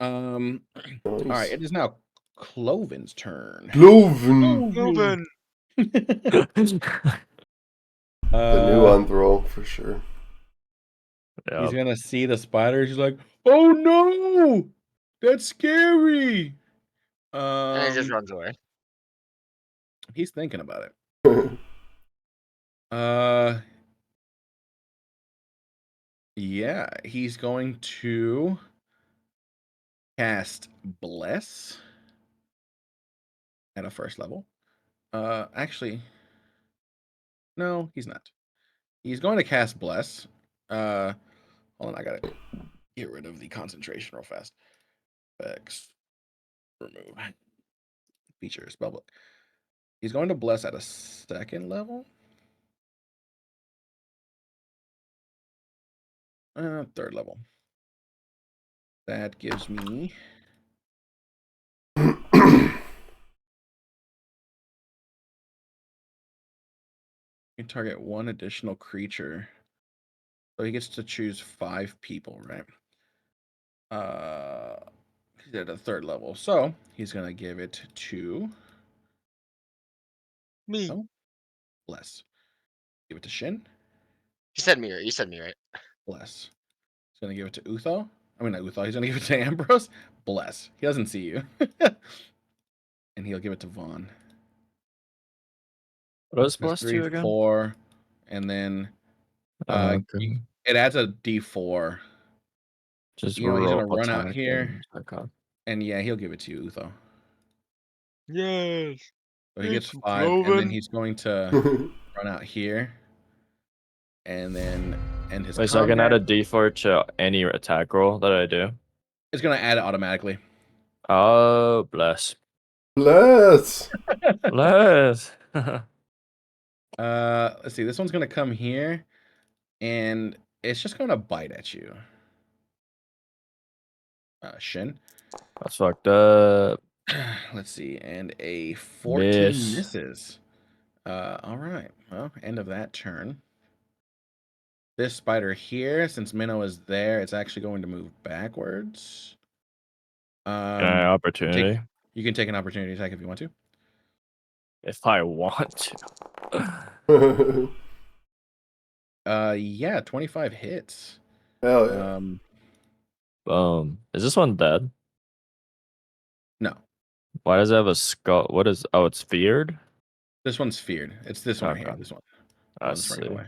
[SPEAKER 2] it. All right, it is now Cloven's turn.
[SPEAKER 3] Cloven!
[SPEAKER 1] Cloven.
[SPEAKER 3] The new
[SPEAKER 2] Uh,
[SPEAKER 3] unthrow for sure.
[SPEAKER 2] he's
[SPEAKER 4] Yep.
[SPEAKER 2] gonna see the spiders. He's like, "Oh no, that's scary."
[SPEAKER 1] And he just runs away.
[SPEAKER 2] He's thinking about it. Yeah, he's going to cast Bless at a first level. Actually, no, he's not. He's going to cast Bless. Hold on, I gotta get rid of the concentration real fast. X remove feature spellbook. He's going to Bless at a second level. Third level. That gives me you can target one additional creature. So he gets to choose 5 people, right? He's at a third level. So he's gonna give it to
[SPEAKER 1] Me.
[SPEAKER 2] oh, Bless. Give it to Shin.
[SPEAKER 1] You said me, right? You said me, right?
[SPEAKER 2] Bless. He's gonna give it to Utho. I mean not Utho, he's gonna give it to Ambrose. Bless. He doesn't see you. And he'll give it to Vaughn.
[SPEAKER 4] What does
[SPEAKER 2] That's
[SPEAKER 4] plus
[SPEAKER 2] 3,
[SPEAKER 4] 2 again?
[SPEAKER 2] 4, and then
[SPEAKER 4] Okay.
[SPEAKER 2] it adds a D4.
[SPEAKER 4] Just
[SPEAKER 2] He's gonna
[SPEAKER 4] roll
[SPEAKER 2] run out
[SPEAKER 4] attack
[SPEAKER 2] here,
[SPEAKER 4] and okay.
[SPEAKER 2] and yeah, he'll give it to you, Utho.
[SPEAKER 1] Yes.
[SPEAKER 2] So he
[SPEAKER 1] Thank
[SPEAKER 2] gets
[SPEAKER 1] you,
[SPEAKER 2] 5, and then
[SPEAKER 1] Cloven.
[SPEAKER 2] he's going to run out here, and then end his
[SPEAKER 4] Wait, so I can add
[SPEAKER 2] combat.
[SPEAKER 4] a D4 to any attack roll that I do.
[SPEAKER 2] It's gonna add it automatically.
[SPEAKER 4] Oh, bless.
[SPEAKER 3] Bless.
[SPEAKER 4] Bless.
[SPEAKER 2] Let's see. This one's gonna come here, and it's just gonna bite at you. Shin.
[SPEAKER 4] That's fucked up.
[SPEAKER 2] Let's see, and a 14
[SPEAKER 4] Miss.
[SPEAKER 2] misses. All right. Well, end of that turn. This spider here, since Minnow is there, it's actually going to move backwards.
[SPEAKER 4] Opportunity.
[SPEAKER 2] You can take an opportunity attack if you want to.
[SPEAKER 4] If I want to.
[SPEAKER 2] Yeah, 25 hits.
[SPEAKER 3] Hell yeah.
[SPEAKER 4] Boom. Is this one dead?
[SPEAKER 2] No,
[SPEAKER 4] Why does it have a skull? What is? Oh, it's feared.
[SPEAKER 2] this one's feared. It's this one right
[SPEAKER 4] Okay,
[SPEAKER 2] here. This one, the
[SPEAKER 4] I
[SPEAKER 2] one that's running
[SPEAKER 4] see.
[SPEAKER 2] away.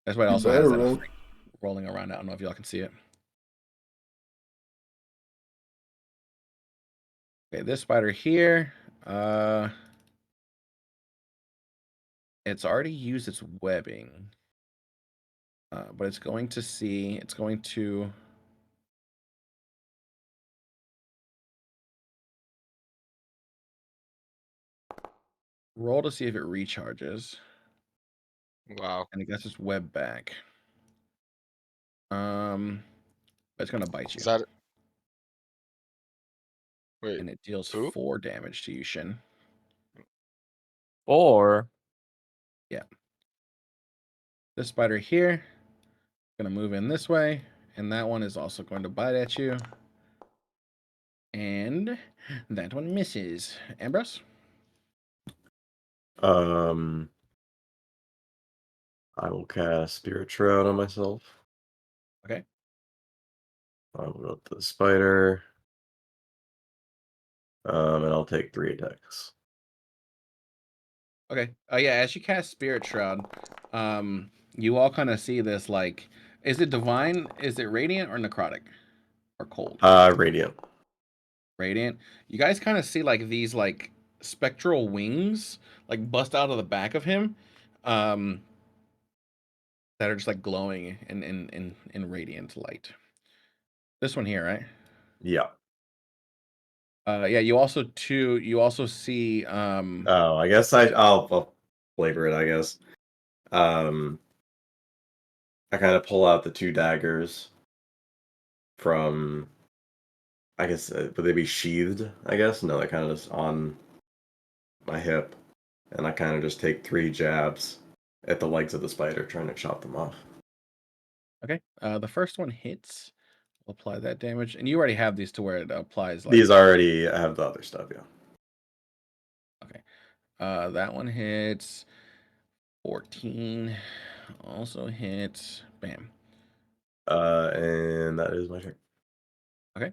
[SPEAKER 2] That's why it
[SPEAKER 3] You
[SPEAKER 2] also has
[SPEAKER 3] better
[SPEAKER 2] that
[SPEAKER 3] run.
[SPEAKER 2] effect rolling around. I don't know if y'all can see it. Okay, this spider here, it's already used its webbing, but it's going to roll to see if it recharges,
[SPEAKER 1] Wow.
[SPEAKER 2] and it gets its web back. But it's gonna bite you,
[SPEAKER 1] Is that wait?
[SPEAKER 2] and it deals
[SPEAKER 1] Who?
[SPEAKER 2] 4 damage to you, Shin.
[SPEAKER 4] Or
[SPEAKER 2] Yeah. This spider here, gonna move in this way, and that one is also going to bite at you. And that one misses. Ambrose?
[SPEAKER 6] Um, I will cast Spirit Shroud on myself.
[SPEAKER 2] Okay.
[SPEAKER 6] I will go to the spider. And I'll take 3 attacks.
[SPEAKER 2] Okay. Yeah, as you cast Spirit Shroud, you all kind of see this like, is it divine? Is it radiant or necrotic? Or cold?
[SPEAKER 6] Radiant.
[SPEAKER 2] Radiant. You guys kind of see like these like spectral wings like bust out of the back of him. Um that are just like glowing in radiant light. This one here, right?
[SPEAKER 6] Yeah.
[SPEAKER 2] Yeah, you also see
[SPEAKER 6] Oh, I guess I'll flavor it, I guess. Um, I kind of pull out the 2 daggers from, I guess, would they be sheathed, I guess? No, they're kind of just on my hip. And I kind of just take 3 jabs at the legs of the spider, trying to chop them off.
[SPEAKER 2] okay. The first one hits. We'll apply that damage. And you already have these to where it applies
[SPEAKER 6] These
[SPEAKER 2] like
[SPEAKER 6] already have the other stuff, yeah.
[SPEAKER 2] okay. That one hits 14. Also hits. Bam.
[SPEAKER 6] And that is my turn.
[SPEAKER 2] Okay.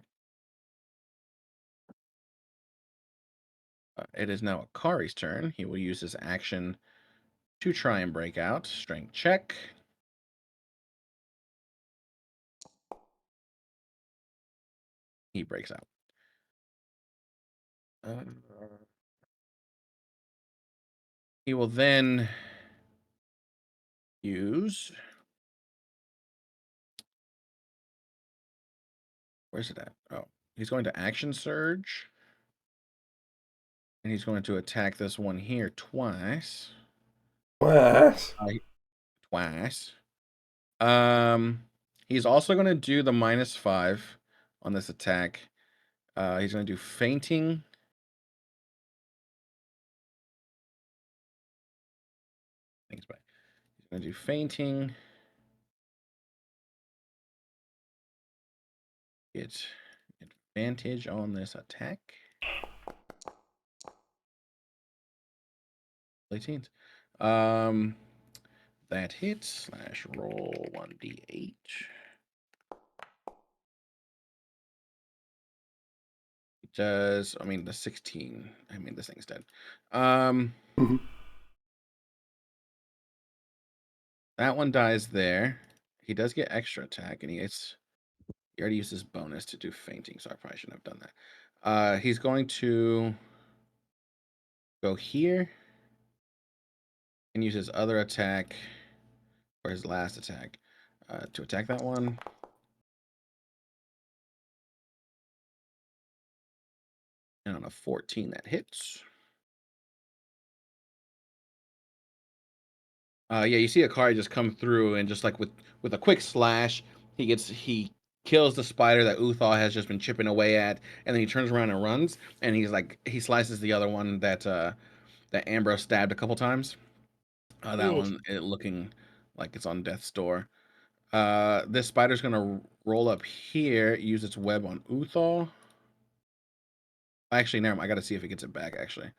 [SPEAKER 2] It is now Akari's turn. He will use his action to try and break out. Strength check. He breaks out. He will then use. Where's it at? Oh, he's going to action surge. And he's going to attack this one here twice.
[SPEAKER 3] What?
[SPEAKER 2] Twice. He's also going to do the -5 on this attack. He's going to do fainting. Thanks, bye. He's going to do fainting. Get advantage on this attack. Late teens. That hits / roll 1d8. It does. I mean, the 16. I mean, this thing's dead.
[SPEAKER 3] Mhm.
[SPEAKER 2] That one dies there. He does get extra attack, and he already used his bonus to do fainting, so I probably shouldn't have done that. He's going to go here and use his other attack, or his last attack, to attack that one. And on a 14, that hits. Yeah, you see Akari just come through and just like with a quick slash, he kills the spider that Uthal has just been chipping away at, and then he turns around and runs, and he slices the other one that Ambrose stabbed a couple times. That
[SPEAKER 5] Ooh.
[SPEAKER 2] one looking like it's on death's door. This spider's gonna roll up here, use its web on Uthal. Actually, never mind. I gotta see if it gets it back. Actually,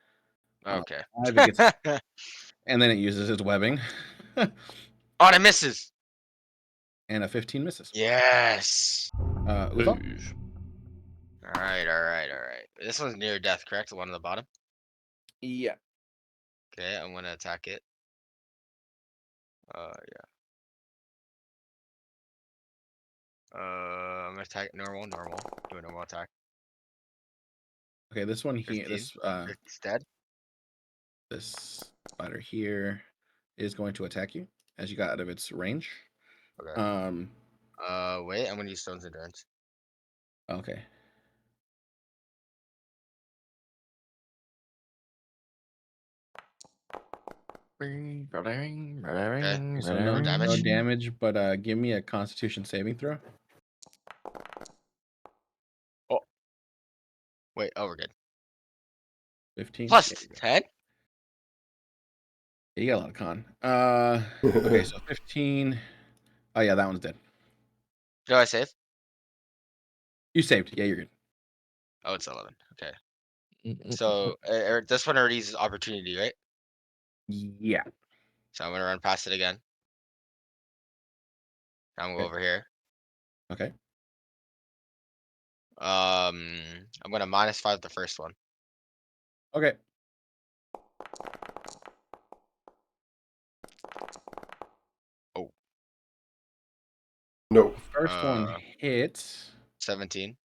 [SPEAKER 2] on
[SPEAKER 1] Okay.
[SPEAKER 2] a 5, it gets, and then it uses its webbing,
[SPEAKER 1] Oh, it misses.
[SPEAKER 2] and a 15 misses.
[SPEAKER 1] Yes.
[SPEAKER 2] Uthal.
[SPEAKER 1] All right, all right, all right. This one's near death, correct? The one on the bottom.
[SPEAKER 2] Yeah.
[SPEAKER 1] Okay, I'm gonna attack it. Yeah. I'm gonna attack normal. Do a normal attack.
[SPEAKER 2] Okay, this one here,
[SPEAKER 1] 15. It's dead.
[SPEAKER 2] this spider here is going to attack you as you got out of its range.
[SPEAKER 1] Okay.
[SPEAKER 2] Um,
[SPEAKER 1] Wait. I'm gonna use Stone's Endurance.
[SPEAKER 2] okay.
[SPEAKER 1] Okay.
[SPEAKER 2] So
[SPEAKER 1] No
[SPEAKER 2] no
[SPEAKER 1] damage.
[SPEAKER 2] damage, but give me a Constitution saving throw.
[SPEAKER 1] Oh, wait. Oh, we're good.
[SPEAKER 2] 15.
[SPEAKER 1] Plus
[SPEAKER 2] Yeah,
[SPEAKER 1] 10.
[SPEAKER 2] you got a lot of con. Okay, so 15. Oh yeah, that one's dead.
[SPEAKER 1] Do I save?
[SPEAKER 2] You saved. Yeah, you're good.
[SPEAKER 1] Oh, it's 11. Okay. So this one already uses opportunity, right?
[SPEAKER 2] Yeah.
[SPEAKER 1] So I'm gonna run past it again. I'm gonna go
[SPEAKER 2] Okay.
[SPEAKER 1] over here.
[SPEAKER 2] Okay.
[SPEAKER 1] I'm gonna -5 the first one.
[SPEAKER 2] Okay.
[SPEAKER 1] Oh,
[SPEAKER 3] No.
[SPEAKER 2] First one hits.
[SPEAKER 1] 17.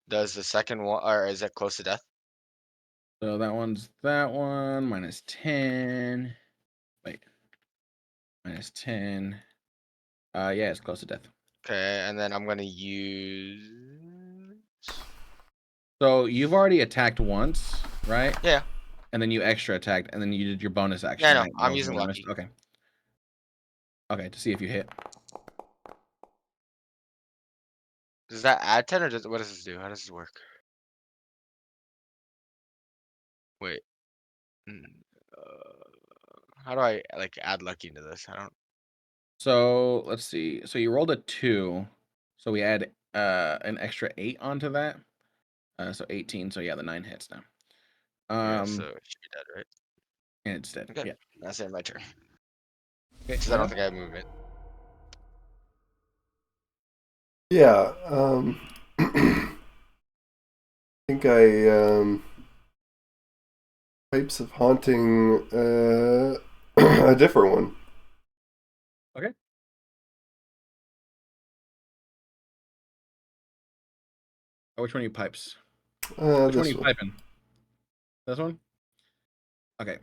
[SPEAKER 1] Does the second one, or is it close to death?
[SPEAKER 2] So that one's that one -10. Wait, -10. Yeah, it's close to death.
[SPEAKER 1] Okay, and then I'm gonna use.
[SPEAKER 2] So you've already attacked once, right?
[SPEAKER 1] Yeah,
[SPEAKER 2] And then you extra attacked, and then you did your bonus action,
[SPEAKER 1] yeah, no,
[SPEAKER 2] right? That
[SPEAKER 1] I'm
[SPEAKER 2] was the
[SPEAKER 1] using
[SPEAKER 2] one I missed.
[SPEAKER 1] lucky.
[SPEAKER 2] Okay. Okay, to see if you hit.
[SPEAKER 1] Does that add 10 or what does this do? How does this work? Wait. mm, how do I like add lucky into this? I don't.
[SPEAKER 2] So let's see. So you rolled a 2. So we add an extra 8 onto that. So 18. So yeah, the 9 hits now.
[SPEAKER 1] Yeah, so it should be dead, right?
[SPEAKER 2] And it's dead.
[SPEAKER 1] Okay,
[SPEAKER 2] Yeah.
[SPEAKER 1] that's it. My turn.
[SPEAKER 2] Okay.
[SPEAKER 1] Because I don't think I have movement.
[SPEAKER 3] Yeah. I think I Types of haunting, a different one.
[SPEAKER 2] Okay. Oh, which one are you pipes? Which one are
[SPEAKER 3] This
[SPEAKER 2] you
[SPEAKER 3] one.
[SPEAKER 2] piping? This one? Okay.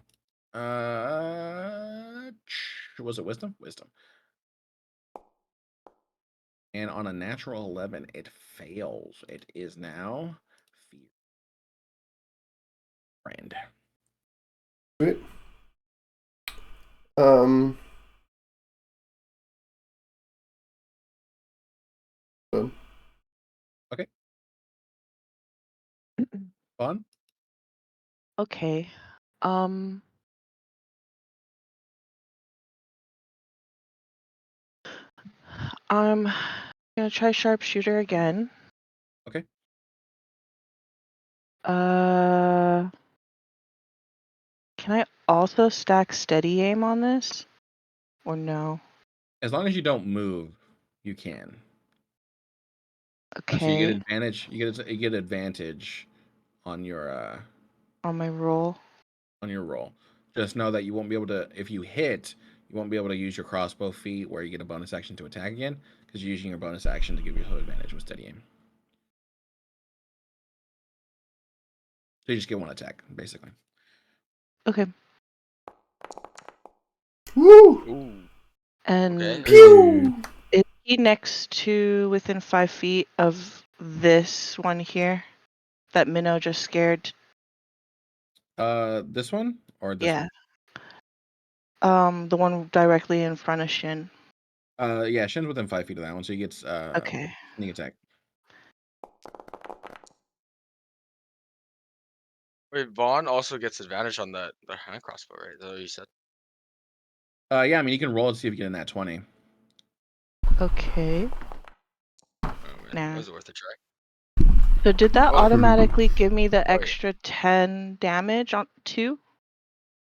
[SPEAKER 2] Was it wisdom? Wisdom. And on a natural 11, it fails. It is now fear. Friend.
[SPEAKER 3] Sweet. Done.
[SPEAKER 2] Okay. Fun.
[SPEAKER 5] Okay. I'm gonna try sharpshooter again.
[SPEAKER 2] Okay.
[SPEAKER 5] Can I also stack steady aim on this? Or no?
[SPEAKER 2] As long as you don't move, you can. So you get
[SPEAKER 5] Okay.
[SPEAKER 2] advantage. You get advantage on your
[SPEAKER 5] On my roll.
[SPEAKER 2] roll. Just know that you won't be able to. If you hit, you won't be able to use your crossbow feat where you get a bonus action to attack again because you're using your bonus action to give yourself advantage with steady aim. So you just get one attack basically.
[SPEAKER 5] Okay.
[SPEAKER 3] Woo!
[SPEAKER 1] Ooh. Okay.
[SPEAKER 5] And
[SPEAKER 3] Pew!
[SPEAKER 5] is he next to within 5 feet of this one here that Minnow just scared?
[SPEAKER 2] This one or this
[SPEAKER 5] Yeah.
[SPEAKER 2] one?
[SPEAKER 5] The one directly in front of Shin.
[SPEAKER 2] Yeah, Shin's within 5 feet of that one, so he gets
[SPEAKER 5] Okay.
[SPEAKER 2] sneak attack.
[SPEAKER 1] Wait, Vaughn also gets advantage on the hand crossbow, right? Is that what you said?
[SPEAKER 2] Yeah, I mean you can roll to see if you get in that 20.
[SPEAKER 5] Okay.
[SPEAKER 1] Oh man, it
[SPEAKER 5] Nah.
[SPEAKER 1] was worth a try.
[SPEAKER 5] So did that
[SPEAKER 1] Oh,
[SPEAKER 5] automatically give me the
[SPEAKER 1] wait.
[SPEAKER 5] extra 10 damage on 2?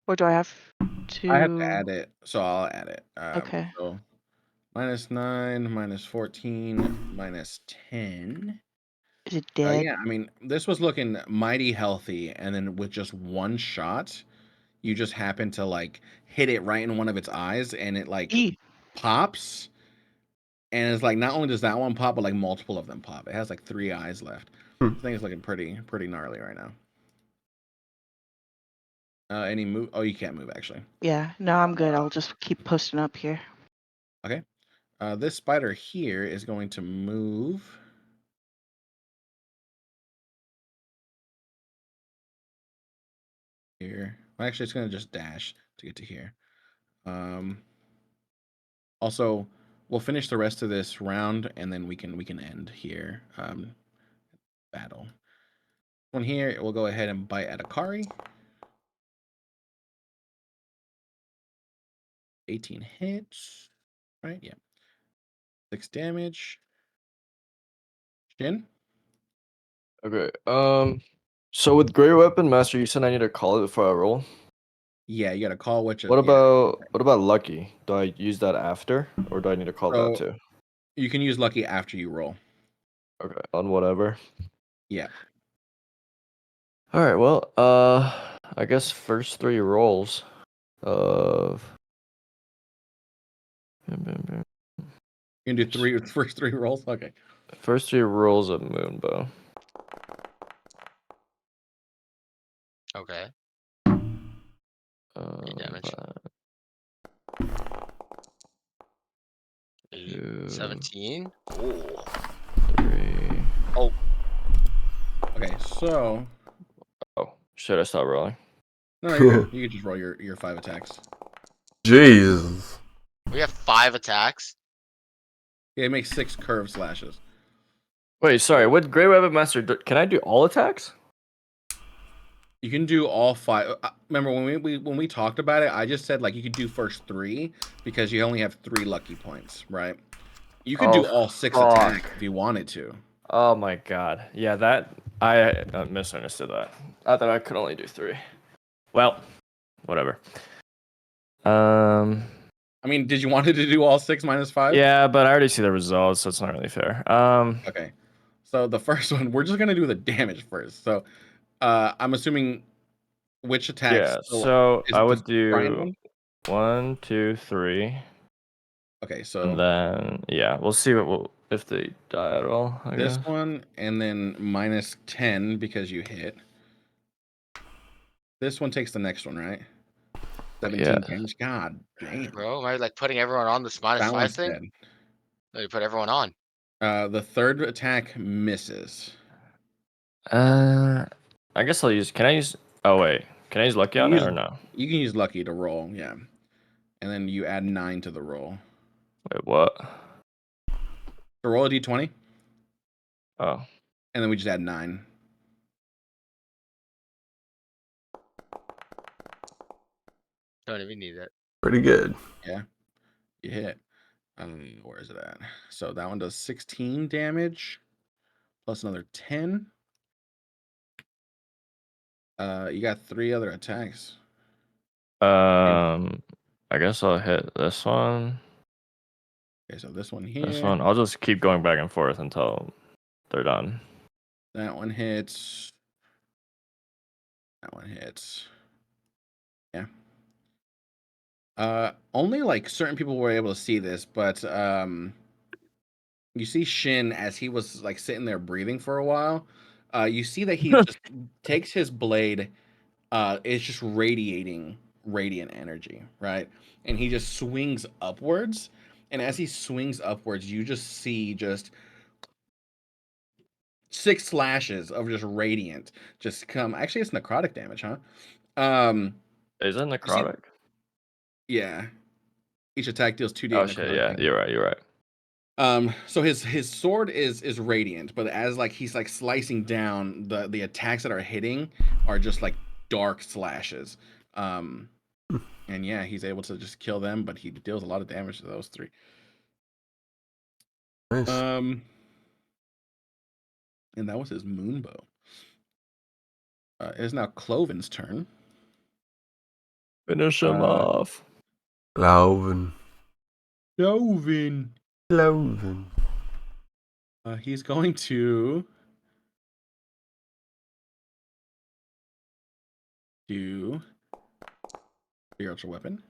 [SPEAKER 5] Or do I have
[SPEAKER 2] I have to
[SPEAKER 5] to?
[SPEAKER 2] add it, so I'll add it.
[SPEAKER 5] Okay.
[SPEAKER 2] So -9, -14, -10.
[SPEAKER 5] Is it dead?
[SPEAKER 2] Yeah, I mean, this was looking mighty healthy, and then with just one shot, you just happen to like hit it right in one of its eyes, and it like
[SPEAKER 5] E.
[SPEAKER 2] pops. And it's like not only does that one pop, but like multiple of them pop. It has like 3 eyes left.
[SPEAKER 3] Hmm.
[SPEAKER 2] This thing is looking pretty gnarly right now. Any move? Oh, you can't move actually.
[SPEAKER 5] Yeah. No, I'm good. I'll just keep posting up here.
[SPEAKER 2] Okay. This spider here is going to move. Here. Well, actually, it's going to just dash to get to here. Also, we'll finish the rest of this round, and then we can end here. Battle. One here, we'll go ahead and bite at Akari. 18 hits. Right? Yeah. 6 damage. Shin?
[SPEAKER 4] Okay. So with Great Weapon Master, you said I need to call it before I roll.
[SPEAKER 2] Yeah, you got to call which.
[SPEAKER 4] What
[SPEAKER 2] Yeah.
[SPEAKER 4] about Lucky? Do I use that after, or do I need to call that
[SPEAKER 2] So
[SPEAKER 4] too?
[SPEAKER 2] you can use Lucky after you roll.
[SPEAKER 4] Okay, on whatever.
[SPEAKER 2] Yeah.
[SPEAKER 4] All right. Well, I guess first 3 rolls of.
[SPEAKER 2] You can do first three rolls? Okay.
[SPEAKER 4] First 3 rolls of Moonbow.
[SPEAKER 1] Okay. 8 damage. 8,
[SPEAKER 4] 2,
[SPEAKER 1] 17. Oh.
[SPEAKER 4] 3.
[SPEAKER 1] Oh.
[SPEAKER 2] Okay, so
[SPEAKER 4] Oh, should I stop rolling?
[SPEAKER 2] no, you're good. You can just roll your 5 attacks.
[SPEAKER 3] Jesus.
[SPEAKER 1] We have 5 attacks.
[SPEAKER 2] Yeah, it makes 6 curved slashes.
[SPEAKER 4] Wait, sorry. With Great Weapon Master, can I do all attacks?
[SPEAKER 2] You can do all 5. Remember when we talked about it, I just said like you could do first 3 because you only have 3 lucky points, right? You could do
[SPEAKER 4] Oh,
[SPEAKER 2] all 6
[SPEAKER 4] fuck.
[SPEAKER 2] attacks if you wanted to.
[SPEAKER 4] Oh my god. Yeah, that I misunderstood that. I thought I could only do 3. Well, whatever.
[SPEAKER 2] I mean, did you want to do all 6 minus 5?
[SPEAKER 4] Yeah, but I already see the results, so it's not really fair.
[SPEAKER 2] Okay. So the first one, we're just gonna do the damage first. So I'm assuming Which attacks?
[SPEAKER 4] Yeah, so
[SPEAKER 2] Is
[SPEAKER 4] I
[SPEAKER 2] it the
[SPEAKER 4] would
[SPEAKER 2] Brian
[SPEAKER 4] do
[SPEAKER 2] one?
[SPEAKER 4] 1, 2, 3,
[SPEAKER 2] Okay,
[SPEAKER 4] and
[SPEAKER 2] so
[SPEAKER 4] then we'll see if they die at all. I
[SPEAKER 2] this
[SPEAKER 4] guess.
[SPEAKER 2] one, and then -10 because you hit. This one takes the next one, right? 17
[SPEAKER 4] Yeah.
[SPEAKER 2] damage. God damn.
[SPEAKER 1] Bro, am I like putting everyone on this minus
[SPEAKER 2] That
[SPEAKER 1] 5
[SPEAKER 2] one's
[SPEAKER 1] thing?
[SPEAKER 2] dead.
[SPEAKER 1] No, you put everyone on.
[SPEAKER 2] The third attack misses.
[SPEAKER 4] I guess I'll use. Can I use? Oh wait, can I use lucky on it or no?
[SPEAKER 2] You can use lucky to roll, yeah. And then you add 9 to the roll.
[SPEAKER 4] Wait, what?
[SPEAKER 2] So roll a d20,
[SPEAKER 4] Oh,
[SPEAKER 2] and then we just add 9.
[SPEAKER 1] Don't even need that.
[SPEAKER 3] Pretty good.
[SPEAKER 2] Yeah, you hit. Where is it at? So that one does 16 damage, plus another 10. You got 3 other attacks.
[SPEAKER 4] I guess I'll hit this one.
[SPEAKER 2] Okay, so this one
[SPEAKER 4] This
[SPEAKER 2] here.
[SPEAKER 4] one. I'll just keep going back and forth until they're done.
[SPEAKER 2] That one hits. That one hits. Yeah. Only like certain people were able to see this, but you see Shin as he was like sitting there breathing for a while. You see that he just takes his blade. It's just radiating radiant energy, right? And he just swings upwards. And as he swings upwards, you just see just 6 slashes of just radiant just come. Actually, it's necrotic damage, huh?
[SPEAKER 4] Is it
[SPEAKER 2] You see,
[SPEAKER 4] necrotic?
[SPEAKER 2] yeah. Each attack deals 2d8
[SPEAKER 4] Oh shit!
[SPEAKER 2] necrotic
[SPEAKER 4] Yeah,
[SPEAKER 2] damage.
[SPEAKER 4] you're right. You're right.
[SPEAKER 2] So his sword is radiant, but as like he's like slicing down, the attacks that are hitting are just like dark slashes. And yeah, he's able to just kill them, but he deals a lot of damage to those 3.
[SPEAKER 3] Nice.
[SPEAKER 2] And that was his moonbow. It is now Cloven's turn.
[SPEAKER 4] Finish him off.
[SPEAKER 3] Cloven.
[SPEAKER 2] Cloven.
[SPEAKER 3] Cloven.
[SPEAKER 2] He's going to do spiritual weapon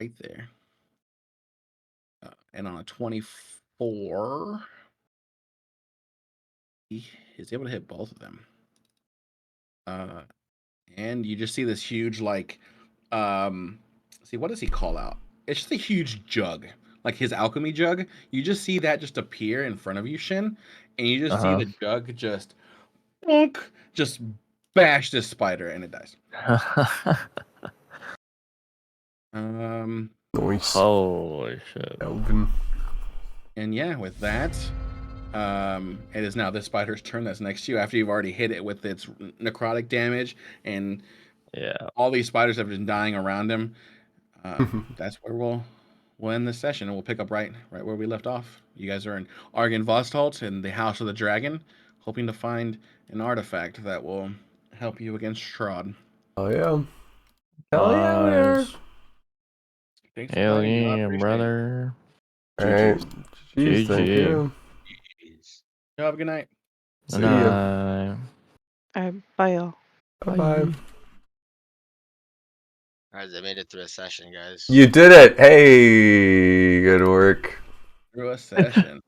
[SPEAKER 2] right there. And on a 24, he is able to hit both of them. And you just see this huge see, what does he call out? It's just a huge jug, like his alchemy jug. You just see that just appear in front of you, Shin, and you just see the jug just bonk, just bash this spider, and it dies.
[SPEAKER 3] Nice.
[SPEAKER 4] Holy shit.
[SPEAKER 3] Cloven.
[SPEAKER 2] And yeah, with that, it is now this spider's turn that's next to you after you've already hit it with its necrotic damage, and
[SPEAKER 4] Yeah.
[SPEAKER 2] all these spiders have been dying around him. That's where we'll end this session, and we'll pick up right where we left off. You guys are in Argen Vostholt in the House of the Dragon, hoping to find an artifact that will help you against Strahd.
[SPEAKER 3] Oh yeah. Hell yeah, we are.
[SPEAKER 4] Nice.
[SPEAKER 2] Thanks for
[SPEAKER 4] Hell
[SPEAKER 2] playing, y'all. I
[SPEAKER 4] yeah,
[SPEAKER 2] appreciate it.
[SPEAKER 4] brother.
[SPEAKER 3] All right.
[SPEAKER 2] GG's.
[SPEAKER 3] GG's, thank
[SPEAKER 4] GG.
[SPEAKER 3] you.
[SPEAKER 1] Jeez.
[SPEAKER 2] Y'all have a good night.
[SPEAKER 3] See
[SPEAKER 4] Good
[SPEAKER 3] ya.
[SPEAKER 4] night.
[SPEAKER 5] All right, bye, y'all.
[SPEAKER 3] Bye bye.
[SPEAKER 1] Alright, I made it through a session, guys.
[SPEAKER 3] You did it. Hey, good work.
[SPEAKER 2] Through a session.